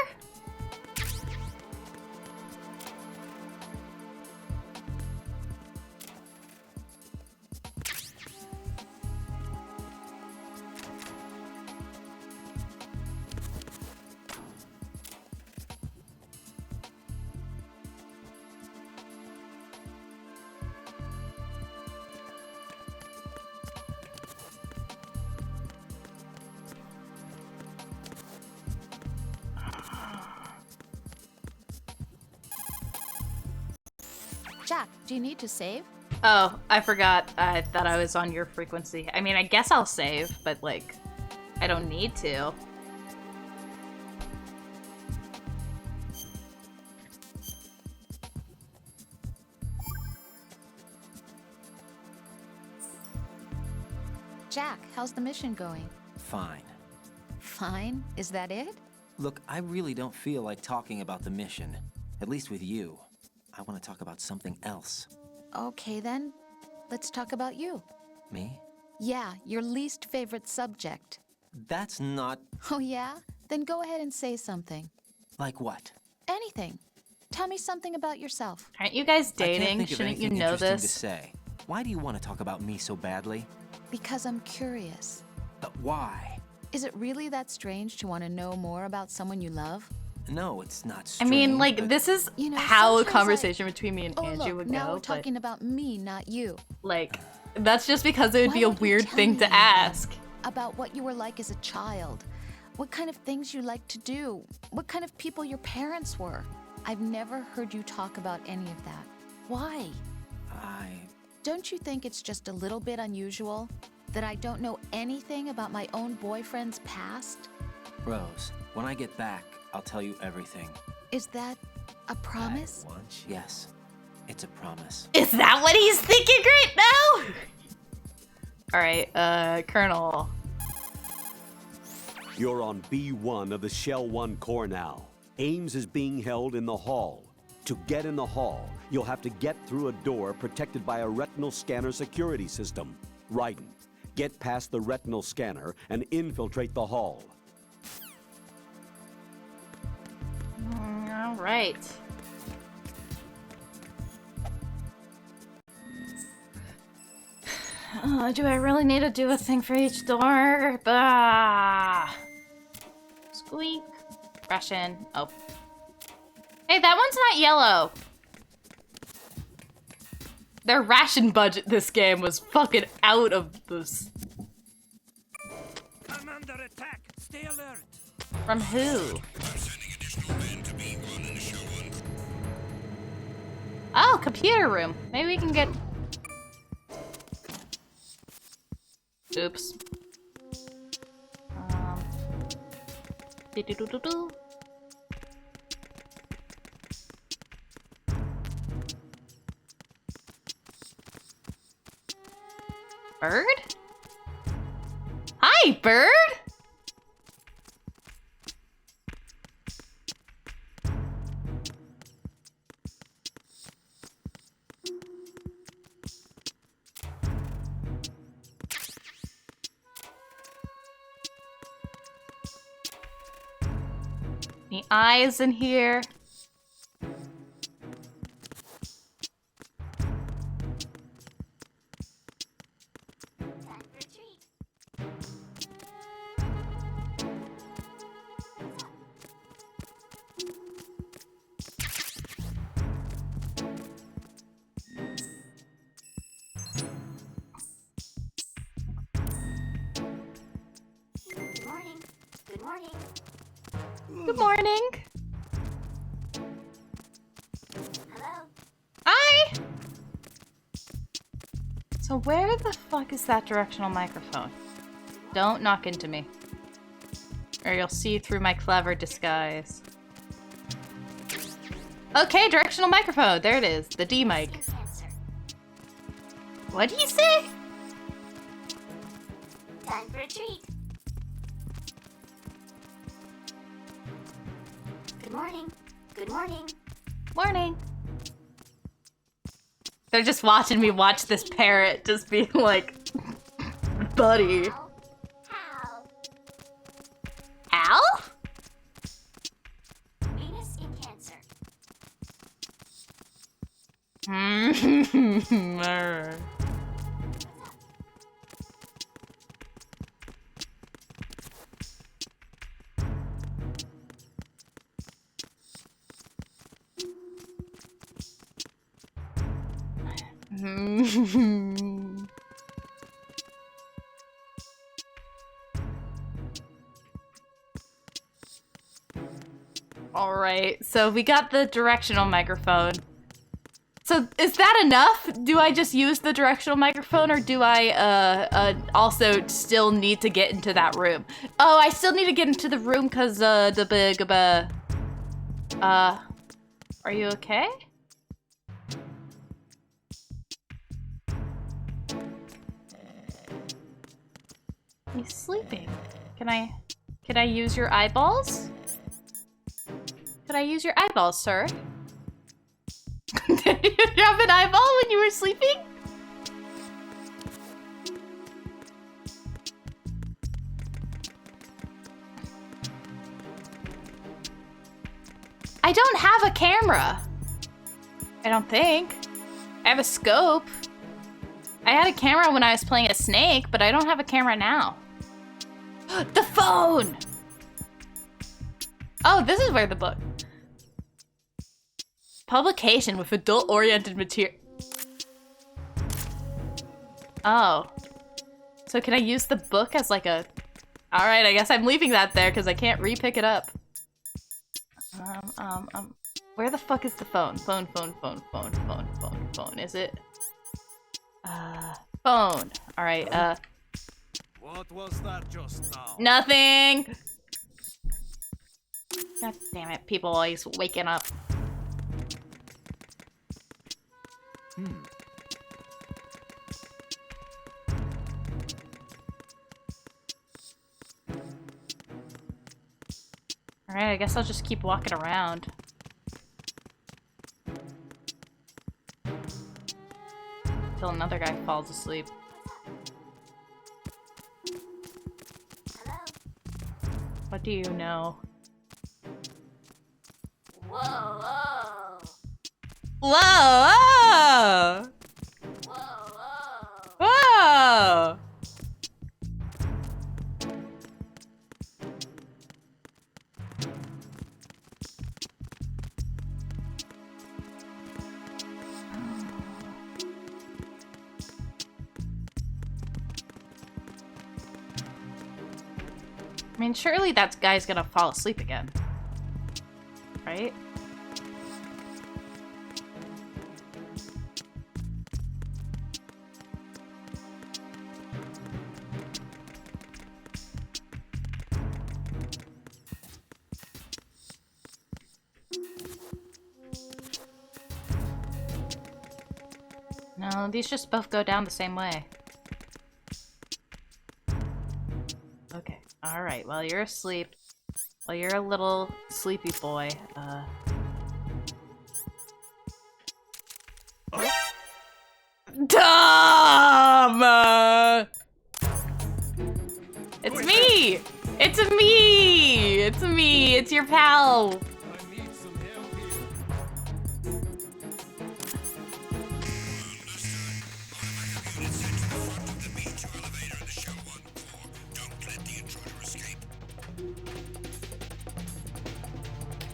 Speaker 7: Jack, do you need to save?
Speaker 1: Oh, I forgot. I thought I was on your frequency. I mean, I guess I'll save, but like, I don't need to.
Speaker 7: Jack, how's the mission going?
Speaker 5: Fine.
Speaker 7: Fine? Is that it?
Speaker 5: Look, I really don't feel like talking about the mission. At least with you. I want to talk about something else.
Speaker 7: Okay then, let's talk about you.
Speaker 5: Me?
Speaker 7: Yeah, your least favorite subject.
Speaker 5: That's not...
Speaker 7: Oh yeah? Then go ahead and say something.
Speaker 5: Like what?
Speaker 7: Anything. Tell me something about yourself.
Speaker 1: Aren't you guys
Speaker 5: I can't
Speaker 1: dating?
Speaker 5: think of
Speaker 1: Shouldn't you
Speaker 5: anything
Speaker 1: know
Speaker 5: interesting
Speaker 1: this?
Speaker 5: to say. Why do you want to talk about me so badly?
Speaker 7: Because I'm curious.
Speaker 5: But why?
Speaker 7: Is it really that strange to want to know more about someone you love?
Speaker 5: No, it's not
Speaker 1: I
Speaker 5: strange.
Speaker 1: mean, like,
Speaker 5: but-
Speaker 1: this is
Speaker 7: You know,
Speaker 1: how a
Speaker 7: sometimes
Speaker 1: conversation between me and
Speaker 7: Oh,
Speaker 1: Angie
Speaker 7: look,
Speaker 1: would
Speaker 7: now
Speaker 1: go.
Speaker 7: we're talking about me, not you.
Speaker 1: Like, that's just because it would
Speaker 7: Why
Speaker 1: be a
Speaker 7: won't you
Speaker 1: weird
Speaker 7: tell
Speaker 1: thing
Speaker 7: me
Speaker 1: to
Speaker 7: anything
Speaker 1: ask.
Speaker 7: about what you were like as a child, what kind of things you liked to do, what kind of people your parents were. I've never heard you talk about any of that. Why? Don't you think it's just a little bit unusual that I don't know anything about my own boyfriend's past?
Speaker 5: Rose, when I get back, I'll tell you everything.
Speaker 7: Is that a promise?
Speaker 5: Yes, it's a promise.
Speaker 1: Is that what he's thinking right now? Alright, Colonel.
Speaker 16: You're on B1 of the Shell 1 core now. Ames is being held in the hall. To get in the hall, you'll have to get through a door protected by a retinal scanner security system. Raiden, get past the retinal scanner and infiltrate the hall.
Speaker 1: Alright. Do I really need to do a thing for each door? Bah. Squeak. Russian. Oh. Hey, that one's not yellow. Their ration budget this game was fucking out of this.
Speaker 8: I'm under attack. Stay alert.
Speaker 1: From who? Oh, computer room. Maybe we can get... Oops. Do-do-do-do-do. Bird? Hi, bird! Any eyes in here?
Speaker 18: Good morning. Good morning.
Speaker 1: Good morning.
Speaker 18: Hello.
Speaker 1: Hi! So where the fuck is that directional microphone? Don't knock into me. Or you'll see through my clever disguise. Okay, directional microphone. There it is. The D mic. What did he say?
Speaker 18: Time for a treat. Good morning. Good morning.
Speaker 1: Morning. They're just watching me watch this parrot just being like, buddy. Al?
Speaker 18: Venus in Cancer.
Speaker 1: Alright. Alright, so we got the directional microphone. So is that enough? Do I just use the directional microphone or do I also still need to get into that room? Oh, I still need to get into the room because the big are you okay? He's sleeping. Can I use your eyeballs? Could I use your eyeballs, sir? Did you have an eyeball when you were sleeping? I don't have a camera. I don't think. I have a scope. I had a camera when I was playing a snake, but I don't have a camera now. The phone! Oh, this is where the book. Publication with adult-oriented material. Oh. So can I use the book as like a... Alright, I guess I'm leaving that there because I can't re-pick it up. Where the fuck is the phone? Phone. Is it? Phone. Alright,
Speaker 8: What was that just now?
Speaker 1: Nothing! God damn it, people always waking up. Alright, I guess I'll just keep walking around. Till another guy falls asleep. What do you know?
Speaker 18: Whoa!
Speaker 1: Whoa! Whoa! I mean, surely that guy's gonna fall asleep again. Right? No, these just both go down the same way. Okay. Alright, while you're asleep, while you're a little sleepy boy, Tom! It's me! It's me! It's me! It's your pal!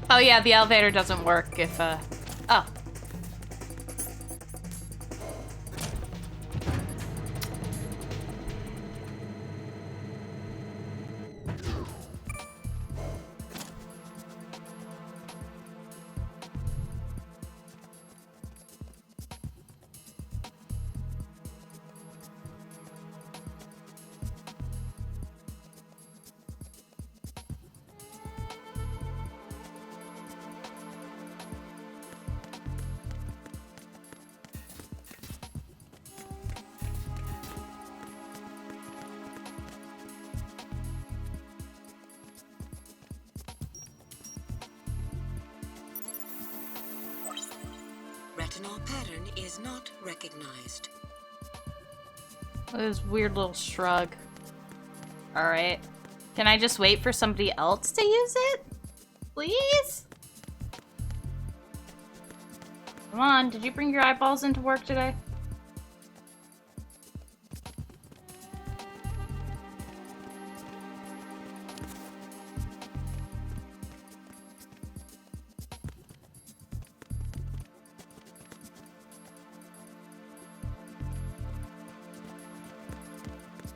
Speaker 1: Oh yeah, the elevator doesn't work if, oh.
Speaker 17: Retinol pattern is not recognized.
Speaker 1: This weird little shrug. Alright. Can I just wait for somebody else to use it? Please? Come on, did you bring your eyeballs into work today?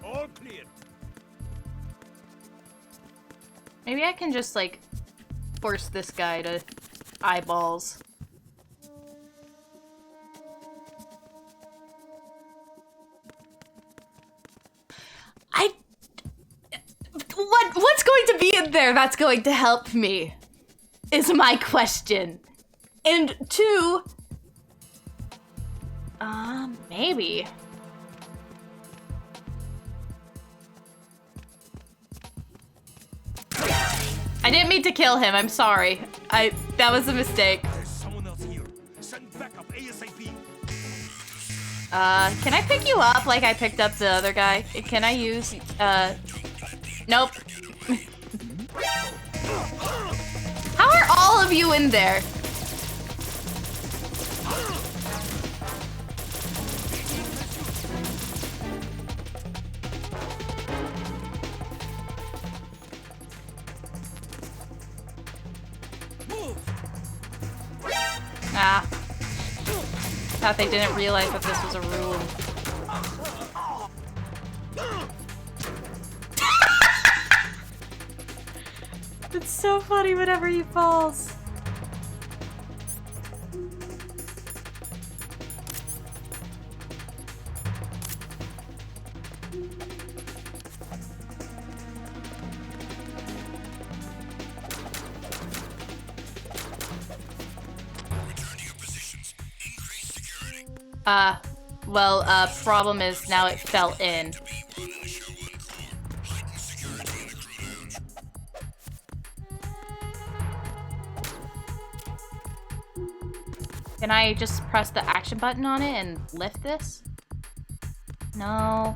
Speaker 8: All clear.
Speaker 1: Maybe I can just, like, force this guy to eyeballs. What's going to be in there that's going to help me? Is my question. And two, maybe. I didn't mean to kill him, I'm sorry. That was a mistake.
Speaker 8: There's someone else here. Send backup ASAP.
Speaker 1: Can I pick you up like I picked up the other guy? Can I use, nope. How are all of you in there? thought they didn't realize that this was a room. It's so funny whenever he falls. Problem is now it fell in. Can I just press the action button on it and lift this? No.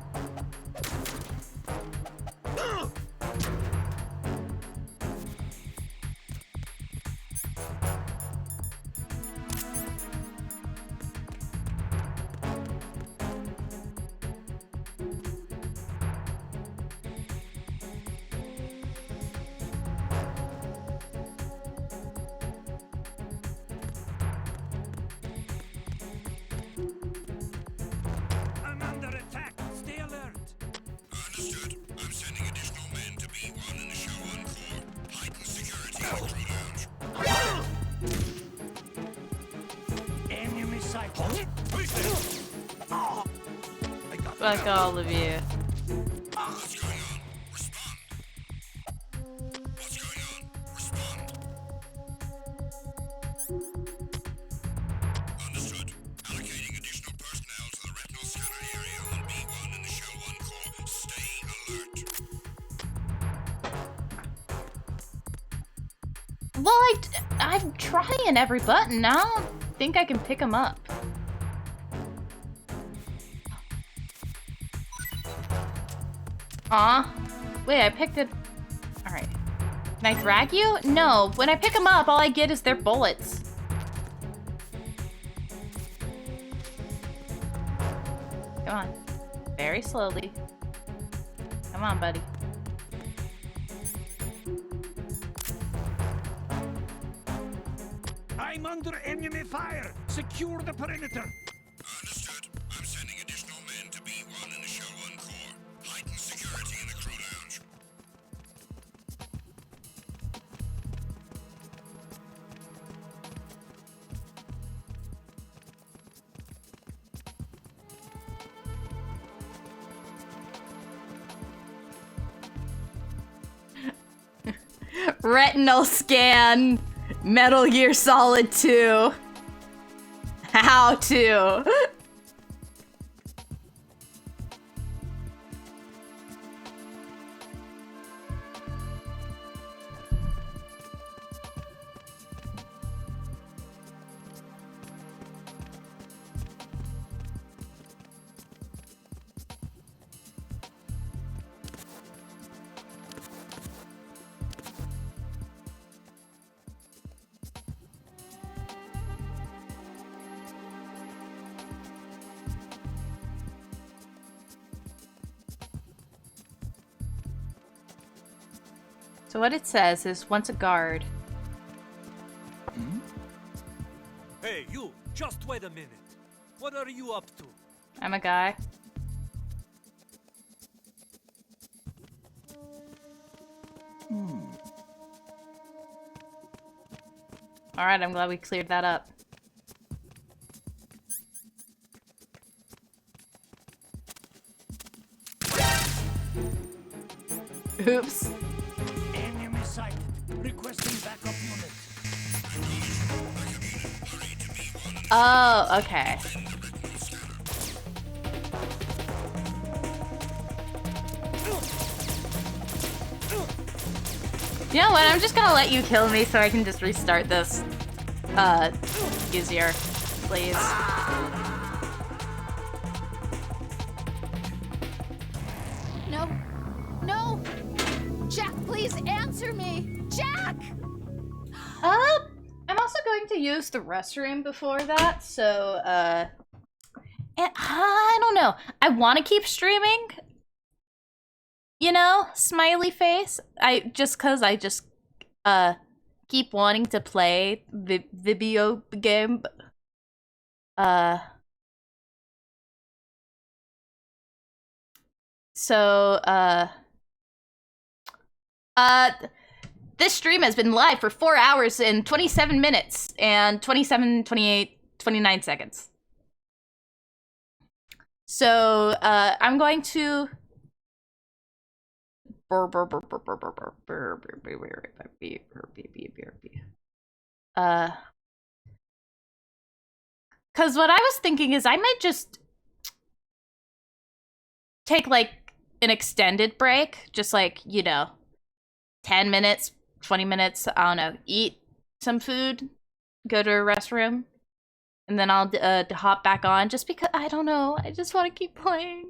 Speaker 8: I'm under attack. Stay alert. Understood. I'm sending additional men to B1 in the show on core. Heighten security in the crew lounge. Enemy sighted.
Speaker 1: Fuck all of you.
Speaker 8: What's going on? Respond. What's going on? Respond. Understood. Allocating additional personnel to the retinal scanner area on B1 in the show 1 core. Stay alert.
Speaker 1: Well, I'm trying every button. I don't think I can pick them up. Aw. Wait, I picked it. Alright. Can I drag you? No. When I pick them up, all I get is their bullets. Come on. Very slowly. Come on, buddy.
Speaker 8: I'm under enemy fire. Secure the perimeter. Understood. I'm sending additional men to B1 in the show 1 core. Heighten security in the crew lounge.
Speaker 1: Retinal scan. Metal Gear Solid 2. How to? So what it says is once a guard.
Speaker 19: Hey, you! Just wait a minute. What are you up to?
Speaker 1: I'm a guy. Alright, I'm glad we cleared that up. Oops.
Speaker 8: Enemy sighted. Requesting backup unit.
Speaker 1: Oh, okay. You know what? I'm just gonna let you kill me so I can just restart this. Easier. Please.
Speaker 7: No. No! Jack, please answer me! Jack!
Speaker 1: I'm also going to use the restroom before that, so, and I don't know. I want to keep streaming. You know, smiley face. I just keep wanting to play the video game. So, this stream has been live for 4 hours and 27 minutes and 27, 28, 29 seconds. So, I'm going to... Because what I was thinking is I might just take, like, an extended break. Just, like, you know, 10 minutes, 20 minutes, I don't know, eat some food, go to a restroom, and then I'll hop back on just because, I don't know, I just want to keep playing.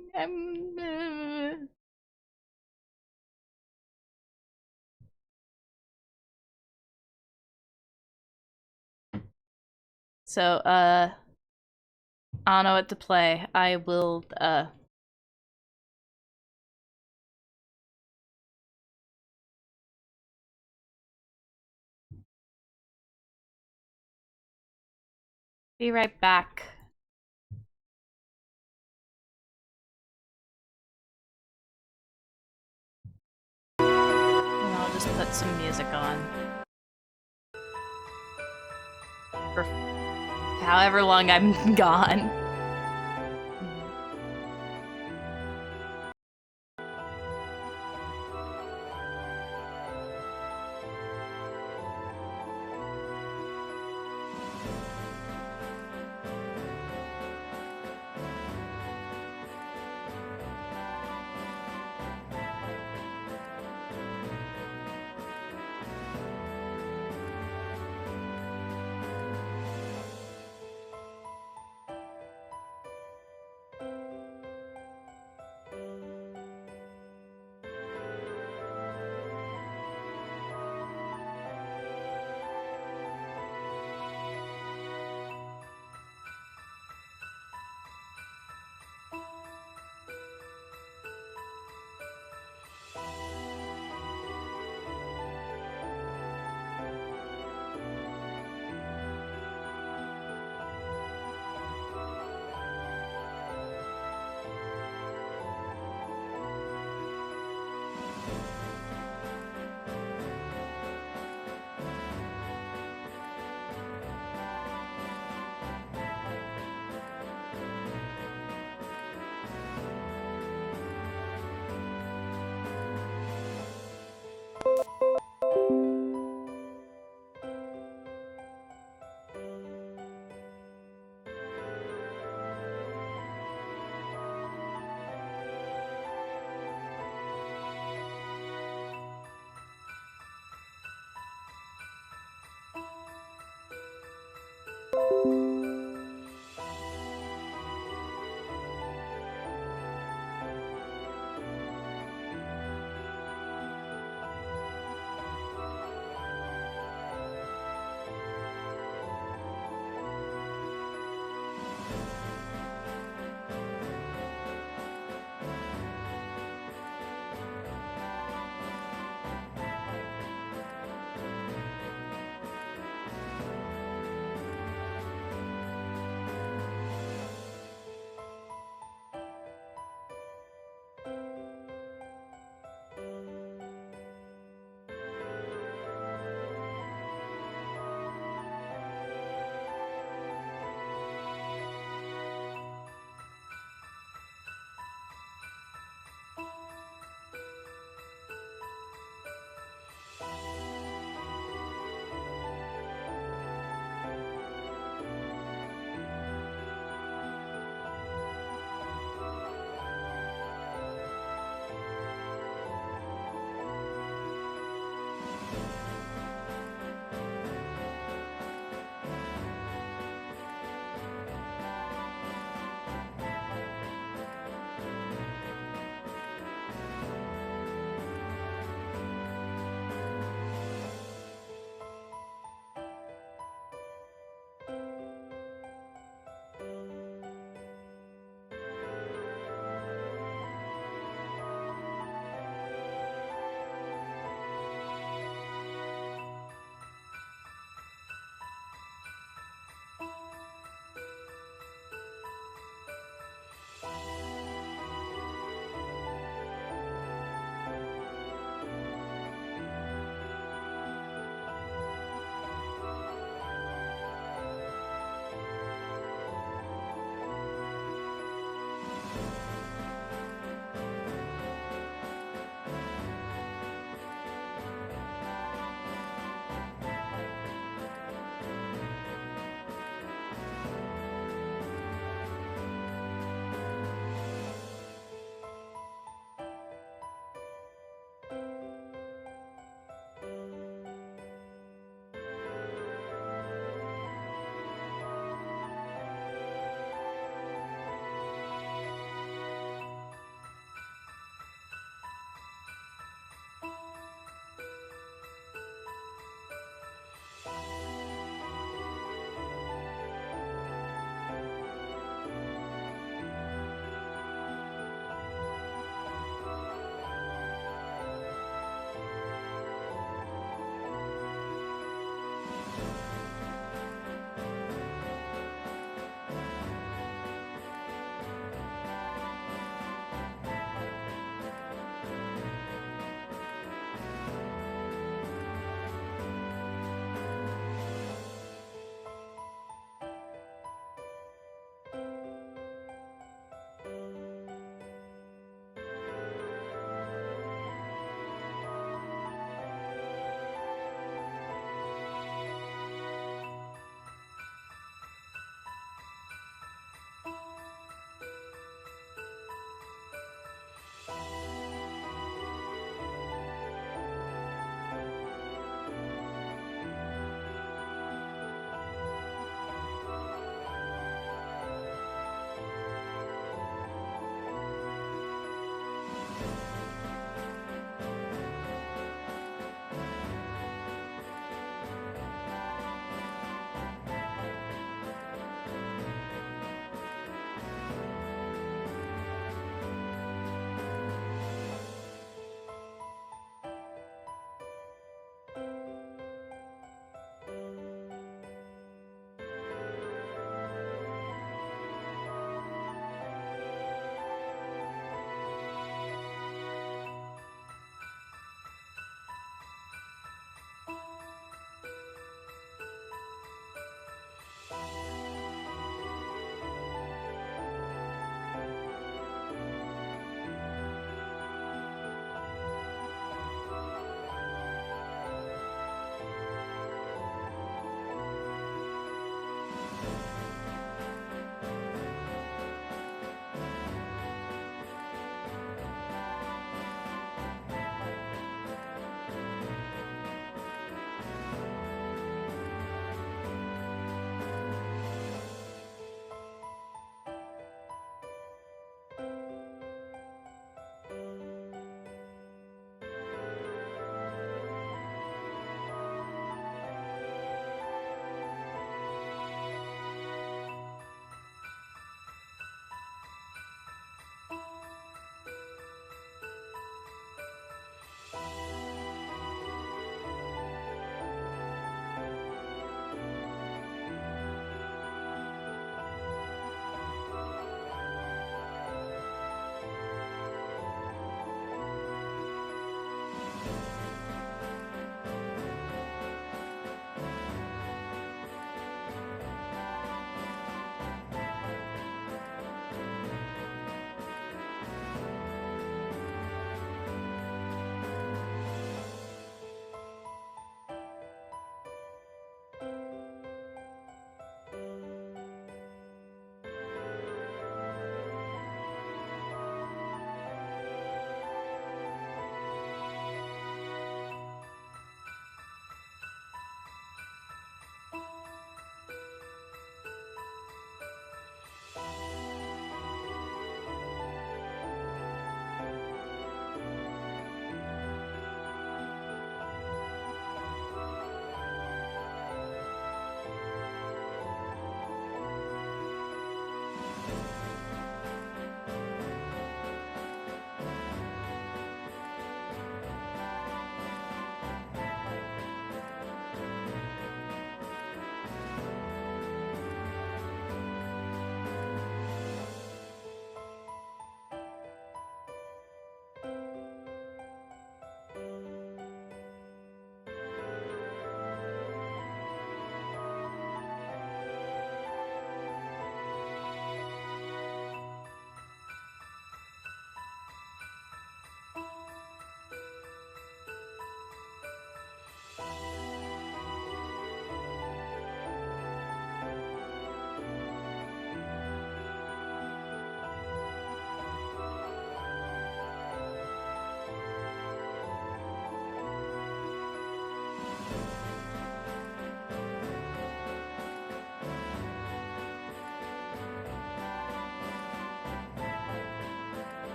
Speaker 1: So, I don't know what to play. I will, be right back. And I'll just put some music on. For however long I'm gone.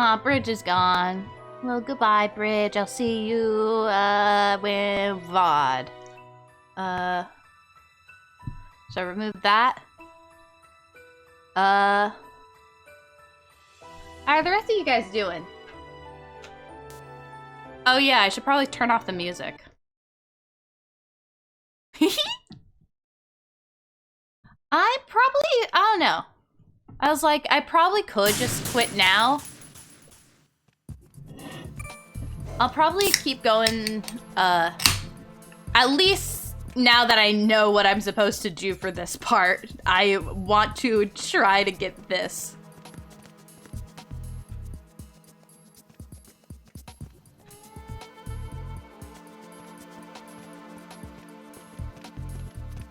Speaker 1: Aw, Bridge is gone. Well, goodbye, Bridge. I'll see you, with VOD. So remove that. How are the rest of you guys doing? Oh yeah, I should probably turn off the music. I don't know. I was like, I probably could just quit now. I'll probably keep going, at least now that I know what I'm supposed to do for this part. I want to try to get this.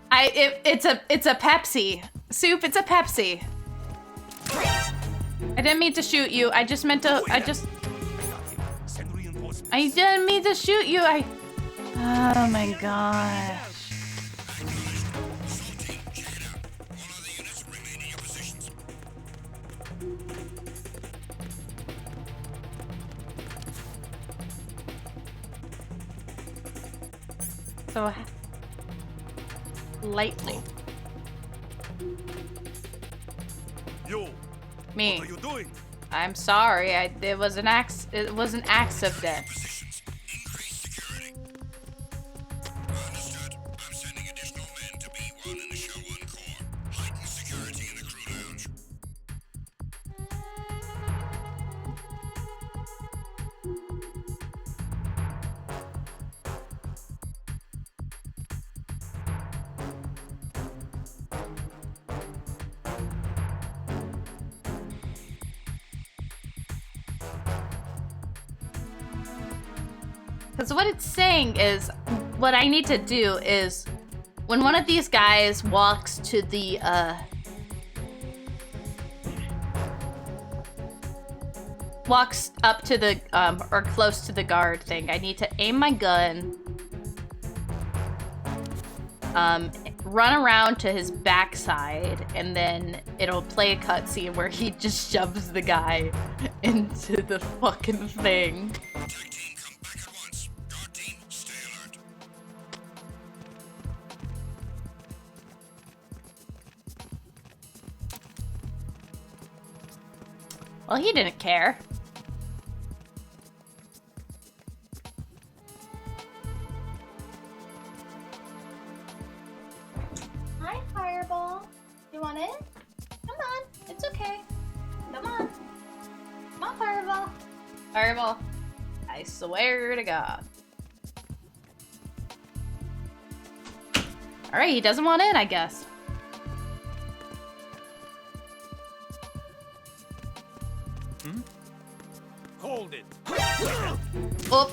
Speaker 1: It's a Pepsi. Soup, it's a Pepsi. I didn't mean to shoot you. I just meant to, I didn't mean to shoot you. Oh my gosh. So lightly.
Speaker 8: You.
Speaker 1: Me.
Speaker 8: What are you doing?
Speaker 1: I'm sorry. It was an accident. Because what it's saying is, what I need to do is, when one of these guys walks to the, walks up to the, or close to the guard thing, I need to aim my gun, run around to his backside, and then it'll play a cutscene where he just shoves the guy into the fucking thing. Well, he didn't care. Hi, Fireball. You want in? Come on. It's okay. Come on. Come on, Fireball. Fireball. I swear to God. Alright, he doesn't want in, I guess.
Speaker 8: Hold it.
Speaker 1: Oh.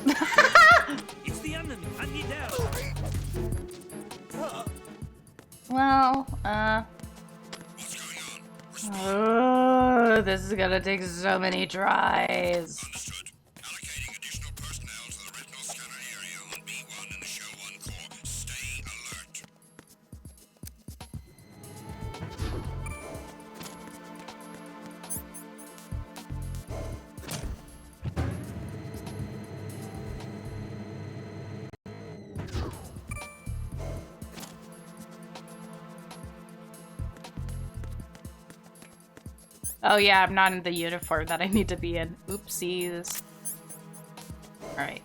Speaker 8: It's the enemy. I need help.
Speaker 1: Well, this is gonna take so many tries. Oh yeah, I'm not in the uniform that I need to be in. Oopsies. Alright.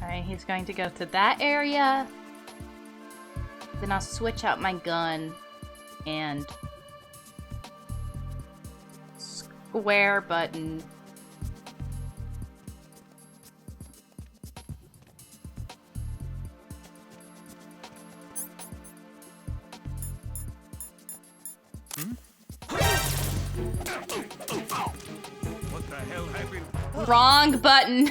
Speaker 1: Alright, he's going to go to that area. Then I'll switch out my gun and square button.
Speaker 8: hell happened?
Speaker 1: Wrong button.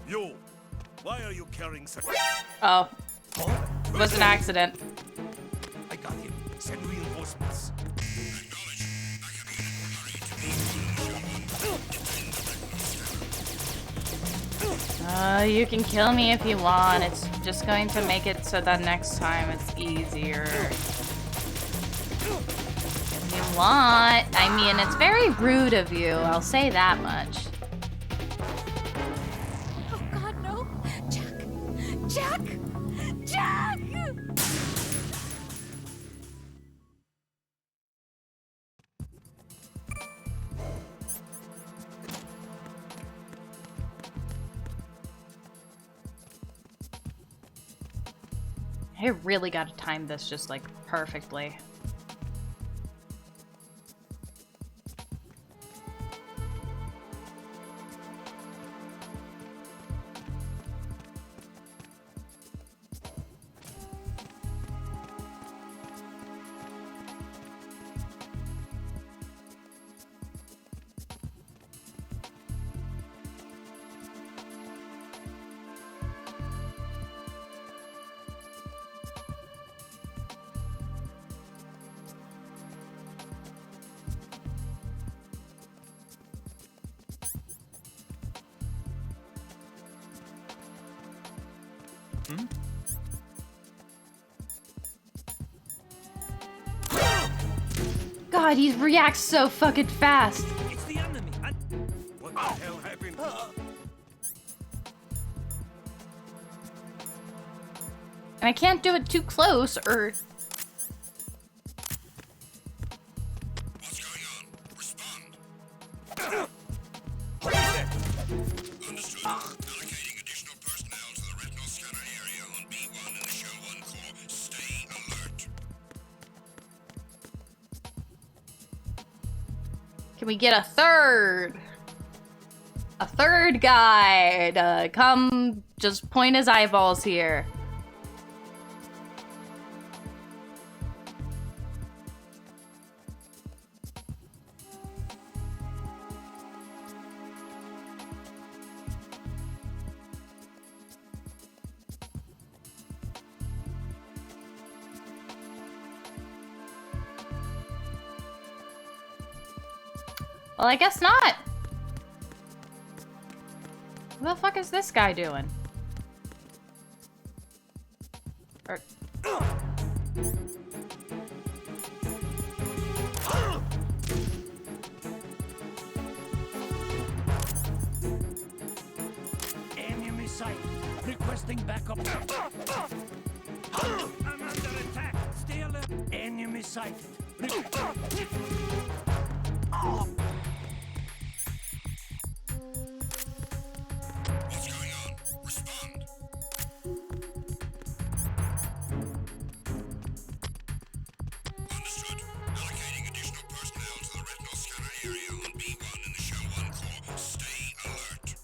Speaker 8: Yo, why are you carrying such...
Speaker 1: Oh. It was an accident.
Speaker 8: I got him. Send reinforcements.
Speaker 1: You can kill me if you want. It's just going to make it so that next time it's easier. If you want. I mean, it's very rude of you. I'll say that much.
Speaker 7: Oh God, no! Jack! Jack! Jack!
Speaker 1: I really gotta time this just like perfectly. God, he reacts so fucking fast.
Speaker 8: It's the enemy. What the hell happened?
Speaker 1: And I can't do it too close or... Can we get a third guy to come just point his eyeballs here? Well, I guess not. What the fuck is this guy doing? Or...
Speaker 8: Enemy sight. Requesting backup. I'm under attack. Stay alert. Enemy sighted. What's going on? Respond. Understood. Allocating additional personnel to the retinal scanner area on B1 in the Show 1 Corps. Stay alert.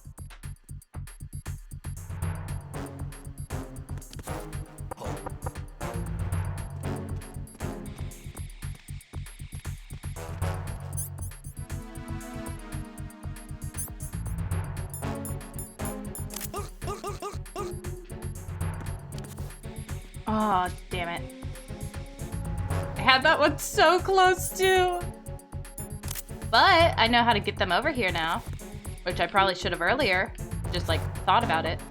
Speaker 1: Oh, damn it. I had that one so close too. But I know how to get them over here now, which I probably should have earlier. Just like thought about it.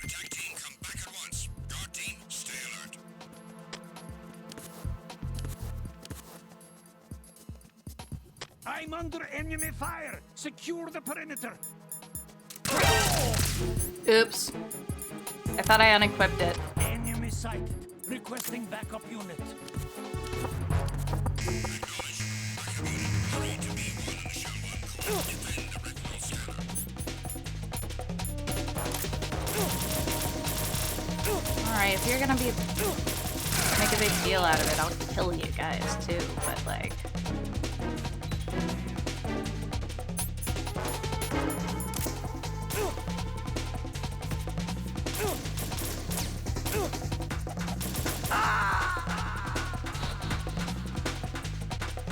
Speaker 8: Attack team, come back at once. Guard team, stay alert. I'm under enemy fire. Secure the perimeter.
Speaker 1: Oops. I thought I unequipped it.
Speaker 8: Enemy sighted. Requesting backup unit.
Speaker 1: Alright, if you're gonna be make a big deal out of it, I'll kill you guys too, but like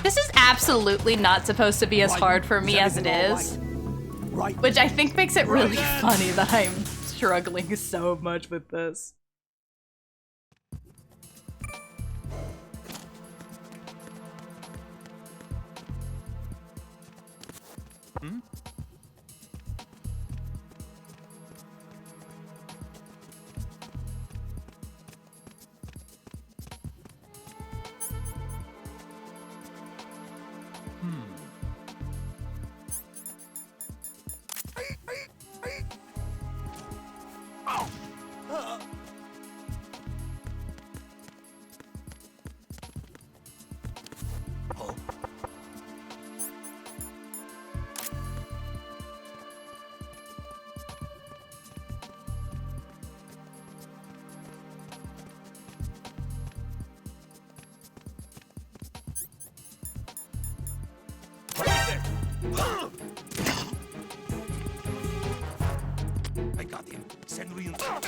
Speaker 1: this is absolutely not supposed to be as hard for me as it is.
Speaker 15: Right.
Speaker 1: Which I think makes it really funny that I'm struggling so much with this.
Speaker 19: Hmm?
Speaker 8: I got him. Send reinforcements.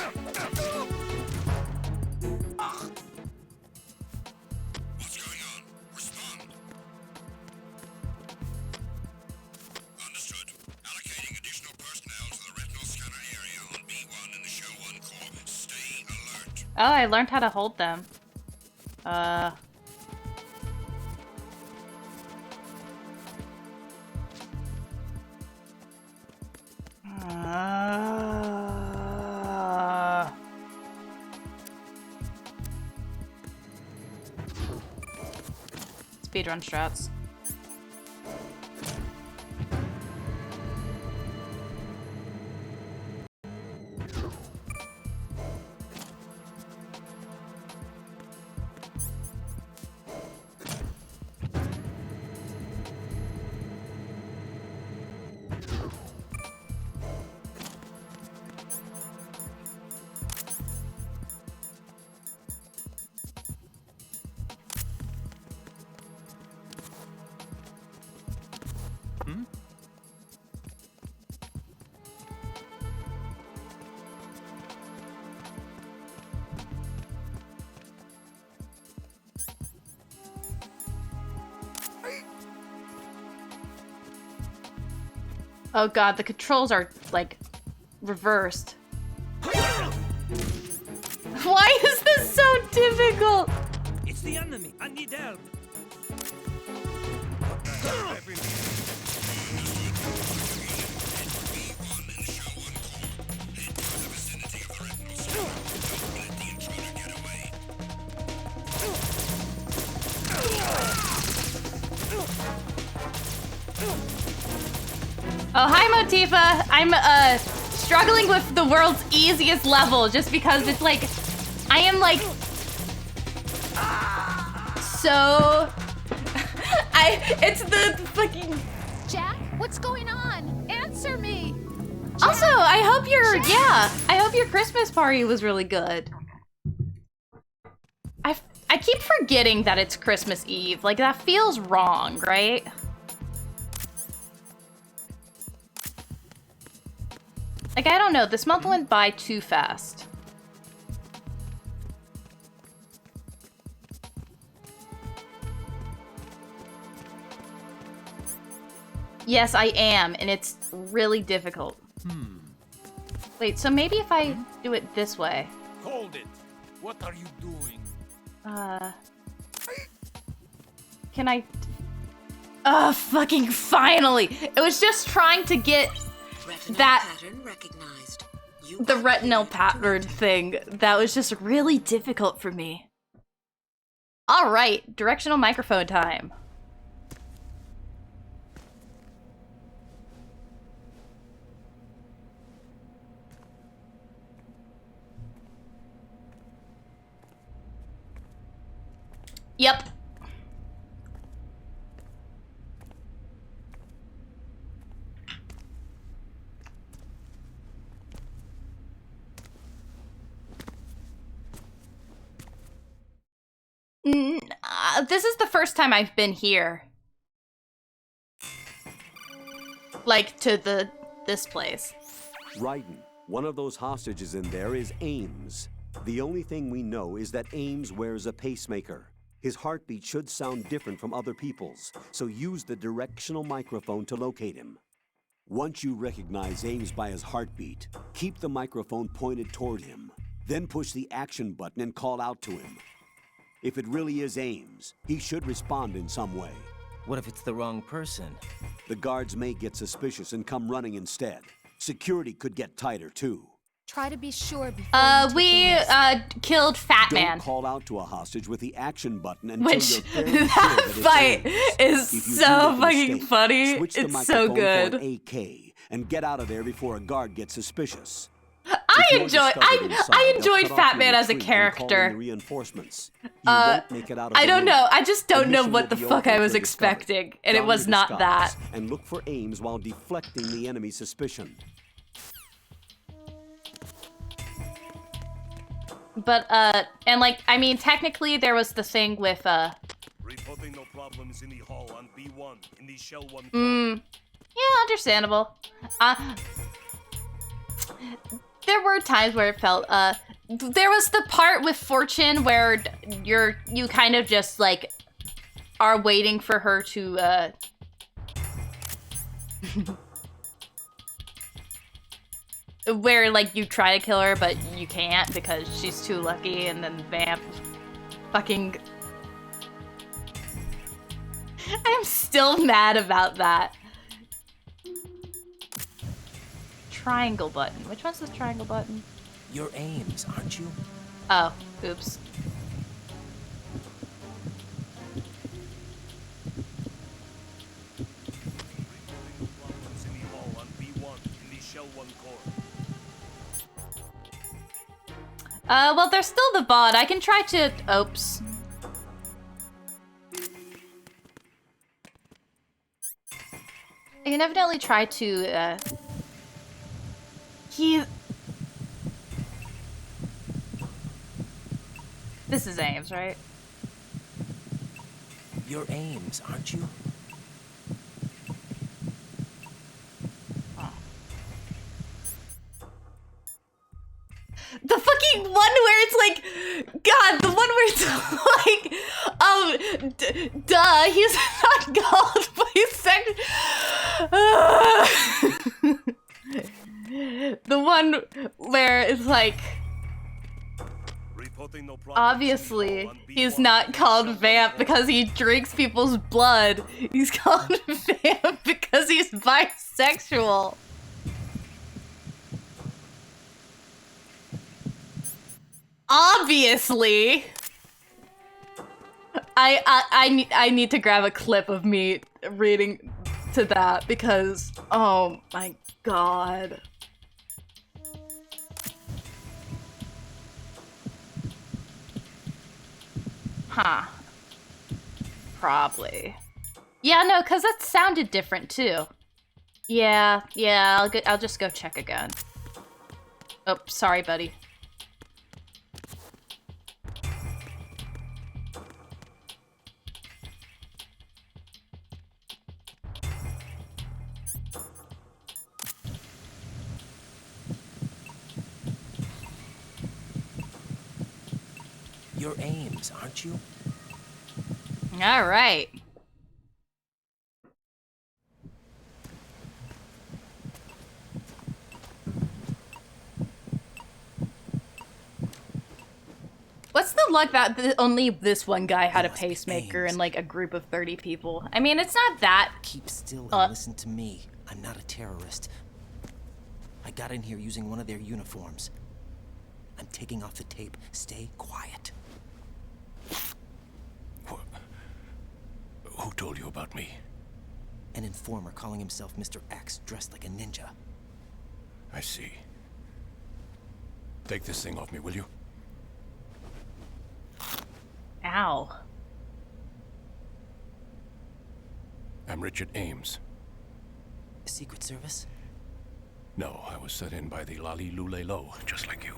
Speaker 8: What's going on? Respond. Understood. Allocating additional personnel to the retinal scanner area on B1 in the Show 1 core. Stay alert.
Speaker 1: Oh, I learned how to hold them. Speedrun strats. Oh god, the controls are, like, reversed. Why is this so difficult?
Speaker 19: It's the enemy. I need help.
Speaker 1: Oh, hi, Motifa! I'm, struggling with the world's easiest level just because it's like, I am like, so, it's the fucking...
Speaker 7: Jack, what's going on? Answer me!
Speaker 1: Also, I hope I hope your Christmas party was really good. I keep forgetting that it's Christmas Eve. Like, that feels wrong, right? Like, I don't know, this month went by too fast. Yes, I am, and it's really difficult. Wait, so maybe if I do it this way.
Speaker 19: Hold it. What are you doing?
Speaker 1: Can I... Oh, fucking finally! It was just trying to get that...
Speaker 17: Pattern recognized.
Speaker 1: The retinal pattern thing. That was just really difficult for me. Alright, directional microphone time. Yep. this is the first time I've been here. Like, to this place.
Speaker 16: Raiden, one of those hostages in there is Ames. The only thing we know is that Ames wears a pacemaker. His heartbeat should sound different from other people's, so use the directional microphone to locate him. Once you recognize Ames by his heartbeat, keep the microphone pointed toward him. Then push the action button and call out to him. If it really is Ames, he should respond in some way.
Speaker 5: What if it's the wrong person?
Speaker 16: The guards may get suspicious and come running instead. Security could get tighter, too.
Speaker 7: Try to be sure before
Speaker 1: we killed Fat
Speaker 16: Don't
Speaker 1: Man.
Speaker 16: call out to a hostage with the action button until
Speaker 1: Which,
Speaker 16: you're fairly sure
Speaker 1: that
Speaker 16: that
Speaker 1: fight
Speaker 16: it's Ames.
Speaker 1: is
Speaker 16: If you do
Speaker 1: so
Speaker 16: make a
Speaker 1: fucking
Speaker 16: mistake,
Speaker 1: funny.
Speaker 16: switch the
Speaker 1: It's so
Speaker 16: microphone
Speaker 1: good.
Speaker 16: for an AK and get out of there before a guard gets suspicious.
Speaker 1: I enjoyed Fat Man as a character.
Speaker 16: Reinforcements. You won't make it out of
Speaker 1: I
Speaker 16: the
Speaker 1: don't
Speaker 16: room.
Speaker 1: know. I just don't
Speaker 16: The
Speaker 1: know
Speaker 16: mission
Speaker 1: what
Speaker 16: will
Speaker 1: the
Speaker 16: be
Speaker 1: fuck
Speaker 16: over
Speaker 1: I was
Speaker 16: if you're
Speaker 1: expecting,
Speaker 16: discovered.
Speaker 1: and it
Speaker 16: Don
Speaker 1: was
Speaker 16: your
Speaker 1: not that.
Speaker 16: disguise And look for Ames while deflecting the enemy's suspicion.
Speaker 1: But and like, I mean, technically there was the thing with
Speaker 8: Reporting no problems in the hall on B1 in the Shell 1.
Speaker 1: yeah, understandable. There were times where it felt there was the part with Fortune where you kind of just like are waiting for her to where like you try to kill her but you can't because she's too lucky, and then Vamp fucking I'm still mad about that. Triangle button. Which one's this triangle button?
Speaker 5: You're Ames, aren't you?
Speaker 1: Oh, oops. Well, there's still the bot. I can try to... Oops. I can evidently try to, This is Ames, right?
Speaker 5: You're Ames, aren't you?
Speaker 1: The fucking one where it's like, God, the one where it's like, duh, he's not called bisexual. The one where it's like, obviously, he's not called Vamp because he drinks people's blood. He's called Vamp because he's bisexual. Obviously. I need to grab a clip of me reading to that because, oh my god. Huh. Probably. Yeah, no, because that sounded different too. Yeah, I'll just go check again. Oh, sorry, buddy.
Speaker 5: You're Ames, aren't you?
Speaker 1: All right. What's the luck that only this one guy had a pacemaker in like a group of 30 people? I mean, it's not that.
Speaker 5: Keep still and listen to me. I'm not a terrorist. I got in here using one of their uniforms. I'm taking off the tape. Stay quiet.
Speaker 10: Who told you about me?
Speaker 5: An informer calling himself Mr. X, dressed like a ninja.
Speaker 10: I see. Take this thing off me, will you?
Speaker 1: Ow.
Speaker 10: I'm Richard Ames.
Speaker 5: Secret Service?
Speaker 10: No, I was sent in by the Lali Lule Lo, just like you.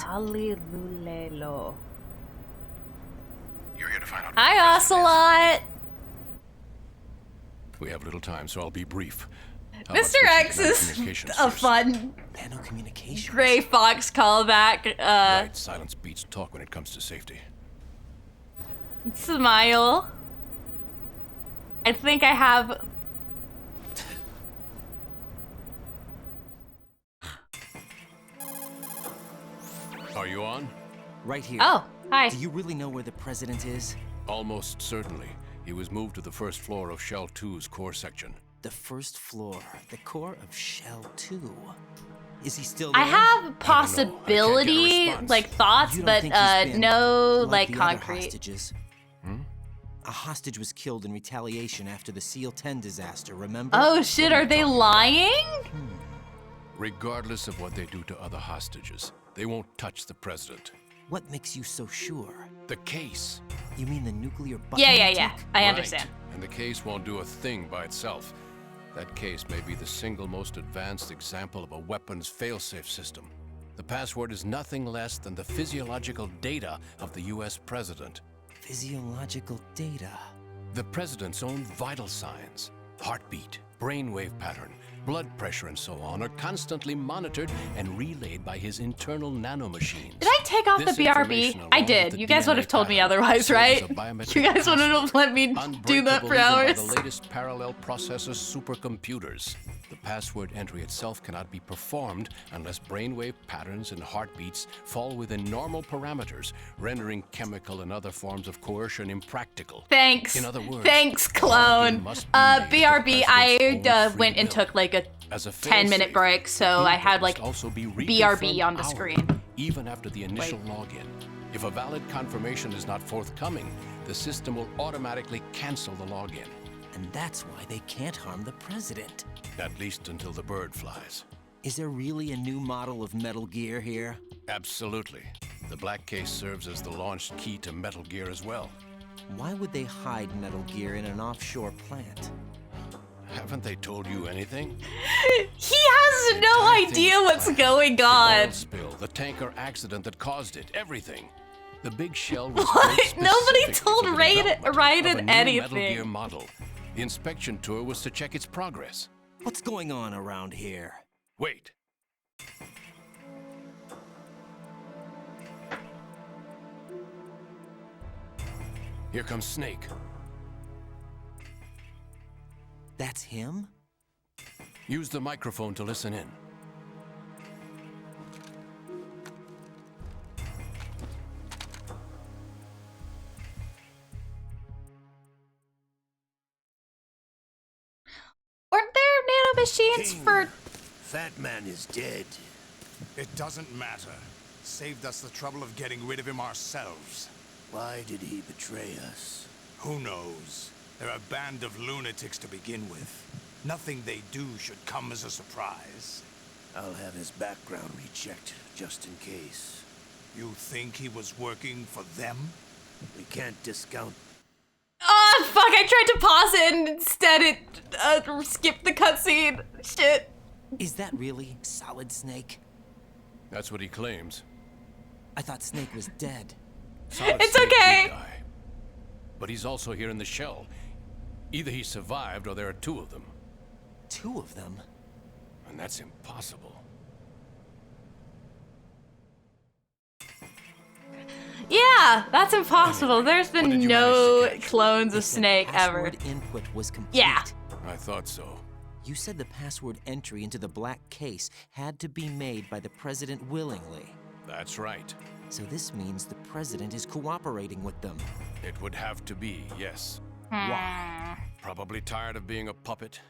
Speaker 1: Lali Lule Lo.
Speaker 10: You're here to find out
Speaker 1: Hi, Ocelot.
Speaker 20: We have little time, so I'll be brief. How
Speaker 1: Mr.
Speaker 20: about
Speaker 1: X
Speaker 20: switching to
Speaker 1: is
Speaker 20: communications
Speaker 1: a
Speaker 20: first?
Speaker 1: fun
Speaker 5: Nanocommunications.
Speaker 1: Gray Fox callback.
Speaker 20: Right, silence beats talk when it comes to safety.
Speaker 1: Smile. I think I have.
Speaker 20: Are you on?
Speaker 5: Right here.
Speaker 1: Oh, hi.
Speaker 5: Do you really know where the president is?
Speaker 20: Almost certainly. He was moved to the first floor of Shell 2's core section.
Speaker 5: The first floor, the core of Shell 2. Is he still there?
Speaker 1: I have possibility, like thoughts,
Speaker 5: You don't
Speaker 1: but
Speaker 5: think he's been
Speaker 1: no,
Speaker 5: like
Speaker 1: like
Speaker 5: the other
Speaker 1: concrete.
Speaker 5: hostages?
Speaker 20: Hmm?
Speaker 5: A hostage was killed in retaliation after the SEAL 10 disaster, remember?
Speaker 1: Oh shit, are they lying?
Speaker 20: Regardless of what they do to other hostages, they won't touch the president.
Speaker 5: What makes you so sure?
Speaker 20: The case.
Speaker 5: You mean the nuclear button
Speaker 1: Yeah,
Speaker 5: they
Speaker 1: yeah.
Speaker 5: took?
Speaker 1: I
Speaker 20: Right.
Speaker 1: understand.
Speaker 20: And the case won't do a thing by itself. That case may be the single most advanced example of a weapons failsafe system. The password is nothing less than the physiological data of the US president.
Speaker 5: Physiological data.
Speaker 20: The president's own vital signs, heartbeat, brainwave pattern, blood pressure, and so on are constantly monitored and relayed by his internal nanomachines.
Speaker 1: Did I take off
Speaker 20: This
Speaker 1: the BRB?
Speaker 20: information,
Speaker 1: I
Speaker 20: along
Speaker 1: did.
Speaker 20: with the
Speaker 1: You guys would have
Speaker 20: DNA
Speaker 1: told me
Speaker 20: pattern,
Speaker 1: otherwise,
Speaker 20: serves
Speaker 1: right?
Speaker 20: as a biometric
Speaker 1: You guys wouldn't have let me do that
Speaker 20: unbreakable
Speaker 1: for
Speaker 20: even by
Speaker 1: hours.
Speaker 20: the latest parallel processor supercomputers. The password entry itself cannot be performed unless brainwave patterns and heartbeats fall within normal parameters, rendering chemical and other forms of coercion impractical.
Speaker 1: Thanks.
Speaker 20: In other words,
Speaker 1: Thanks, clone. BRB, I went and took like a
Speaker 20: as a
Speaker 1: 10-minute break, so I had like
Speaker 20: also be
Speaker 1: BRB on the
Speaker 20: reconfirmed
Speaker 1: screen.
Speaker 20: even after the initial login. If a valid confirmation is not forthcoming, the system will automatically cancel the login.
Speaker 5: And that's why they can't harm the president.
Speaker 20: At least until the bird flies.
Speaker 5: Is there really a new model of Metal Gear here?
Speaker 20: Absolutely. The black case serves as the launch key to Metal Gear as well.
Speaker 5: Why would they hide Metal Gear in an offshore plant?
Speaker 20: Haven't they told you anything?
Speaker 1: He has no idea what's going
Speaker 20: The
Speaker 1: on.
Speaker 20: oil spill, the tanker accident that caused it, everything. The big shell was
Speaker 1: What?
Speaker 20: built
Speaker 1: Nobody
Speaker 20: specifically
Speaker 1: told
Speaker 20: for the
Speaker 1: Raiden
Speaker 20: development of a new Metal
Speaker 1: anything.
Speaker 20: Gear model. The inspection tour was to check its progress.
Speaker 5: What's going on around here?
Speaker 20: Wait. Here comes Snake.
Speaker 5: That's him?
Speaker 20: Use the microphone to listen in.
Speaker 1: Weren't there nanomachines for...
Speaker 21: Fat Man is dead.
Speaker 22: It doesn't matter. Saved us the trouble of getting rid of him ourselves.
Speaker 21: Why did he betray us?
Speaker 22: Who knows? They're a band of lunatics to begin with. Nothing they do should come as a surprise.
Speaker 21: I'll have his background rechecked, just in case.
Speaker 22: You think he was working for them?
Speaker 21: We can't discount...
Speaker 1: Oh, fuck, I tried to pause it and instead it skipped the cutscene. Shit.
Speaker 5: Is that really Solid Snake?
Speaker 20: That's what he claims.
Speaker 5: I thought Snake was dead.
Speaker 20: Solid
Speaker 1: It's
Speaker 20: Snake
Speaker 1: okay.
Speaker 20: did die. But he's also here in the shell. Either he survived or there are two of them.
Speaker 5: Two of them?
Speaker 20: And that's impossible.
Speaker 1: Yeah, that's impossible. There's been no clones of Snake ever.
Speaker 5: Password input was complete.
Speaker 1: Yeah.
Speaker 20: I thought so.
Speaker 5: You said the password entry into the black case had to be made by the president willingly.
Speaker 20: That's right.
Speaker 5: So this means the president is cooperating with them.
Speaker 20: It would have to be, yes.
Speaker 5: Why?
Speaker 20: Probably tired of being a puppet,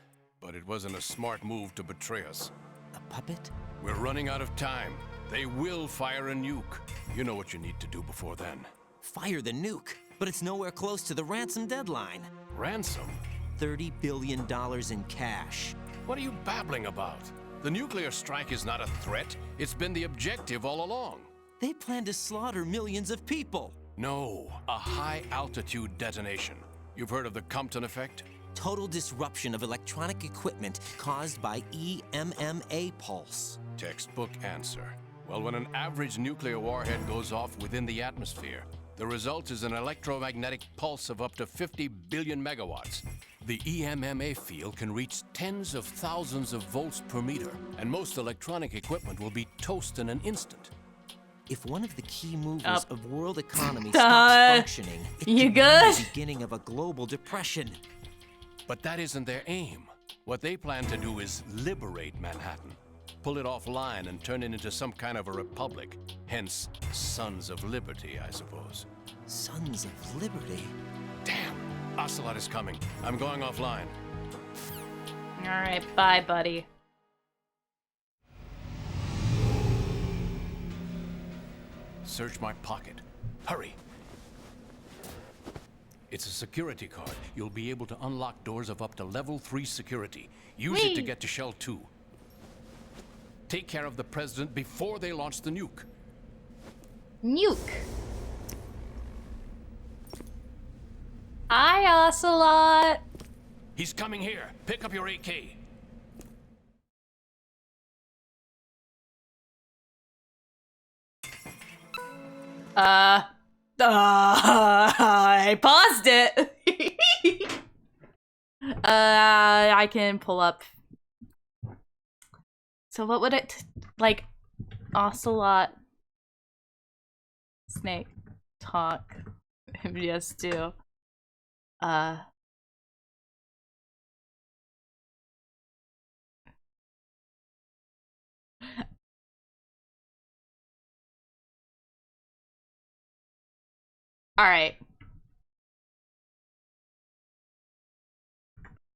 Speaker 20: but it wasn't a smart move to betray us.
Speaker 5: A puppet?
Speaker 20: We're running out of time. They will fire a nuke. You know what you need to do before then.
Speaker 5: Fire the nuke, but it's nowhere close to the ransom deadline.
Speaker 20: Ransom?
Speaker 5: $30 billion in cash.
Speaker 20: What are you babbling about? The nuclear strike is not a threat. It's been the objective all along.
Speaker 5: They plan to slaughter millions of people.
Speaker 20: No, a high-altitude detonation. You've heard of the Compton effect?
Speaker 5: Total disruption of electronic equipment caused by EMMA pulse.
Speaker 20: Textbook answer. Well, when an average nuclear warhead goes off within the atmosphere, The result is an electromagnetic pulse of up to 50 billion megawatts. The EMMA field can reach tens of thousands of volts per meter, and most electronic equipment will be toast in an instant.
Speaker 5: If one of the key movers of world economy
Speaker 1: Duh.
Speaker 5: stops functioning, it
Speaker 1: You
Speaker 5: could mean
Speaker 1: good?
Speaker 5: the beginning of a global depression.
Speaker 20: But that isn't their aim. What they plan to do is liberate Manhattan. Pull it offline and turn it into some kind of a republic. Hence, Sons of Liberty, I suppose.
Speaker 5: Sons of Liberty?
Speaker 20: Damn! Ocelot is coming. I'm going offline.
Speaker 1: Alright, bye, buddy.
Speaker 20: Search my pocket. Hurry! It's a security card. You'll be able to unlock doors of up to level 3 security. Use it to get to Shell 2. Take care of the president before they launch the nuke.
Speaker 1: Nuke. Hi, Ocelot.
Speaker 20: He's coming here. Pick up your AK.
Speaker 1: I paused it. I can pull up. So what would it, like, Ocelot, Snake, talk, MGS do? Alright.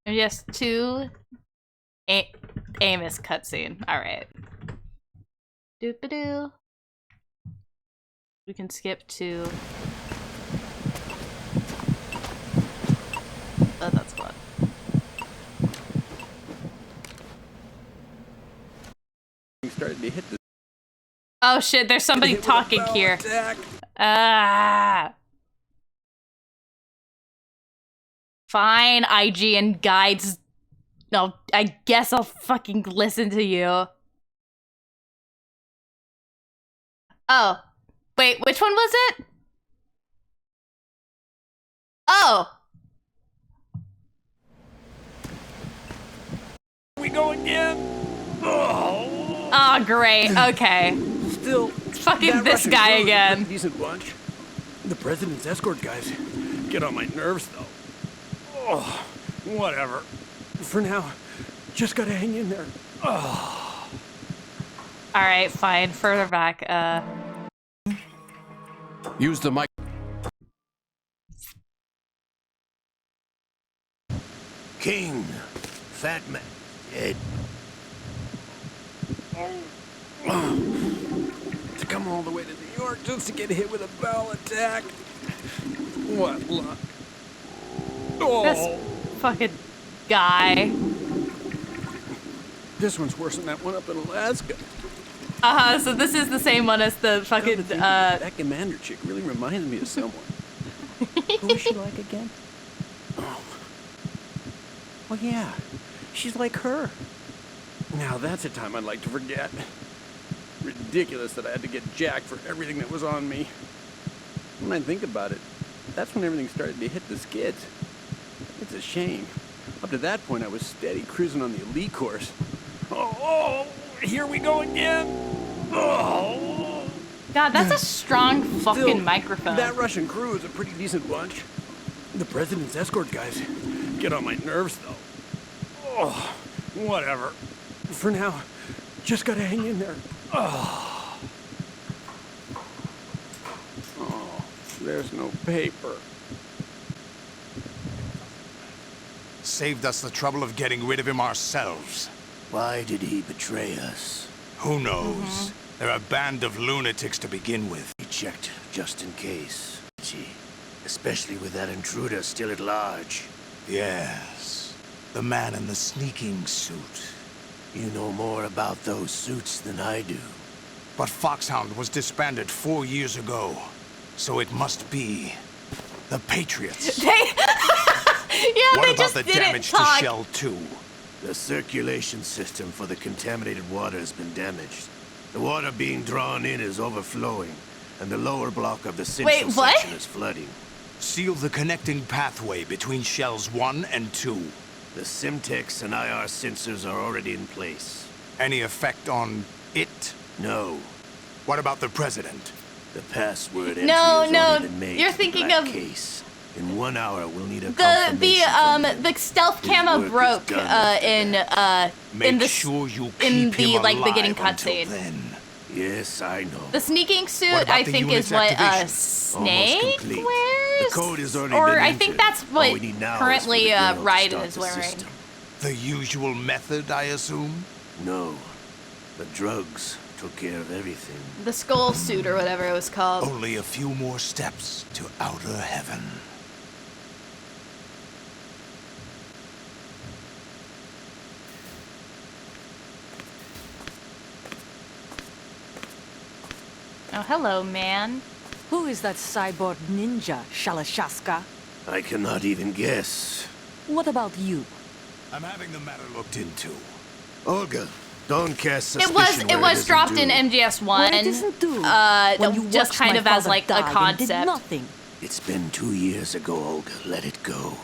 Speaker 1: MGS 2, Amos cutscene. Alright. Doop-a-doo. We can skip to... Oh, that's fun.
Speaker 2: Started to hit the
Speaker 1: Oh shit, there's somebody talking here.
Speaker 2: attack.
Speaker 1: Ah. Fine, IGN guides. No, I guess I'll fucking listen to you. Oh. Wait, which one was it? Oh.
Speaker 2: We go again.
Speaker 1: Oh, great. Okay.
Speaker 2: Still,
Speaker 1: it's fucking
Speaker 2: that
Speaker 1: this
Speaker 2: Russian
Speaker 1: guy
Speaker 2: crew is a
Speaker 1: again.
Speaker 2: pretty decent bunch. The president's escort guys get on my nerves, though. Oh, whatever. For now, just gotta hang in there. Oh.
Speaker 1: All right, fine. Further back.
Speaker 20: Use the mic.
Speaker 21: King, fat man, dead.
Speaker 2: To come all the way to New York just to get hit with a bowel attack. What luck.
Speaker 1: This fucking guy.
Speaker 2: This one's worse than that one up in Alaska.
Speaker 1: So this is the same one as the fucking,
Speaker 2: That commander chick really reminds me of someone. Who is she like again? Oh. Well, yeah. She's like her. Now that's a time I'd like to forget. Ridiculous that I had to get jacked for everything that was on me. When I think about it, that's when everything started to hit the skids. It's a shame. Up to that point, I was steady cruising on the elite course. Oh, here we go again. Oh.
Speaker 1: God, that's a strong fucking
Speaker 2: Still,
Speaker 1: microphone.
Speaker 2: That Russian crew is a pretty decent bunch. The president's escort guys get on my nerves, though. Oh, whatever. For now, just gotta hang in there. Oh, there's no paper.
Speaker 22: Saved us the trouble of getting rid of him ourselves.
Speaker 21: Why did he betray us?
Speaker 22: Who knows? They're a band of lunatics to begin with.
Speaker 21: He checked just in case. Gee, especially with that intruder still at large.
Speaker 22: Yes, the man in the sneaking suit.
Speaker 21: You know more about those suits than I do.
Speaker 22: But Foxhound was disbanded 4 years ago, so it must be the Patriots.
Speaker 21: What
Speaker 1: they
Speaker 21: about
Speaker 1: just
Speaker 21: the
Speaker 1: didn't
Speaker 21: damage
Speaker 1: talk.
Speaker 21: to Shell 2? The circulation system for the contaminated water has been damaged. The water being drawn in is overflowing, and the lower block of the
Speaker 1: Wait,
Speaker 21: central
Speaker 1: what?
Speaker 21: section is flooding.
Speaker 22: Seal the connecting pathway between shells 1 and 2.
Speaker 21: The Simtex and IR sensors are already in place.
Speaker 22: Any effect on it?
Speaker 21: No.
Speaker 22: What about the president?
Speaker 21: The password entry
Speaker 1: No,
Speaker 21: has
Speaker 1: no,
Speaker 21: already been made
Speaker 1: you're
Speaker 21: to the
Speaker 1: thinking
Speaker 21: black
Speaker 1: of-
Speaker 21: case. In 1 hour, we'll need a
Speaker 1: The stealth
Speaker 21: His
Speaker 1: camo
Speaker 21: work is
Speaker 1: broke
Speaker 21: done after
Speaker 1: in
Speaker 22: Make
Speaker 1: the
Speaker 22: sure you
Speaker 1: in
Speaker 22: keep
Speaker 1: the
Speaker 22: him
Speaker 1: like beginning
Speaker 22: alive until
Speaker 1: cutscene.
Speaker 22: then.
Speaker 21: Yes, I know.
Speaker 1: The sneaking suit,
Speaker 22: What about
Speaker 1: I
Speaker 22: the
Speaker 1: think,
Speaker 22: unit's
Speaker 1: is what
Speaker 22: activation?
Speaker 1: Snake
Speaker 21: Almost complete.
Speaker 1: wears.
Speaker 21: The code has already
Speaker 1: or
Speaker 21: been
Speaker 1: I think
Speaker 21: entered.
Speaker 1: that's
Speaker 21: All
Speaker 1: what
Speaker 21: we need now is for
Speaker 1: currently
Speaker 21: the girl to
Speaker 1: Raiden
Speaker 21: start
Speaker 1: is
Speaker 21: the
Speaker 1: wearing.
Speaker 21: system.
Speaker 22: The usual method, I assume?
Speaker 21: No. The drugs took care of everything.
Speaker 1: The skull suit or whatever it was called.
Speaker 22: Only a few more steps to outer heaven.
Speaker 1: Oh, hello, man.
Speaker 6: Who is that cyborg ninja, Shalashaska?
Speaker 21: I cannot even guess.
Speaker 6: What about you?
Speaker 22: I'm having the matter looked into.
Speaker 21: Olga, don't cast
Speaker 1: It
Speaker 21: suspicion
Speaker 1: was
Speaker 21: where it
Speaker 1: dropped
Speaker 21: isn't
Speaker 1: in
Speaker 21: due.
Speaker 1: MGS1.
Speaker 6: Well, it isn't due. When you
Speaker 1: Just
Speaker 6: watched
Speaker 1: kind
Speaker 6: my
Speaker 1: of as
Speaker 6: father
Speaker 1: like a
Speaker 6: die and
Speaker 1: concept.
Speaker 6: did nothing.
Speaker 21: It's been 2 years ago, Olga. Let it go.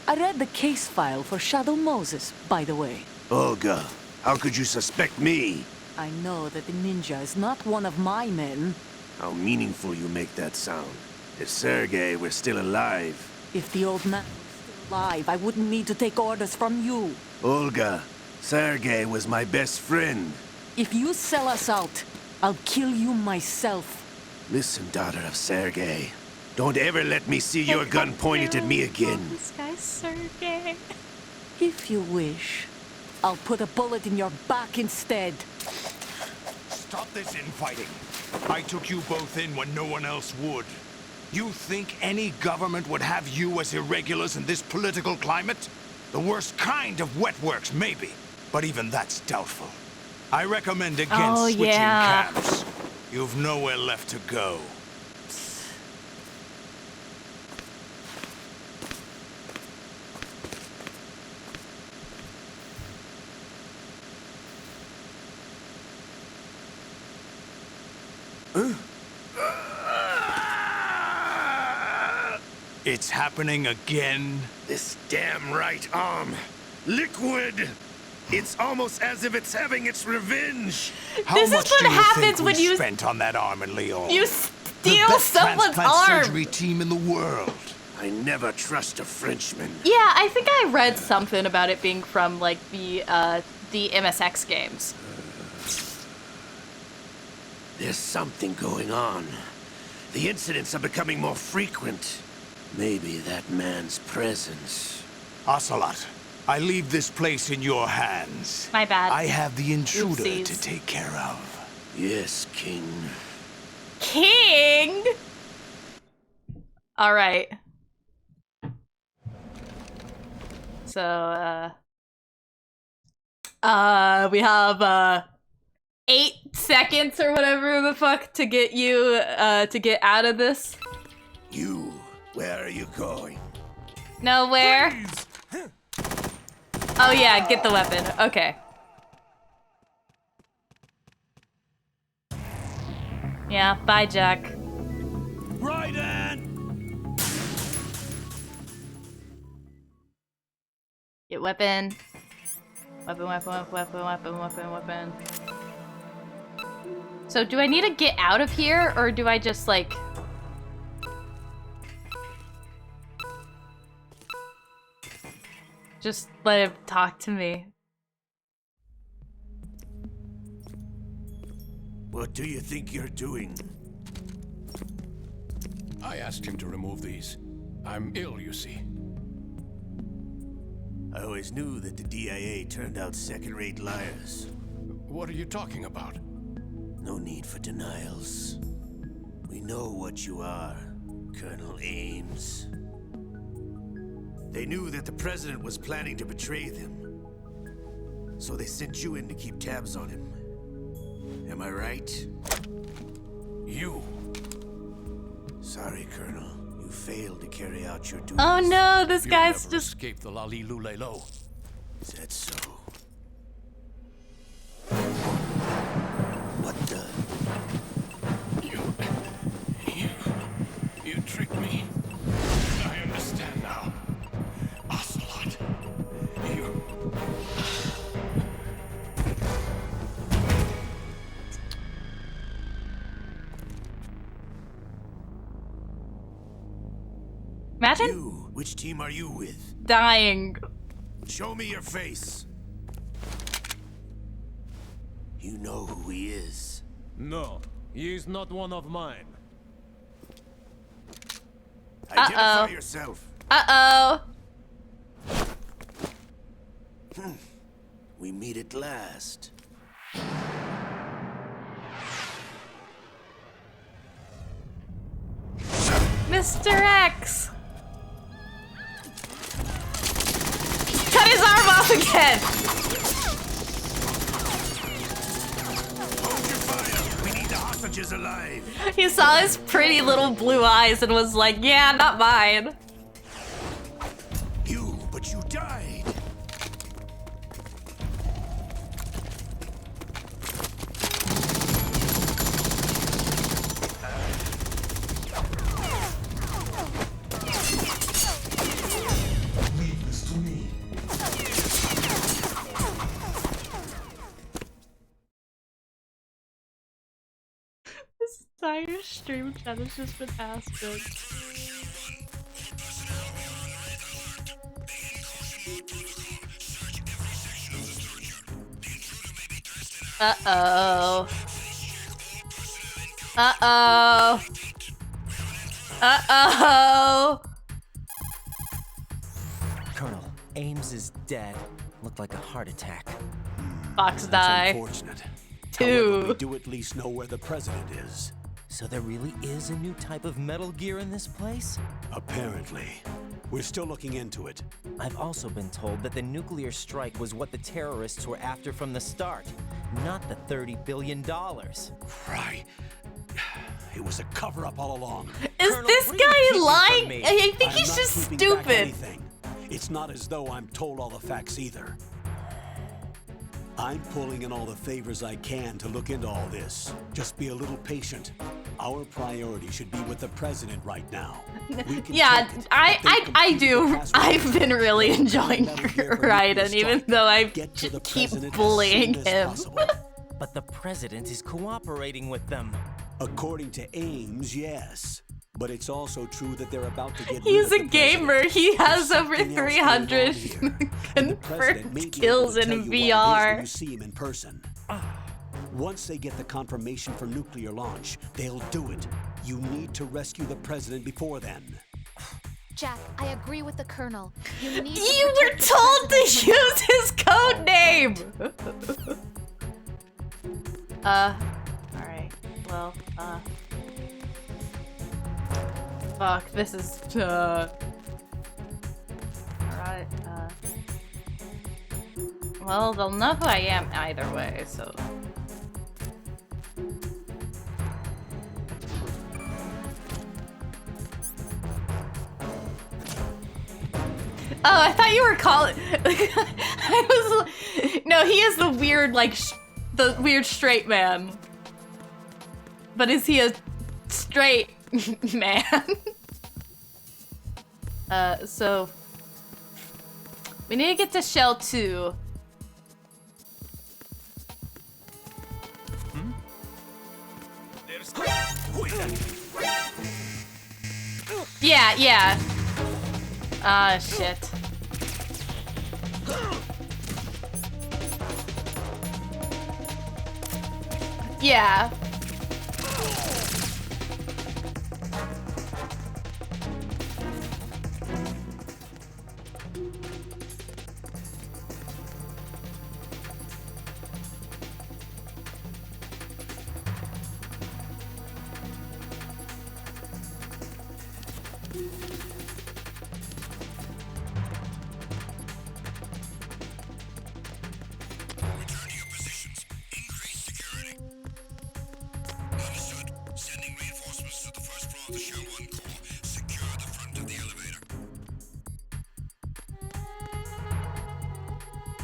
Speaker 6: I read the case file for Shadow Moses, by the way.
Speaker 21: Olga, how could you suspect me?
Speaker 6: I know that the ninja is not one of my men.
Speaker 21: How meaningful you make that sound. If Sergei were still alive.
Speaker 6: If the old man was still alive, I wouldn't need to take orders from you.
Speaker 21: Olga, Sergei was my best friend.
Speaker 6: If you sell us out, I'll kill you myself.
Speaker 21: Listen, daughter of Sergei. Don't ever let me see your gun pointed at me again.
Speaker 1: This guy's Sergei.
Speaker 6: If you wish, I'll put a bullet in your back instead.
Speaker 22: Stop this infighting. I took you both in when no one else would. You think any government would have you as irregulars in this political climate? The worst kind of wet works, maybe. But even that's doubtful. I recommend against switching camps. You've nowhere left to go. It's happening again?
Speaker 21: This damn right arm. Liquid! It's almost as if it's having its revenge.
Speaker 22: How
Speaker 1: This is
Speaker 22: much
Speaker 1: what
Speaker 22: do you
Speaker 1: happens
Speaker 22: think
Speaker 1: when
Speaker 22: we
Speaker 1: you-
Speaker 22: spent on that arm in Lyon?
Speaker 1: You
Speaker 22: The
Speaker 1: steal
Speaker 22: best
Speaker 1: someone's
Speaker 22: transplant
Speaker 1: arm.
Speaker 22: surgery team in the world.
Speaker 21: I never trust a Frenchman.
Speaker 1: Yeah, I think I read something about it being from like the MSX games.
Speaker 21: There's something going on. The incidents are becoming more frequent. Maybe that man's presence.
Speaker 22: Ocelot, I leave this place in your hands.
Speaker 1: My bad.
Speaker 22: I have the intruder
Speaker 1: Oopsies.
Speaker 22: to take care of.
Speaker 21: Yes, King.
Speaker 1: King. All right. So we have 8 seconds or whatever the fuck to get you to get out of this.
Speaker 21: You, where are you going?
Speaker 1: Nowhere. Oh yeah, get the weapon. Okay. Yeah, bye, Jack.
Speaker 8: Raiden!
Speaker 1: Get weapon. Weapon. So do I need to get out of here, or do I just like... just let him talk to me?
Speaker 21: What do you think you're doing?
Speaker 20: I asked him to remove these. I'm ill, you see.
Speaker 21: I always knew that the DIA turned out second-rate liars.
Speaker 20: What are you talking about?
Speaker 21: No need for denials. We know what you are, Colonel Ames. They knew that the President was planning to betray them. So they sent you in to keep tabs on him. Am I right?
Speaker 20: You.
Speaker 21: Sorry, Colonel. You failed to carry out your duties.
Speaker 1: Oh no, this
Speaker 20: You'll
Speaker 1: guy's
Speaker 20: never
Speaker 1: just...
Speaker 20: escape the Lali Lulelo.
Speaker 21: Is that so? What the?
Speaker 1: Imagine
Speaker 21: You, which team are you with?
Speaker 1: dying.
Speaker 21: Show me your face. You know who he is.
Speaker 9: No, he is not one of mine.
Speaker 21: Identify yourself.
Speaker 1: Uh-oh.
Speaker 21: We meet at last.
Speaker 1: Mr. X! Cut his arm off again!
Speaker 21: Hold your fire. We need the hostages alive.
Speaker 1: He saw his pretty little blue eyes and was like, yeah, not mine.
Speaker 21: But you died.
Speaker 13: Leave this to me.
Speaker 1: This entire stream chat has just been asking. Uh-oh. Uh-oh. Uh-oh.
Speaker 5: Colonel, Ames is dead. Looked like a heart attack.
Speaker 1: Fox
Speaker 16: That's
Speaker 1: die.
Speaker 16: unfortunate.
Speaker 1: Two.
Speaker 16: However, we do at least know where the president is.
Speaker 5: So there really is a new type of Metal Gear in this place?
Speaker 16: Apparently. We're still looking into it.
Speaker 5: I've also been told that the nuclear strike was what the terrorists were after from the start, not the $30 billion.
Speaker 16: Right. It was a cover-up all along.
Speaker 1: Is
Speaker 5: Colonel,
Speaker 1: this
Speaker 5: what are you
Speaker 1: guy
Speaker 5: keeping
Speaker 1: lying?
Speaker 5: from me?
Speaker 1: I think
Speaker 16: I'm
Speaker 1: he's
Speaker 16: not
Speaker 1: just
Speaker 16: keeping back
Speaker 1: stupid.
Speaker 16: anything. It's not as though I'm told all the facts either. I'm pulling in all the favors I can to look into all this. Just be a little patient. Our priority should be with the president right now.
Speaker 1: Yeah, I do. I've been really enjoying Raiden, even though I keep bullying him.
Speaker 5: But the president is cooperating with them.
Speaker 16: According to Ames, yes. But it's also true that they're about to get
Speaker 1: He's
Speaker 16: rid
Speaker 1: a
Speaker 16: of the
Speaker 1: gamer. He has over
Speaker 16: Something else going on
Speaker 1: 300
Speaker 16: here. And the president may
Speaker 1: confirmed
Speaker 16: be able
Speaker 1: kills
Speaker 16: to
Speaker 1: in
Speaker 16: tell you what it is when you
Speaker 1: VR.
Speaker 16: see him in person. Once they get the confirmation for nuclear launch, they'll do it. You need to rescue the president before then.
Speaker 7: Jack, I agree with the Colonel. You need
Speaker 1: You were told to use his code name! Alright. Well, fuck, this is, Alright, well, they'll know who I am either way, so... Oh, I thought you were calling. I was. No, he is the weird, like, the weird straight man. But is he a straight man? So we need to get to Shell 2. Yeah, yeah. Ah, shit. Yeah.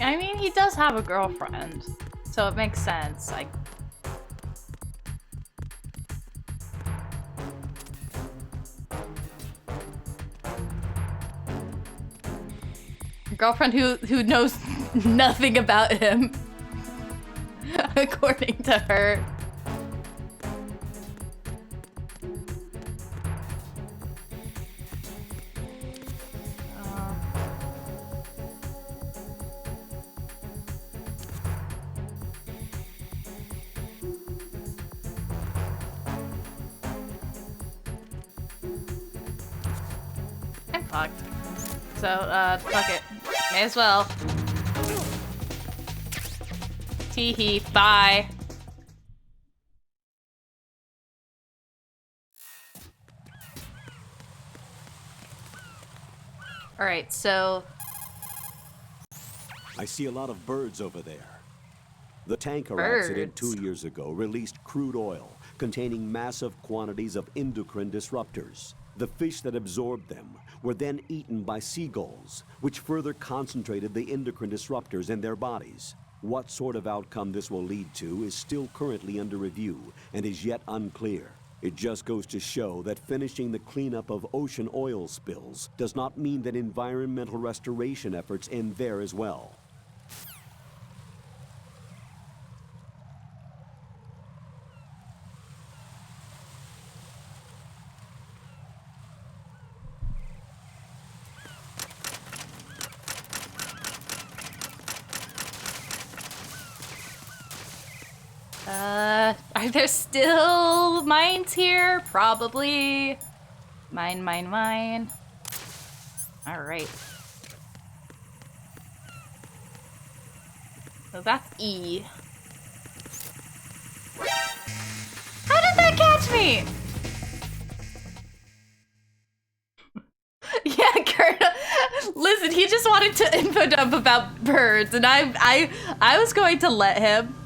Speaker 1: I mean, he does have a girlfriend, so it makes sense. Like, girlfriend who knows nothing about him, according to her. Fuck. So, fuck it. May as well. Tee-hee, bye. Alright, so...
Speaker 16: I see a lot of birds over there. The tanker
Speaker 1: Birds.
Speaker 16: accident 2 years ago released crude oil containing massive quantities of endocrine disruptors. The fish that absorbed them were then eaten by seagulls, which further concentrated the endocrine disruptors in their bodies. What sort of outcome this will lead to is still currently under review and is yet unclear. It just goes to show that finishing the cleanup of ocean oil spills does not mean that environmental restoration efforts end there as well.
Speaker 1: Are there still mines here? Probably. Mine, mine, mine. Alright. So that's E. How did that catch me? Yeah, Kurt. Listen, he just wanted to info dump about birds, and I was going to let him.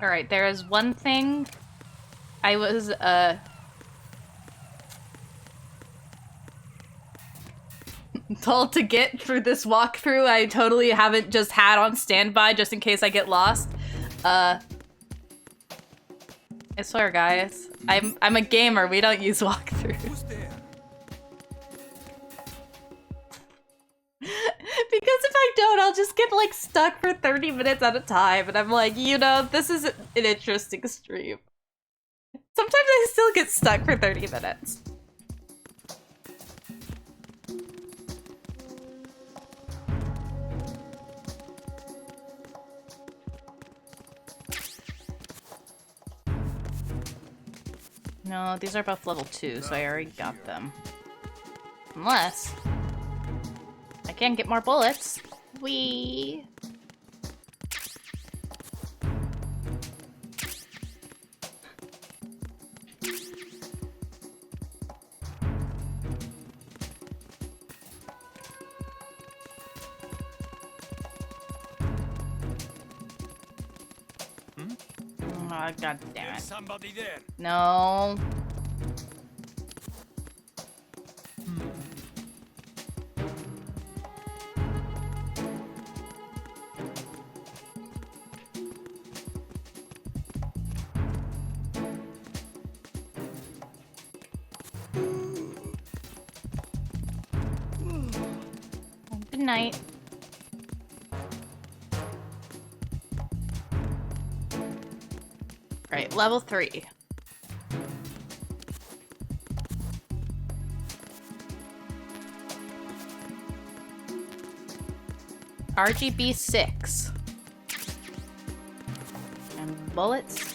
Speaker 1: Alright, there is one thing I was, told to get through this walkthrough. I totally haven't just had on standby just in case I get lost. I swear, guys. I'm a gamer, we don't use walkthroughs.
Speaker 19: Who's there?
Speaker 1: Because if I don't, I'll just get, like, stuck for 30 minutes at a time, and I'm like, you know, this is an interesting stream. Sometimes I still get stuck for 30 minutes. No, these are both level 2, so I already got them. Unless... I can get more bullets. Whee! Oh, god damn it.
Speaker 19: Somebody there.
Speaker 1: No. Good night. Right, level 3. RGB 6. And bullets.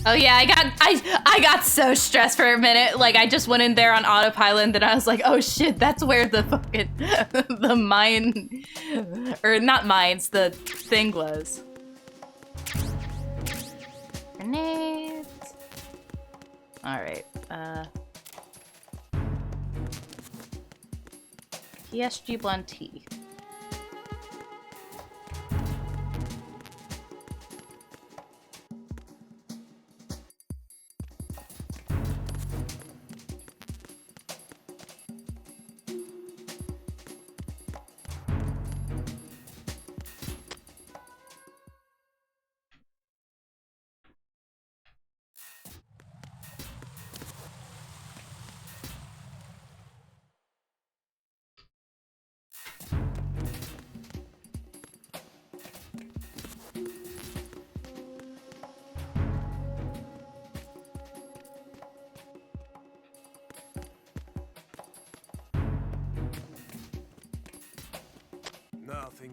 Speaker 1: Oh yeah, I got so stressed for a minute. Like I just went in there on autopilot and then I was like, oh shit, that's where the fucking the mine or not mines, the thing was. Grenades. Alright, PSG blend T.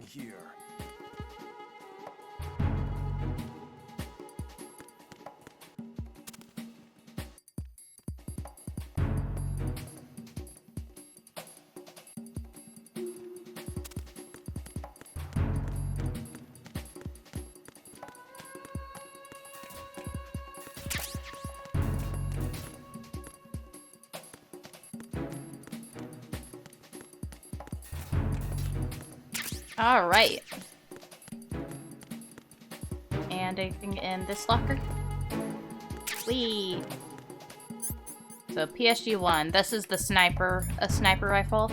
Speaker 11: here.
Speaker 1: All right. And anything in this locker? Whee! So PSG-1, this is the sniper, a sniper rifle.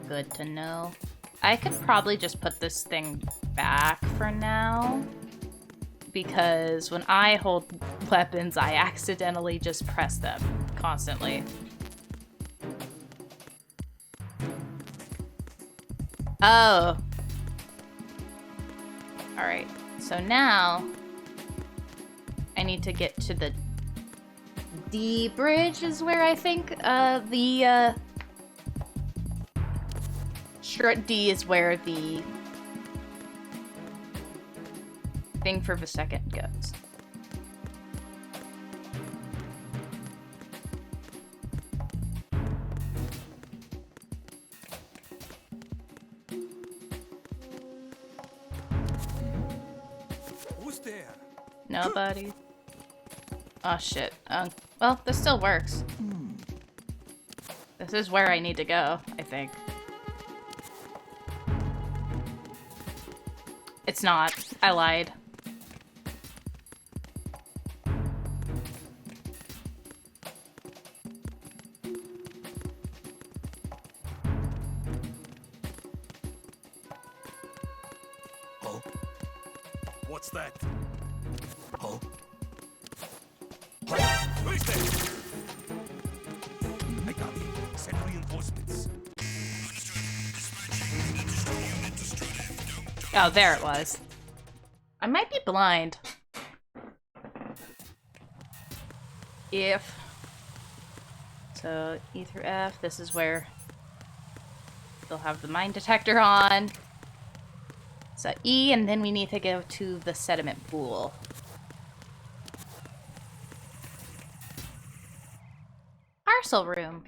Speaker 1: Good to know. I could probably just put this thing back for now, because when I hold weapons, I accidentally just press them constantly. Oh. Alright, so now I need to get to the D bridge is where I think the strut D is where the thing for the second goes.
Speaker 19: Who's there?
Speaker 1: Nobody. Oh shit. Well, this still works. This is where I need to go, I think. It's not. I lied.
Speaker 11: Oh? What's that? Oh? Who's there? I got it. Send reinforcements.
Speaker 1: Oh, there it was. I might be blind. If. So, E through F, this is where they'll have the mine detector on. So E, and then we need to go to the sediment pool. Parcel room.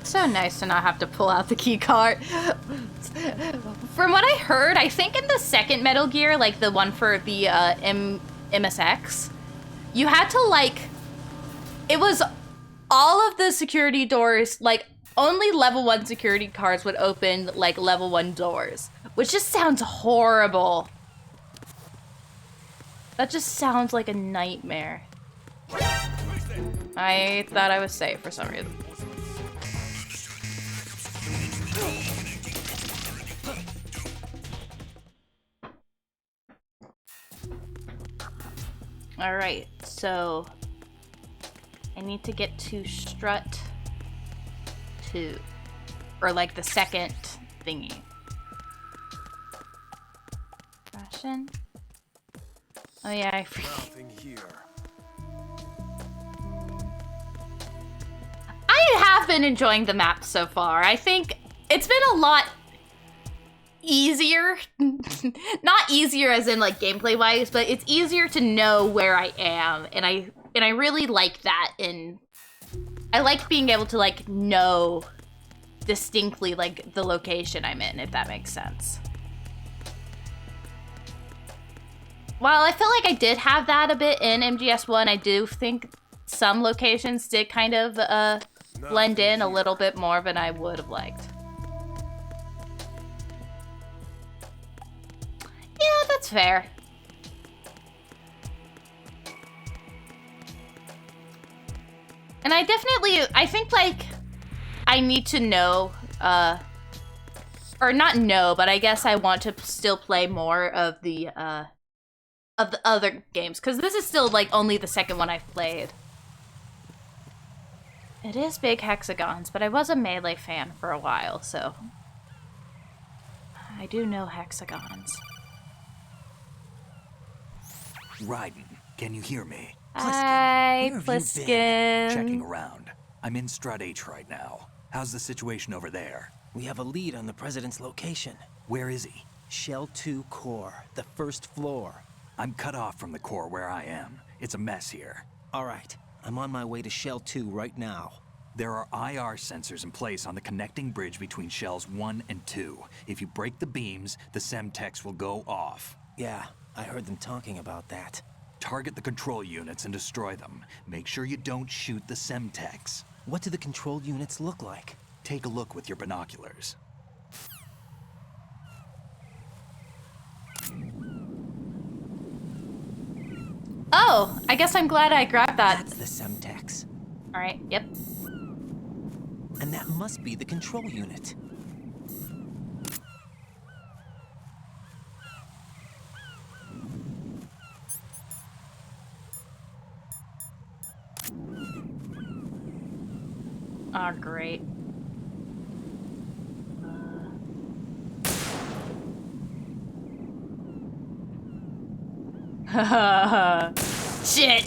Speaker 1: So nice to not have to pull out the key card. From what I heard, I think in the second Metal Gear, like the one for the MSX, you had to like, it was all of the security doors, like only level 1 security cards would open like level 1 doors, which just sounds horrible. That just sounds like a nightmare. I thought I was safe for some reason. Alright, so I need to get to strut 2, or like the second thingy. Fashion. Oh yeah, I forget.
Speaker 11: Nothing here.
Speaker 1: I have been enjoying the map so far. I think it's been a lot easier. Not easier as in like gameplay wise, but it's easier to know where I am, and I really like that. I like being able to like know distinctly like the location I'm in, if that makes sense. While I feel like I did have that a bit in MGS1, I do think some locations did kind of blend in a little bit more than I would have liked. Yeah, that's fair. And I think like I need to know, or not know, but I guess I want to still play more of the other games, because this is still like only the second one I've played. It is big hexagons, but I was a Melee fan for a while, so I do know hexagons.
Speaker 3: Raiden, can you hear me?
Speaker 1: Hi,
Speaker 3: Where have
Speaker 1: Pliskin.
Speaker 3: you been? Checking around. I'm in Strut H right now. How's the situation over there?
Speaker 5: We have a lead on the President's location.
Speaker 3: Where is he?
Speaker 5: Shell 2 core, the first floor.
Speaker 3: I'm cut off from the core where I am. It's a mess here.
Speaker 5: All right, I'm on my way to Shell 2 right now.
Speaker 3: There are IR sensors in place on the connecting bridge between Shells 1 and 2. If you break the beams, the Semtex will go off.
Speaker 5: Yeah, I heard them talking about that.
Speaker 3: Target the control units and destroy them. Make sure you don't shoot the Semtex.
Speaker 5: What do the control units look like?
Speaker 3: Take a look with your binoculars.
Speaker 1: Oh, I guess I'm glad I grabbed that.
Speaker 5: That's the Semtex.
Speaker 1: All right, yep.
Speaker 5: And that must be the control unit.
Speaker 1: Oh, great. Shit.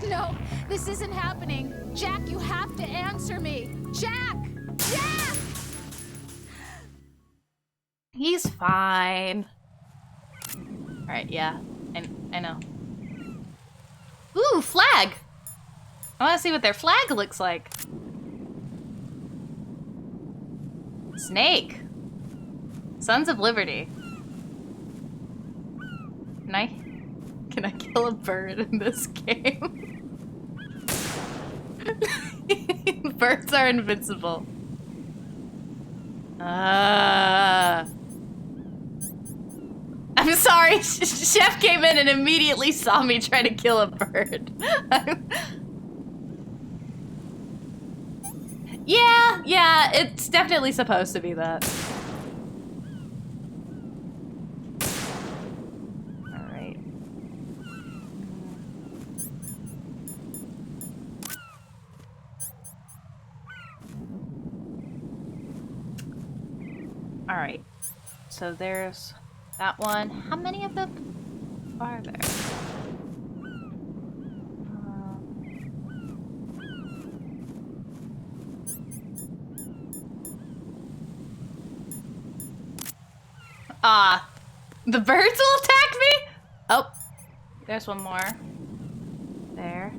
Speaker 7: No, this isn't happening. Jack, you have to answer me. Jack! Jack!
Speaker 1: He's fine. All right, yeah, I know. Ooh, flag! I want to see what their flag looks like. Snake. Sons of Liberty. Can I kill a bird in this game? Birds are invincible. I'm sorry, Chef came in and immediately saw me try to kill a bird. Yeah, it's definitely supposed to be that. Alright. Alright. So there's that one. How many of them are there? The birds will attack me? Oh, there's one more. There.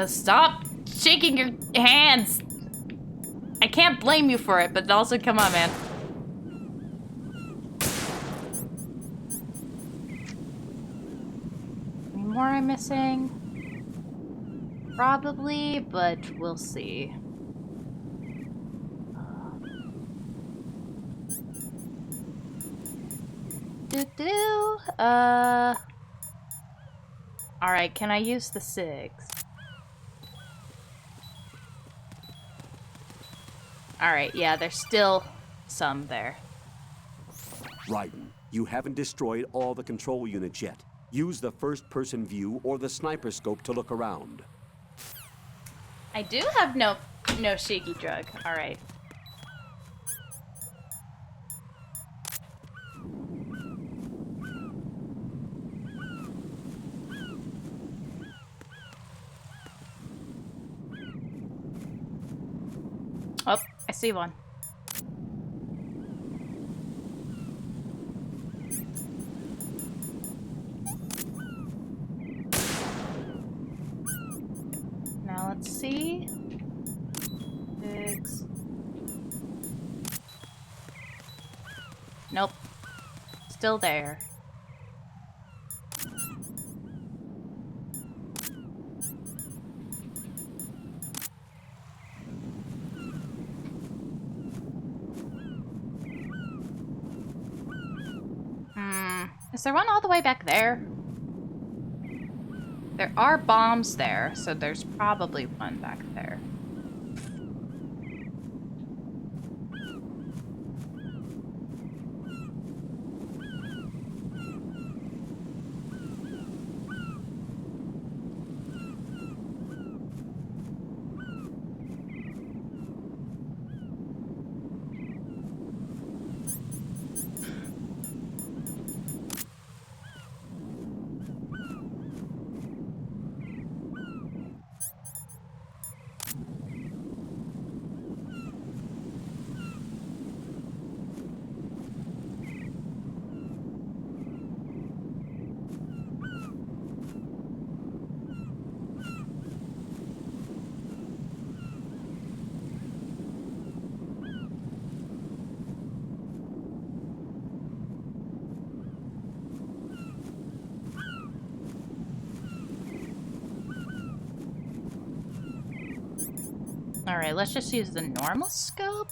Speaker 1: Stop shaking your hands. I can't blame you for it, but also, come on, man. Any more I'm missing? Probably, but we'll see. Alright, can I use the SIGs? Alright, yeah, there's still some there.
Speaker 16: Raiden, you haven't destroyed all the control units yet. Use the first-person view or the sniper scope to look around.
Speaker 1: I do have no shaky drug. Alright. Oh, I see one. Now let's see. Six. Nope. Still there. Is there one all the way back there? There are bombs there, so there's probably one back there. Alright, let's just use the normal scope.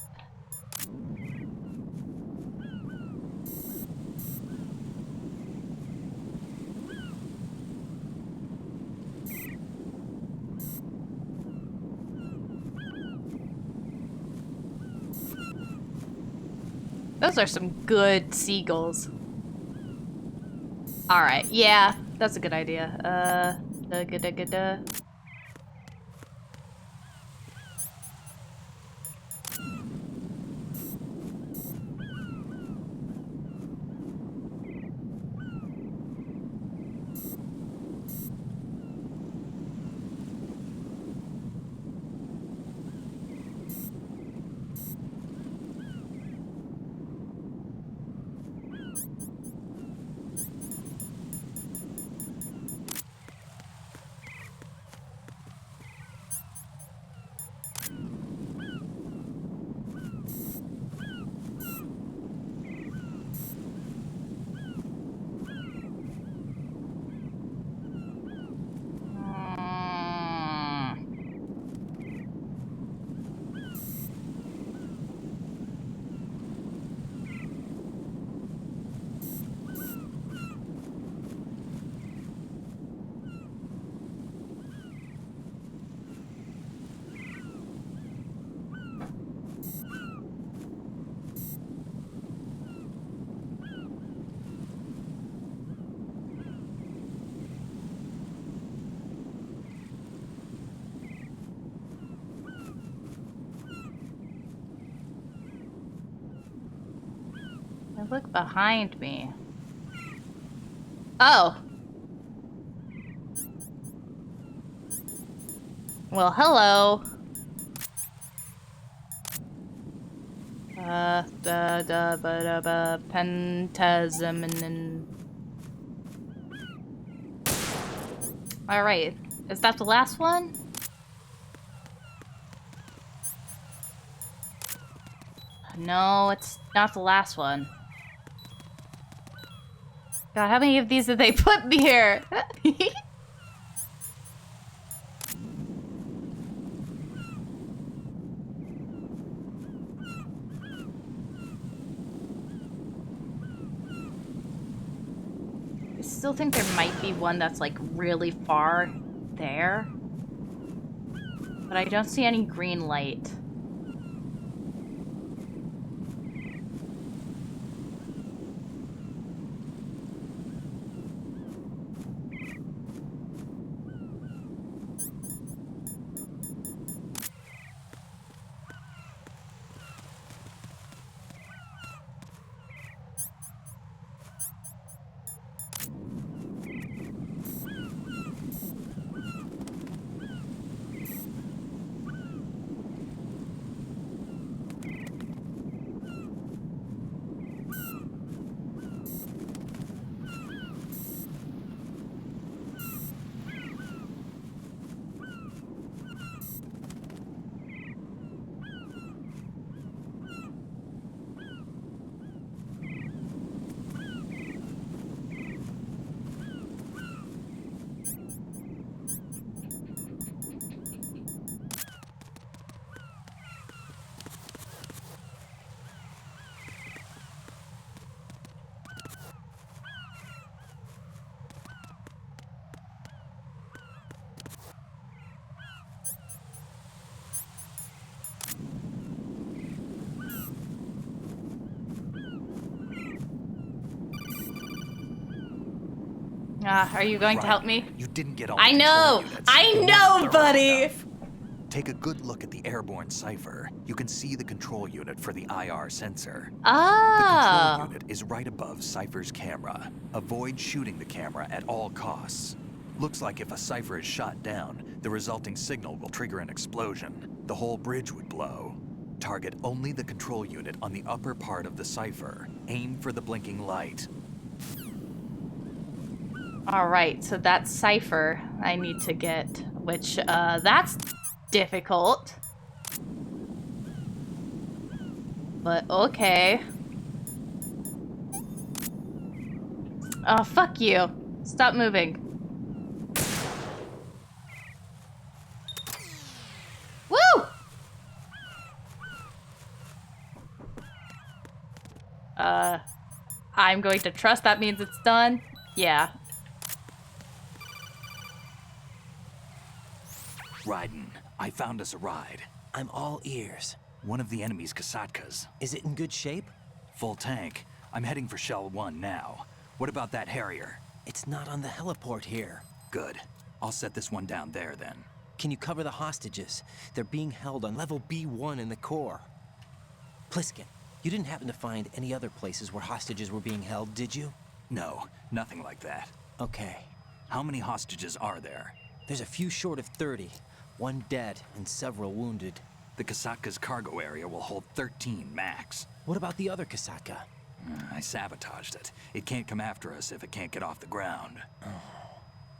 Speaker 1: Those are some good seagulls. Alright, yeah, that's a good idea. Look behind me. Oh. Well, hello. Pentasm. All right. Is that the last one? No, it's not the last one. God, how many of these did they put me here? I still think there might be one that's like really far there. But I don't see any green light. Are you going to help me?
Speaker 3: You didn't get all
Speaker 1: I know! I know, buddy!
Speaker 3: Take a good look at the airborne cipher. You can see the control unit for the IR sensor.
Speaker 1: Ah.
Speaker 3: The control unit is right above Cipher's camera. Avoid shooting the camera at all costs. Looks like if a cipher is shot down, the resulting signal will trigger an explosion. The whole bridge would blow. Target only the control unit on the upper part of the cipher. Aim for the blinking light.
Speaker 1: Alright, so that cipher I need to get, which, that's difficult. But, okay. Oh, fuck you. Stop moving. Woo! I'm going to trust that means it's done. Yeah.
Speaker 4: Raiden, I found us a ride.
Speaker 5: I'm all ears.
Speaker 4: One of the enemy's Kasatkas.
Speaker 5: Is it in good shape?
Speaker 4: Full tank. I'm heading for Shell 1 now. What about that Harrier?
Speaker 5: It's not on the heliport here.
Speaker 4: Good. I'll set this one down there then.
Speaker 5: Can you cover the hostages? They're being held on level B1 in the core. Pliskin, you didn't happen to find any other places where hostages were being held, did you?
Speaker 4: No, nothing like that.
Speaker 5: Okay.
Speaker 4: How many hostages are there?
Speaker 5: There's a few short of 30. One dead and several wounded.
Speaker 4: The Kasatka's cargo area will hold 13 max.
Speaker 5: What about the other Kasaka?
Speaker 4: I sabotaged it. It can't come after us if it can't get off the ground.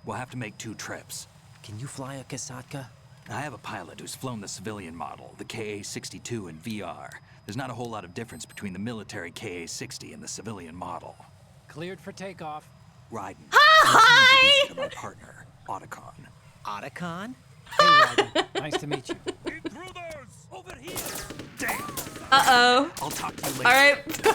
Speaker 4: We'll have to make 2 trips.
Speaker 5: Can you fly a Kasatka?
Speaker 4: I have a pilot who's flown the civilian model, the KA-62 in VR. There's not a whole lot of difference between the military KA-60 and the civilian model.
Speaker 20: Cleared for takeoff.
Speaker 4: Raiden.
Speaker 1: Hi!
Speaker 4: My partner, Otacon.
Speaker 5: Otacon?
Speaker 20: Hey, Raiden. Nice to meet you.
Speaker 8: Intruders! Over here!
Speaker 4: Damn!
Speaker 1: Uh-oh.
Speaker 4: I'll talk to you later.
Speaker 1: Alright.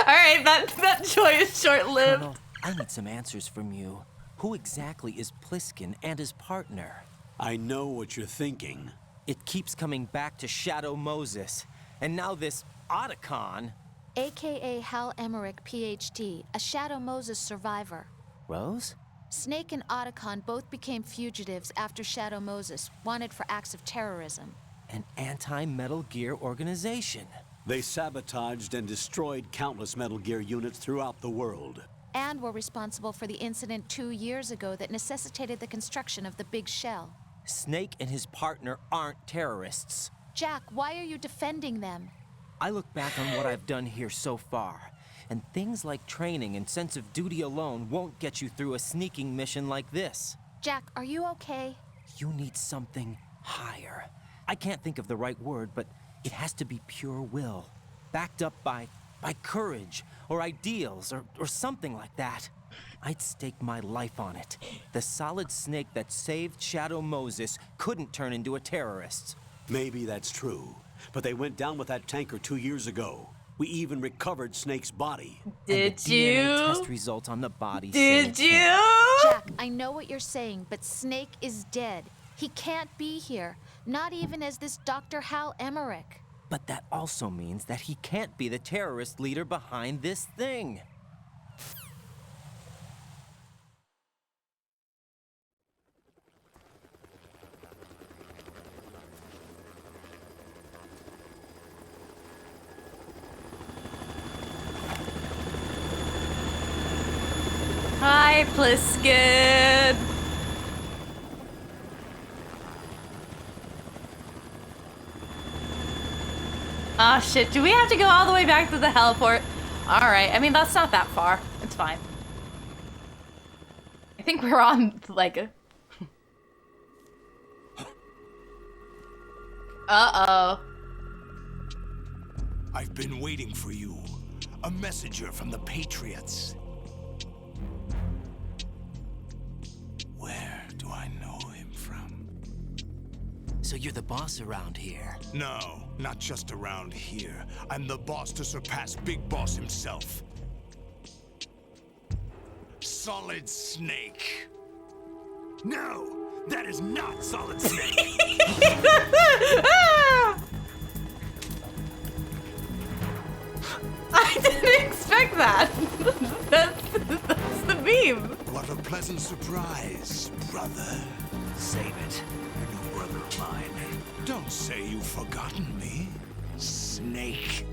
Speaker 1: Alright, that joy is short-lived.
Speaker 5: Colonel, I need some answers from you. Who exactly is Pliskin and his partner?
Speaker 16: I know what you're thinking.
Speaker 5: It keeps coming back to Shadow Moses. And now this Otacon.
Speaker 7: AKA Hal Emmerich, PhD, a Shadow Moses survivor.
Speaker 5: Rose?
Speaker 7: Snake and Otacon both became fugitives after Shadow Moses, wanted for acts of terrorism.
Speaker 5: An anti-Metal Gear organization.
Speaker 16: They sabotaged and destroyed countless Metal Gear units throughout the world.
Speaker 7: And were responsible for the incident 2 years ago that necessitated the construction of the Big Shell.
Speaker 5: Snake and his partner aren't terrorists.
Speaker 7: Jack, why are you defending them?
Speaker 5: I look back on what I've done here so far, and things like training and sense of duty alone won't get you through a sneaking mission like this.
Speaker 7: Jack, are you okay?
Speaker 5: You need something higher. I can't think of the right word, but it has to be pure will, backed up by courage or ideals or something like that. I'd stake my life on it. The solid snake that saved Shadow Moses couldn't turn into a terrorist.
Speaker 16: Maybe that's true, but they went down with that tanker 2 years ago. We even recovered Snake's body.
Speaker 1: Did you?
Speaker 5: DNA test results on the body.
Speaker 1: Did you?
Speaker 7: Jack, I know what you're saying, but Snake is dead. He can't be here, not even as this Dr. Hal Emmerich.
Speaker 5: But that also means that he can't be the terrorist leader behind this thing.
Speaker 1: Hi, Pliskin. Ah, shit. Do we have to go all the way back to the heliport? Alright. I mean, that's not that far. It's fine. I think we're on, like, a... Uh-oh.
Speaker 22: I've been waiting for you. A messenger from the Patriots. Where do I know him from?
Speaker 5: So you're the boss around here?
Speaker 22: No, not just around here. I'm the boss to surpass Big Boss himself. Solid Snake. No, that is not Solid Snake.
Speaker 1: I didn't expect that. That's the meme.
Speaker 22: What a pleasant surprise, brother.
Speaker 11: Save it. You're no brother of mine.
Speaker 22: Don't say you've forgotten me, Snake.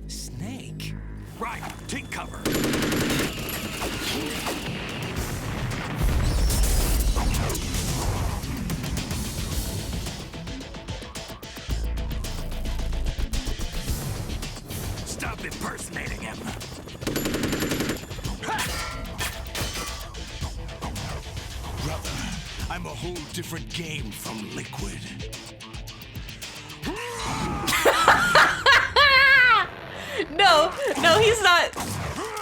Speaker 5: Snake?
Speaker 22: Right, take cover. Stop impersonating him. Brother, I'm a whole different game from Liquid.
Speaker 1: No, he's not.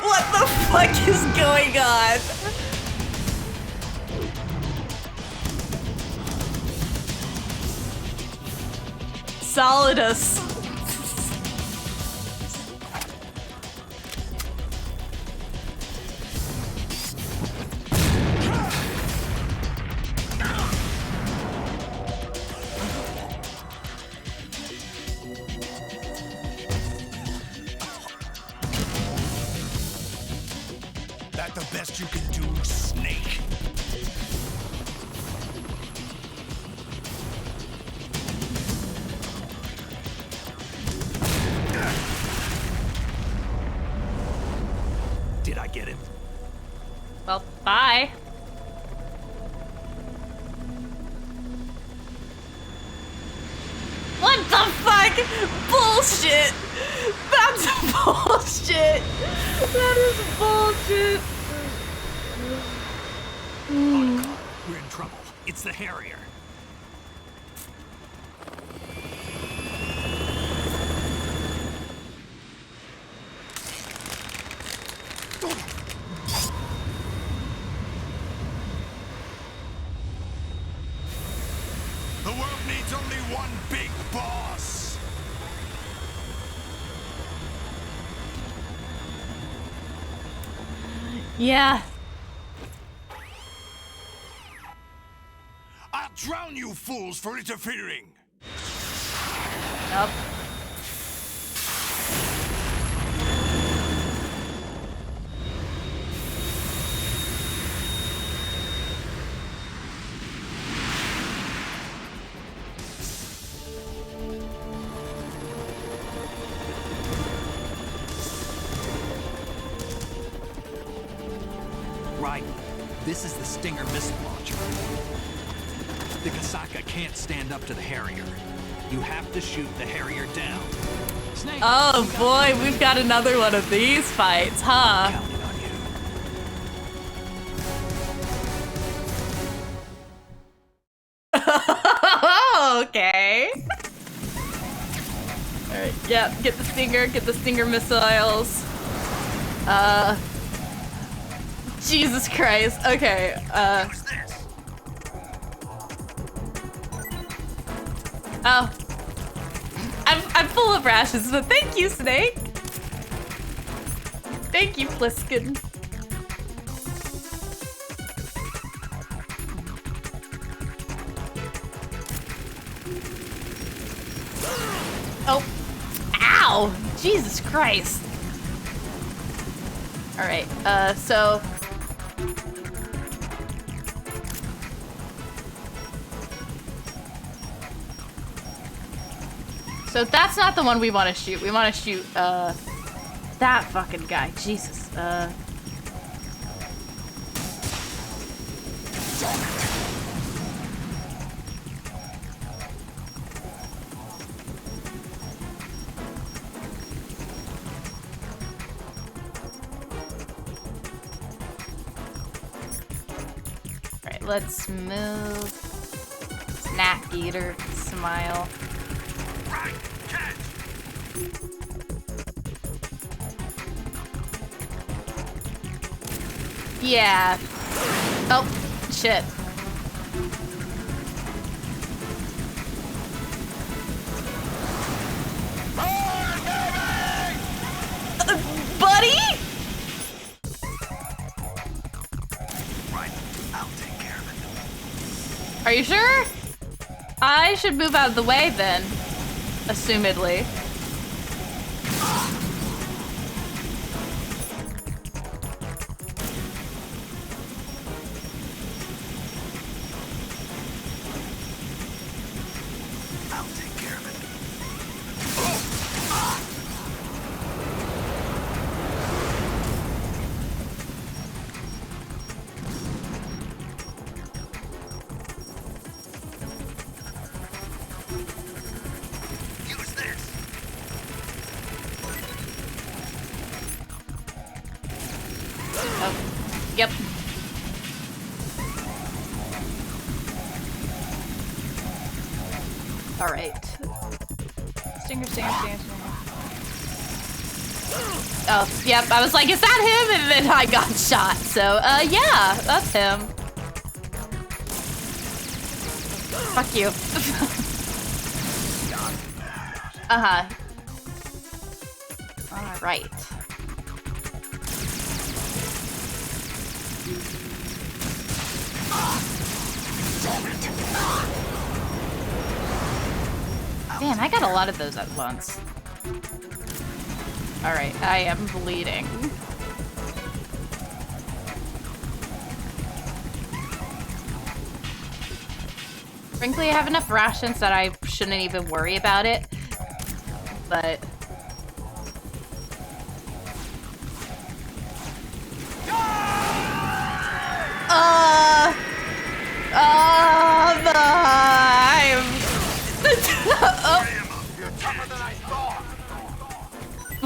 Speaker 1: What the fuck is going on? Solidus.
Speaker 22: That the best you can do, Snake?
Speaker 4: Did I get him?
Speaker 1: Well, bye. What the fuck? Bullshit! That's bullshit! That is bullshit!
Speaker 4: We're in trouble. It's the Harrier.
Speaker 22: The world needs only one big boss.
Speaker 1: Yeah.
Speaker 22: I'll drown you fools for interfering.
Speaker 1: Nope.
Speaker 4: Right. This is the Stinger missile launcher. The Kasaka can't stand up to the Harrier. You have to shoot the Harrier down. Snake,
Speaker 1: Oh boy, we've got another one of these fights, huh? Okay. Alright, yeah, get the Stinger missiles. Jesus Christ. Okay, oh. I'm full of rashes, but thank you, Snake. Thank you, Pliskin. Oh. Ow! Jesus Christ. Alright, so... So that's not the one we want to shoot. We want to shoot, that fucking guy. Jesus, Alright, let's move. Snack eater, smile. Yeah. Oh, shit. Buddy?
Speaker 22: Right, I'll take care of it.
Speaker 1: Are you sure? I should move out of the way then, assumedly.
Speaker 22: I'll take care of it. Use this.
Speaker 1: Oh, yep. All right. Stinger. Oh, yep. I was like, is that him? And then I got shot. So, yeah, that's him. Fuck you. Uh-huh. All right. Damn, I got a lot of those at once. All right, I am bleeding. Frankly, I have enough rations that I shouldn't even worry about it, but...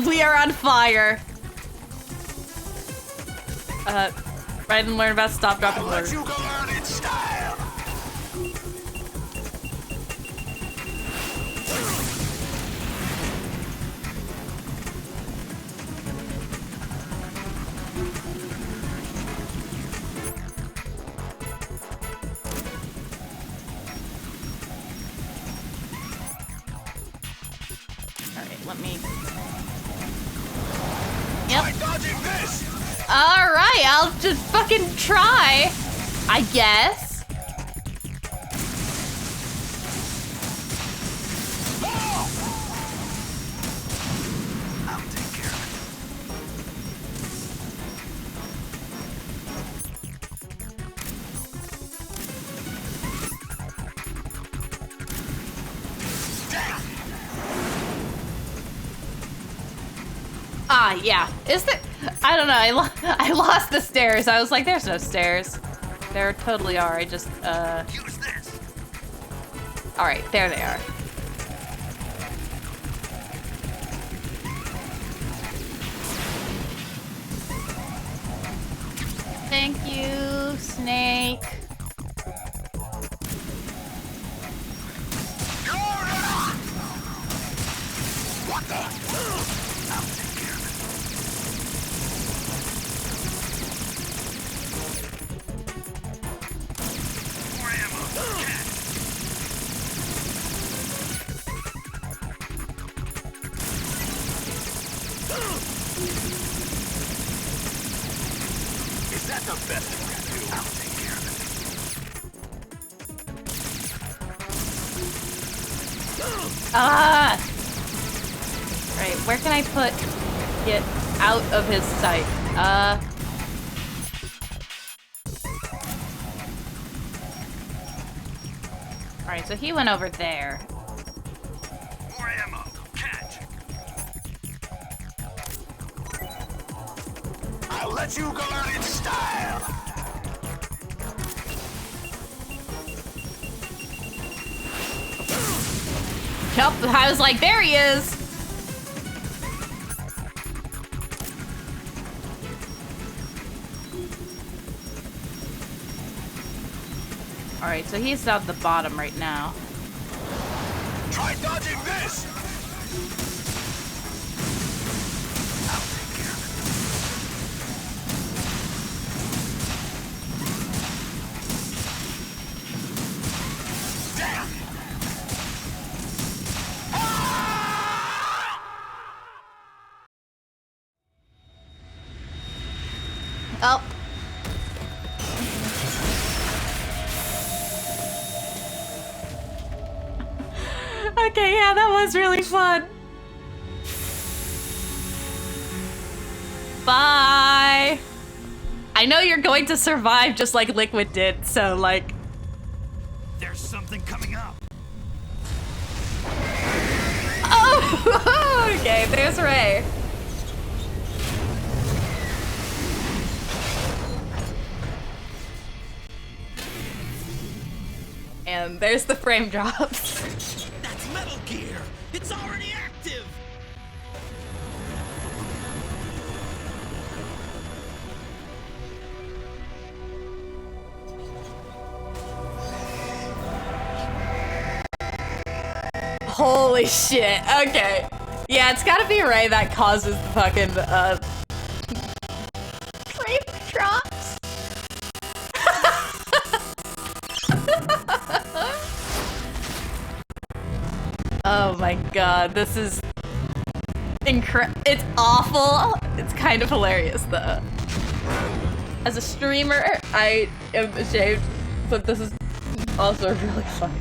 Speaker 1: We are on fire. Raiden learn about stop, drop, and load. Alright, let me... Yep. Alright, I'll just fucking try, I guess. Ah, yeah. Is there... I don't know. I lost the stairs. I was like, there's no stairs. There totally are. I just, Use this. All right, there they are. Thank you, Snake.
Speaker 21: What the? Is that the best we can do? I'll take care of it.
Speaker 1: Ah! Right, where can I get out of his sight? Alright, so he went over there.
Speaker 21: More ammo. Catch. I'll let you go out in style.
Speaker 1: Yup, I was like, there he is! Alright, so he's at the bottom right now.
Speaker 21: Try dodging this! I'll take care of it. Damn!
Speaker 1: Oh. Okay, yeah, that was really fun. Bye. I know you're going to survive just like Liquid did, so like...
Speaker 21: There's something coming up.
Speaker 1: Oh! Okay, there's Ray. And there's the frame drops.
Speaker 21: That's Metal Gear. It's already active.
Speaker 1: Holy shit. Okay. Yeah, it's gotta be Ray that causes the fucking, frame drops. Oh my god, this is it's awful. It's kind of hilarious though. As a streamer, I am ashamed, but this is also really funny.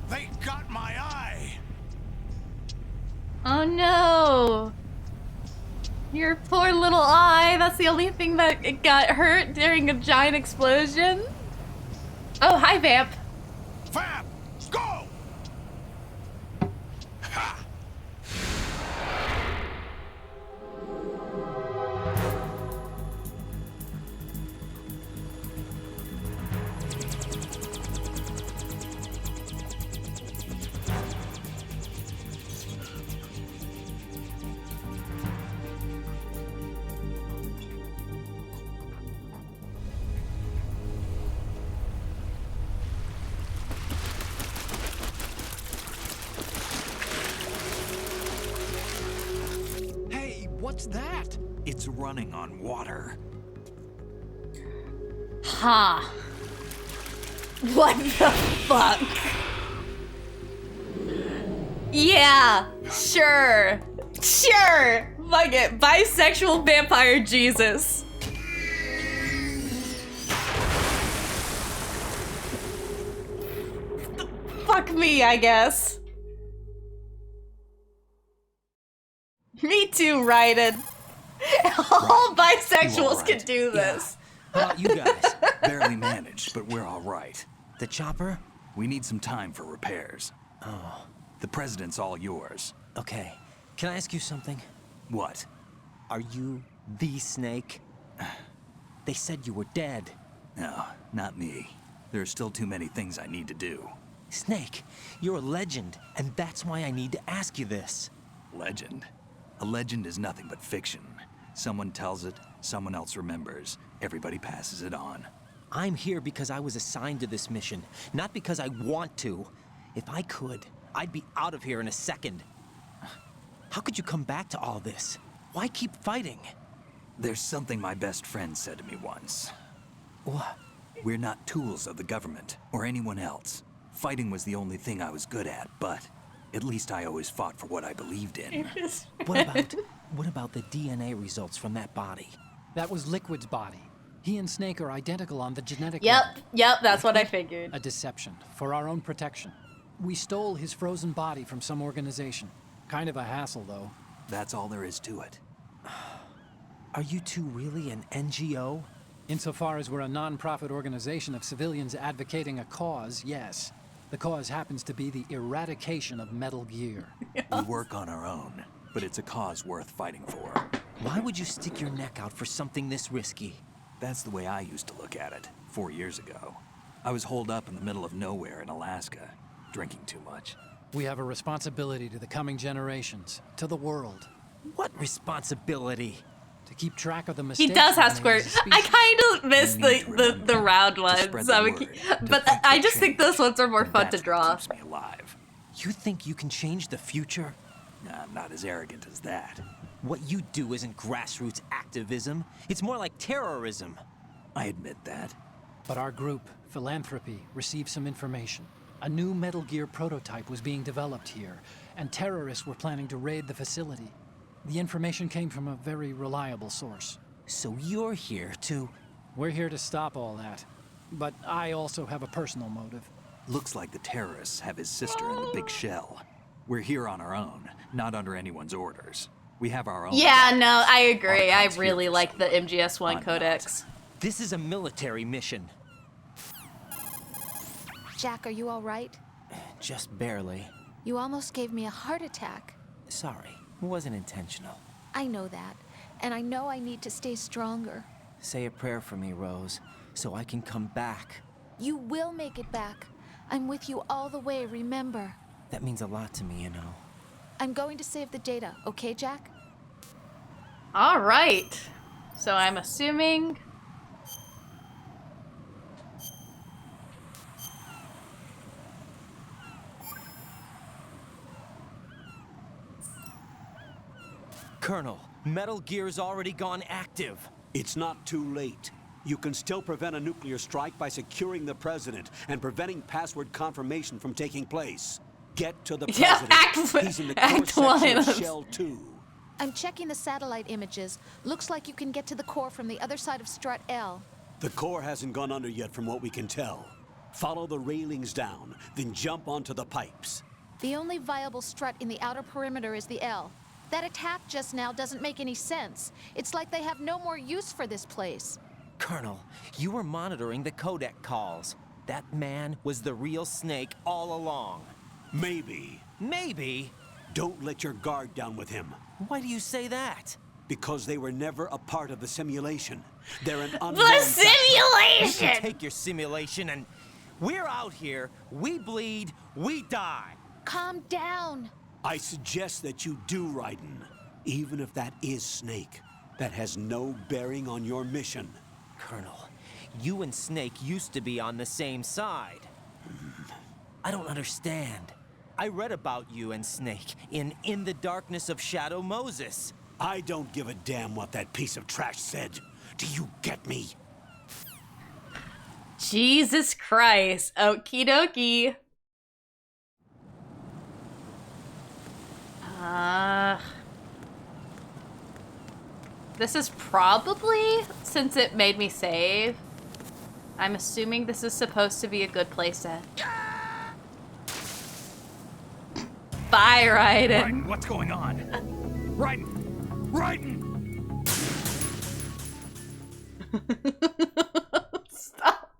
Speaker 22: They got my eye!
Speaker 1: Oh no! Your poor little eye, that's the only thing that it got hurt during a giant explosion? Oh, hi Vamp!
Speaker 22: Vamp! Go! Ha!
Speaker 4: What's that? It's running on water.
Speaker 1: Ha! What the fuck? Yeah, sure. Sure! Fuck it. Bisexual vampire Jesus. Fuck me, I guess. Me too, raiden. All bisexuals can do this.
Speaker 4: How about you guys? Barely managed, but we're all right.
Speaker 5: The chopper?
Speaker 4: We need some time for repairs.
Speaker 5: Oh.
Speaker 4: The president's all yours.
Speaker 5: Okay. Can I ask you something?
Speaker 4: What?
Speaker 5: Are you the Snake? They said you were dead.
Speaker 4: No, not me. There are still too many things I need to do.
Speaker 5: Snake, you're a legend, and that's why I need to ask you this.
Speaker 4: Legend? A legend is nothing but fiction. Someone tells it, someone else remembers. Everybody passes it on.
Speaker 5: I'm here because I was assigned to this mission, not because I want to. If I could, I'd be out of here in a second. How could you come back to all this? Why keep fighting?
Speaker 4: There's something my best friend said to me once.
Speaker 5: What?
Speaker 4: We're not tools of the government or anyone else. Fighting was the only thing I was good at, but at least I always fought for what I believed in.
Speaker 5: What about the DNA results from that body?
Speaker 12: That was Liquid's body. He and Snake are identical on the genetic
Speaker 1: Yep,
Speaker 12: level.
Speaker 1: yep, that's what I figured.
Speaker 12: A deception, for our own protection. We stole his frozen body from some organization. Kind of a hassle, though.
Speaker 4: That's all there is to it.
Speaker 5: Are you two really an NGO?
Speaker 12: Insofar as we're a non-profit organization of civilians advocating a cause, yes. The cause happens to be the eradication of Metal Gear.
Speaker 4: We work on our own, but it's a cause worth fighting for.
Speaker 5: Why would you stick your neck out for something this risky?
Speaker 4: That's the way I used to look at it 4 years ago. I was holed up in the middle of nowhere in Alaska, drinking too much.
Speaker 12: We have a responsibility to the coming generations, to the world.
Speaker 5: What responsibility?
Speaker 12: To keep track of the mistakes.
Speaker 1: He does have square. I kind of miss the round ones, but I just think those ones are more fun to draw.
Speaker 4: Keeps me alive.
Speaker 5: You think you can change the future?
Speaker 4: I'm not as arrogant as that.
Speaker 5: What you do isn't grassroots activism. It's more like terrorism.
Speaker 4: I admit that.
Speaker 12: But our group, Philanthropy, received some information. A new Metal Gear prototype was being developed here, and terrorists were planning to raid the facility. The information came from a very reliable source.
Speaker 5: So you're here to...
Speaker 12: We're here to stop all that. But I also have a personal motive.
Speaker 4: Looks like the terrorists have his sister in the big shell. We're here on our own, not under anyone's orders. We have our own...
Speaker 1: Yeah, no, I agree. I really like the MGS1 codex.
Speaker 5: This is a military mission.
Speaker 7: Jack, are you all right?
Speaker 5: Just barely.
Speaker 7: You almost gave me a heart attack.
Speaker 5: Sorry, it wasn't intentional.
Speaker 7: I know that. And I know I need to stay stronger.
Speaker 5: Say a prayer for me, Rose, so I can come back.
Speaker 7: You will make it back. I'm with you all the way, remember?
Speaker 5: That means a lot to me, you know.
Speaker 7: I'm going to save the data, okay, Jack?
Speaker 1: All right. So I'm assuming...
Speaker 5: Colonel, Metal Gear's already gone active.
Speaker 16: It's not too late. You can still prevent a nuclear strike by securing the president and preventing password confirmation from taking place. Get to the president. He's in the core section of Shell 2.
Speaker 7: I'm checking the satellite images. Looks like you can get to the core from the other side of Strut L.
Speaker 16: The core hasn't gone under yet from what we can tell. Follow the railings down, then jump onto the pipes.
Speaker 7: The only viable strut in the outer perimeter is the L. That attack just now doesn't make any sense. It's like they have no more use for this place.
Speaker 5: Colonel, you were monitoring the codec calls. That man was the real Snake all along.
Speaker 16: Maybe.
Speaker 5: Maybe?
Speaker 16: Don't let your guard down with him.
Speaker 5: Why do you say that?
Speaker 16: Because they were never a part of the simulation. They're an unknown
Speaker 1: The simulation!
Speaker 5: You can take your simulation and... We're out here, we bleed, we die.
Speaker 7: Calm down.
Speaker 16: I suggest that you do, Raiden. Even if that is Snake. That has no bearing on your mission.
Speaker 5: Colonel, you and Snake used to be on the same side. I don't understand. I read about you and Snake in the Darkness of Shadow Moses.
Speaker 16: I don't give a damn what that piece of trash said. Do you get me?
Speaker 1: Jesus Christ. Okie dokie. This is probably, since it made me save, I'm assuming this is supposed to be a good place to... Bye, Raiden.
Speaker 4: Raiden, what's going on? Raiden! Raiden!
Speaker 1: Stop.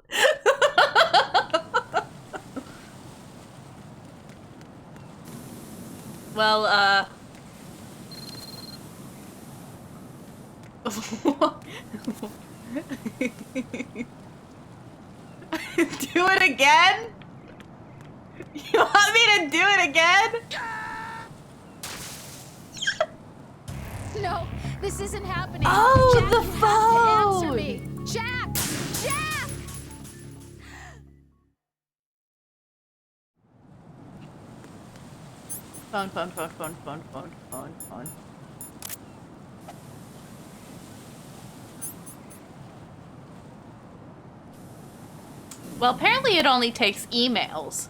Speaker 1: Well, do it again? You want me to do it again?
Speaker 7: No, this isn't happening.
Speaker 1: Oh,
Speaker 7: Jack,
Speaker 1: the
Speaker 7: you have to answer
Speaker 1: phone!
Speaker 7: me. Jack! Jack!
Speaker 1: Phone. Well, apparently it only takes emails.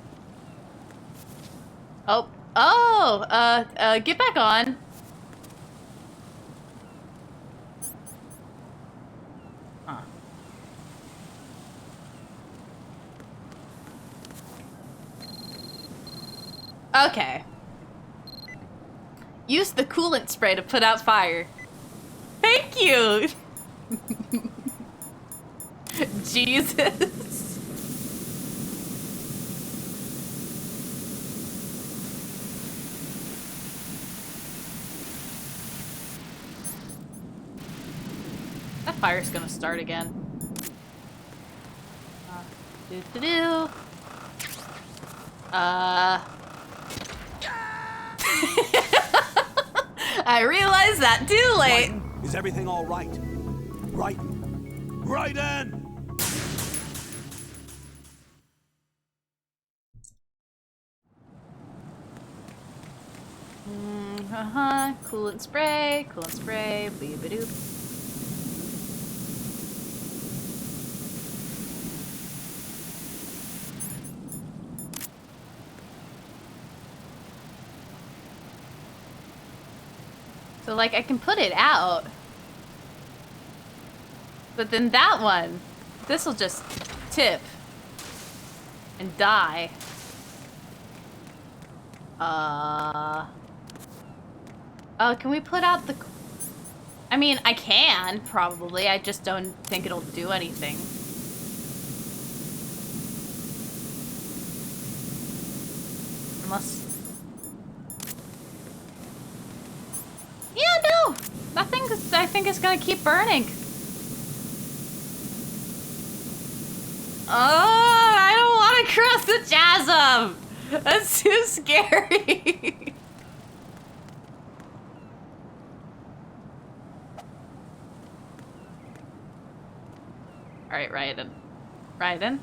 Speaker 1: Get back on. Huh. Okay. Use the coolant spray to put out fire. Thank you! Jesus. That fire's gonna start again. I realized that too late.
Speaker 16: Raiden, is everything all right? Raiden! Raiden!
Speaker 1: Coolant spray, beep-a-doop. So, like, I can put it out. But then that one, this'll just tip and die. Can we put out the... I mean, I can, probably. I just don't think it'll do anything. Unless... Yeah, no! think it's gonna keep burning. Oh, I don't want to cross the chasm. That's too scary. All right, Raiden. Raiden.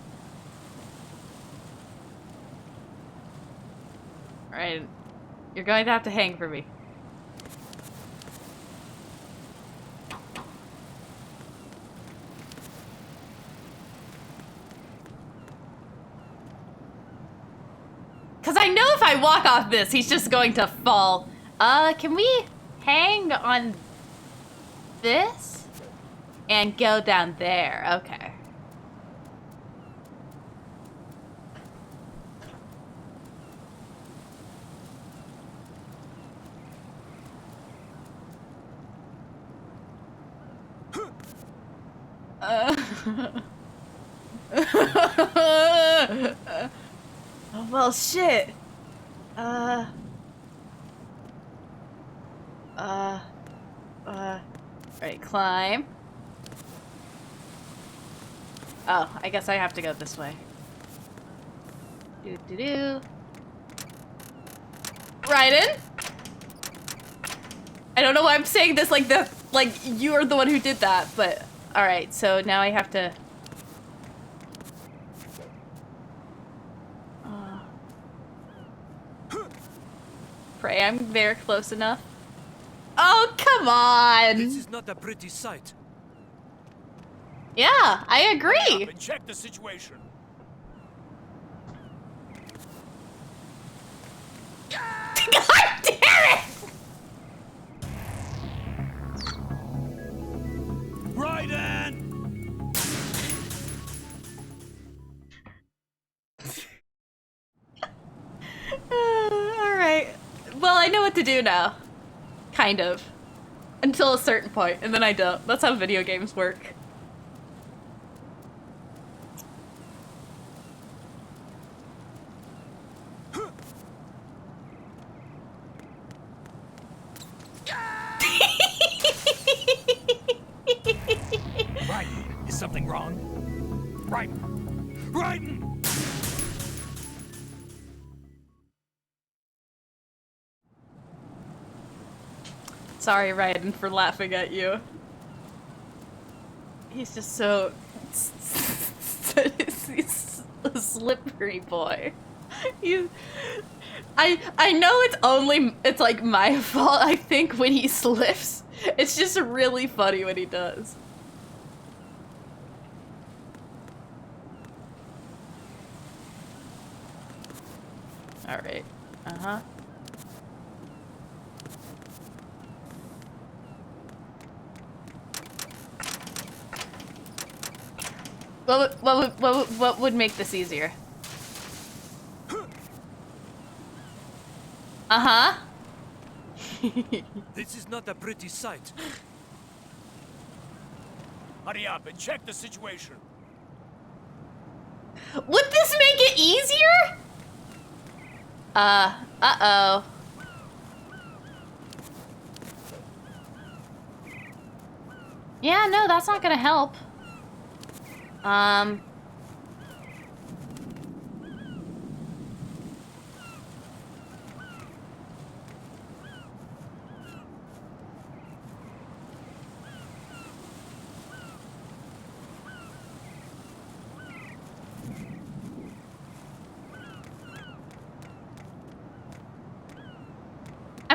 Speaker 1: Raiden, you're going to have to hang for me. Because I know if I walk off this, he's just going to fall. Can we hang on this? And go down there. Okay. Oh, well, shit. Right, climb. Oh, I guess I have to go this way. Do. Raiden? I don't know why I'm saying this like you're the one who did that, but alright, so now I have to... Pray I'm there close enough. Oh, come on!
Speaker 19: This is not a pretty sight.
Speaker 1: Yeah, I agree.
Speaker 19: Hurry up and check the situation.
Speaker 1: God damn it!
Speaker 19: Raiden!
Speaker 1: Alright. Well, I know what to do now. Kind of. Until a certain point, and then I don't. That's how video games work.
Speaker 19: Raiden, is something wrong? Raiden! Raiden!
Speaker 1: Sorry, Raiden, for laughing at you. He's just so... he's a slippery boy. I know it's like my fault, I think, when he slips. It's just really funny when he does. Alright. Uh-huh. What would make this easier? Uh-huh.
Speaker 19: This is not a pretty sight. Hurry up and check the situation.
Speaker 1: Would this make it easier? Uh-oh. Yeah, no, that's not gonna help. I'm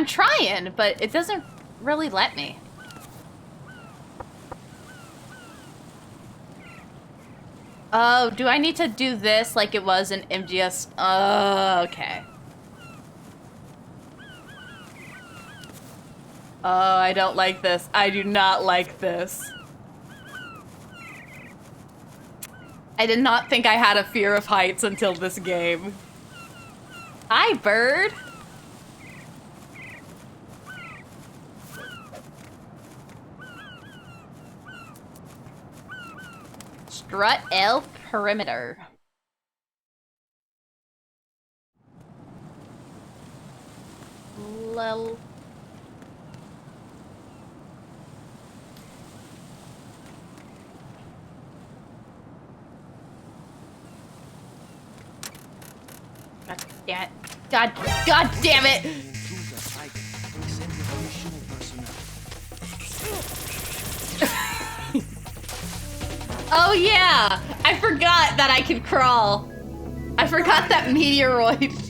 Speaker 1: trying, but it doesn't really let me. Oh, do I need to do this like it was in MGS? Oh, okay. Oh, I don't like this. I do not like this. I did not think I had a fear of heights until this game. Hi, bird. Strut L perimeter. Lol. Damn it. God damn it! Oh yeah! I forgot that I could crawl. I forgot that meteoroid.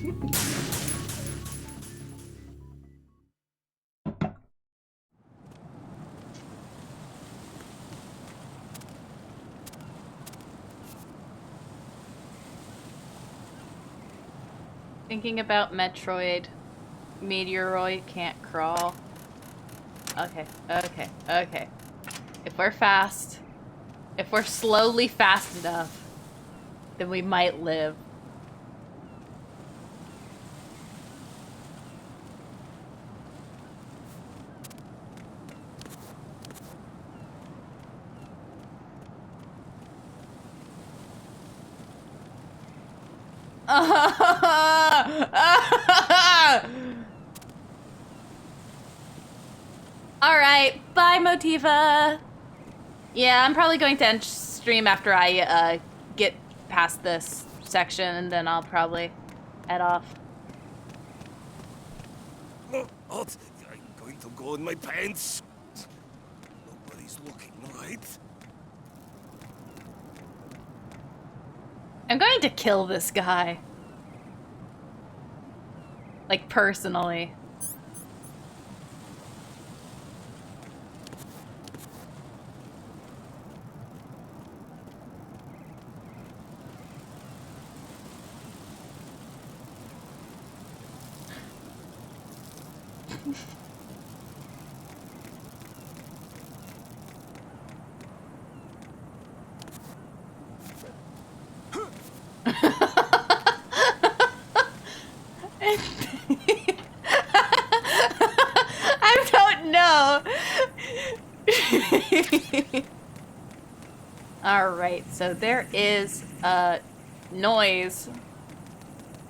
Speaker 1: Thinking about Metroid. Meteoroid can't crawl. Okay. If we're fast, if we're slowly fast enough, then we might live. Alright, bye Motiva. Yeah, I'm probably going to end stream after I get past this section, and then I'll probably head off.
Speaker 8: What? I'm going to go in my pants. Nobody's looking, right?
Speaker 1: I'm going to kill this guy. Like, personally. I don't know. Alright, so there is a noise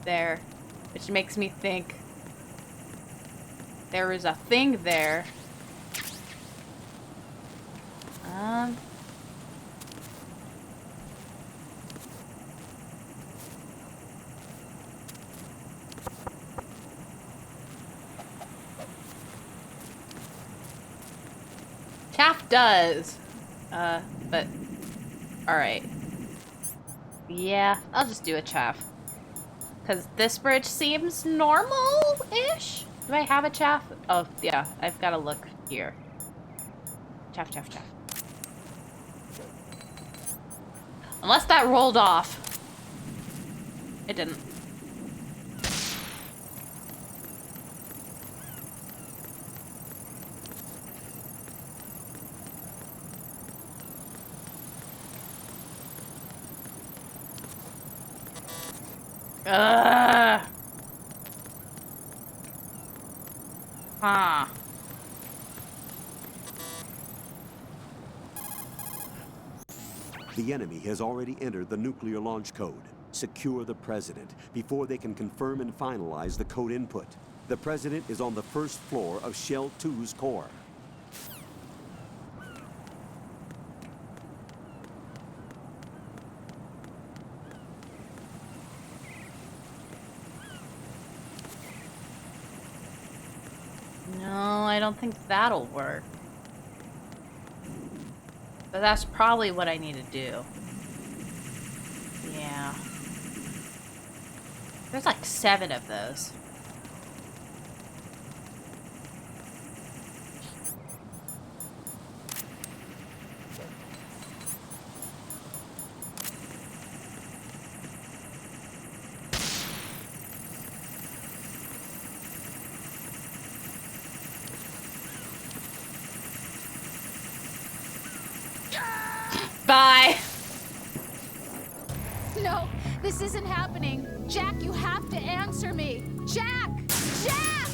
Speaker 1: there, which makes me think there is a thing there. Chaff does. But alright. Yeah, I'll just do a chaff. Because this bridge seems normal-ish? Do I have a chaff? Oh, yeah, I've got to look here. Chaff. Unless that rolled off. It didn't. Huh.
Speaker 16: The enemy has already entered the nuclear launch code. Secure the President before they can confirm and finalize the code input. The President is on the first floor of Shell 2's core.
Speaker 1: No, I don't think that'll work. But that's probably what I need to do. Yeah. There's like 7 of those. Bye.
Speaker 7: No, this isn't happening. Jack, you have to answer me. Jack! Jack!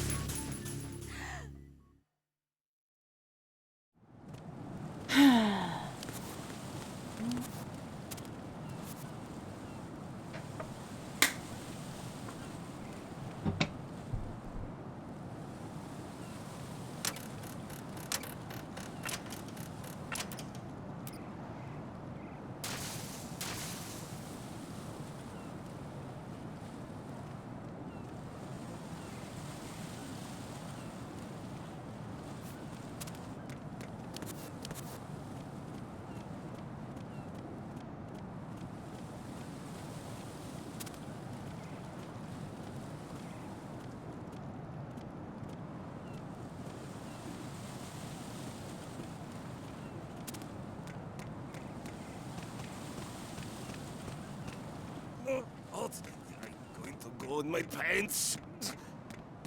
Speaker 8: hole in my pants.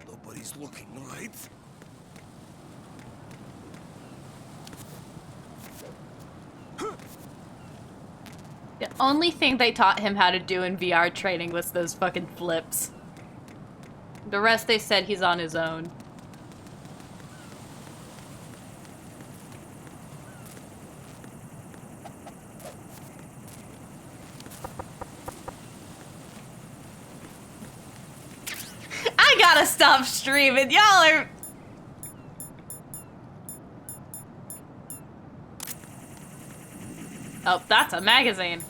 Speaker 8: Nobody's looking, right?
Speaker 1: The only thing they taught him how to do in VR training was those fucking flips. The rest they said he's on his own. I gotta stop streaming. Y'all are... Oh, that's a magazine.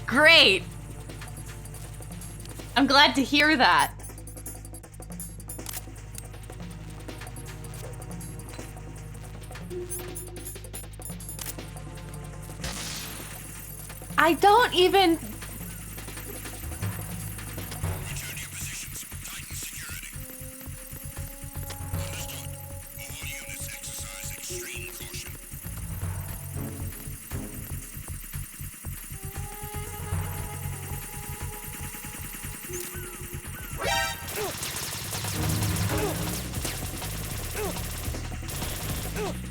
Speaker 1: Great! I'm glad to hear that. I don't even...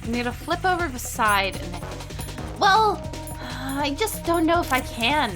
Speaker 1: I need to flip over the side and... Well, I just don't know if I can.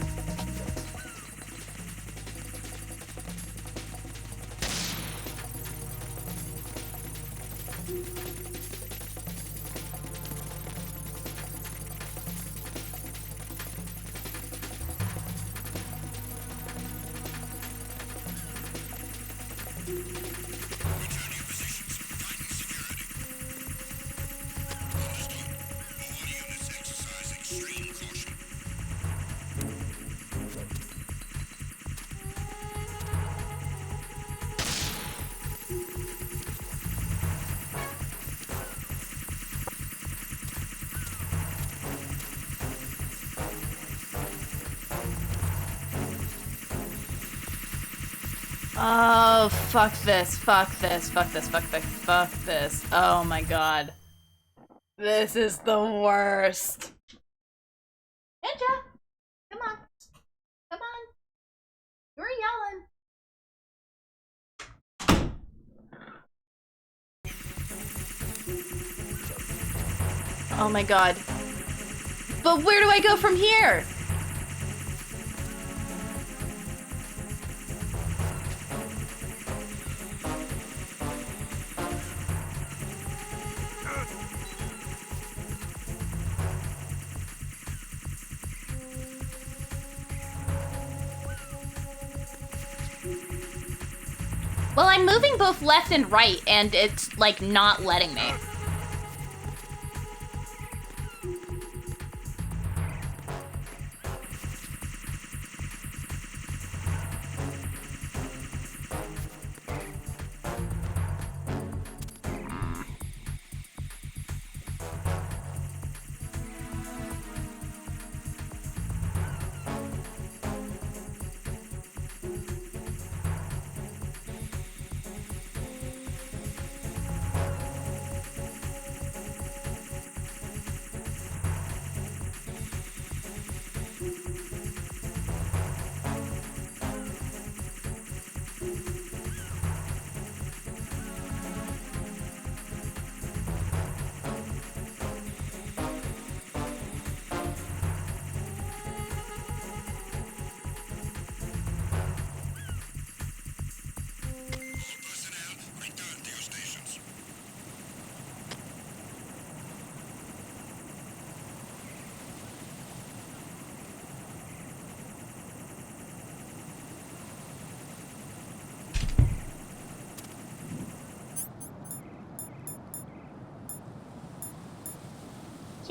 Speaker 1: Oh, fuck this, fuck this, fuck this, fuck this, fuck this. Oh my god. This is the worst. Ninja! Come on. Come on. You're yelling. Oh my god. But where do I go from here? Well, I'm moving both left and right, and it's, like, not letting me.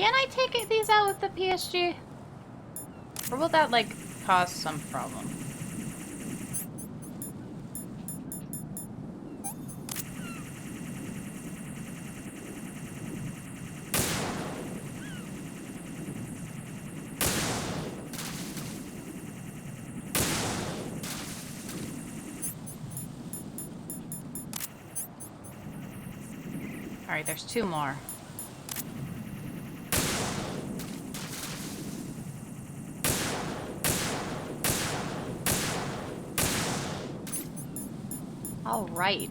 Speaker 1: Can I take these out with the PSG? Or will that, like, cause some problem? Alright, there's 2 more. All right.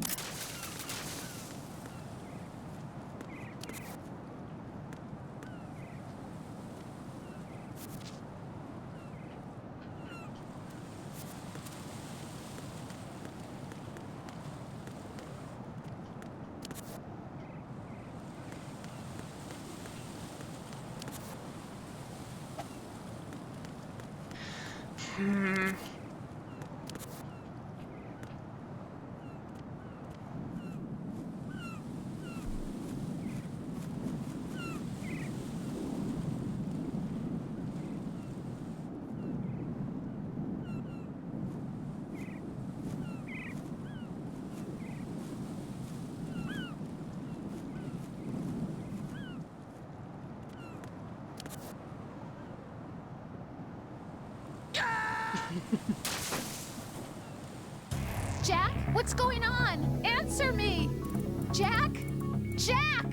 Speaker 7: Jack, what's going on? Answer me! Jack? Jack!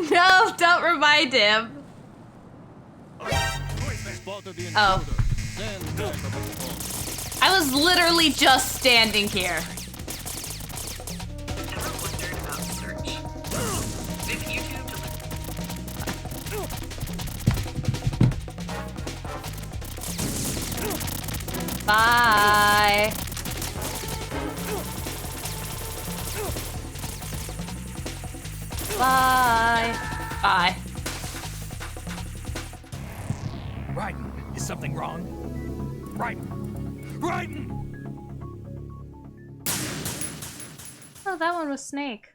Speaker 1: No, don't remind him. Oh. I was literally just standing here. Bye. Bye. Bye.
Speaker 4: Raiden, is something wrong? Raiden! Raiden!
Speaker 1: Oh, that one was Snake.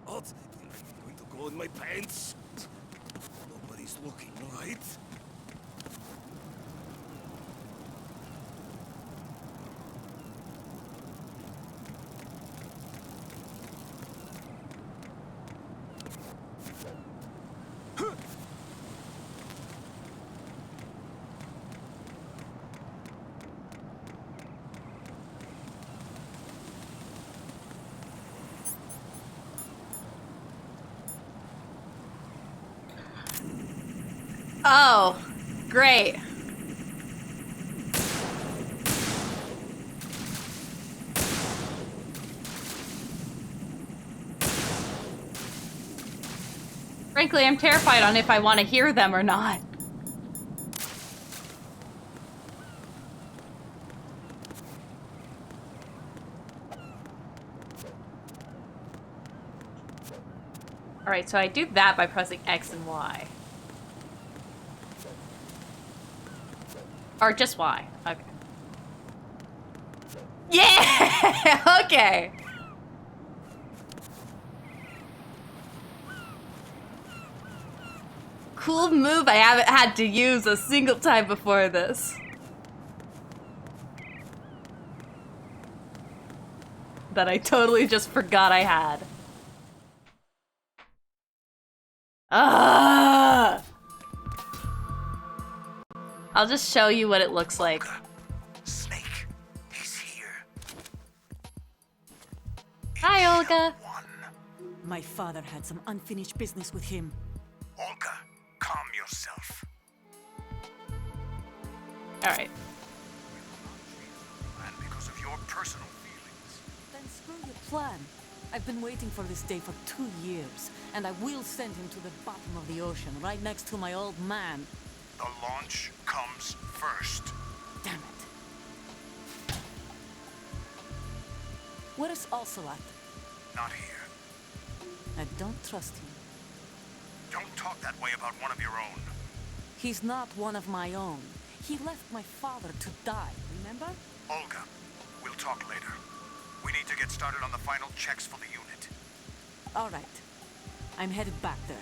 Speaker 8: What? I'm going to go in my pants. Nobody's looking, right?
Speaker 1: Oh, great. Frankly, I'm terrified on if I want to hear them or not. Alright, so I do that by pressing X and Y. Or just Y. Okay. Yeah! Okay. Cool move I haven't had to use a single time before this. that I totally just forgot I had. Ah! I'll just show you what it looks like.
Speaker 21: Snake, he's here.
Speaker 1: Hi, Olga.
Speaker 6: My father had some unfinished business with him.
Speaker 21: Olga, calm yourself.
Speaker 1: Alright.
Speaker 21: And because of your personal feelings.
Speaker 6: Then screw your plan. I've been waiting for this day for 2 years, and I will send him to the bottom of the ocean, right next to my old man.
Speaker 21: The launch comes first.
Speaker 6: Damn it. Where is Ocelot?
Speaker 21: Not here.
Speaker 6: I don't trust him.
Speaker 21: Don't talk that way about one of your own.
Speaker 6: He's not one of my own. He left my father to die, remember?
Speaker 21: Olga, we'll talk later. We need to get started on the final checks for the unit.
Speaker 6: All right. I'm headed back there.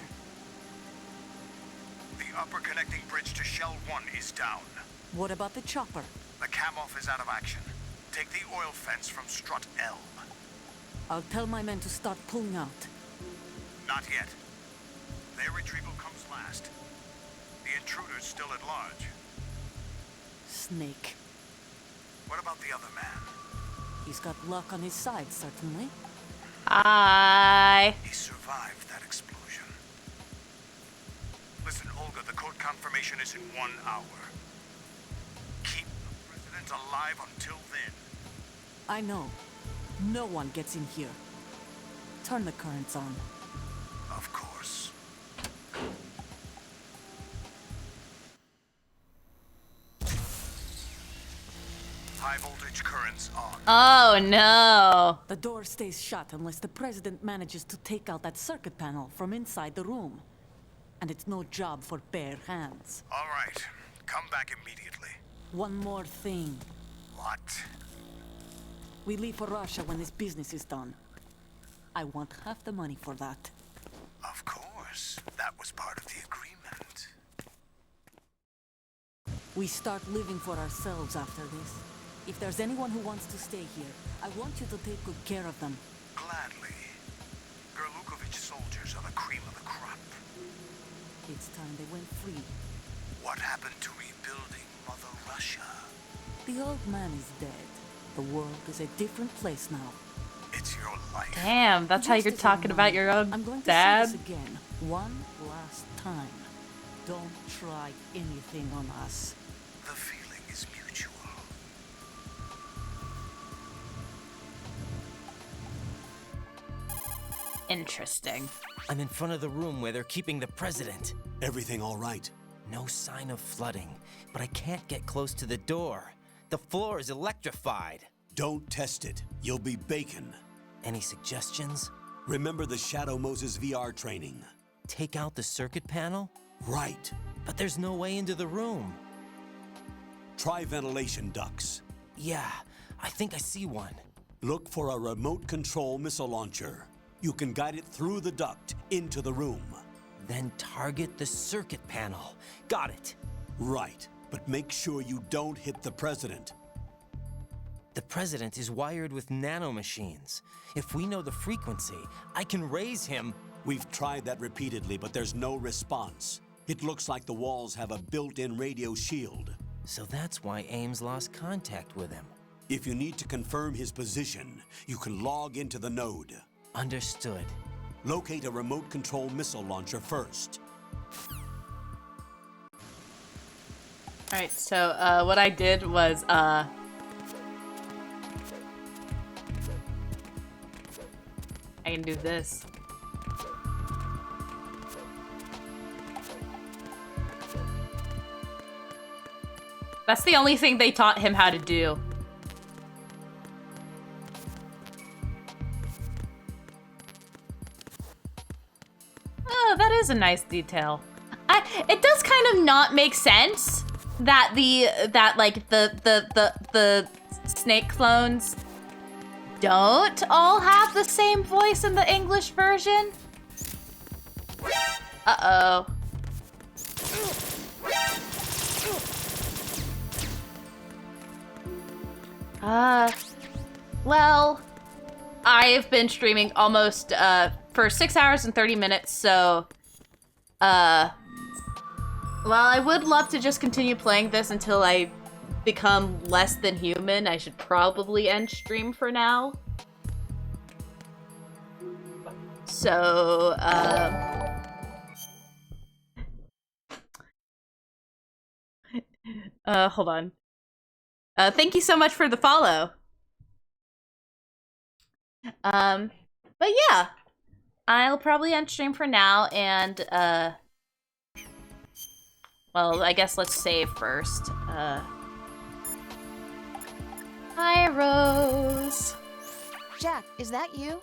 Speaker 21: The upper connecting bridge to Shell 1 is down.
Speaker 6: What about the chopper?
Speaker 21: The cam-off is out of action. Take the oil fence from strut L.
Speaker 6: I'll tell my men to start pulling out.
Speaker 21: Not yet. Their retrieval comes last. The intruder's still at large.
Speaker 6: Snake.
Speaker 21: What about the other man?
Speaker 6: He's got luck on his side, certainly.
Speaker 1: Hi.
Speaker 21: He survived that explosion. Listen, Olga, the code confirmation is in 1 hour. Keep the president alive until then.
Speaker 6: I know. No one gets in here. Turn the currents on.
Speaker 21: Of course. High voltage currents on.
Speaker 1: Oh no.
Speaker 6: The door stays shut unless the president manages to take out that circuit panel from inside the room. And it's no job for bare hands.
Speaker 21: All right. Come back immediately.
Speaker 6: One more thing.
Speaker 21: What?
Speaker 6: We leave for Russia when this business is done. I want half the money for that.
Speaker 21: Of course. That was part of the agreement.
Speaker 6: We start living for ourselves after this. If there's anyone who wants to stay here, I want you to take good care of them.
Speaker 21: Gladly. Gerlukovich soldiers are the cream of the crop.
Speaker 6: It's time they went free.
Speaker 21: What happened to rebuilding Mother Russia?
Speaker 6: The old man is dead. The world is a different place now.
Speaker 21: It's your life.
Speaker 1: Damn, that's how you're talking about your own
Speaker 6: I'm going to
Speaker 1: dad?
Speaker 6: say this again, one last time. Don't try anything on us.
Speaker 21: The feeling is mutual.
Speaker 1: Interesting.
Speaker 5: I'm in front of the room where they're keeping the president.
Speaker 16: Everything all right?
Speaker 5: No sign of flooding, but I can't get close to the door. The floor is electrified.
Speaker 16: Don't test it. You'll be bacon.
Speaker 5: Any suggestions?
Speaker 16: Remember the Shadow Moses VR training.
Speaker 5: Take out the circuit panel?
Speaker 16: Right.
Speaker 5: But there's no way into the room.
Speaker 16: Try ventilation ducts.
Speaker 5: Yeah, I think I see one.
Speaker 16: Look for a remote control missile launcher. You can guide it through the duct into the room.
Speaker 5: Then target the circuit panel. Got it.
Speaker 16: Right, but make sure you don't hit the president.
Speaker 5: The president is wired with nanomachines. If we know the frequency, I can raise him.
Speaker 16: We've tried that repeatedly, but there's no response. It looks like the walls have a built-in radio shield.
Speaker 5: So that's why Ames lost contact with him.
Speaker 16: If you need to confirm his position, you can log into the node.
Speaker 5: Understood.
Speaker 16: Locate a remote control missile launcher first.
Speaker 1: Alright, so what I did was I can do this. That's the only thing they taught him how to do. Oh, that is a nice detail. It does kind of not make sense that the snake clones don't all have the same voice in the English version. Uh-oh. Well, I've been streaming almost for 6 hours and 30 minutes, so while I would love to just continue playing this until I become less than human, I should probably end stream for now. So, hold on. Thank you so much for the follow. But yeah, I'll probably end stream for now, and, well, I guess let's save first. Hi, Rose.
Speaker 7: Jack, is that you?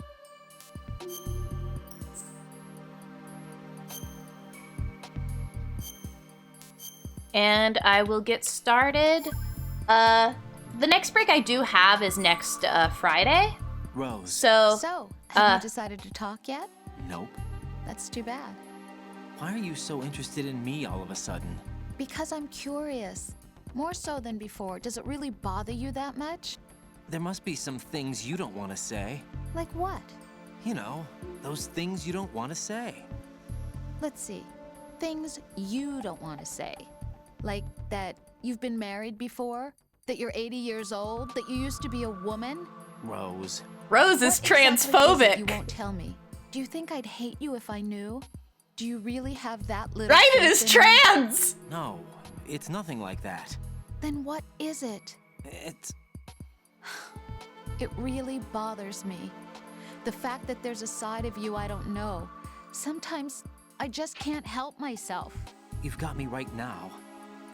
Speaker 1: And I will get started. The next break I do have is next Friday.
Speaker 5: Rose.
Speaker 7: So, have you decided to talk yet?
Speaker 5: Nope.
Speaker 7: That's too bad.
Speaker 5: Why are you so interested in me all of a sudden?
Speaker 7: Because I'm curious. More so than before. Does it really bother you that much?
Speaker 5: There must be some things you don't want to say.
Speaker 7: Like what?
Speaker 5: You know, those things you don't want to say.
Speaker 7: Let's see. Things you don't want to say. Like that you've been married before? That you're 80 years old? That you used to be a woman?
Speaker 5: Rose.
Speaker 1: Rose is transphobic.
Speaker 7: You won't tell me. Do you think I'd hate you if I knew? Do you really have that little
Speaker 1: Raiden
Speaker 7: faith
Speaker 1: is
Speaker 7: in
Speaker 1: trans!
Speaker 5: No, it's nothing like that.
Speaker 7: Then what is it?
Speaker 5: It's...
Speaker 7: It really bothers me. The fact that there's a side of you I don't know. Sometimes I just can't help myself.
Speaker 5: You've got me right now.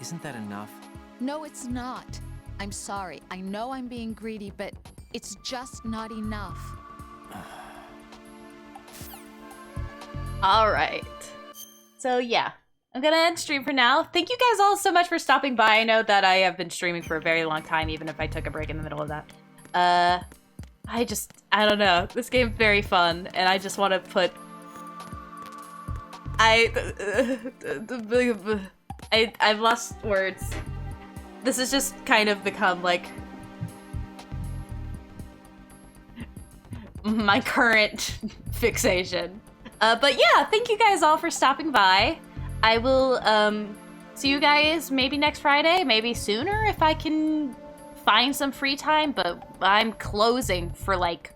Speaker 5: Isn't that enough?
Speaker 7: No, it's not. I'm sorry. I know I'm being greedy, but it's just not enough.
Speaker 1: All right. So yeah, I'm gonna end stream for now. Thank you guys all so much for stopping by. I know that I have been streaming for a very long time, even if I took a break in the middle of that. I don't know. This game's very fun, and I just want to put... I've lost words. This has just kind of become, like, my current fixation. But yeah, thank you guys all for stopping by. I will, see you guys maybe next Friday, maybe sooner if I can find some free time, but I'm closing for, like,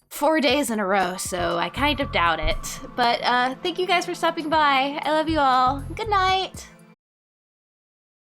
Speaker 1: 4 days in a row, so I kind of doubt it. But, thank you guys for stopping by. I love you all. Good night.